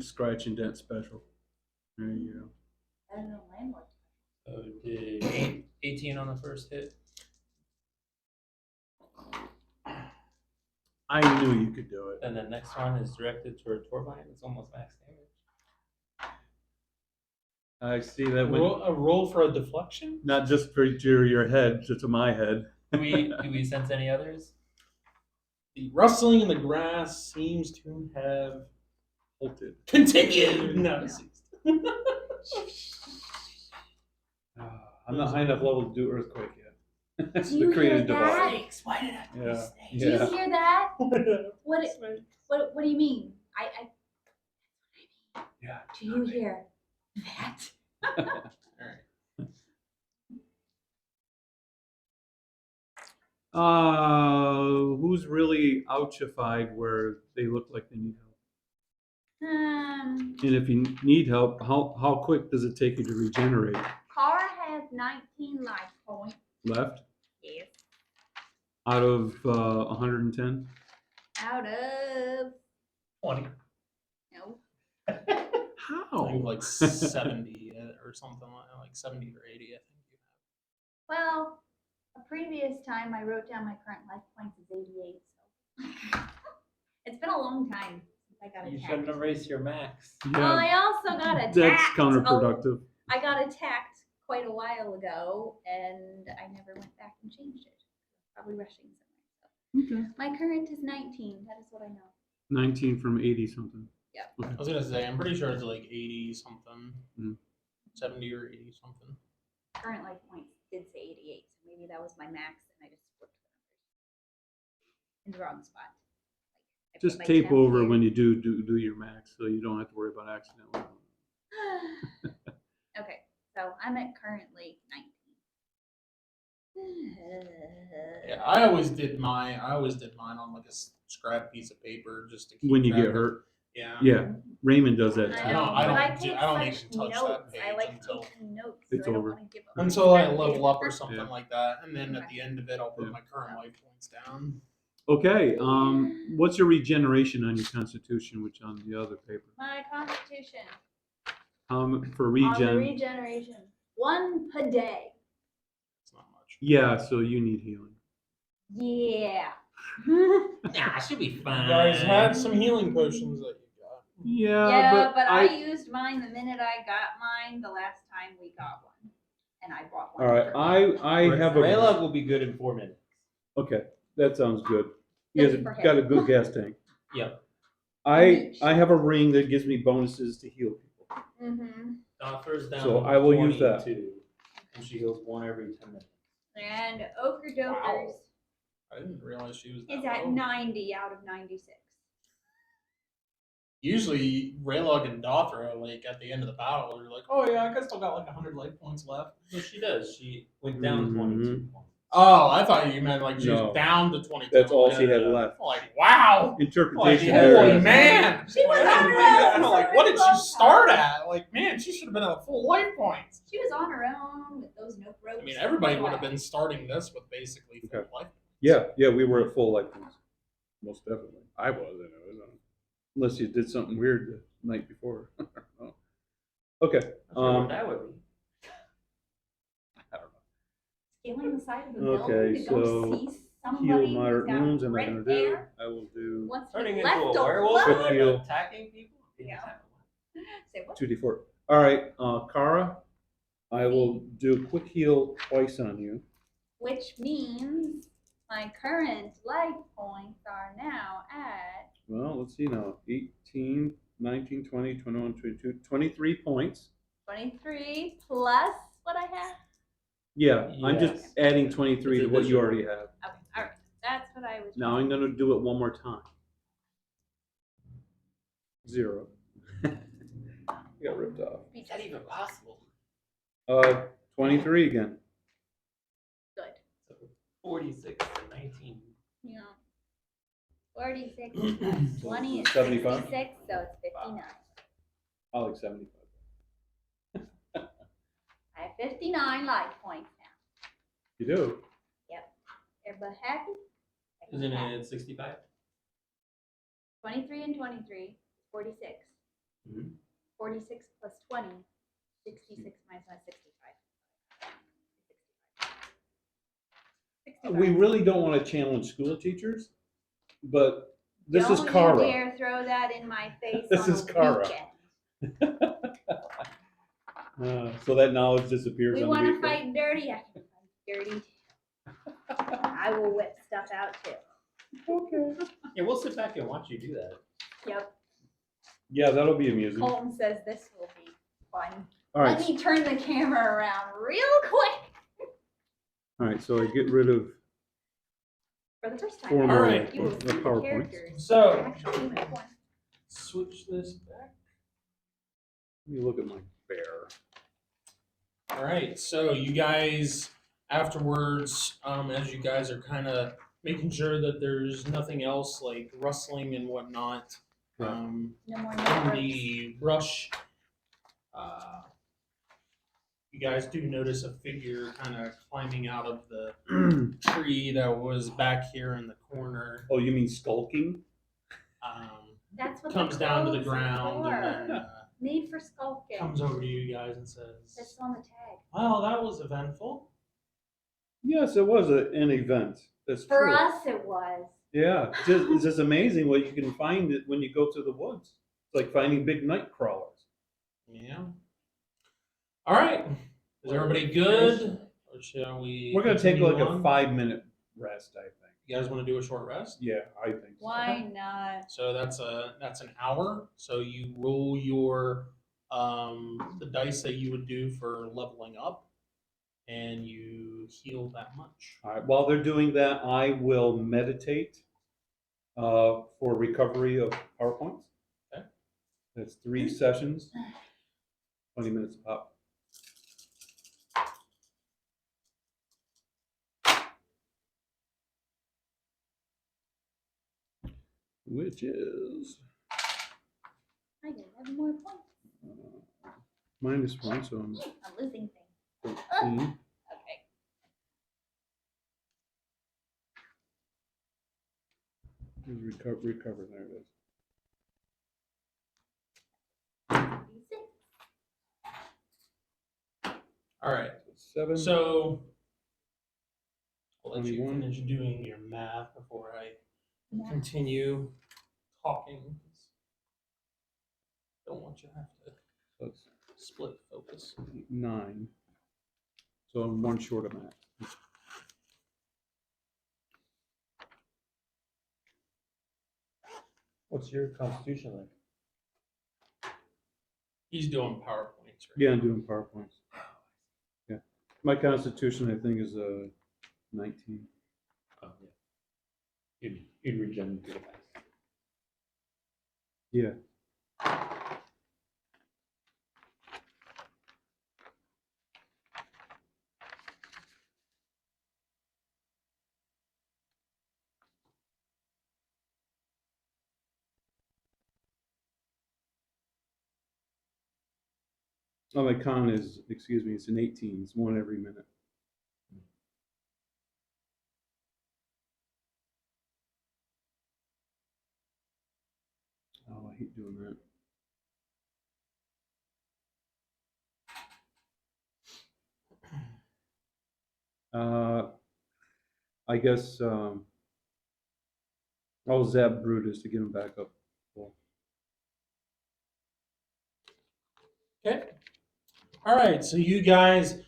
S3: Scratch and dent special. There you
S2: I don't know, landlord.
S4: So did 18 on the first hit.
S3: go. I knew you could do it.
S4: And the next one is directed toward Torbine. It's almost max damage.
S3: I see that when
S1: Roll for a deflection.
S3: not just for your head, just to my head.
S4: Do we sense any others?
S1: The rustling in the grass seems to have
S3: Halted.
S1: continued. No.
S3: I'm not high enough level to do earthquake yet.
S2: Do you hear that?
S4: Snakes. Why did I
S3: Yeah.
S2: Do you
S3: Yeah.
S2: hear that? What do you mean?
S3: Yeah.
S2: Do you hear that?
S3: Who's really ouchified where they look like they need help? And if you need help, how quick does it take you to regenerate?
S2: Car has 19 life points.
S3: Left
S2: Yes.
S3: out of 110.
S2: Out of
S4: 20.
S2: no.
S1: I think like 70 or something like 70 or 80. I think you
S2: Well, a previous time I wrote down my current life points is 88. So it's been a long time since I got
S4: You
S2: attacked.
S4: shouldn't erase your max.
S2: Well, I also got attacked.
S3: That's counterproductive.
S2: I got attacked quite a while ago, and I never went back and changed it. Probably rushing somewhere. So.
S3: Okay.
S2: My current is 19. That is what I know.
S3: 19 from 80 something.
S2: Yeah.
S1: I was gonna say I'm pretty sure it's like 80 something,
S3: Mm.
S1: 70 or 80 something.
S2: Current life points did say 88, so maybe that was my max, and I just flipped the numbers in the wrong spot. Like, I put
S3: Just
S2: my
S3: tape
S2: temp
S3: over
S2: here.
S3: when you do your max, so you don't have to worry about accidentally.
S2: Okay, so I'm at currently 19.
S1: Yeah, I always did mine on like a scrap piece of paper just to keep
S3: When you
S1: track
S3: get
S1: of-
S3: hurt.
S1: Yeah.
S3: Yeah, Raymond does that.
S2: I
S1: I
S3: too.
S2: know,
S1: don't- I
S2: but I
S1: don't
S2: take
S1: I don't
S2: such
S1: even touch that
S2: notes. I
S1: page
S2: like
S1: until-
S2: taking notes.
S3: It's
S2: so I don't
S3: over.
S2: wanna give up
S1: Until I
S2: scrap
S1: level up or
S2: paper.
S1: something
S3: Yeah.
S1: like that, and then at
S2: Okay.
S1: the end of it, I'll put
S3: Yeah.
S1: my current life points down.
S3: Okay, what's your regeneration on your constitution, which on the other paper?
S2: My constitution.
S3: For
S2: On the
S3: regen,
S2: regeneration. 1 per day.
S1: It's not much.
S3: yeah, so you need healing.
S2: Yeah.
S4: Nah, I should be
S1: You
S4: fine.
S1: guys had some healing potions that you got.
S3: Yeah,
S2: but I used mine the minute I got mine the last time we got one. And I bought one.
S3: all right,
S2: for
S3: I have a
S4: Raylog will be good in 4 minutes.
S3: okay. That sounds good. You
S2: Good
S3: guys
S2: for
S3: have got a
S2: him.
S3: good gas tank.
S4: Yep.
S3: I have a ring that gives me bonuses to heal people.
S2: Mm-hmm.
S4: First down.
S3: So I will use that.
S4: 22, and she heals 1 every 10 minutes.
S2: And Ochre Dokers
S1: I didn't realize she was
S2: is
S1: that
S2: at
S1: low.
S2: 90 out of 96.
S1: Usually, Raylog and Dothra, like at the end of the battle, are like, "Oh yeah, I still got like 100 life points left."
S4: So she does. She went down
S3: Mhm.
S4: 22 points.
S1: Oh, I thought you meant like she
S3: No.
S1: was down to 22.
S3: That's all
S1: Like,
S3: she had left.
S1: Like, wow. Like,
S3: Interpretation.
S4: Yeah,
S1: holy
S3: errors.
S1: man.
S2: She was
S1: Like,
S2: on her own
S1: I'm like,
S2: for
S1: what
S2: a
S1: did
S2: long
S1: she start
S2: time.
S1: at? Like, man, she should have been at full life points.
S2: She was on her own with those note ropes.
S1: I mean, everybody
S2: for a
S1: would have
S2: while.
S1: been starting this with basically full
S3: Okay.
S1: life points.
S3: Yeah, we were at full life points. Most definitely. I was, anyways. Unless you did something weird the night before. Oh. Okay.
S4: I'm sure what that would be.
S3: I don't know.
S2: Scaling the side of the
S3: Okay,
S2: building to go
S3: so-
S2: cease. somebody who's
S3: moderate
S2: got
S3: wounds. Am I
S2: red
S3: gonna do?
S2: hair
S3: I will do
S2: wants to
S4: Turning
S2: be
S4: into
S2: left
S4: a werewolf
S3: Quick
S2: alone.
S3: heal.
S4: and attacking people?
S2: Yeah. Say what?
S3: 2d4. All right, Kara, I will do quick heal twice on you.
S2: Which means my current life points are now at
S3: Well, let's see now. 18, 19, 20, 21, 22, 23 points.
S2: 23 plus what I have.
S3: Yeah, I'm just
S4: Yes.
S3: adding 23
S4: It's
S3: to what you
S4: additional.
S3: already have.
S2: Okay, all right. That's what I was.
S3: Now I'm going to do it one more time. 0. Got ripped off.
S4: Is that even possible?
S3: 23 again.
S2: Good.
S4: So 46 to 19.
S2: Yeah. 46 plus 20 is
S3: 75?
S2: 66, so it's 59.
S3: I like 75.
S2: I have 59 life points now.
S3: You do?
S2: Everybody happy?
S4: Isn't
S2: Happy.
S4: it 65?
S2: 23 and 23, 46.
S4: Mhm.
S2: 46 plus 20, 66 minus my 65. 65.
S3: We really don't want to challenge school teachers, but this is
S2: Don't
S3: Kara.
S2: you dare throw that in my face
S3: This
S2: on
S3: is
S2: a
S3: Kara.
S2: weekend.
S3: So that knowledge disappears
S2: We
S3: on
S2: want
S3: the
S2: to
S3: weekend.
S2: fight dirty. I can fight dirty too. I will whip stuff out too.
S3: Okay.
S4: Yeah, we'll sit back and watch you do that.
S2: Yep.
S3: Yeah, that'll be amusing.
S2: Colton says this will be fun.
S3: All right.
S2: Let me turn the camera around real quick.
S3: All right. So I get rid of
S2: For the first time,
S3: 4
S2: ever,
S3: more
S1: right.
S2: you will
S3: of
S2: see
S3: the
S2: the
S3: PowerPoints.
S2: characters.
S1: So
S2: Actually, human form.
S1: switch this back.
S3: Let me look at my bear.
S1: All right, so you guys afterwards, as you guys are kind of making sure that there's nothing else like rustling and whatnot,
S3: Yeah.
S2: No more
S1: in
S2: networks.
S1: the brush, you guys do notice a figure kind of climbing out of the tree that was back here in the corner.
S3: Oh, you mean skulking?
S2: That's what
S1: Comes
S2: the
S1: down to the
S2: clothes are
S1: ground
S2: for.
S1: and then
S2: Made for skulking.
S1: comes over to you guys and
S2: That's
S1: says,
S2: on the tag.
S1: "Well, that was eventful."
S3: Yes, it was an event. That's
S2: For
S3: true.
S2: us, it was.
S3: Yeah, it's just amazing what you can find it when you go to the woods. It's like finding big night crawlers.
S1: Yeah. All right. Is everybody good? Or shall we?
S3: We're gonna take
S1: continue
S3: like a
S1: on?
S3: 5-minute rest, I think.
S1: You guys want to do a short rest?
S3: Yeah, I think so.
S2: Why not?
S1: So that's an hour. So you roll your the dice that you would do for leveling up, and you heal that much.
S3: All right. While they're doing that, I will meditate for recovery of PowerPoints.
S1: Okay.
S3: That's 3 sessions, 20 minutes a pop. Which is
S2: I get 11 more points.
S3: -1, so I'm
S2: I'm losing things.
S3: 13.
S2: Okay.
S3: Recover. There it is.
S1: All right.
S3: 7.
S1: So I'll let you
S3: 21.
S1: finish doing your math before I
S2: Yeah.
S1: continue talking. Don't want you to have to
S3: So it's
S1: split focus.
S3: 9. So I'm 1 short of max.
S4: What's your constitution like?
S1: He's doing PowerPoints right
S3: Yeah, I'm doing PowerPoints. Yeah. My constitution, I think, is 19.
S4: Oh, yeah. You'd regen pretty fast.
S3: Yeah. Oh, my con is, excuse me, it's an 18. It's 1 every minute. Oh, I hate doing that. I guess I'll zap Brutus to get him back up. Well,
S1: Okay. All right. So you guys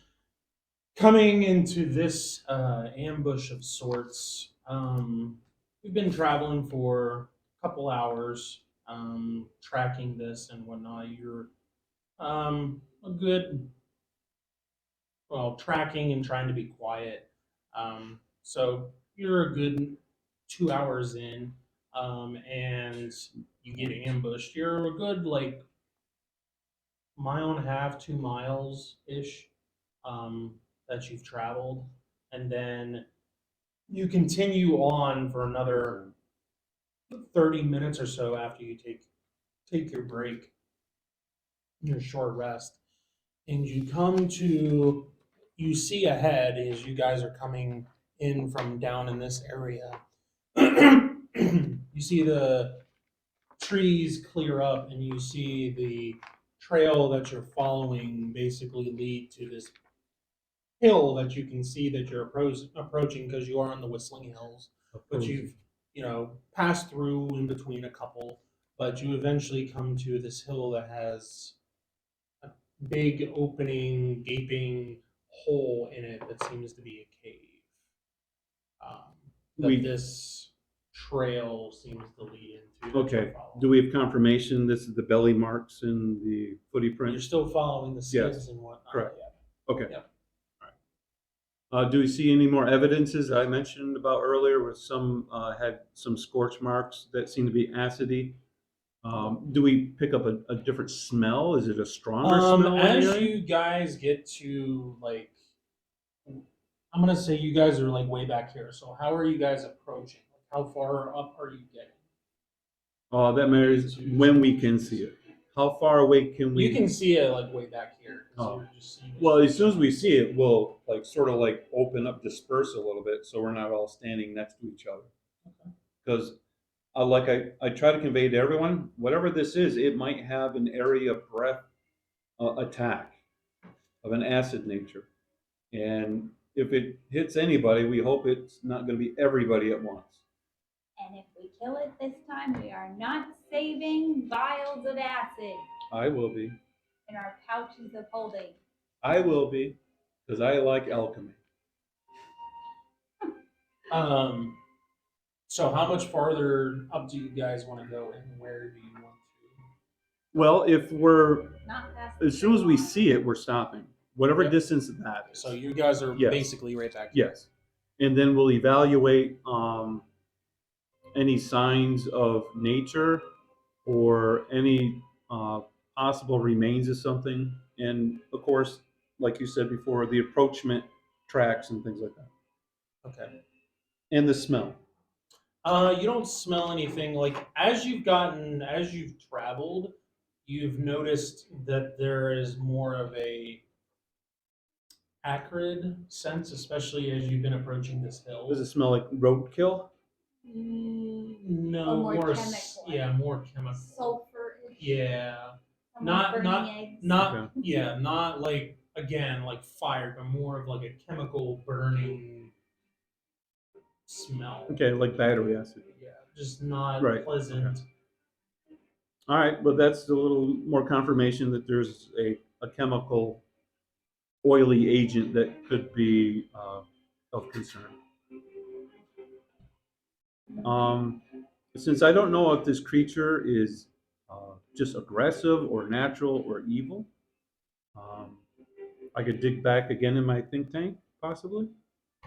S1: coming into this ambush of sorts. We've been traveling for a couple hours, tracking this and whatnot. You're a good, well, tracking and trying to be quiet. So you're a good 2 hours in, and you get ambushed. You're a good like mile and a half, 2 miles ish, that you've traveled, and then you continue on for another 30 minutes or so after you take your break, your short rest, and you see ahead as you guys are coming in from down in this area. You see the trees clear up, and you see the trail that you're following basically lead to this hill that you can see that you're approaching because you are on the Whistling Hills, but you've passed through in between a couple, but you eventually come to this hill that has a big opening, gaping hole in it that seems to be a cave. That
S3: We
S1: this trail seems to lead into. that you're
S3: okay.
S1: following.
S3: Do we have confirmation this is the belly marks and the footy
S1: You're
S3: prints?
S1: still following the
S3: Yes.
S1: skids and whatnot.
S3: Correct.
S1: Yeah.
S3: Okay.
S1: Yep.
S3: Do we see any more evidences I mentioned about earlier where some had some scorch marks that seem to be acidy? Do we pick up a different smell? Is it a stronger smell? in the
S1: As
S3: area?
S1: you guys get to like, I'm gonna say you guys are like way back here. So how are you guys approaching? Like, how far up are you getting?
S3: That matters when we can see it. How far away can we?
S1: You can see it like way back here because
S3: Oh.
S1: you're just seeing.
S3: Well, as soon as we see it, we'll like sort of like open up, disperse a little bit, so we're not all standing next to each other. Because, I try to convey to everyone, whatever this is, it might have an area of breath attack of an acid nature, and if it hits anybody, we hope it's not going to be everybody at once.
S2: And if we kill it this time, we are not saving vials of acid
S3: I will be.
S2: in our pouches of holding.
S3: I will be, because I like alchemy.
S1: So how much farther up do you guys want to go, and where do you want to?
S3: Well, if we're
S2: Not past
S3: as soon as we see it, we're stopping, whatever
S1: Yep.
S3: distance that is.
S1: So you guys are
S3: Yes.
S1: basically right back here.
S3: Yes, and then we'll evaluate any signs of nature or any possible remains of something, and of course, like you said before, the approachment tracks and things like that,
S1: Okay.
S3: and the smell.
S1: You don't smell anything. Like as you've traveled, you've noticed that there is more of a acrid sense, especially as you've been approaching this hill.
S3: Does it smell like roadkill?
S1: No,
S2: Or more
S1: more
S2: chemical.
S1: yeah, more chemical.
S2: sulfur.
S1: Yeah,
S2: Someone
S1: not
S2: burning eggs.
S1: not
S3: Okay.
S1: yeah, not like again like fire, but more of like a chemical burning smell.
S3: Okay, like battery acid.
S1: Yeah, just not
S3: Right,
S1: pleasant.
S3: okay. All right, but that's a little more confirmation that there's a chemical oily agent that could be of concern. Um, since I don't know if this creature is just aggressive or natural or evil, um, I could dig back again in my think tank, possibly.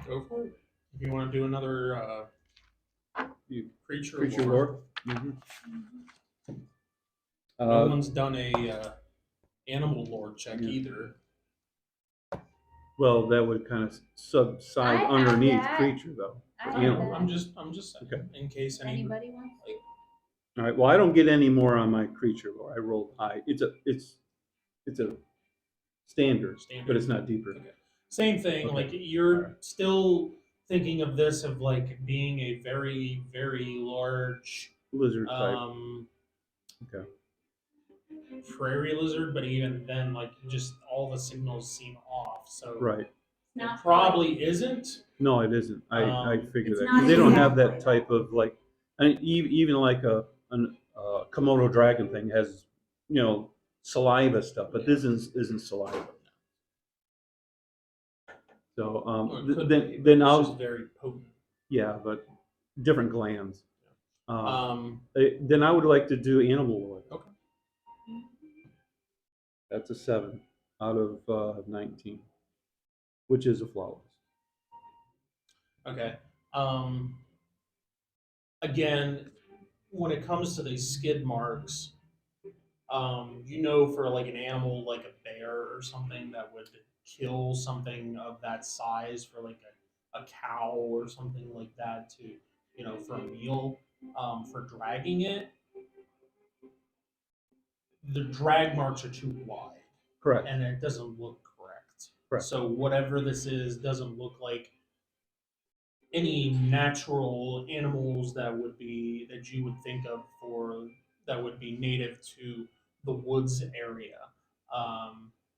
S1: Go for it. If you want to do another
S3: You-
S1: creature
S3: Creature
S1: lore.
S3: lore. Mhm.
S1: No one's done a animal lore check
S3: Yeah.
S1: either.
S3: Well, that would kind of subside
S2: I have
S3: underneath
S2: that.
S3: creature, though.
S2: I
S3: You
S2: have
S3: know,
S2: that.
S1: I'm just saying,
S3: Okay.
S1: in case
S2: If
S1: any.
S2: anybody wants.
S3: All right. Well, I don't get any more on my creature lore. I rolled high. It's a standard, but it's not deeper.
S1: Okay. Same thing.
S3: Okay.
S1: Like you're
S3: Alright.
S1: still thinking of this of like being a very very large
S3: Lizard type. Okay.
S1: prairie lizard, but even then, like just all the signals seem off. So
S3: Right.
S2: not
S1: Probably isn't.
S3: No, it isn't. I figured
S2: It's
S3: that.
S2: not
S3: 'Cause they don't
S2: exactly
S3: have that
S2: like
S3: type of like, and even like an Komodo dragon thing has, saliva stuff, but this isn't saliva. So
S1: Well, it could be,
S3: then
S1: but it's
S3: I'll
S1: just very potent.
S3: yeah, but different glands.
S1: Um,
S3: Then I would like to do animal lore.
S1: okay.
S3: That's a 7 out of 19, which is a flawless.
S1: Okay. Again, when it comes to these skid marks, for like an animal like a bear or something that would kill something of that size for like a cow or something like that to, for a meal, for dragging it, the drag marks are too wide
S3: Correct.
S1: and it doesn't look correct.
S3: Correct.
S1: So whatever this is doesn't look like any natural animals that you would think of for that would be native to the woods area.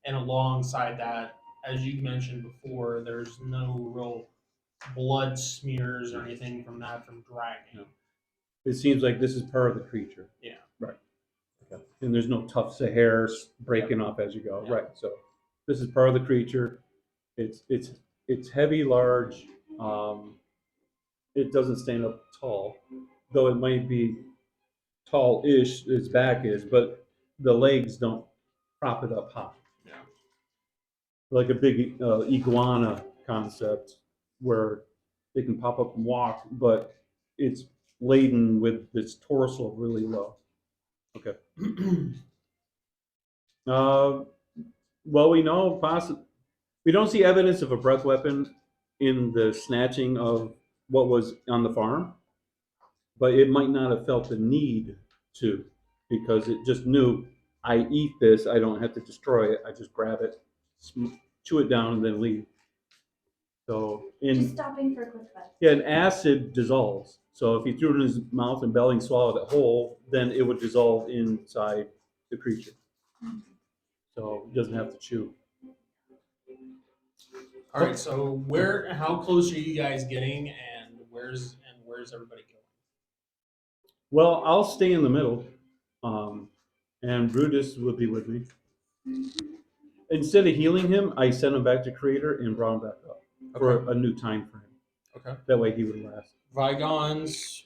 S1: And alongside that, as you mentioned before, there's no real blood smears or anything from dragging.
S3: No. It seems like this is part of the creature.
S1: Yeah.
S3: Right. Okay. And there's no tufts of hair breaking off as you go.
S1: Yeah.
S3: Right. So this is part of the creature. It's heavy, large. It doesn't stand up tall, though it might be tall-ish. Its back is, but the legs don't prop it up high.
S1: Yeah.
S3: Like a big iguana concept where they can pop up and walk, but it's laden with its torso really low. Okay. Well, we don't see evidence of a breath weapon in the snatching of what was on the farm, but it might not have felt the need to, because it just knew, I eat this, I don't have to destroy it, I just grab it, chew it down, and then leave. So
S2: Just stopping for a quick bite.
S3: yeah, an acid dissolves. So if he threw it in his mouth and belly and swallowed it whole, then it would dissolve inside the creature. So he doesn't have to chew.
S1: All right. So how close are you guys getting, and where's everybody going?
S3: Well, I'll stay in the middle, and Brutus will be with me. Instead of healing him, I sent him back to Creator and brought him back up for a new time frame.
S1: Okay.
S3: That way he would last.
S1: Vigons.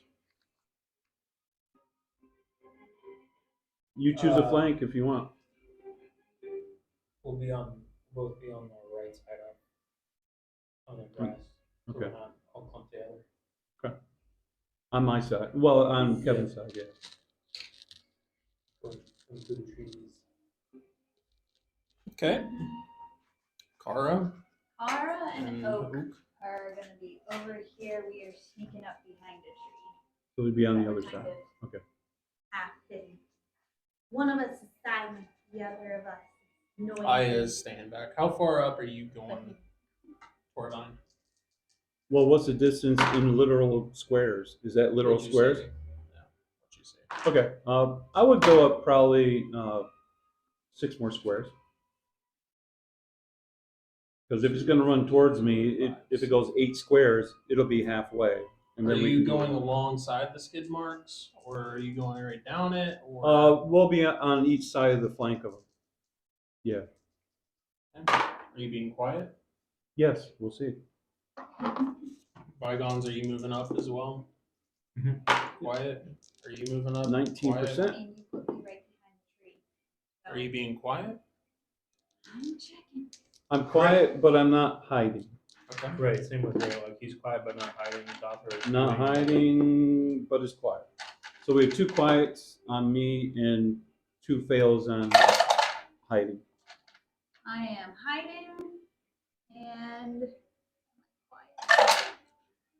S3: You choose a flank if you want.
S4: We'll both be on the right side on the grass. So
S3: Okay.
S4: we're not all clumped together.
S3: Okay. On my side. Well, on Kevin's side, yeah.
S4: Going through the trees.
S1: Okay. Kara
S2: Ara and Oak
S1: Ook.
S2: are going to be over here. We are sneaking up behind a tree.
S3: So we'd be on the
S2: We're
S3: other
S2: kind
S3: side.
S2: of
S3: Okay.
S2: half hidden. One of us is silent, the other of us is noisy.
S1: I is staying back. How far up are you going, Torbine?
S3: Well, what's the distance in literal squares? Is that literal
S1: What'd you
S3: squares?
S1: say? Yeah. What'd you say?
S3: Okay. I would go up probably 6 more squares. Because if it's going to run towards me, if it goes 8 squares, it'll be halfway. And
S1: Are
S3: then we
S1: you
S3: can
S1: going
S3: go.
S1: alongside the skid marks, or are you going right down it? Or
S3: We'll be on each side of the flank of them. Yeah.
S1: are you being quiet?
S3: Yes, we'll see.
S1: Bygones, are you moving up as well?
S4: Mhm.
S1: Quiet? Are you moving up?
S3: 19%.
S2: And you put me right behind the tree.
S1: Quiet? Are you being quiet?
S2: I'm checking.
S3: I'm quiet, but I'm not hiding.
S1: Okay.
S4: Right, same with Ray. Like he's quiet but not hiding. Dothra is
S3: Not
S4: moving.
S3: hiding, but it's quiet. So we have 2 quiets on me and 2 fails on hiding.
S2: I am hiding and quiet.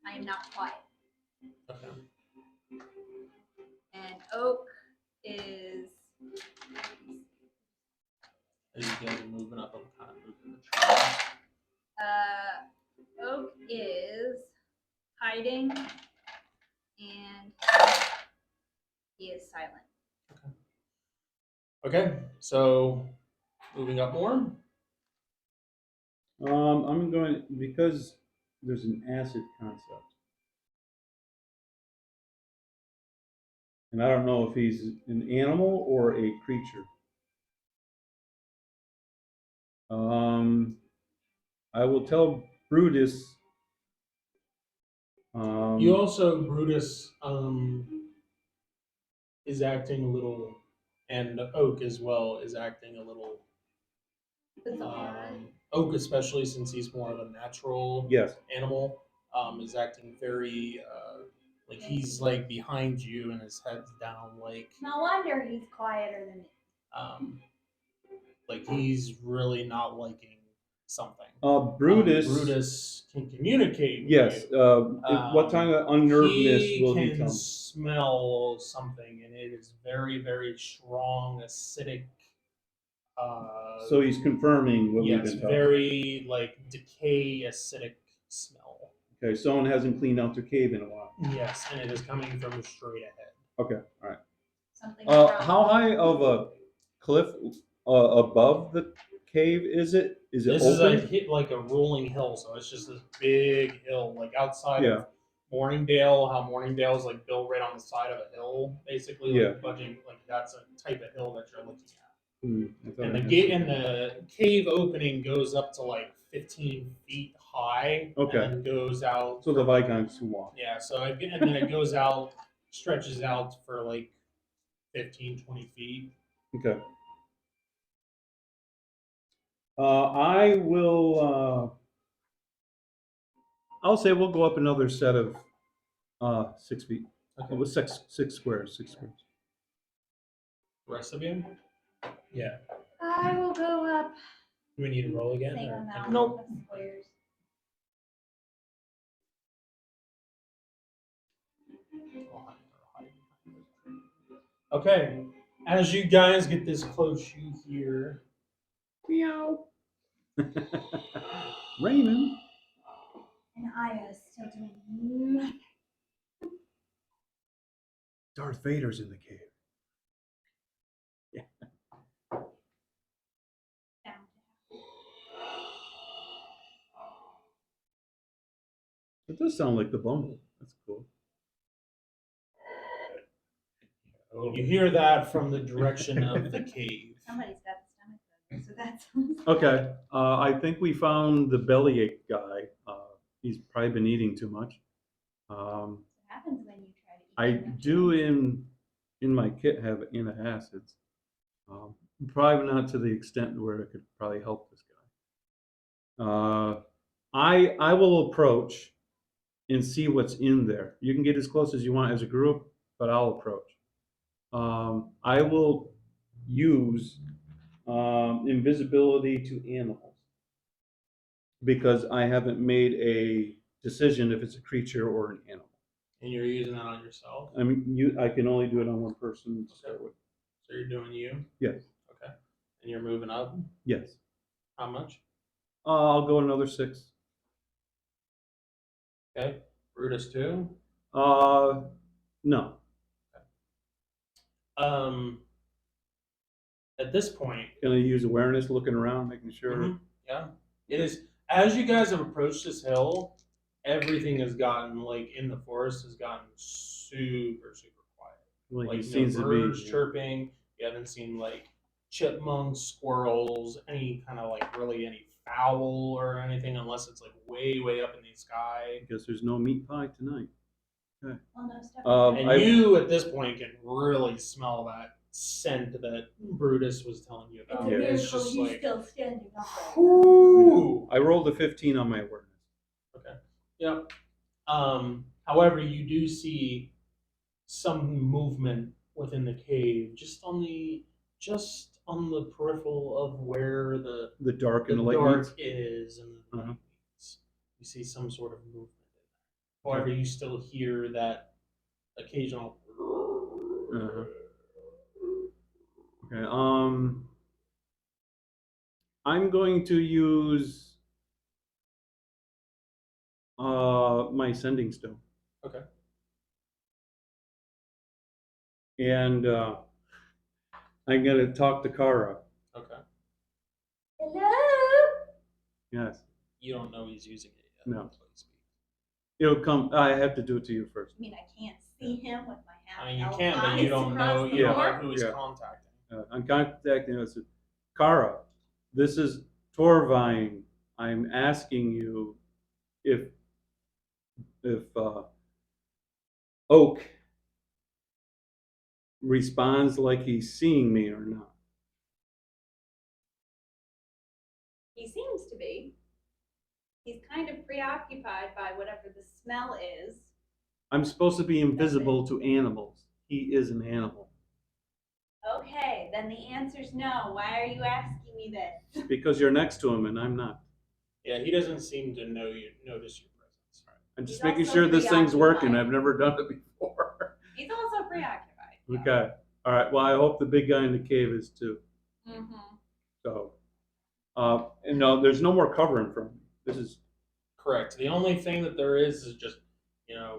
S2: I am not quiet.
S1: Okay.
S2: And Oak is
S1: As you guys are moving up, I'm kind of moving the trees.
S2: Oak is hiding and he is silent.
S1: Okay, so moving up more.
S3: I'm going because there's an acid concept, and I don't know if he's an animal or a creature. Um, I will tell Brutus.
S1: You
S3: Um,
S1: also Brutus is acting a little, and Oak as well is acting a little.
S2: Bizarre.
S1: Oak, especially since he's more of a natural
S3: yes.
S1: animal, is acting very like he's like behind you and his head's down,
S2: No wonder he's quieter than me.
S1: um, like he's really not liking something.
S3: Brutus.
S1: Brutus can communicate with
S3: Yes.
S1: you.
S3: What kind of unnervedness
S1: He
S3: will he
S1: can
S3: come?
S1: smell something, and it is very, very strong, acidic.
S3: So he's confirming what we've
S1: Yes,
S3: been talking.
S1: very like decay, acidic smell.
S3: Okay, someone hasn't cleaned out their cave in a while.
S1: Yes, and it is coming from straight ahead.
S3: Okay, all right.
S2: Something's wrong.
S3: How high of a cliff above the cave is it? Is it
S1: This is a
S3: open?
S1: hit like a rolling hill, so it's just this big hill, like outside
S3: Yeah.
S1: of Morningdale. How Morningdale is like built right on the side of a hill, basically. Like
S3: Yeah.
S1: budging, like that's a type of hill that you're looking at.
S3: I thought
S1: And
S3: I
S1: the
S3: had
S1: gate
S3: some-
S1: and the cave opening goes up to like 15 feet high,
S3: Okay.
S1: and then goes out.
S3: So the Vikings who walk.
S1: Yeah, and then it goes out, stretches out for like 15, 20 feet.
S3: Okay. I will. I'll say we'll go up another set of 6 feet.
S1: Okay.
S3: With six squares. 6 squares.
S1: Rest of you?
S4: Yeah.
S2: I will go up
S4: Do we need to roll
S2: the
S4: again?
S2: same
S4: or-
S2: amount
S1: Nope.
S2: of squares.
S1: Okay. As you guys get this close, you hear
S3: Meow. Raymond.
S2: And Aya is still doing nothing.
S3: Darth Vader's in the cave.
S2: Down.
S3: It does sound like the bumble. That's cool.
S1: you hear that from the direction of the cave.
S2: Somebody's got the stomach bug, so that's
S3: Okay. I think we found the bellyache guy. He's probably been eating too much.
S2: what happens when you try to eat.
S3: I
S2: too much.
S3: do in my kit have antacids. Probably not to the extent where it could probably help this guy. I will approach and see what's in there. You can get as close as you want as a group, but I'll approach. I will use invisibility to animals because I haven't made a decision if it's a creature or an animal.
S1: And you're using that on yourself.
S3: I mean, I can only do it on one person to start with.
S1: So you're doing you?
S3: Yes.
S1: Okay. And you're moving up?
S3: Yes.
S1: How much?
S3: I'll go another 6.
S1: Okay. Brutus too?
S3: No.
S1: At this point,
S3: Gonna use awareness, looking around, making sure.
S1: Mhm. Yeah. It is as you guys have approached this hill, everything has gotten like in the forest has gotten super, super quiet.
S3: Like
S1: Like
S3: he
S1: no
S3: seems to
S1: birds
S3: be.
S1: chirping. You haven't seen like chipmunks, squirrels, any kind of like really any fowl or anything unless it's like way, way up in the sky.
S3: I guess there's no meat pie tonight.
S2: Well, no stuff.
S1: And you at this point can really smell that scent that Brutus was telling you
S2: It's
S1: about.
S2: a
S3: Yeah.
S1: It's
S2: miracle
S1: just
S2: he's
S1: like
S2: still standing up.
S1: Ooh.
S3: I rolled a 15 on my awareness.
S1: Okay. Yep. However, you do see some movement within the cave, just on the peripheral of where the
S3: The dark and the light
S1: dark
S3: meets.
S1: is and the light
S3: Uh-huh.
S1: meets. You see some sort of movement in there. However, you still hear that occasional.
S3: Uh-huh. Okay. I'm going to use my sending stone.
S1: Okay.
S3: And I'm gonna talk to Kara.
S1: Okay.
S2: Hello.
S3: Yes.
S1: You don't know he's using it yet
S3: No.
S1: until he speaks.
S3: It'll come. I have to do it to you first.
S2: I mean, I can't see him with my half
S1: I mean, you
S2: elf
S1: can, but
S2: eyes
S1: you don't know.
S2: across the
S1: You don't
S2: floor.
S1: know who he's
S3: Yeah.
S1: contacting.
S3: I'm contacting us. Kara, this is Torvine. I'm asking you if Oak responds like he's seeing me or not.
S2: He seems to be. He's kind of preoccupied by whatever the smell is.
S3: I'm supposed to be invisible to animals. He is an animal.
S2: Okay, then the answer's no. Why are you asking me this?
S3: Because you're next to him and I'm not.
S1: Yeah, he doesn't seem to notice your presence.
S3: I'm just
S2: He's
S3: making
S2: also
S3: sure this thing's working.
S2: preoccupied.
S3: I've never done it before.
S2: He's also preoccupied.
S3: Okay. All right. Well, I hope the big guy in the cave is too.
S2: Mm-hmm.
S3: So, and no, there's no more covering from me. This is
S1: Correct. The only thing that there is just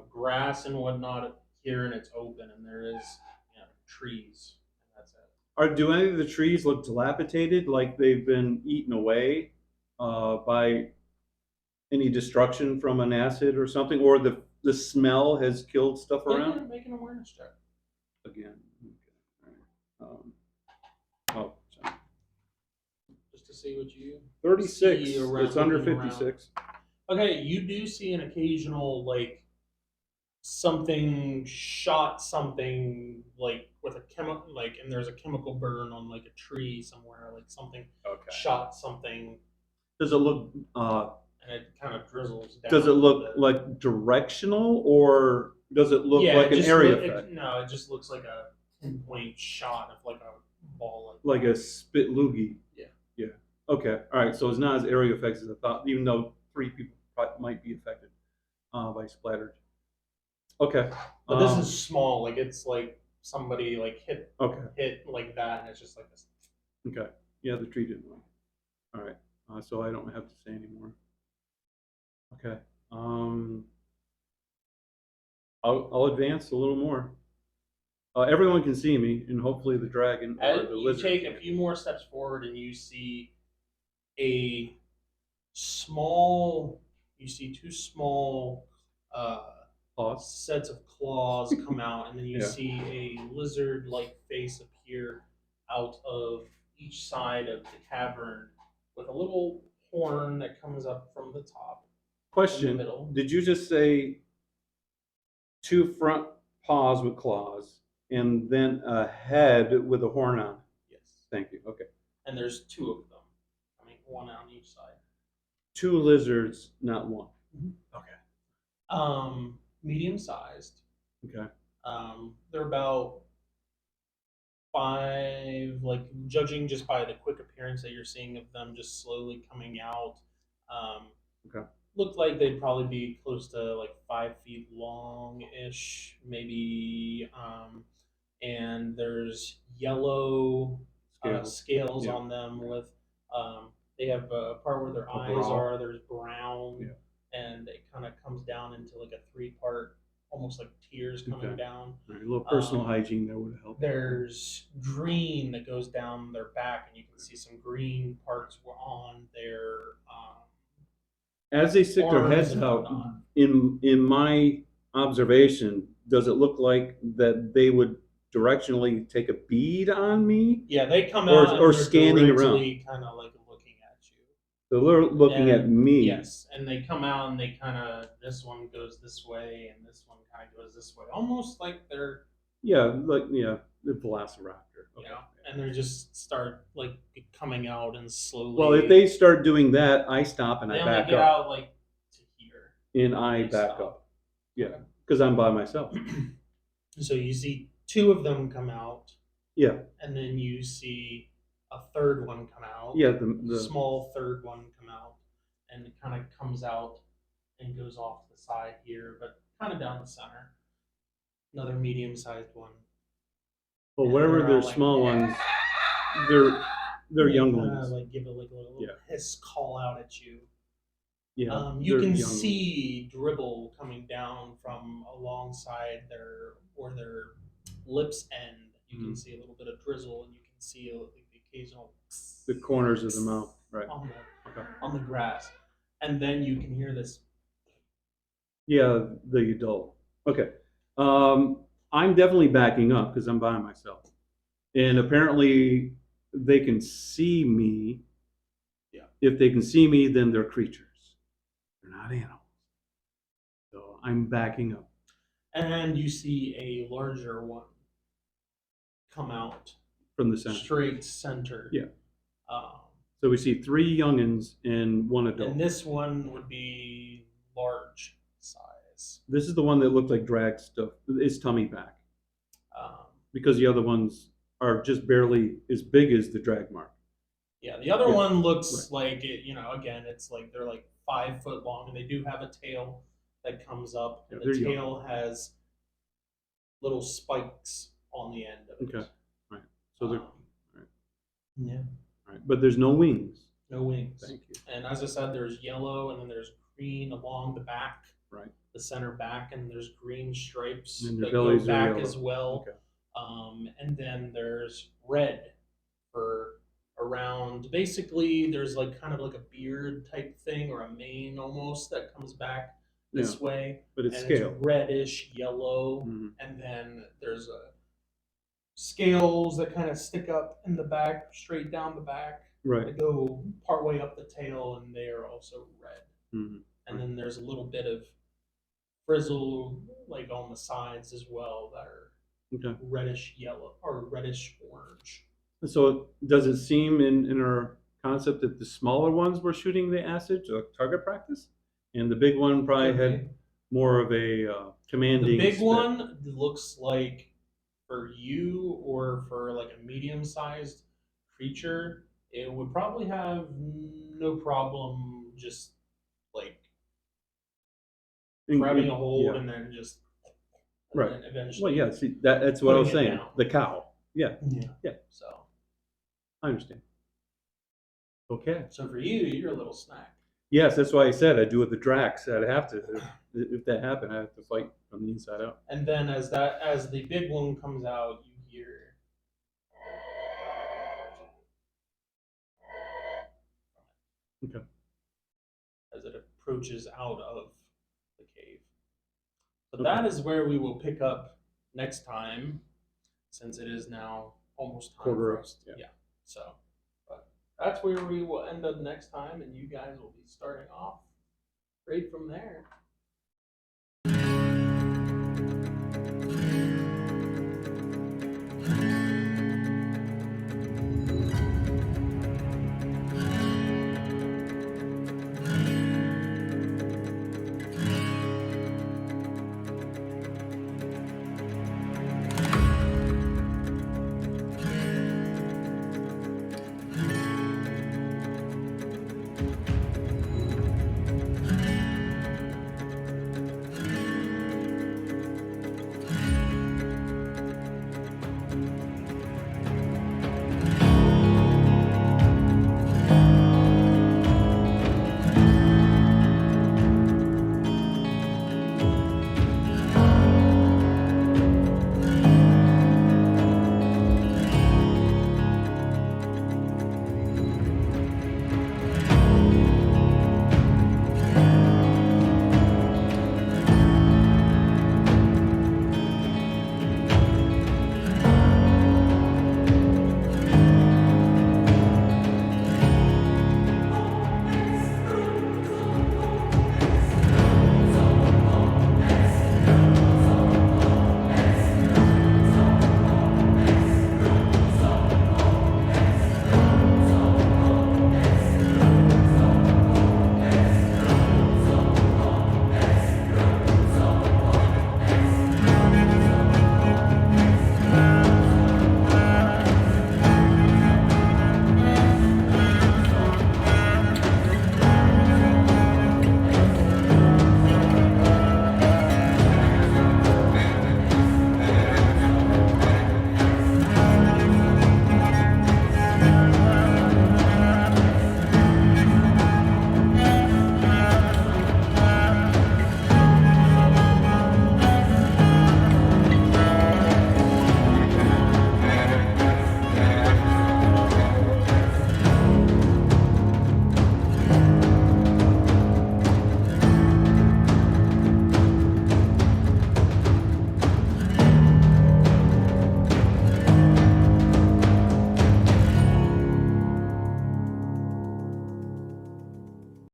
S1: grass and whatnot here, and it's open, and there is trees, and that's it.
S3: do any of the trees look dilapidated, like they've been eaten away by any destruction from an acid or something, or the smell has killed stuff around?
S1: Make an awareness check.
S3: Again. Okay. All right. Oh, sorry.
S1: Just to see what you
S3: 36.
S1: see around,
S3: It's under
S1: looking around.
S3: 56.
S1: Okay, you do see an occasional something shot something with a chemical and there's a chemical burn on a tree somewhere, something
S3: Okay.
S1: shot something,
S3: Does it look?
S1: and it kind of drizzles down.
S3: Does it
S1: a
S3: look
S1: little bit.
S3: like directional, or does it look
S1: Yeah,
S3: like
S1: it
S3: an
S1: just
S3: area
S1: look-
S3: effect,
S1: no, it just looks like a pinpoint shot of a ball.
S3: like a spit loogie?
S1: Yeah.
S3: Yeah. Okay. All right. So it's not as area effects as I thought, even though 3 people might be affected by splattered. Okay.
S1: But this is small. It's like somebody hit like that, and it's just like this.
S3: Okay. Yeah, the tree didn't like it. All right. So I don't have to say anymore. Okay. I'll advance a little more. Everyone can see me, and hopefully the dragon or the
S1: You
S3: lizard.
S1: take a few more steps forward, and you see a small. You see 2 small
S3: Pause.
S1: sets of claws come out, and then you
S3: Yeah.
S1: see a lizard-like face appear out of each side of the cavern with a little horn that comes up from the top.
S3: Question:
S1: In the middle.
S3: Did you just say 2 front paws with claws, and then a head with a horn on it?
S1: Yes.
S3: Thank you. Okay.
S1: And there's 2 of them. One on each side.
S3: 2 lizards, not 1.
S1: Okay. Medium sized.
S3: Okay.
S1: They're about 5, judging just by the quick appearance that you're seeing of them just slowly coming out.
S3: Okay.
S1: Looked like they'd probably be close to 5 feet long-ish, maybe. And there's yellow scales
S3: Yeah.
S1: on them with, they have a part where their eyes
S3: brow.
S1: are, there's brown,
S3: Yeah.
S1: and it kind of comes down into a 3-part, almost like tears coming
S3: Okay.
S1: down.
S3: All right, a little personal hygiene there would help.
S1: There's green that goes down their back, and you can see some green parts were on their.
S3: As they stick their
S1: arms
S3: heads
S1: and
S3: out,
S1: whatnot.
S3: in my observation, does it look like that they would directionally take a bead on me?
S1: Yeah, they come
S3: Or-
S1: out
S3: or
S1: and they're
S3: scanning around.
S1: directly kind of looking at you.
S3: So they're looking at
S1: And-
S3: me.
S1: Yes, and they come out and they kind of, this one goes this way and this one kind of goes this way, almost like they're,
S3: The velociraptor. Okay.
S1: and they just start coming out and slowly.
S3: Well, if they start doing that, I stop and
S1: they
S3: I
S1: only
S3: back
S1: get
S3: up,
S1: out to here.
S3: and I
S1: they
S3: back
S1: stop.
S3: up. Yeah,
S1: Okay.
S3: because I'm by myself.
S1: So you see 2 of them come out,
S3: Yeah,
S1: and then you see a 3rd one come out.
S3: yeah.
S1: The small 3rd one come out, and it kind of comes out and goes off to the side here, but kind of down the center. Another medium-sized one.
S3: But
S1: and
S3: wherever
S1: they're
S3: they're
S1: all
S3: small ones, they're
S1: They kinda,
S3: younglings.
S1: give a little
S3: Yeah.
S1: hiss call out at you.
S3: Yeah,
S1: You
S3: they're
S1: can
S3: younglings.
S1: see dribble coming down from alongside where their lips end. You can see a little bit of drizzle, and you can see the occasional
S3: the corners of the mouth. Right. Okay.
S1: on the grass, and then you can hear this.
S3: Yeah, the adult. Okay. I'm definitely backing up because I'm by myself. And apparently they can see me.
S1: Yeah.
S3: If they can see me, then they're creatures. They're not animals. So I'm backing up.
S1: And you see a larger one come out
S3: From the center.
S1: straight center.
S3: Yeah.
S1: Um,
S3: So we see 3 youngins and 1 adult.
S1: and this one would be large size.
S3: This is the one that looked like drag stuff. Its tummy back.
S1: Um,
S3: Because the other ones are just barely as big as the drag mark.
S1: yeah, the other
S3: Yeah,
S1: one looks like it. You know, again, it's like they're like 5 foot long, and they do have a tail that comes up, and
S3: Yeah,
S1: the
S3: they're
S1: tail has little spikes on the end of it.
S3: Okay. Right. So they're right.
S1: Yeah,
S3: Right. But there's no wings.
S1: no wings.
S3: Thank you.
S1: And as I said, there's yellow, and then there's green along the back,
S3: Right.
S1: the center back, and there's green stripes
S3: And their
S1: that go
S3: bellies are
S1: back
S3: yellow.
S1: as well.
S3: Okay.
S1: And then there's red for around. Basically, there's like kind of like a beard type thing or a mane almost that comes back this way,
S3: But it's
S1: and
S3: scaled.
S1: it's reddish yellow.
S3: Mhm.
S1: And then there's scales that kind of stick up in the back, straight down the back.
S3: Right.
S1: They go partway up the tail, and they are also red.
S3: Mhm.
S1: And then there's a little bit of frizzle like on the sides as well that are
S3: Okay.
S1: reddish yellow or reddish orange.
S3: So does it seem in our concept that the smaller ones were shooting the acid, so target practice, and the big one probably
S1: Could
S3: had
S1: be.
S3: more of a commanding.
S1: The big
S3: spit?
S1: one looks like for you or for like a medium-sized creature, it would probably have no problem just like grabbing a hold
S3: Yeah.
S1: and then just
S3: Right.
S1: then eventually.
S3: Well, yeah. See, that's what I was
S1: putting it
S3: saying.
S1: down.
S3: The cow. Yeah,
S1: Yeah.
S3: Yeah.
S1: So
S3: I understand. Okay.
S1: so for you, you're a little snack.
S3: Yes, that's why I said I'd do it with the Drax. I'd have to. If that happened, I'd have to fight from the inside out.
S1: And then as the big one comes out, you hear
S3: Okay.
S1: as it approaches out of the cave. So
S3: Okay.
S1: that is where we will pick up next time, since it is now almost time
S3: Quarter
S1: for
S3: of-
S1: us.
S3: yeah.
S1: So, but that's where we will end up next time, and you guys will be starting off right from there.